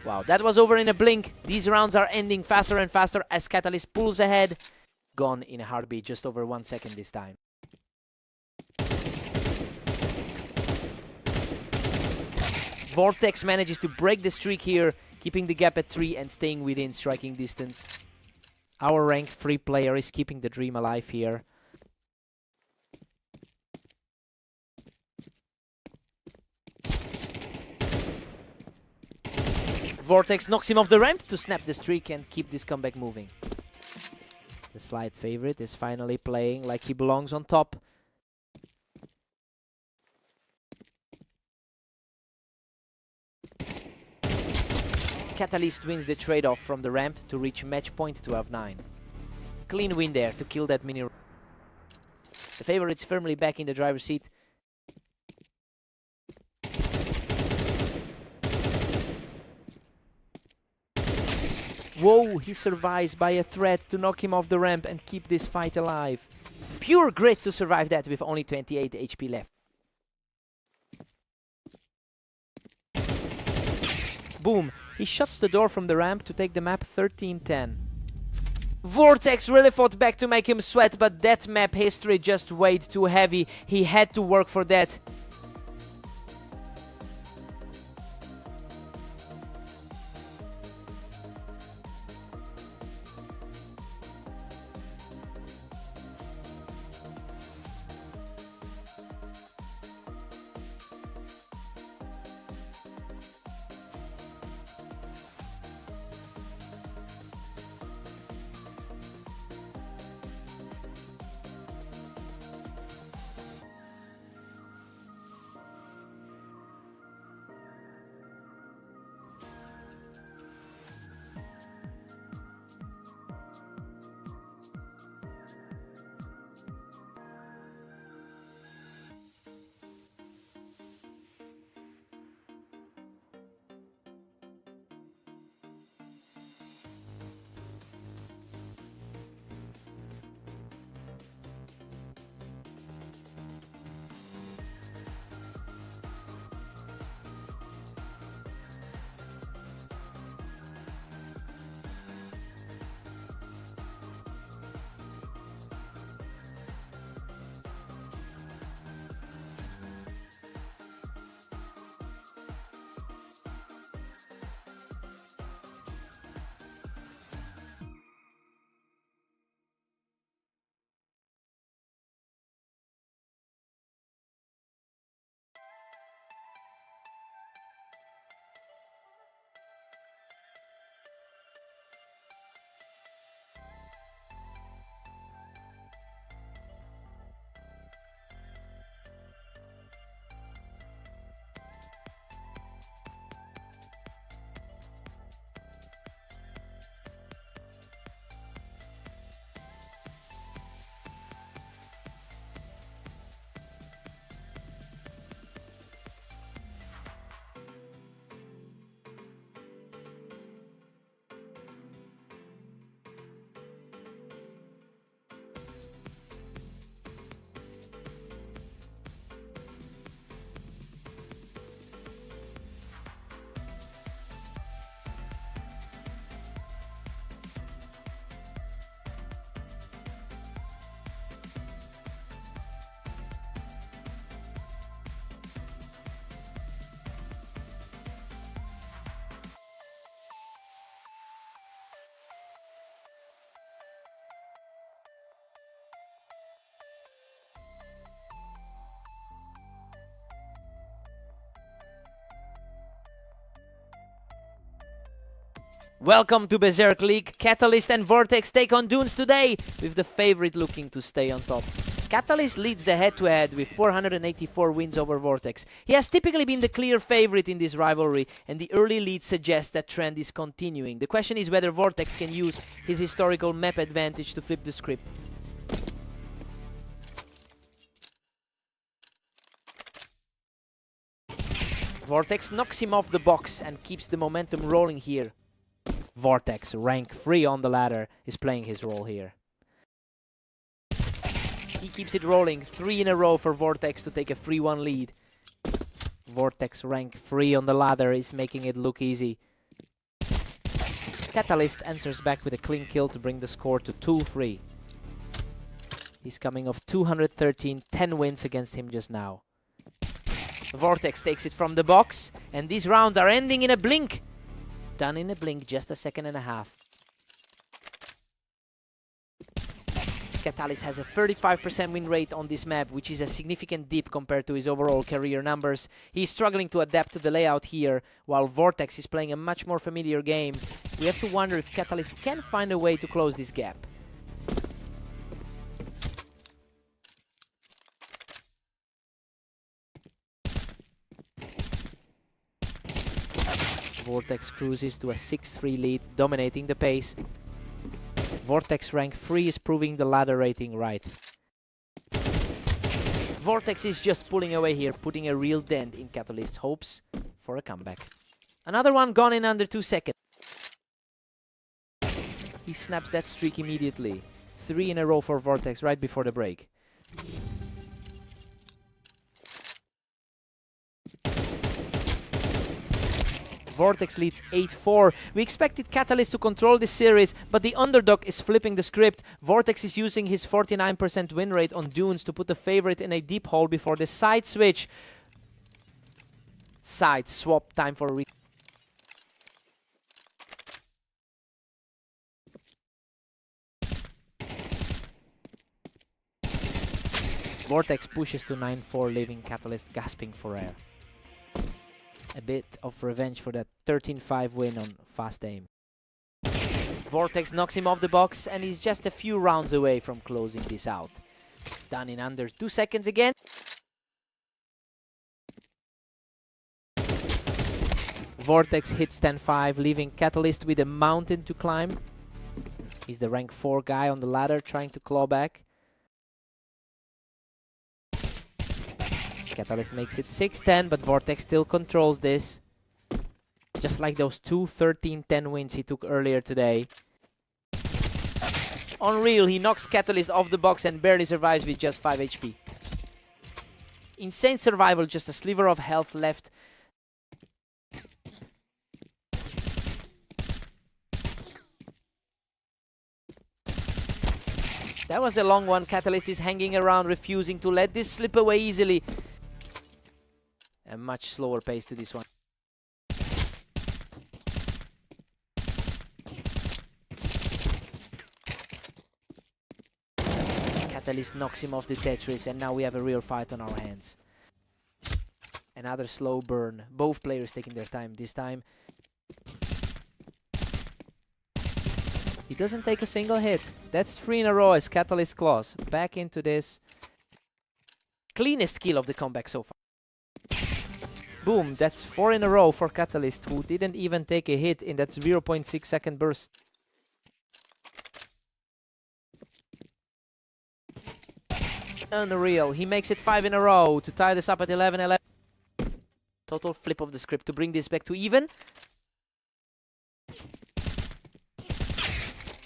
Wow, that was over in a blink. These rounds are ending faster and faster as Catalyst pulls ahead. Gone in a heartbeat, just over 1 second this time. Vortex manages to break the streak here, keeping the gap at 3 and staying within striking distance. Our rank 3 player is keeping the dream alive here. Vortex knocks him off the ramp to snap the streak and keep this comeback moving. The slight favorite is finally playing like he belongs on top. Catalyst wins the trade-off from the ramp to reach match point 12-9. Clean win there to kill that mini. The favorite's firmly back in the driver's seat. Whoa, he survives by a threat to knock him off the ramp and keep this fight alive. Pure grit to survive that with only 28 HP left. Boom, he shuts the door from the ramp to take the map 13-10. Vortex really fought back to make him sweat, but that map history just weighed too heavy. He had to work for that. Welcome to Berserk League. Catalyst and Vortex take on Dunes today, with the favorite looking to stay on top. Catalyst leads the head-to-head with 484 wins over Vortex. He has typically been the clear favorite in this rivalry, and the early lead suggests that trend is continuing. The question is whether Vortex can use his historical map advantage to flip the script. Vortex knocks him off the box and keeps the momentum rolling here. Vortex, rank 3 on the ladder, is playing his role here. He keeps it rolling, 3 in a row for Vortex to take a 3-1 lead. Vortex, rank 3 on the ladder, is making it look easy. Catalyst answers back with a clean kill to bring the score to 2-3. He's coming off 213, 10 wins against him just now. Vortex takes it from the box, and these rounds are ending in a blink. Done in a blink, just a second and a half. Catalyst has a 35% win rate on this map, which is a significant dip compared to his overall career numbers. He's struggling to adapt to the layout here, while Vortex is playing a much more familiar game. We have to wonder if Catalyst can find a way to close this gap. Vortex cruises to a 6-3 lead, dominating the pace. Vortex rank 3 is proving the ladder rating right. Vortex is just pulling away here, putting a real dent in Catalyst's hopes for a comeback. Another one gone in under 2 seconds. He snaps that streak immediately. 3 in a row for Vortex right before the break. Vortex leads 8-4. We expected Catalyst to control this series, but the underdog is flipping the script. Vortex is using his 49% win rate on Dunes to put the favorite in a deep hole before the side switch. Side swap time for a Vortex pushes to 9-4, leaving Catalyst gasping for air. A bit of revenge for that 13-5 win on Fast Aim. Vortex knocks him off the box and he's just a few rounds away from closing this out. Done in under 2 seconds again. Vortex hits 10-5, leaving Catalyst with a mountain to climb. He's the rank 4 guy on the ladder trying to claw back. Catalyst makes it 6-10, but Vortex still controls this. Just like those two 13-10 wins he took earlier today. Unreal, he knocks Catalyst off the box and barely survives with just 5 HP. Insane survival, just a sliver of health left. That was a long one. Catalyst is hanging around, refusing to let this slip away easily. A much slower pace to this one. Catalyst knocks him off the Tetris, and now we have a real fight on our hands. Another slow burn. Both players taking their time this time. He doesn't take a single hit. That's 3 in a row as Catalyst claws. Back into this. Cleanest kill of the comeback so far. Boom, that's 4 in a row for Catalyst, who didn't even take a hit in that 0.6 second burst. Unreal, he makes it 5 in a row to tie this up at 11-11. Total flip of the script to bring this back to even.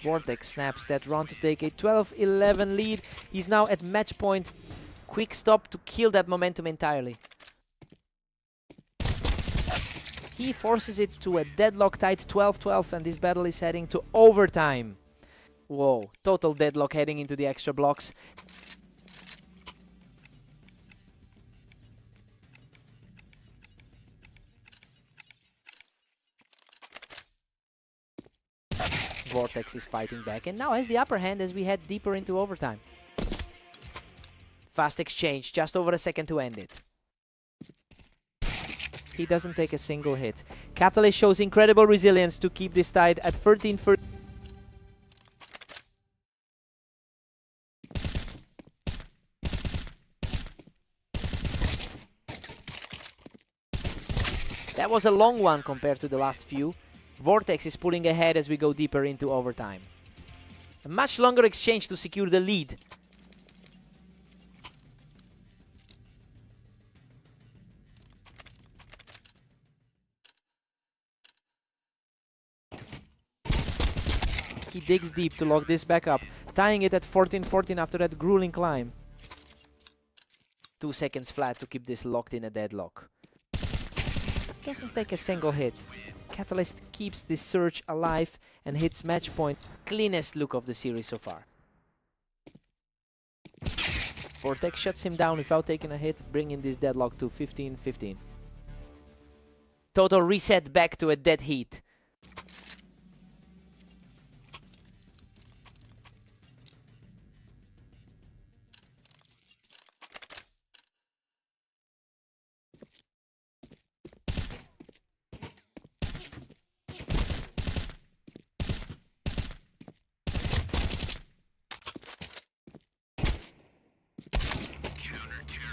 Vortex snaps that run to take a 12-11 lead. He's now at match point. Quick stop to kill that momentum entirely. He forces it to a deadlock tight 12-12, and this battle is heading to overtime. Whoa, total deadlock heading into the extra blocks. Vortex is fighting back and now has the upper hand as we head deeper into overtime. Fast exchange, just over a second to end it. He doesn't take a single hit. Catalyst shows incredible resilience to keep this tied at 13-13. That was a long one compared to the last few. Vortex is pulling ahead as we go deeper into overtime. A much longer exchange to secure the lead. He digs deep to lock this back up, tying it at 14-14 after that grueling climb. 2 seconds flat to keep this locked in a deadlock. Doesn't take a single hit. Catalyst keeps this surge alive and hits match point. Cleanest look of the series so far. Vortex shuts him down without taking a hit, bringing this deadlock to 15-15. Total reset back to a dead heat.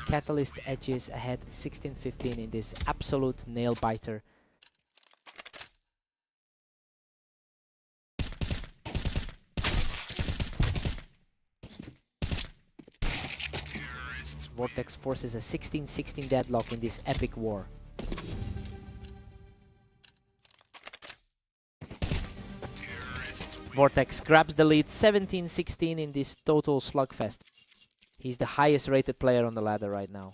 Catalyst edges ahead 16-15 in this absolute nail-biter. Vortex forces a 16-16 deadlock in this epic war. Vortex grabs the lead 17-16 in this total slugfest. He's the highest rated player on the ladder right now.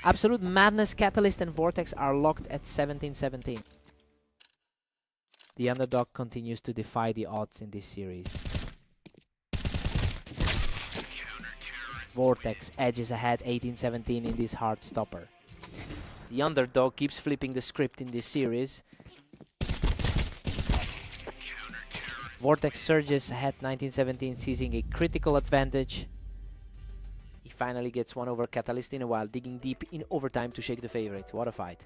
Absolute Madness, Catalyst and Vortex are locked at 17-17. The underdog continues to defy the odds in this series. Vortex edges ahead 18-17 in this hard stopper. The underdog keeps flipping the script in this series. Vortex surges ahead 19-17, seizing a critical advantage. He finally gets one over Catalyst in a while, digging deep in overtime to shake the favorite. What a fight.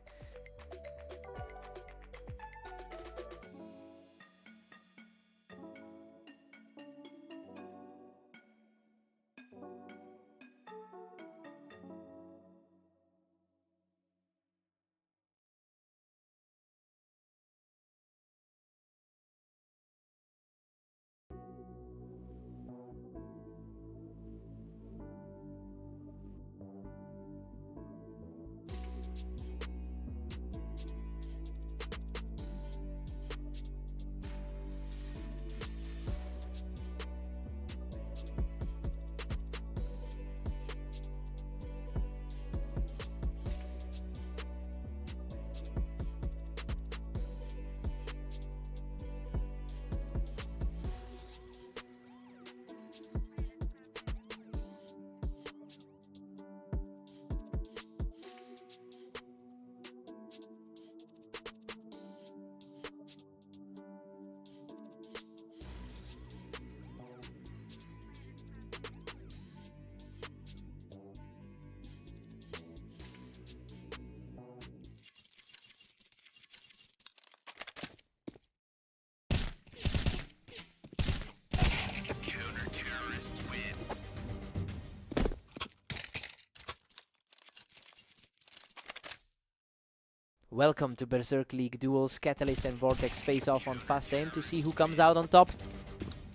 Welcome to Berserk League duels. Catalyst and Vortex face off on fast aim to see who comes out on top.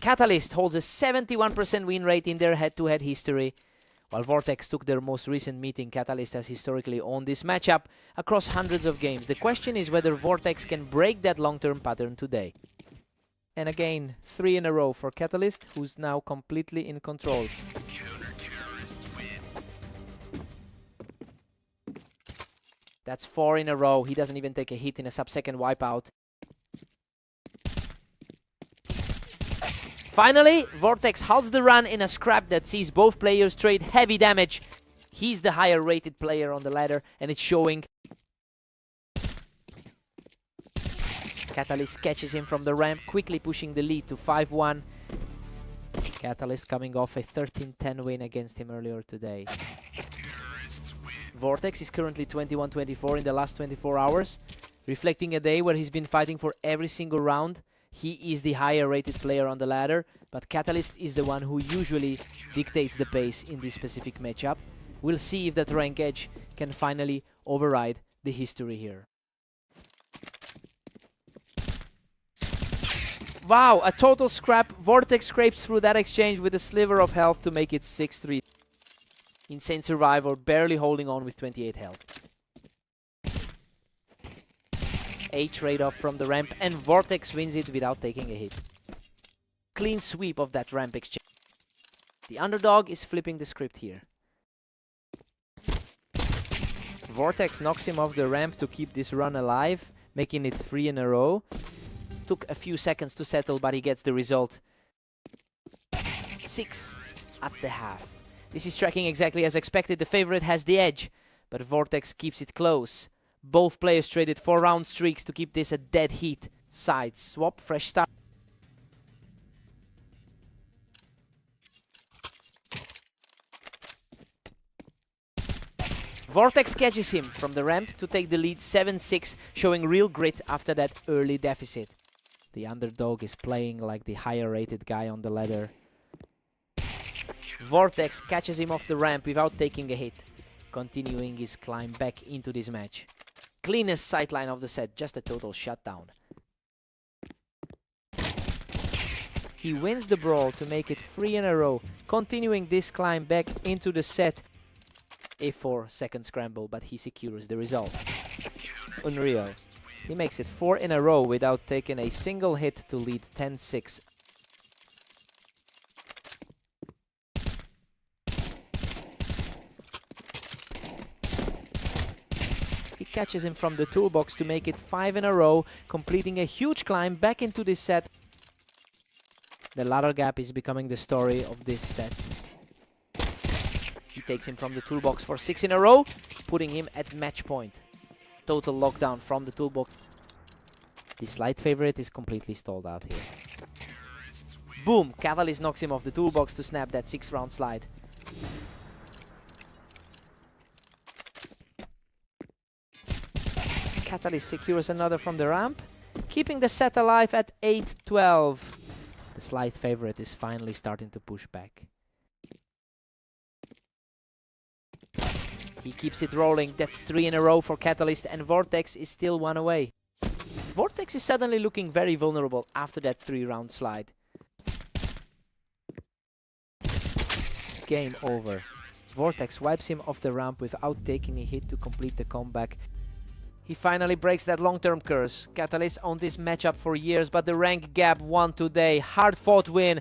Catalyst holds a 71% win rate in their head-to-head history. While Vortex took their most recent meeting, Catalyst has historically owned this matchup across hundreds of games. The question is whether Vortex can break that long-term pattern today. And again, 3 in a row for Catalyst, who's now completely in control. That's 4 in a row. He doesn't even take a hit in a sub-second wipeout. Finally, Vortex halts the run in a scrap that sees both players trade heavy damage. He's the higher rated player on the ladder, and it's showing. Catalyst catches him from the ramp, quickly pushing the lead to 5-1. Catalyst coming off a 13-10 win against him earlier today. Vortex is currently 21-24 in the last 24 hours, reflecting a day where he's been fighting for every single round. He is the higher rated player on the ladder, but Catalyst is the one who usually dictates the pace in this specific matchup. We'll see if that rank edge can finally override the history here. Wow, a total scrap. Vortex scrapes through that exchange with a sliver of health to make it 6-3. Insane survivor, barely holding on with 28 health. A trade-off from the ramp, and Vortex wins it without taking a hit. Clean sweep of that ramp exchange. The underdog is flipping the script here. Vortex knocks him off the ramp to keep this run alive, making it 3 in a row. Took a few seconds to settle, but he gets the result. 6 at the half. This is tracking exactly as expected. The favorite has the edge, but Vortex keeps it close. Both players traded 4-round streaks to keep this a dead heat. Side swap, fresh start. Vortex catches him from the ramp to take the lead 7-6, showing real grit after that early deficit. The underdog is playing like the higher rated guy on the ladder. Vortex catches him off the ramp without taking a hit, continuing his climb back into this match. Cleanest sightline of the set, just a total shutdown. He wins the brawl to make it 3 in a row, continuing this climb back into the set. A 4-second scramble, but he secures the result. Unreal. He makes it 4 in a row without taking a single hit to lead 10-6. catches him from the toolbox to make it 5 in a row, completing a huge climb back into this set. The ladder gap is becoming the story of this set. He takes him from the toolbox for 6 in a row, putting him at match point. Total lockdown from the toolbox. The slight favorite is completely stalled out here. Boom! Catalyst knocks him off the toolbox to snap that 6-round slide. Catalyst secures another from the ramp, keeping the set alive at 8-12. The slight favorite is finally starting to push back. He keeps it rolling. That's 3 in a row for Catalyst, and Vortex is still 1 away. Vortex is suddenly looking very vulnerable after that 3-round slide. Game over. Vortex wipes him off the ramp without taking a hit to complete the comeback. He finally breaks that long-term curse. Catalyst owned this matchup for years, but the rank gap won today. Hard-fought win.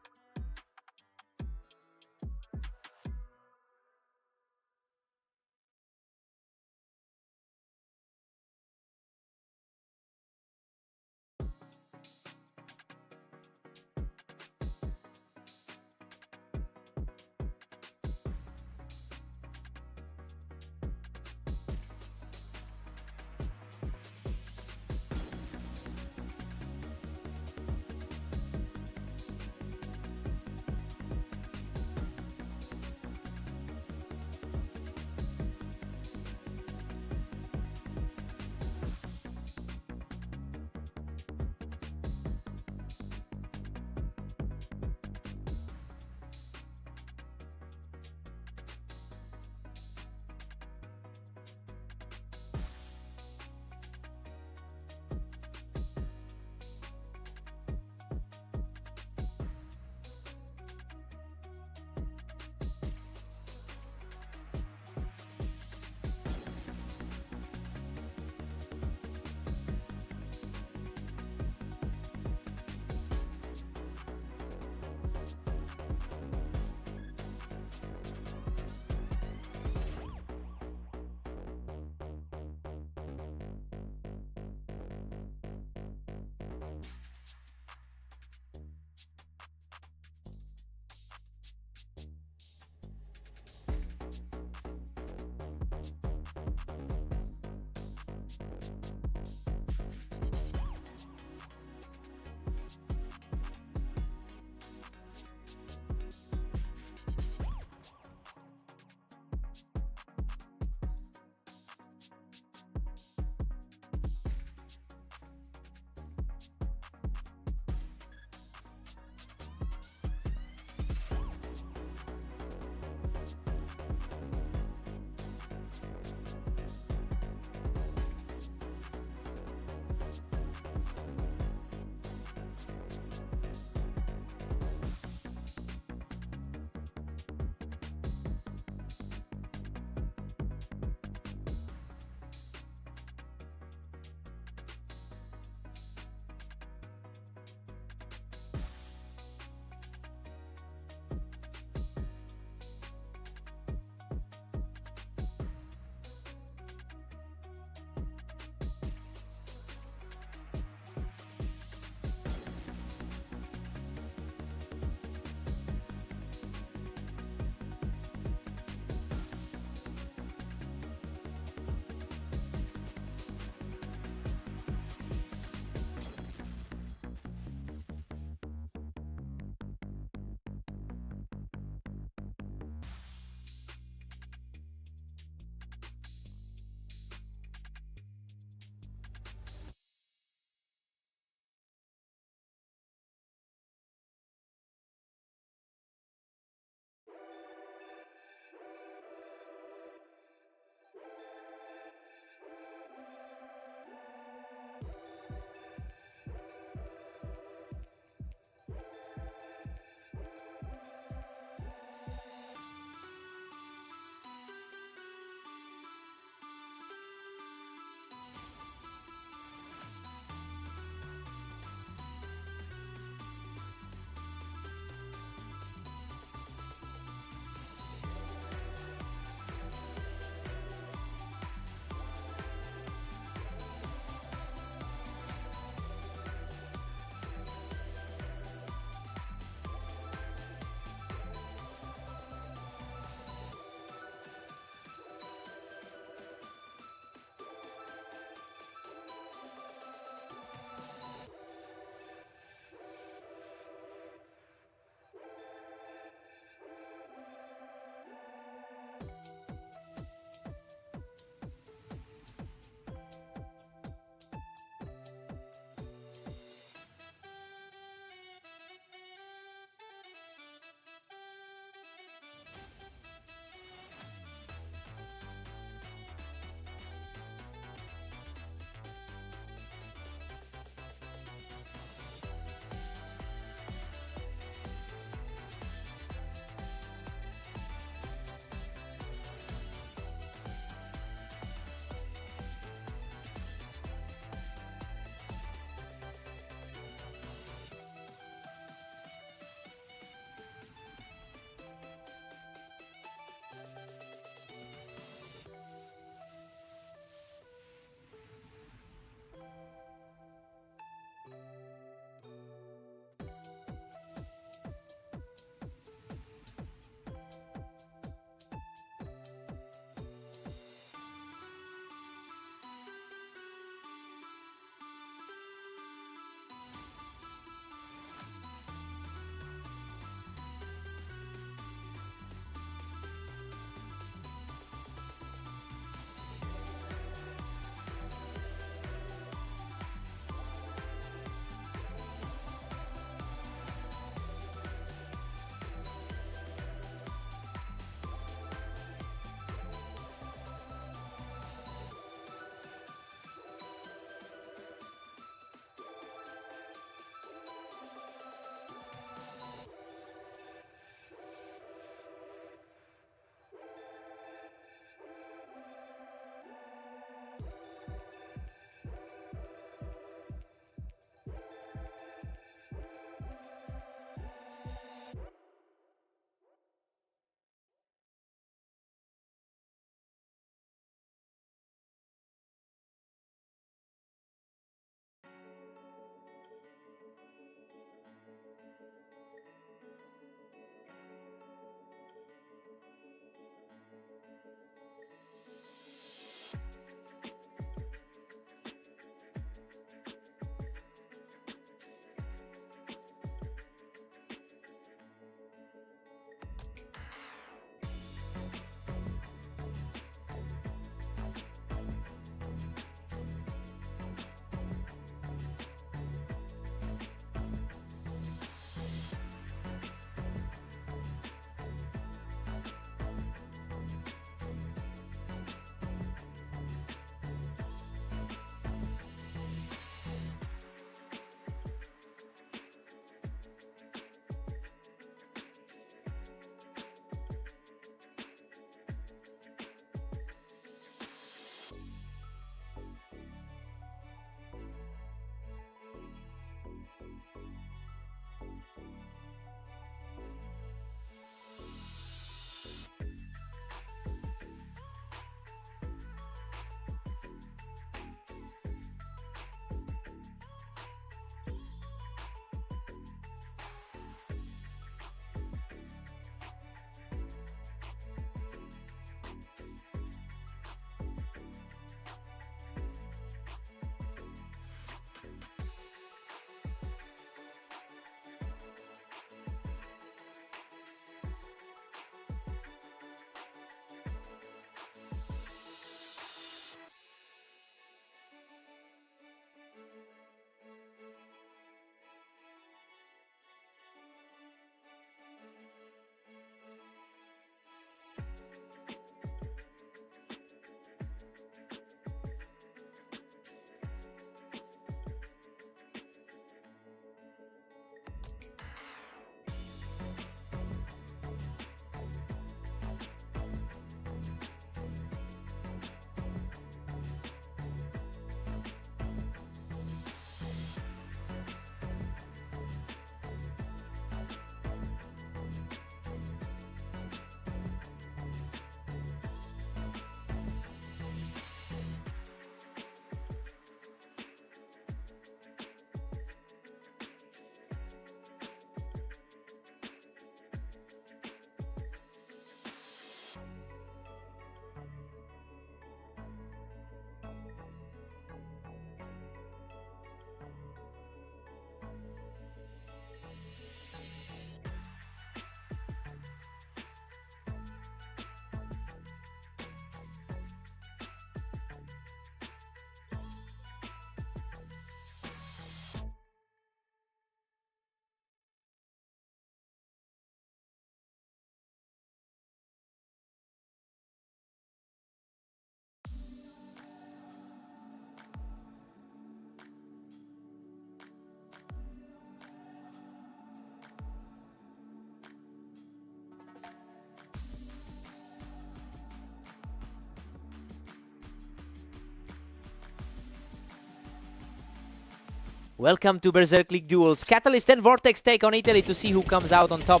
Welcome to Berserk League Duels. Catalyst and Vortex take on Italy to see who comes out on top.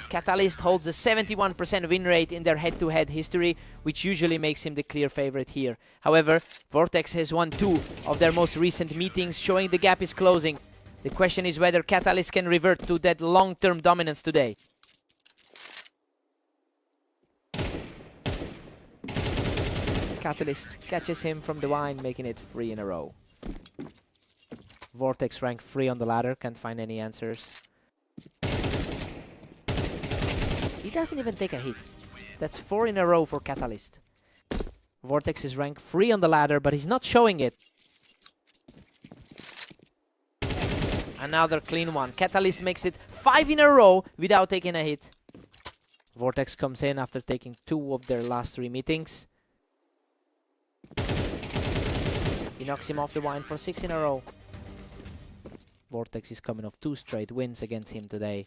Catalyst holds a 71% win rate in their head-to-head history, which usually makes him the clear favorite here. However, Vortex has won 2 of their most recent meetings, showing the gap is closing. The question is whether Catalyst can revert to that long-term dominance today. Catalyst catches him from the wine, making it 3 in a row. Vortex rank 3 on the ladder, can't find any answers. He doesn't even take a hit. That's 4 in a row for Catalyst. Vortex is rank 3 on the ladder, but he's not showing it. Another clean one. Catalyst makes it 5 in a row without taking a hit. Vortex comes in after taking 2 of their last 3 meetings. He knocks him off the wine for 6 in a row. Vortex is coming off 2 straight wins against him today.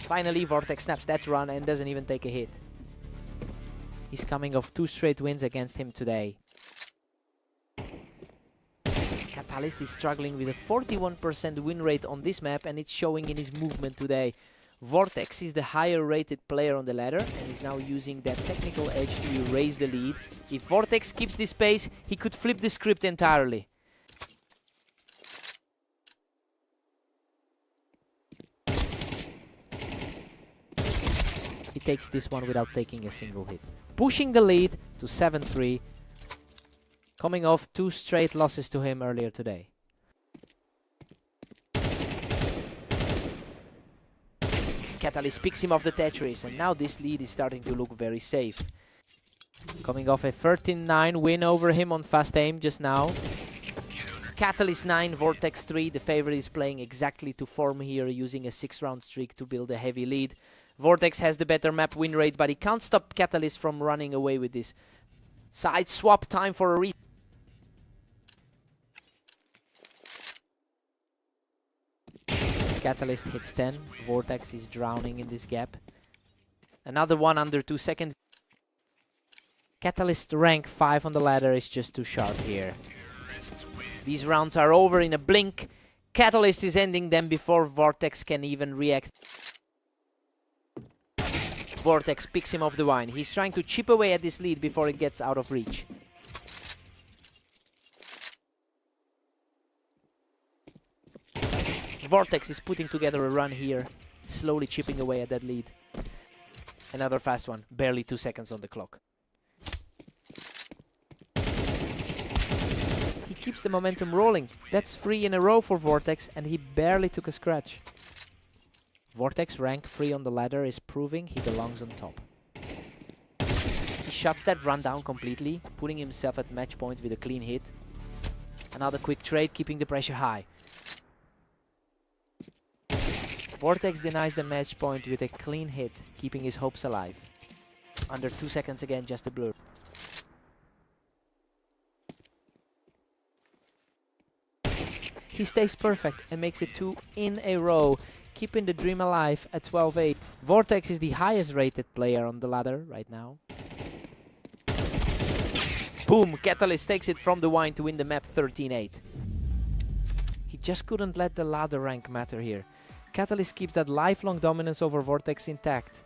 Finally, Vortex snaps that run and doesn't even take a hit. He's coming off 2 straight wins against him today. Catalyst is struggling with a 41% win rate on this map, and it's showing in his movement today. Vortex is the higher rated player on the ladder and is now using that technical edge to erase the lead. If Vortex keeps this pace, he could flip the script entirely. He takes this one without taking a single hit, pushing the lead to 7-3, coming off 2 straight losses to him earlier today. Catalyst picks him off the Tetris, and now this lead is starting to look very safe. Coming off a 13-9 win over him on fast aim just now. Catalyst 9, Vortex 3. The favorite is playing exactly to form here, using a 6-round streak to build a heavy lead. Vortex has the better map win rate, but he can't stop Catalyst from running away with this. Side swap, time for a reset. Catalyst hits 10. Vortex is drowning in this gap. Another one under 2 seconds. Catalyst rank 5 on the ladder is just too sharp here. These rounds are over in a blink. Catalyst is ending them before Vortex can even react. Vortex picks him off the wine. He's trying to chip away at this lead before it gets out of reach. Vortex is putting together a run here, slowly chipping away at that lead. Another fast one, barely 2 seconds on the clock. He keeps the momentum rolling. That's 3 in a row for Vortex, and he barely took a scratch. Vortex rank 3 on the ladder is proving he belongs on top. He shuts that run down completely, putting himself at match point with a clean hit. Another quick trade, keeping the pressure high. Vortex denies the match point with a clean hit, keeping his hopes alive. Under 2 seconds again, just a blur. He stays perfect and makes it 2 in a row, keeping the dream alive at 12-8. Vortex is the highest rated player on the ladder right now. Boom! Catalyst takes it from the wine to win the map 13-8. He just couldn't let the ladder rank matter here. Catalyst keeps that lifelong dominance over Vortex intact.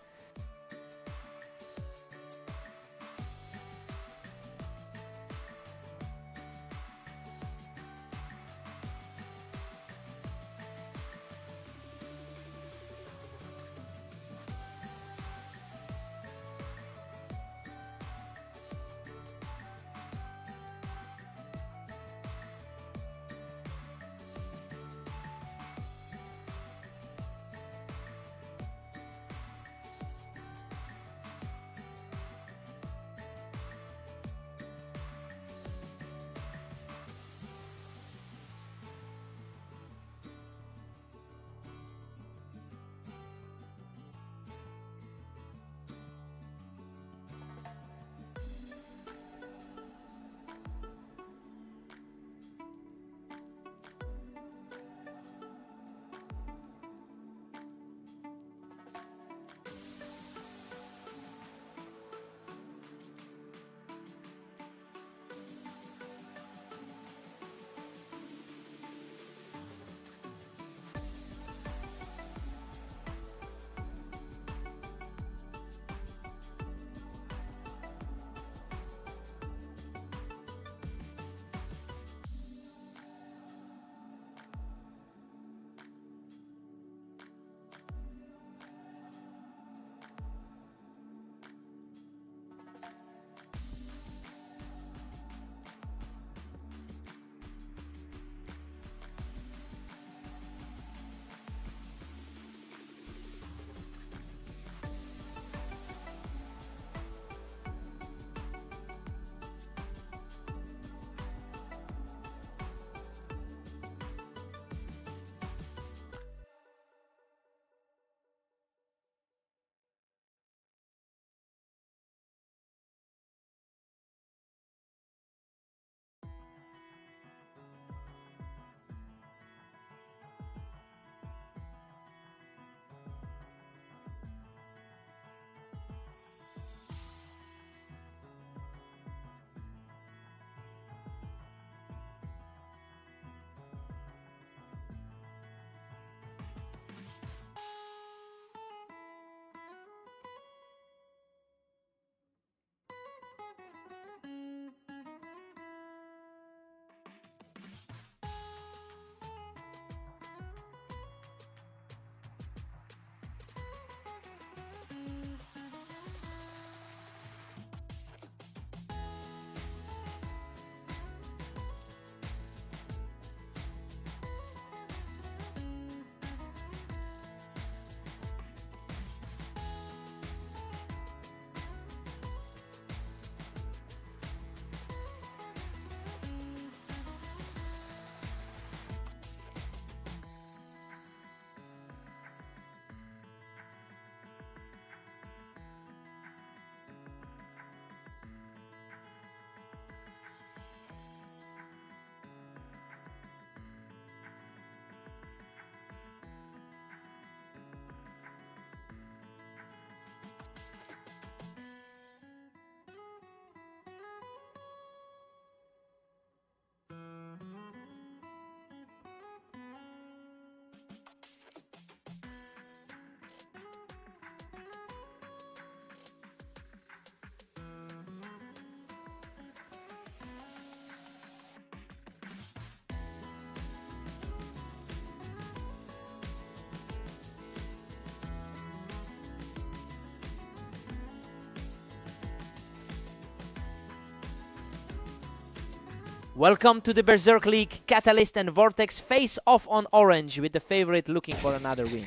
Welcome to the Berserk League. Catalyst and Vortex face off on orange, with the favorite looking for another win.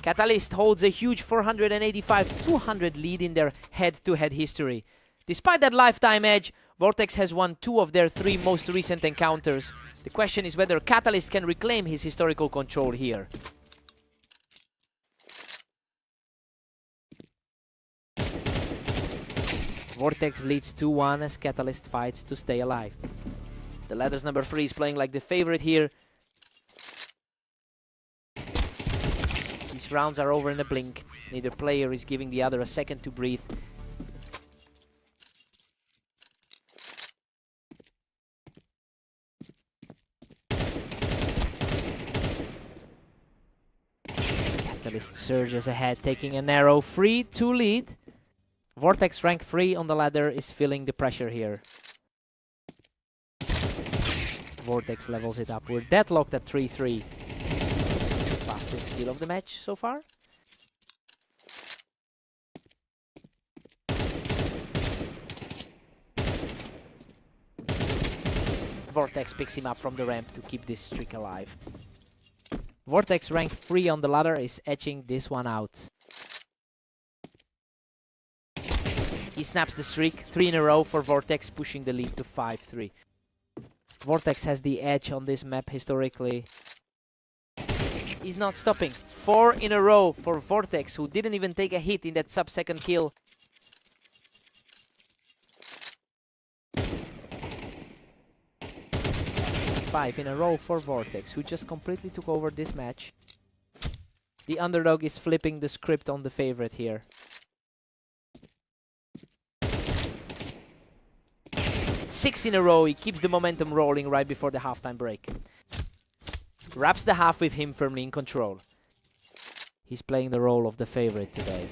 Catalyst holds a huge 485-200 lead in their head-to-head history. Despite that lifetime edge, Vortex has won 2 of their 3 most recent encounters. The question is whether Catalyst can reclaim his historical control here. Vortex leads 2-1 as Catalyst fights to stay alive. The ladder's number 3 is playing like the favorite here. These rounds are over in a blink. Neither player is giving the other a second to breathe. Catalyst surges ahead, taking a narrow 3-2 lead. Vortex, rank 3 on the ladder, is feeling the pressure here. Vortex levels it up. We're deadlocked at 3-3. Fastest kill of the match so far. Vortex picks him up from the ramp to keep this streak alive. Vortex, rank 3 on the ladder, is edging this one out. He snaps the streak, 3 in a row for Vortex, pushing the lead to 5-3. Vortex has the edge on this map historically. He's not stopping. 4 in a row for Vortex, who didn't even take a hit in that sub-second kill. Five in a row for Vortex, who just completely took over this match. The underdog is flipping the script on the favorite here. 6 in a row, he keeps the momentum rolling right before the halftime break. Wraps the half with him firmly in control. He's playing the role of the favorite today.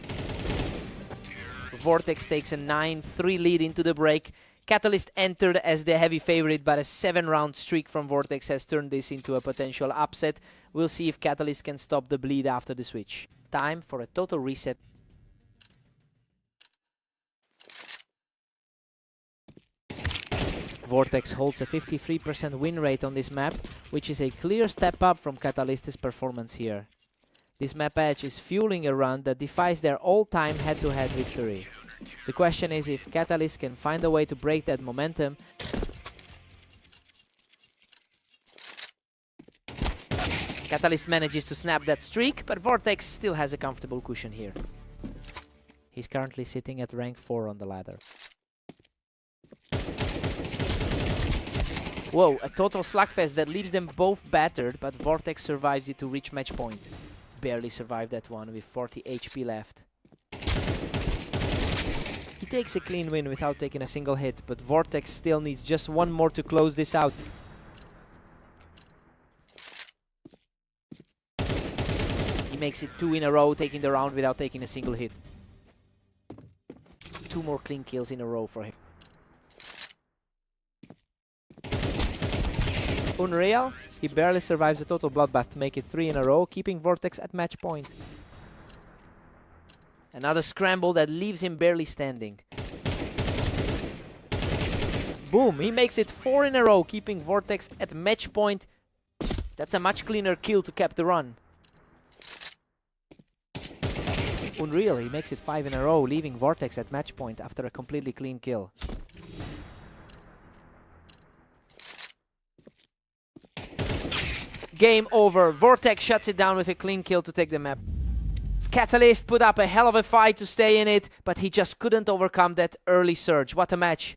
Vortex takes a 9-3 lead into the break. Catalyst entered as the heavy favorite, but a 7-round streak from Vortex has turned this into a potential upset. We'll see if Catalyst can stop the bleed after the switch. Time for a total reset. Vortex holds a 53% win rate on this map, which is a clear step up from Catalyst's performance here. This map edge is fueling a run that defies their all-time head-to-head history. The question is if Catalyst can find a way to break that momentum. Catalyst manages to snap that streak, but Vortex still has a comfortable cushion here. He's currently sitting at rank 4 on the ladder. Whoa, a total slugfest that leaves them both battered, but Vortex survives it to reach match point. Barely survived that one with 40 HP left. He takes a clean win without taking a single hit, but Vortex still needs just one more to close this out. He makes it 2 in a row, taking the round without taking a single hit. 2 more clean kills in a row for him. Unreal, he barely survives a total bloodbath to make it 3 in a row, keeping Vortex at match point. Another scramble that leaves him barely standing. Boom, he makes it 4 in a row, keeping Vortex at match point. That's a much cleaner kill to cap the run. Unreal, he makes it 5 in a row, leaving Vortex at match point after a completely clean kill. Game over. Vortex shuts it down with a clean kill to take the map. Catalyst put up a hell of a fight to stay in it, but he just couldn't overcome that early surge. What a match.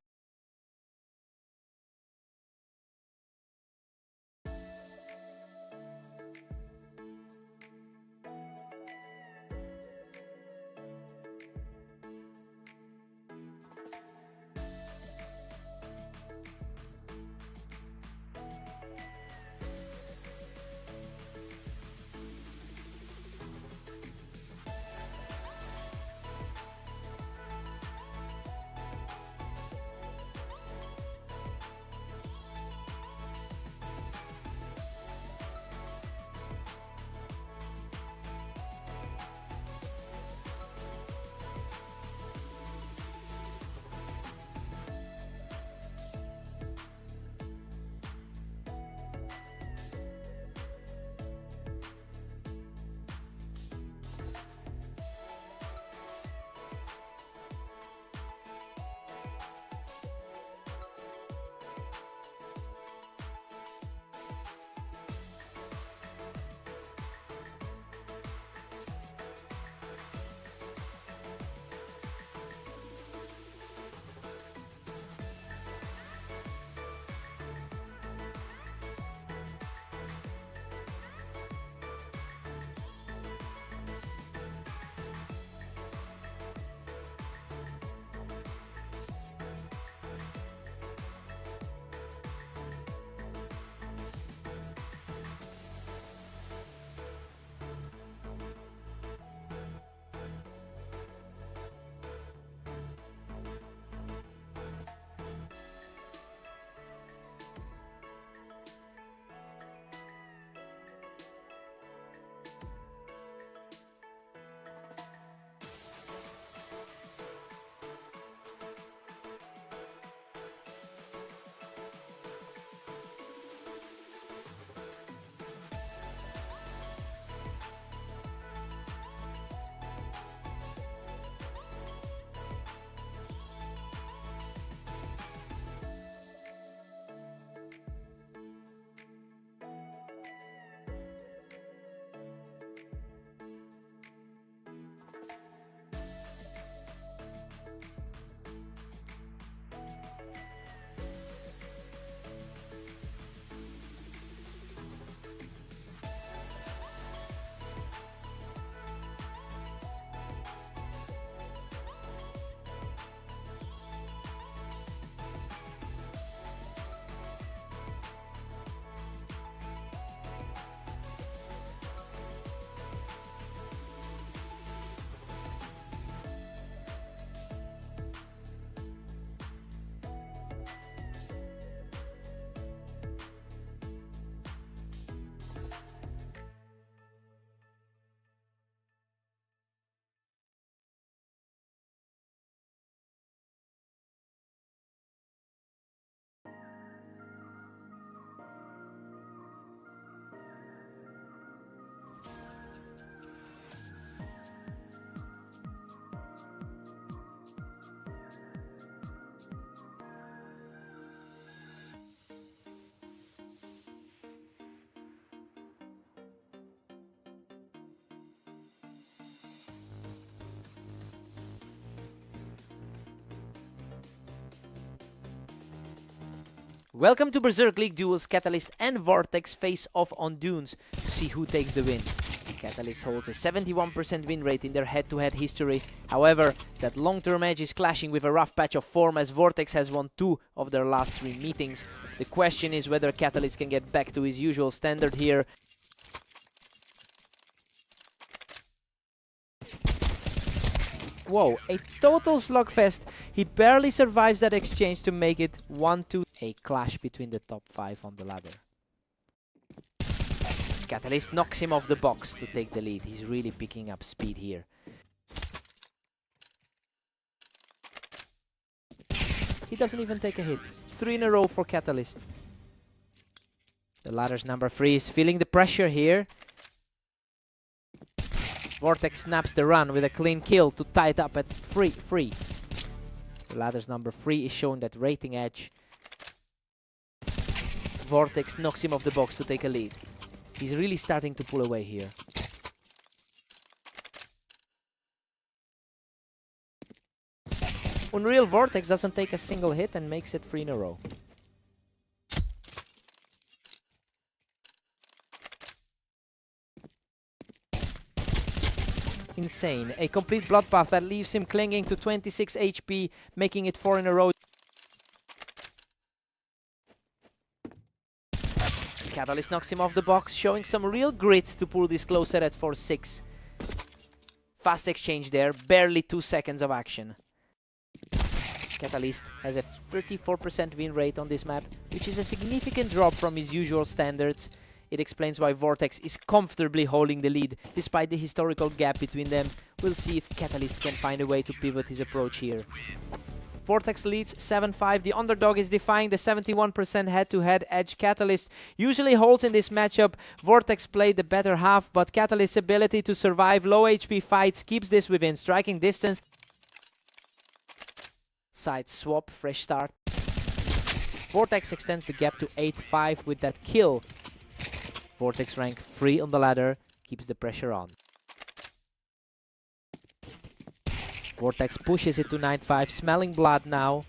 Welcome to Berserk League Duels. Catalyst and Vortex face off on Dunes to see who takes the win. Catalyst holds a 71% win rate in their head-to-head history. However, that long-term edge is clashing with a rough patch of form as Vortex has won 2 of their last 3 meetings. The question is whether Catalyst can get back to his usual standard here. Whoa, a total slugfest. He barely survives that exchange to make it 1-2. A clash between the top 5 on the ladder. Catalyst knocks him off the box to take the lead. He's really picking up speed here. He doesn't even take a hit. 3 in a row for Catalyst. The ladder's number 3 is feeling the pressure here. Vortex snaps the run with a clean kill to tie it up at 3-3. The ladder's number 3 is showing that rating edge. Vortex knocks him off the box to take a lead. He's really starting to pull away here. Unreal Vortex doesn't take a single hit and makes it 3 in a row. Insane. A complete bloodbath that leaves him clinging to 26 HP, making it 4 in a row. Catalyst knocks him off the box, showing some real grit to pull this close set at 4-6. Fast exchange there, barely 2 seconds of action. Catalyst has a 34% win rate on this map, which is a significant drop from his usual standards. It explains why Vortex is comfortably holding the lead, despite the historical gap between them. We'll see if Catalyst can find a way to pivot his approach here. Vortex leads 7-5. The underdog is defying the 71% head-to-head edge Catalyst usually holds in this matchup. Vortex played the better half, but Catalyst's ability to survive low HP fights keeps this within striking distance. Side swap, fresh start. Vortex extends the gap to 8-5 with that kill. Vortex rank 3 on the ladder, keeps the pressure on. Vortex pushes it to 9-5, smelling blood now.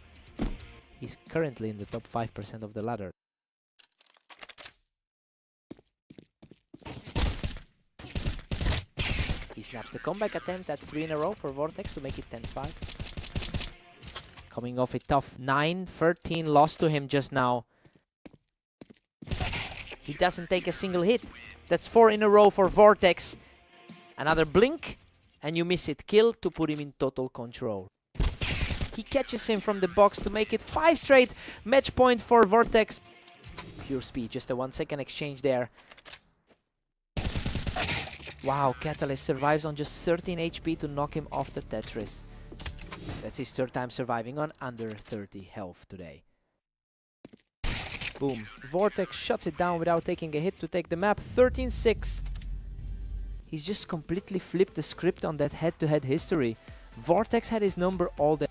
He's currently in the top 5% of the ladder. He snaps the comeback attempt. That's 3 in a row for Vortex to make it 10-5. Coming off a tough 9-13 loss to him just now. He doesn't take a single hit. That's 4 in a row for Vortex. Another blink, and you miss it. Kill to put him in total control. He catches him from the box to make it 5 straight. Match point for Vortex. Pure speed, just a 1-second exchange there. Wow, Catalyst survives on just 13 HP to knock him off the Tetris. That's his 3rd time surviving on under 30 health today. Boom. Vortex shuts it down without taking a hit to take the map. 13-6. He's just completely flipped the script on that head-to-head history. Vortex had his number all day.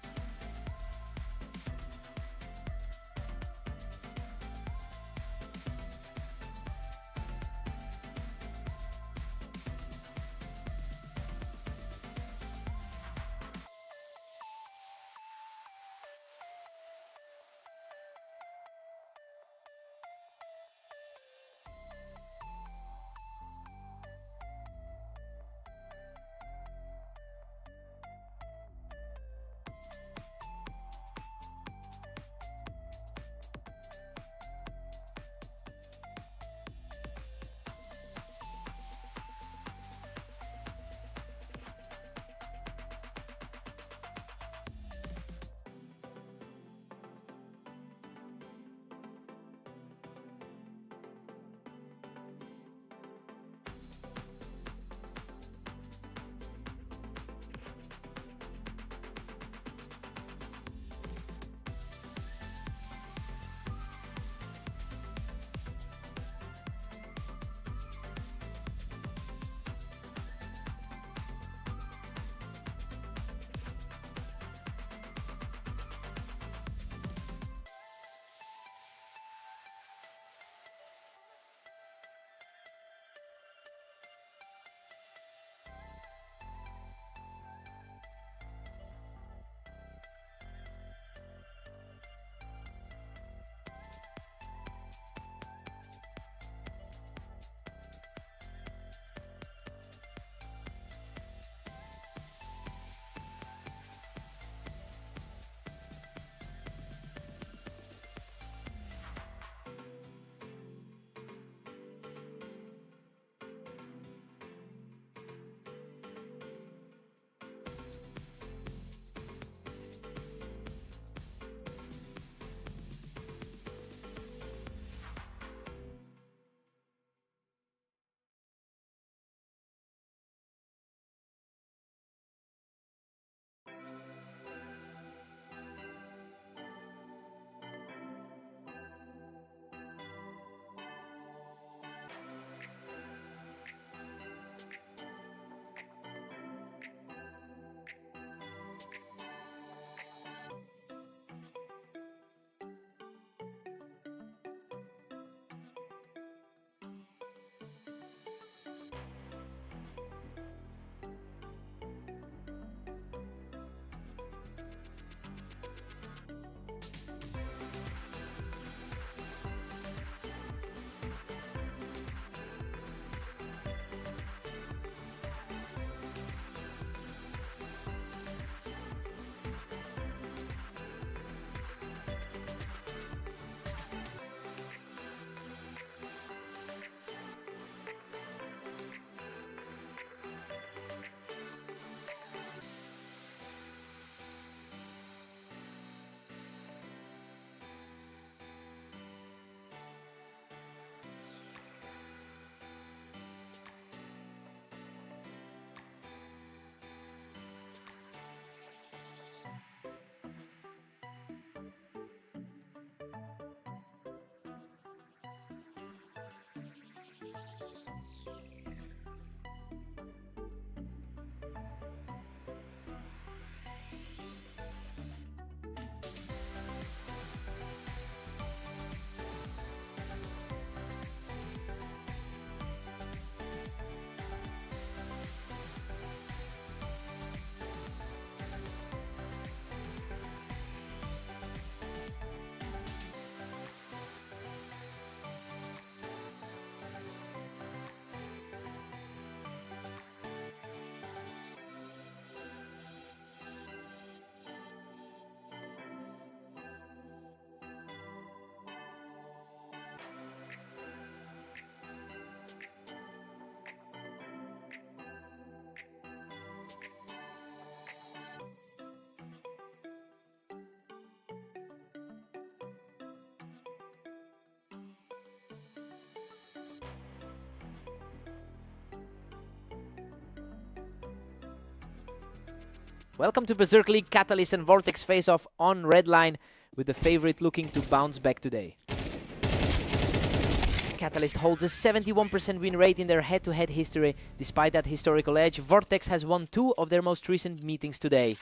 Welcome to Berserk League. Catalyst and Vortex face off on red line, with the favorite looking to bounce back today. Catalyst holds a 71% win rate in their head-to-head history. Despite that historical edge, Vortex has won 2 of their most recent meetings today.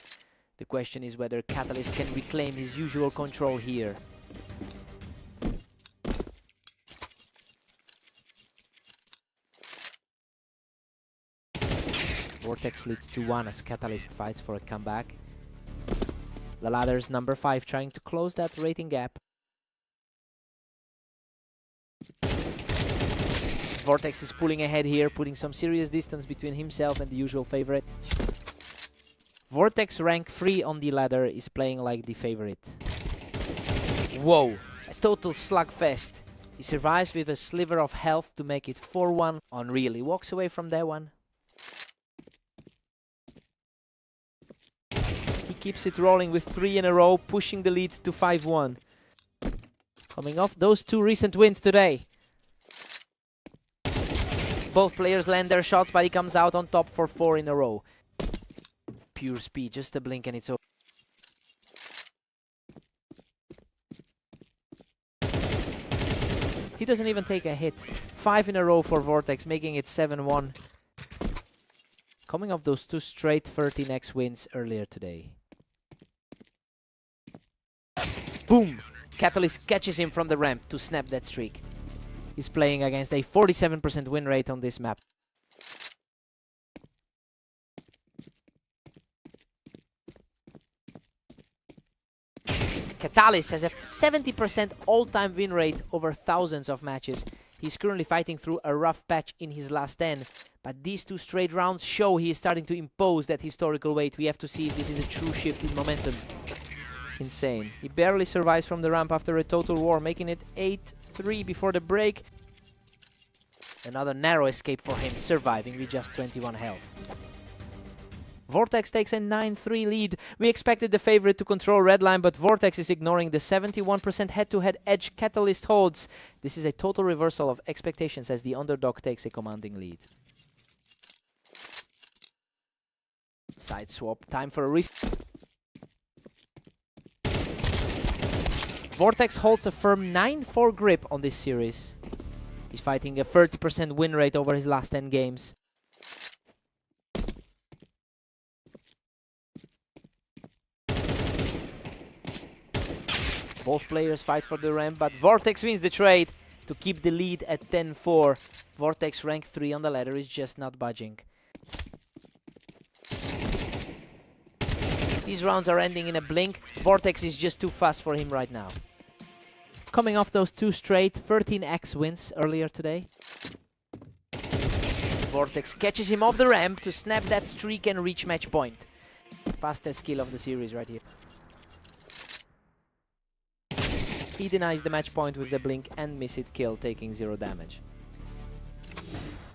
The question is whether Catalyst can reclaim his usual control here. Vortex leads 2-1 as Catalyst fights for a comeback. The ladder's number 5 trying to close that rating gap. Vortex is pulling ahead here, putting some serious distance between himself and the usual favorite. Vortex rank 3 on the ladder is playing like the favorite. Whoa, a total slugfest. He survives with a sliver of health to make it 4-1. Unreal, he walks away from that one. He keeps it rolling with 3 in a row, pushing the lead to 5-1. Coming off those 2 recent wins today. Both players land their shots, but he comes out on top for 4 in a row. Pure speed, just a blink and it's over. He doesn't even take a hit. 5 in a row for Vortex, making it 7-1. Coming off those 2 straight 13x wins earlier today. Boom! Catalyst catches him from the ramp to snap that streak. He's playing against a 47% win rate on this map. Catalyst has a 70% all-time win rate over thousands of matches. He's currently fighting through a rough patch in his last 10, but these 2 straight rounds show he is starting to impose that historical weight. We have to see if this is a true shift in momentum. Insane. He barely survives from the ramp after a total war, making it 8-3 before the break. Another narrow escape for him, surviving with just 21 health. Vortex takes a 9-3 lead. We expected the favorite to control red line, but Vortex is ignoring the 71% head-to-head edge Catalyst holds. This is a total reversal of expectations as the underdog takes a commanding lead. Side swap, time for a risk. Vortex holds a firm 9-4 grip on this series. He's fighting a 30% win rate over his last 10 games. Both players fight for the ramp, but Vortex wins the trade to keep the lead at 10-4. Vortex rank 3 on the ladder is just not budging. These rounds are ending in a blink. Vortex is just too fast for him right now. Coming off those 2 straight 13x wins earlier today. Vortex catches him off the ramp to snap that streak and reach match point. Fastest kill of the series right here. He denies the match point with the blink and miss it kill, taking 0 damage.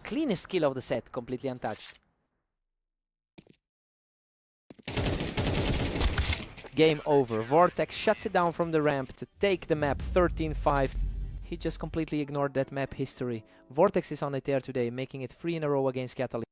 Cleanest kill of the set, completely untouched. Game over. Vortex shuts it down from the ramp to take the map 13-5. He just completely ignored that map history. Vortex is on a tear today, making it 3 in a row against Catalyst.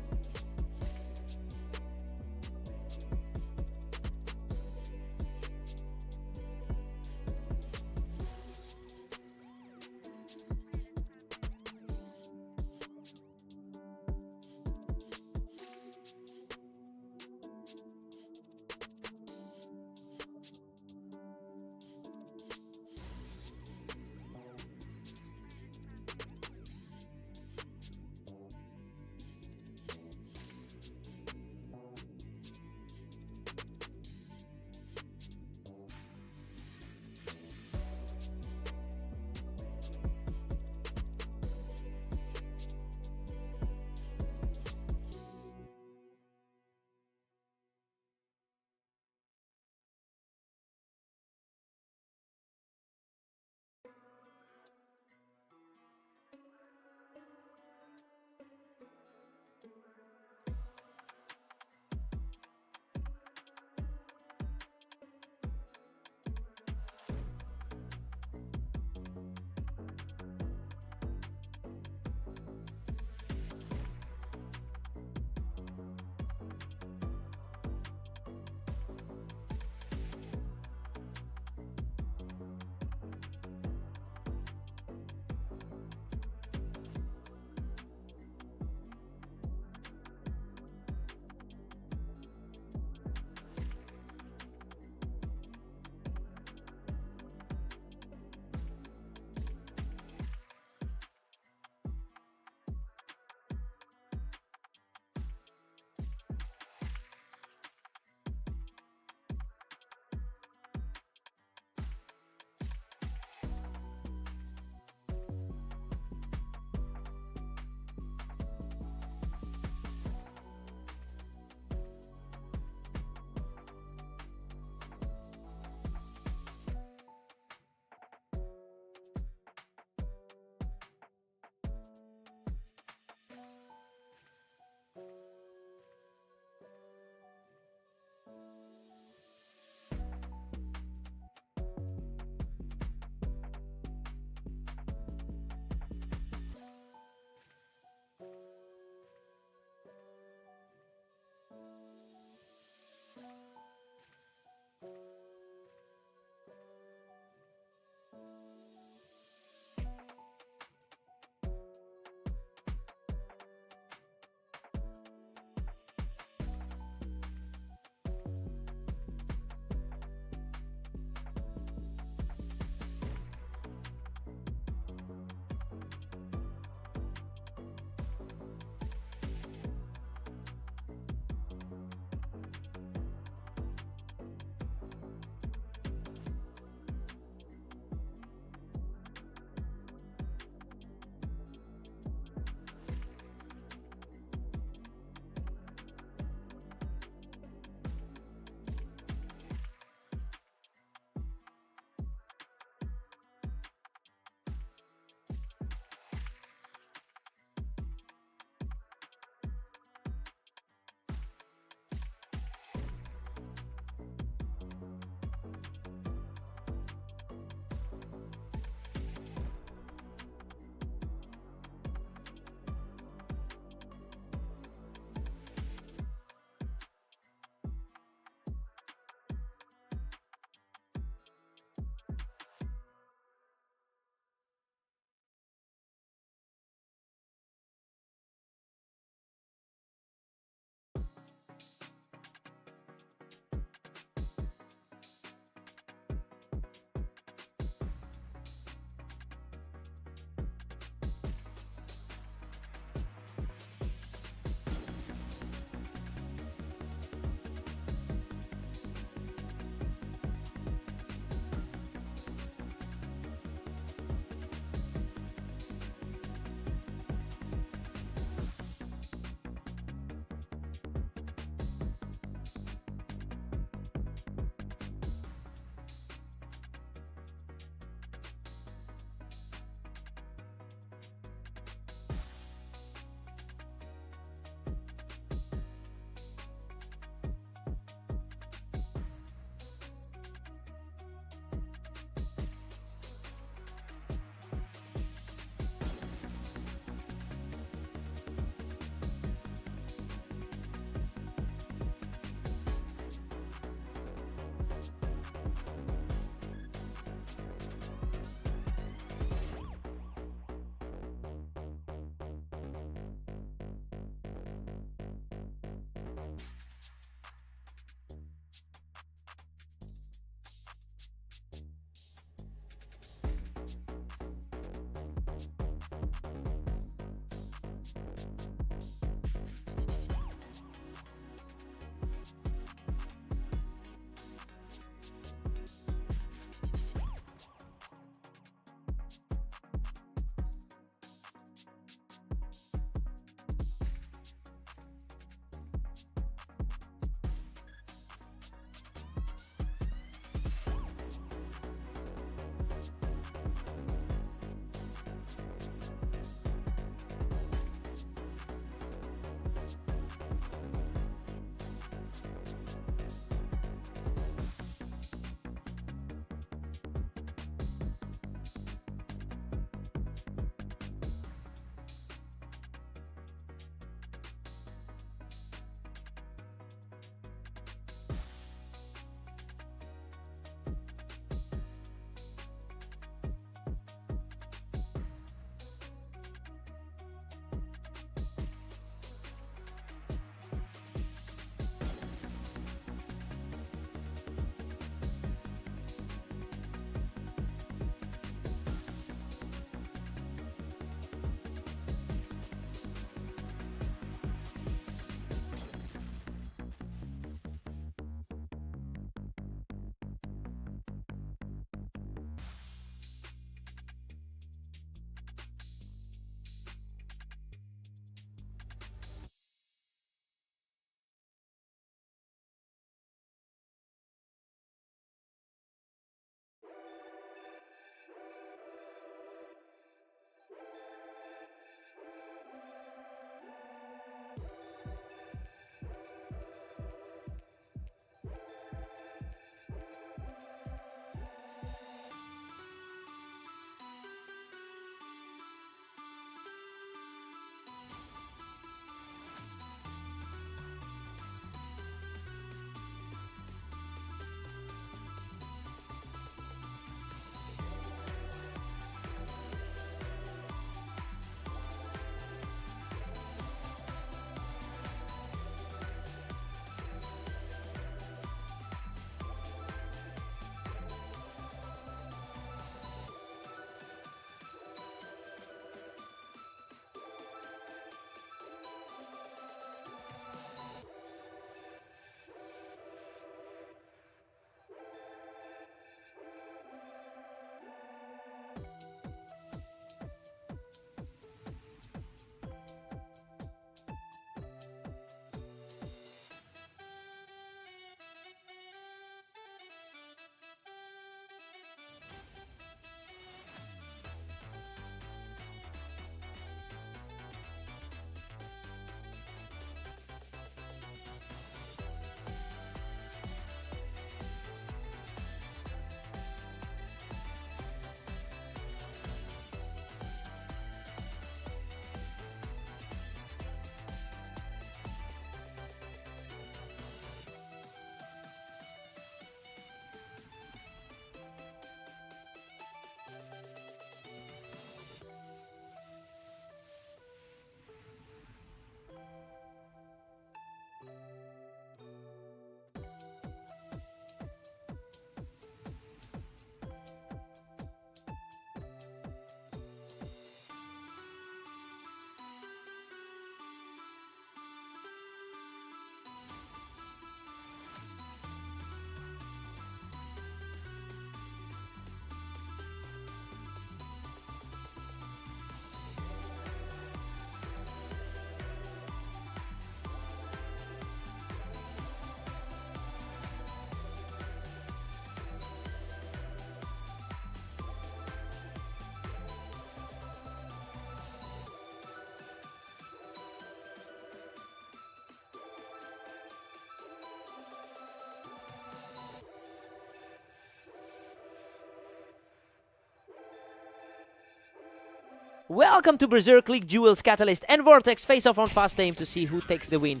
Welcome to Berserk League Duels. Catalyst and Vortex face off on fast aim to see who takes the win.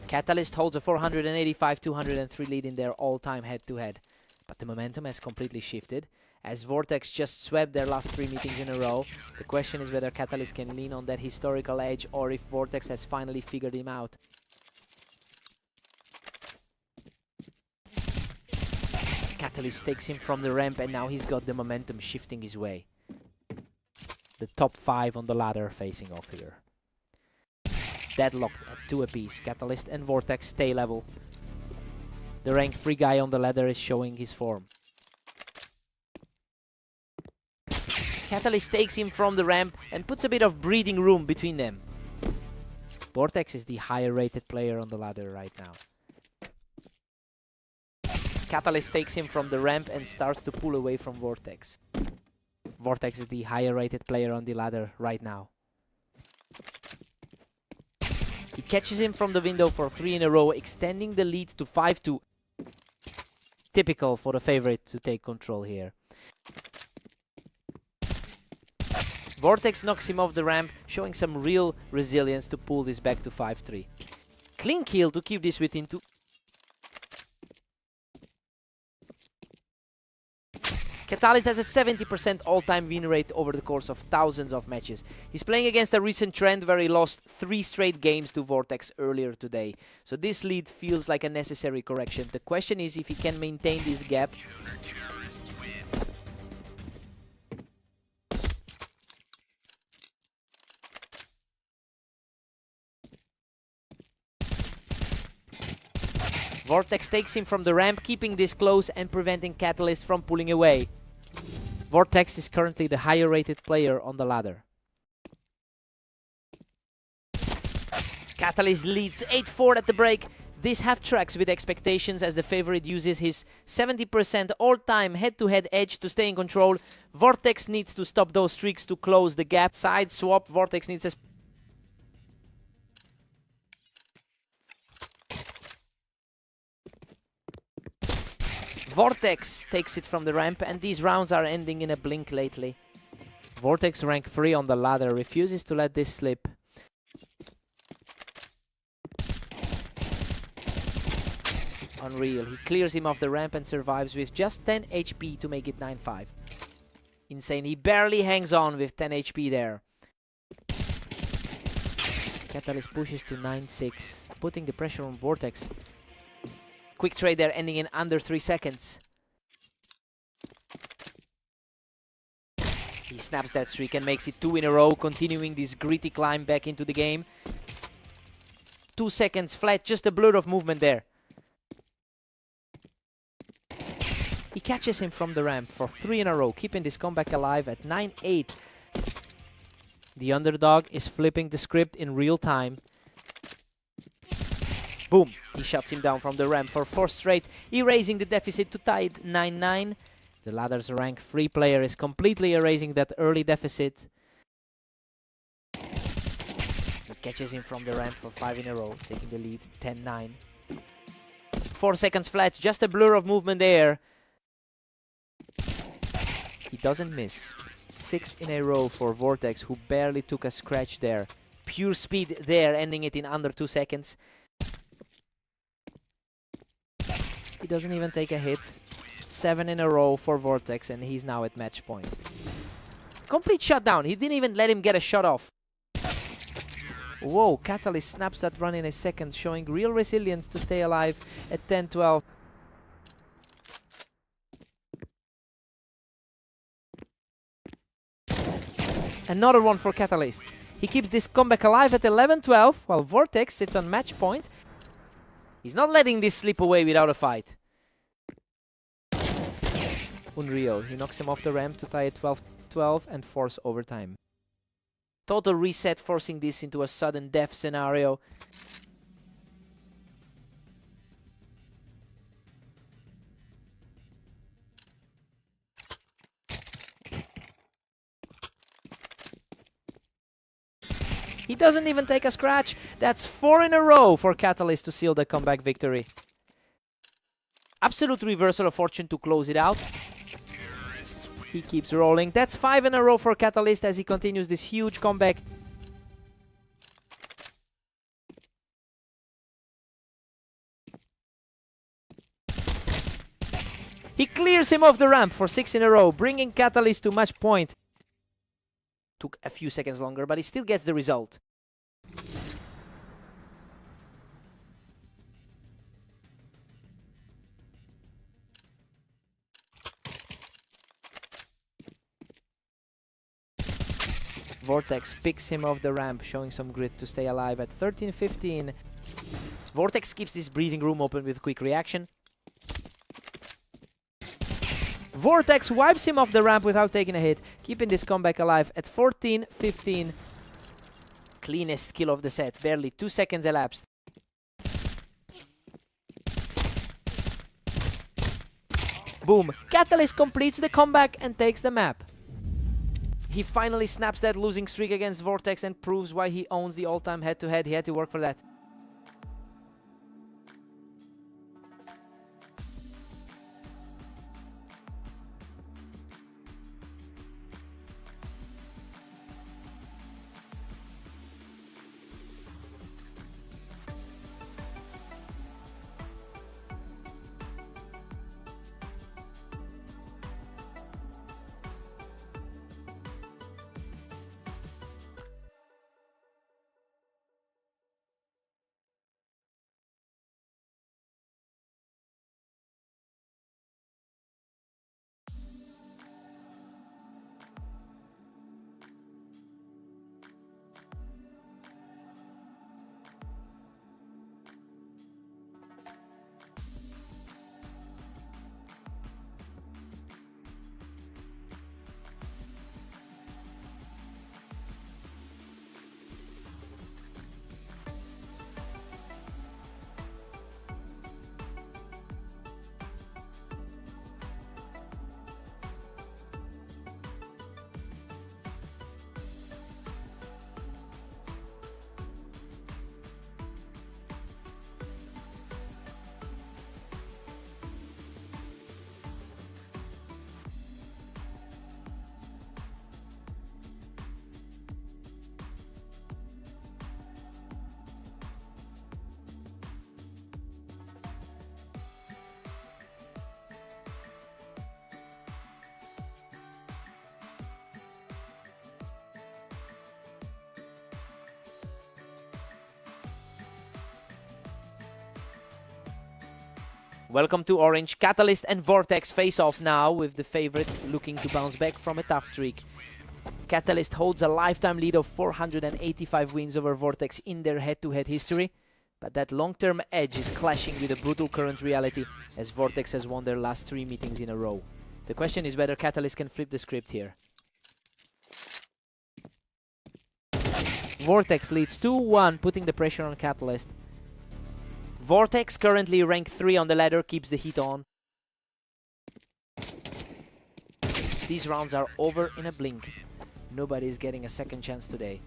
Catalyst holds a 485-203 lead in their all-time head-to-head. But the momentum has completely shifted, as Vortex just swept their last 3 meetings in a row. The question is whether Catalyst can lean on that historical edge or if Vortex has finally figured him out. Catalyst takes him from the ramp and now he's got the momentum shifting his way. The top 5 on the ladder facing off here. Deadlocked at 2 apiece. Catalyst and Vortex stay level. The rank 3 guy on the ladder is showing his form. Catalyst takes him from the ramp and puts a bit of breathing room between them. Vortex is the higher rated player on the ladder right now. Catalyst takes him from the ramp and starts to pull away from Vortex. Vortex is the higher rated player on the ladder right now. He catches him from the window for 3 in a row, extending the lead to 5-2. Typical for the favorite to take control here. Vortex knocks him off the ramp, showing some real resilience to pull this back to 5-3. Clean kill to keep this within 2. Catalyst has a 70% all-time win rate over the course of thousands of matches. He's playing against a recent trend where he lost 3 straight games to Vortex earlier today. So this lead feels like a necessary correction. The question is if he can maintain this gap. Vortex takes him from the ramp, keeping this close and preventing Catalyst from pulling away. Vortex is currently the higher rated player on the ladder. Catalyst leads 8-4 at the break. This half tracks with expectations as the favorite uses his 70% all-time head-to-head edge to stay in control. Vortex needs to stop those streaks to close the gap. Side swap, Vortex needs a... Vortex takes it from the ramp, and these rounds are ending in a blink lately. Vortex, rank 3 on the ladder, refuses to let this slip. Unreal. He clears him off the ramp and survives with just 10 HP to make it 9-5. Insane. He barely hangs on with 10 HP there. Catalyst pushes to 9-6, putting the pressure on Vortex. Quick trade there, ending in under 3 seconds. He snaps that streak and makes it 2 in a row, continuing this gritty climb back into the game. 2 seconds flat, just a blur of movement there. He catches him from the ramp for 3 in a row, keeping this comeback alive at 9-8. The underdog is flipping the script in real time. Boom! He shuts him down from the ramp for 4 straight, erasing the deficit to tie it 9-9. The ladder's rank 3 player is completely erasing that early deficit. He catches him from the ramp for 5 in a row, taking the lead 10-9. 4 seconds flat, just a blur of movement there. He doesn't miss. 6 in a row for Vortex, who barely took a scratch there. Pure speed there, ending it in under 2 seconds. He doesn't even take a hit. 7 in a row for Vortex, and he's now at match point. Complete shutdown. He didn't even let him get a shot off. Whoa, Catalyst snaps that run in a second, showing real resilience to stay alive at 10-12. Another one for Catalyst. He keeps this comeback alive at 11-12, while Vortex sits on match point. He's not letting this slip away without a fight. Unreal. He knocks him off the ramp to tie it 12-12 and force overtime. Total reset, forcing this into a sudden death scenario. He doesn't even take a scratch. That's 4 in a row for Catalyst to seal the comeback victory. Absolute reversal of fortune to close it out. He keeps rolling. That's 5 in a row for Catalyst as he continues this huge comeback. He clears him off the ramp for 6 in a row, bringing Catalyst to match point. Took a few seconds longer, but he still gets the result. Vortex picks him off the ramp, showing some grit to stay alive at 13-15. Vortex keeps this breathing room open with quick reaction. Vortex wipes him off the ramp without taking a hit, keeping this comeback alive at 14-15. Cleanest kill of the set, barely 2 seconds elapsed. Boom! Catalyst completes the comeback and takes the map. He finally snaps that losing streak against Vortex and proves why he owns the all-time head-to-head. He had to work for that. Welcome to Orange. Catalyst and Vortex face off now, with the favorite looking to bounce back from a tough streak. Catalyst holds a lifetime lead of 485 wins over Vortex in their head-to-head history, but that long-term edge is clashing with a brutal current reality, as Vortex has won their last 3 meetings in a row. The question is whether Catalyst can flip the script here. Vortex leads 2-1, putting the pressure on Catalyst. Vortex, currently ranked 3 on the ladder, keeps the heat on. These rounds are over in a blink. Nobody is getting a second chance today.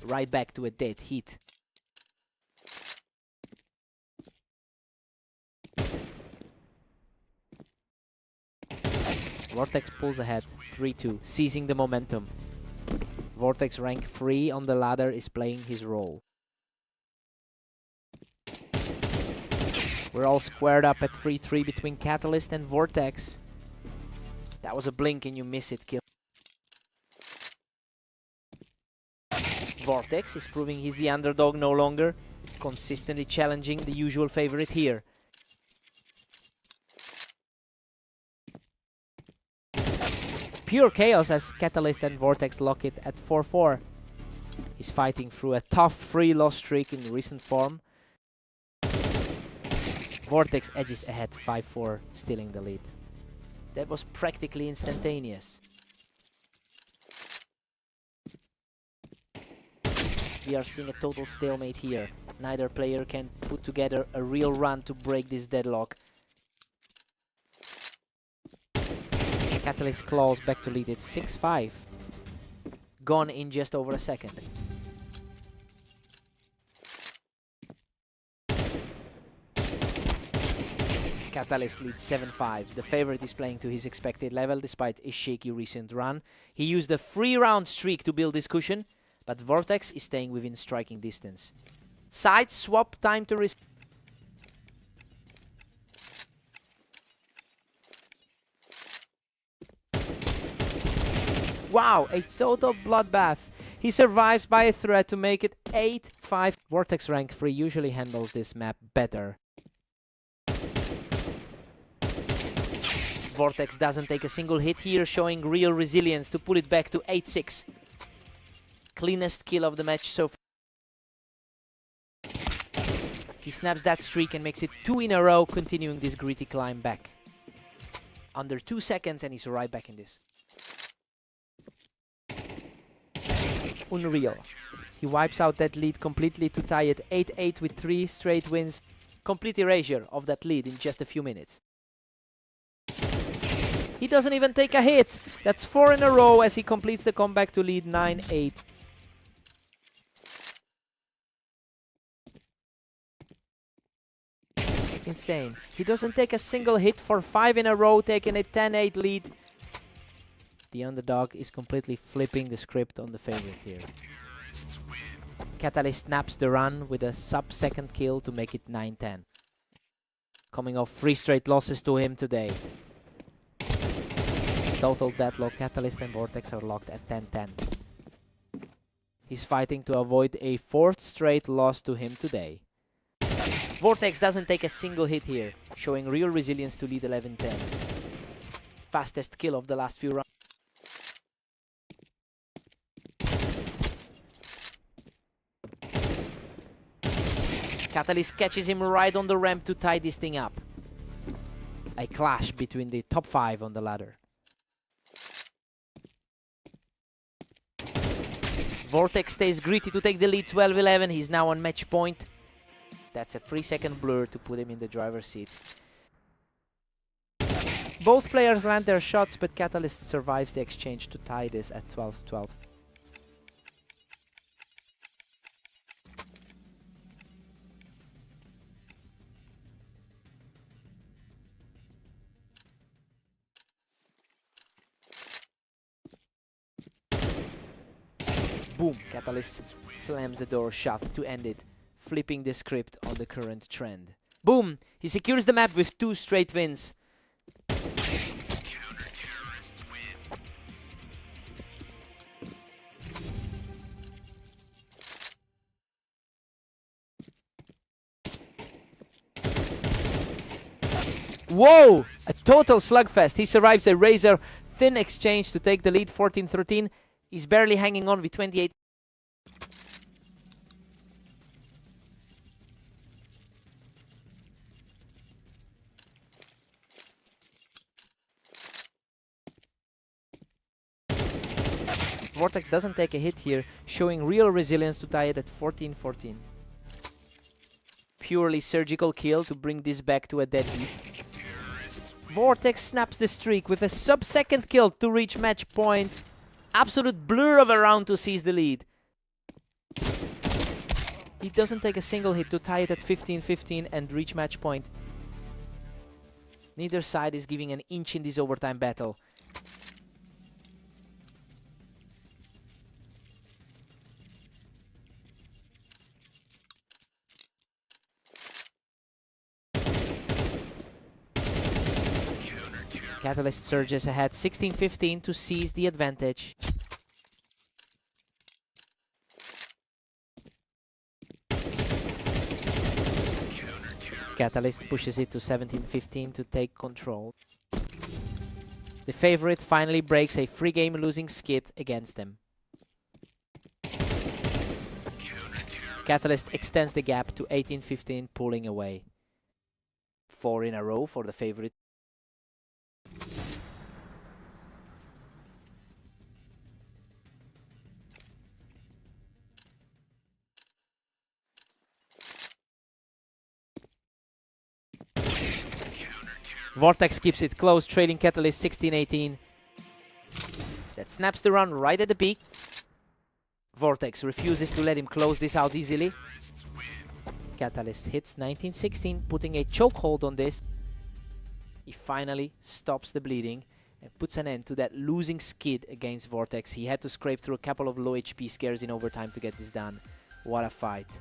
Right back to a dead heat. Vortex pulls ahead, 3-2, seizing the momentum. Vortex, rank 3 on the ladder, is playing his role. We're all squared up at 3-3 between Catalyst and Vortex. That was a blink and you miss it, kill. Vortex is proving he's the underdog no longer, consistently challenging the usual favorite here. Pure chaos as Catalyst and Vortex lock it at 4-4. He's fighting through a tough 3-loss streak in recent form. Vortex edges ahead 5-4, stealing the lead. That was practically instantaneous. We are seeing a total stalemate here. Neither player can put together a real run to break this deadlock. Catalyst claws back to lead it 6-5. Gone in just over a second. Catalyst leads 7-5. The favorite is playing to his expected level despite a shaky recent run. He used a 3-round streak to build this cushion, but Vortex is staying within striking distance. Side swap time to risk. Wow, a total bloodbath. He survives by a threat to make it 8-5. Vortex rank 3 usually handles this map better. Vortex doesn't take a single hit here, showing real resilience to pull it back to 8-6. Cleanest kill of the match so far. He snaps that streak and makes it 2 in a row, continuing this gritty climb back. Under 2 seconds and he's right back in this. Unreal. He wipes out that lead completely to tie it 8-8 with 3 straight wins. Complete erasure of that lead in just a few minutes. He doesn't even take a hit. That's 4 in a row as he completes the comeback to lead 9-8. Insane. He doesn't take a single hit for 5 in a row, taking a 10-8 lead. The underdog is completely flipping the script on the favorite here. Catalyst snaps the run with a sub-second kill to make it 9-10. Coming off 3 straight losses to him today. Total deadlock. Catalyst and Vortex are locked at 10-10. He's fighting to avoid a 4th straight loss to him today. Vortex doesn't take a single hit here, showing real resilience to lead 11-10. Fastest kill of the last few rounds. Catalyst catches him right on the ramp to tie this thing up. A clash between the top 5 on the ladder. Vortex stays gritty to take the lead 12-11. He's now on match point. That's a 3-second blur to put him in the driver's seat. Both players land their shots, but Catalyst survives the exchange to tie this at 12-12. Boom! Catalyst slams the door shut to end it, flipping the script on the current trend. Boom! He secures the map with 2 straight wins. Whoa! A total slugfest. He survives a razor thin exchange to take the lead 14-13. He's barely hanging on with 28. Vortex doesn't take a hit here, showing real resilience to tie it at 14-14. Purely surgical kill to bring this back to a dead heat. Vortex snaps the streak with a sub-second kill to reach match point. Absolute blur of a round to seize the lead. He doesn't take a single hit to tie it at 15-15 and reach match point. Neither side is giving an inch in this overtime battle. Catalyst surges ahead 16-15 to seize the advantage. Catalyst pushes it to 17-15 to take control. The favorite finally breaks a 3-game losing skid against them. Catalyst extends the gap to 18-15, pulling away. 4 in a row for the favorite. Vortex keeps it close, trailing Catalyst 16-18. That snaps the run right at the peak. Vortex refuses to let him close this out easily. Catalyst hits 19-16, putting a chokehold on this. He finally stops the bleeding and puts an end to that losing skid against Vortex. He had to scrape through a couple of low HP scares in overtime to get this done. What a fight.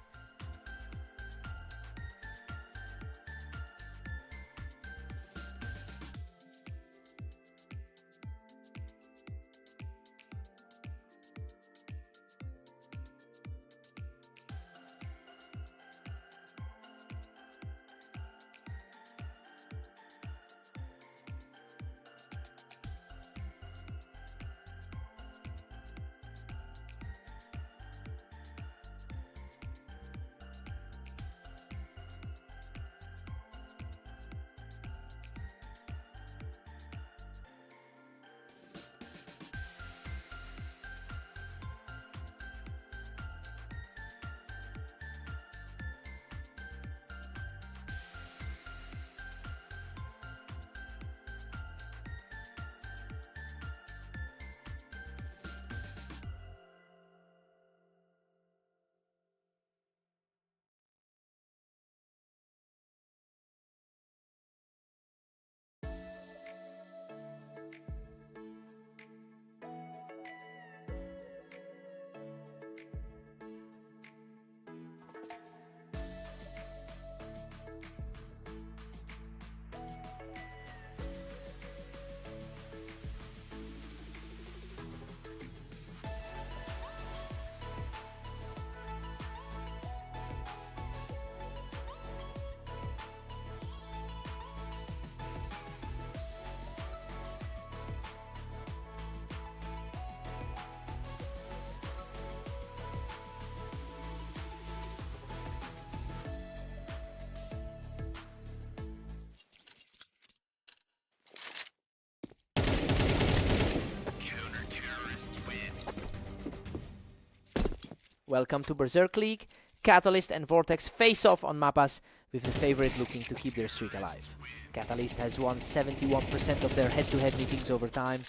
Welcome to Berserk League. Catalyst and Vortex face off on Mappas, with the favorite looking to keep their streak alive. Catalyst has won 71% of their head-to-head meetings over time,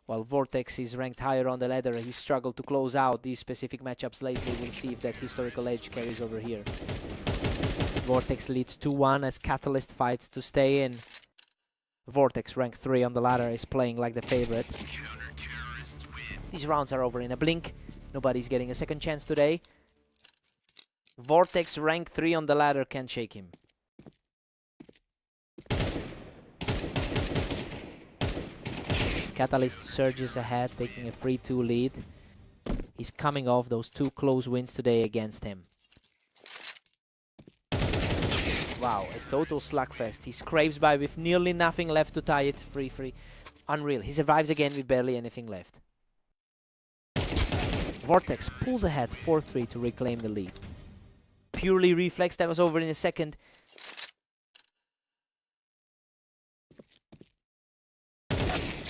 while Vortex is ranked higher on the ladder. He struggled to close out these specific matchups lately. We'll see if that historical edge carries over here. Vortex leads 2-1 as Catalyst fights to stay in. Vortex, ranked 3 on the ladder, is playing like the favorite. These rounds are over in a blink. Nobody's getting a second chance today. Vortex, rank 3 on the ladder, can't shake him. Catalyst surges ahead, taking a 3-2 lead. He's coming off those 2 close wins today against him. Wow, a total slugfest. He scrapes by with nearly nothing left to tie it. 3-3. Unreal. He survives again with barely anything left. Vortex pulls ahead 4-3 to reclaim the lead. Purely reflex, that was over in a second.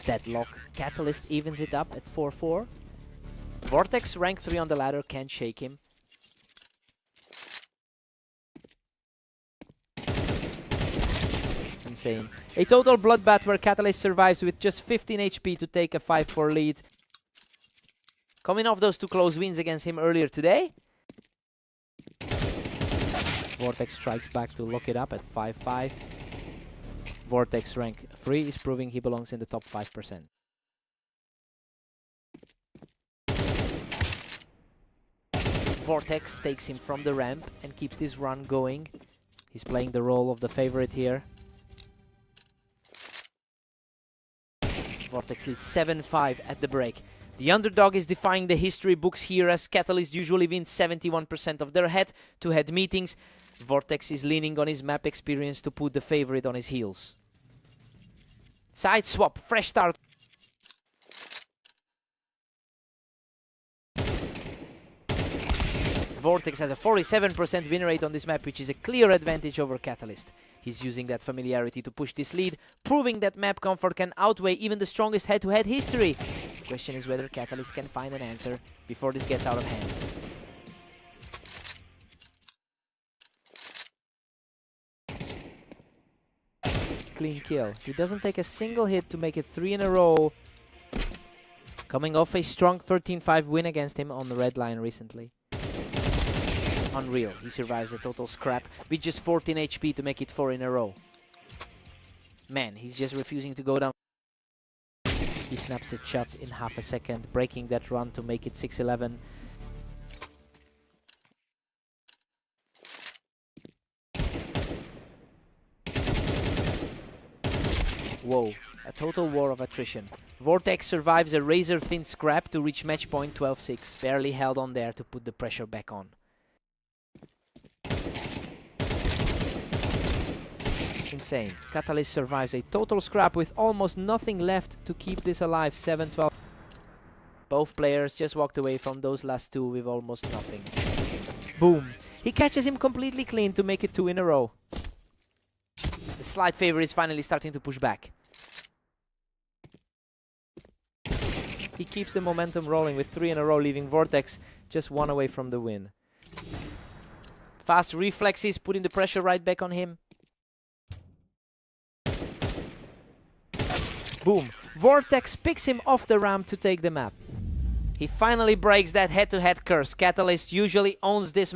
Deadlock. Catalyst evens it up at 4-4. Vortex, rank 3 on the ladder, can't shake him. Insane. A total bloodbath where Catalyst survives with just 15 HP to take a 5-4 lead. Coming off those 2 close wins against him earlier today. Vortex strikes back to lock it up at 5-5. Vortex, rank 3, is proving he belongs in the top 5%. Vortex takes him from the ramp and keeps this run going. He's playing the role of the favorite here. Vortex leads 7-5 at the break. The underdog is defying the history books here, as Catalyst usually wins 71% of their head-to-head meetings. Vortex is leaning on his map experience to put the favorite on his heels. Side swap, fresh start. Vortex has a 47% win rate on this map, which is a clear advantage over Catalyst. He's using that familiarity to push this lead, proving that map comfort can outweigh even the strongest head-to-head history. The question is whether Catalyst can find an answer before this gets out of hand. Clean kill. He doesn't take a single hit to make it 3 in a row. Coming off a strong 13-5 win against him on the red line recently. Unreal. He survives a total scrap with just 14 HP to make it 4 in a row. Man, he's just refusing to go down. He snaps it shut in half a second, breaking that run to make it 6-11. Whoa, a total war of attrition. Vortex survives a razor-thin scrap to reach match point 12-6. Barely held on there to put the pressure back on. Insane. Catalyst survives a total scrap with almost nothing left to keep this alive. 7-12. Both players just walked away from those last two with almost nothing. Boom. He catches him completely clean to make it 2 in a row. The slight favorite is finally starting to push back. He keeps the momentum rolling with 3 in a row, leaving Vortex just 1 away from the win. Fast reflexes, putting the pressure right back on him. Boom. Vortex picks him off the ramp to take the map. He finally breaks that head-to-head curse. Catalyst usually owns this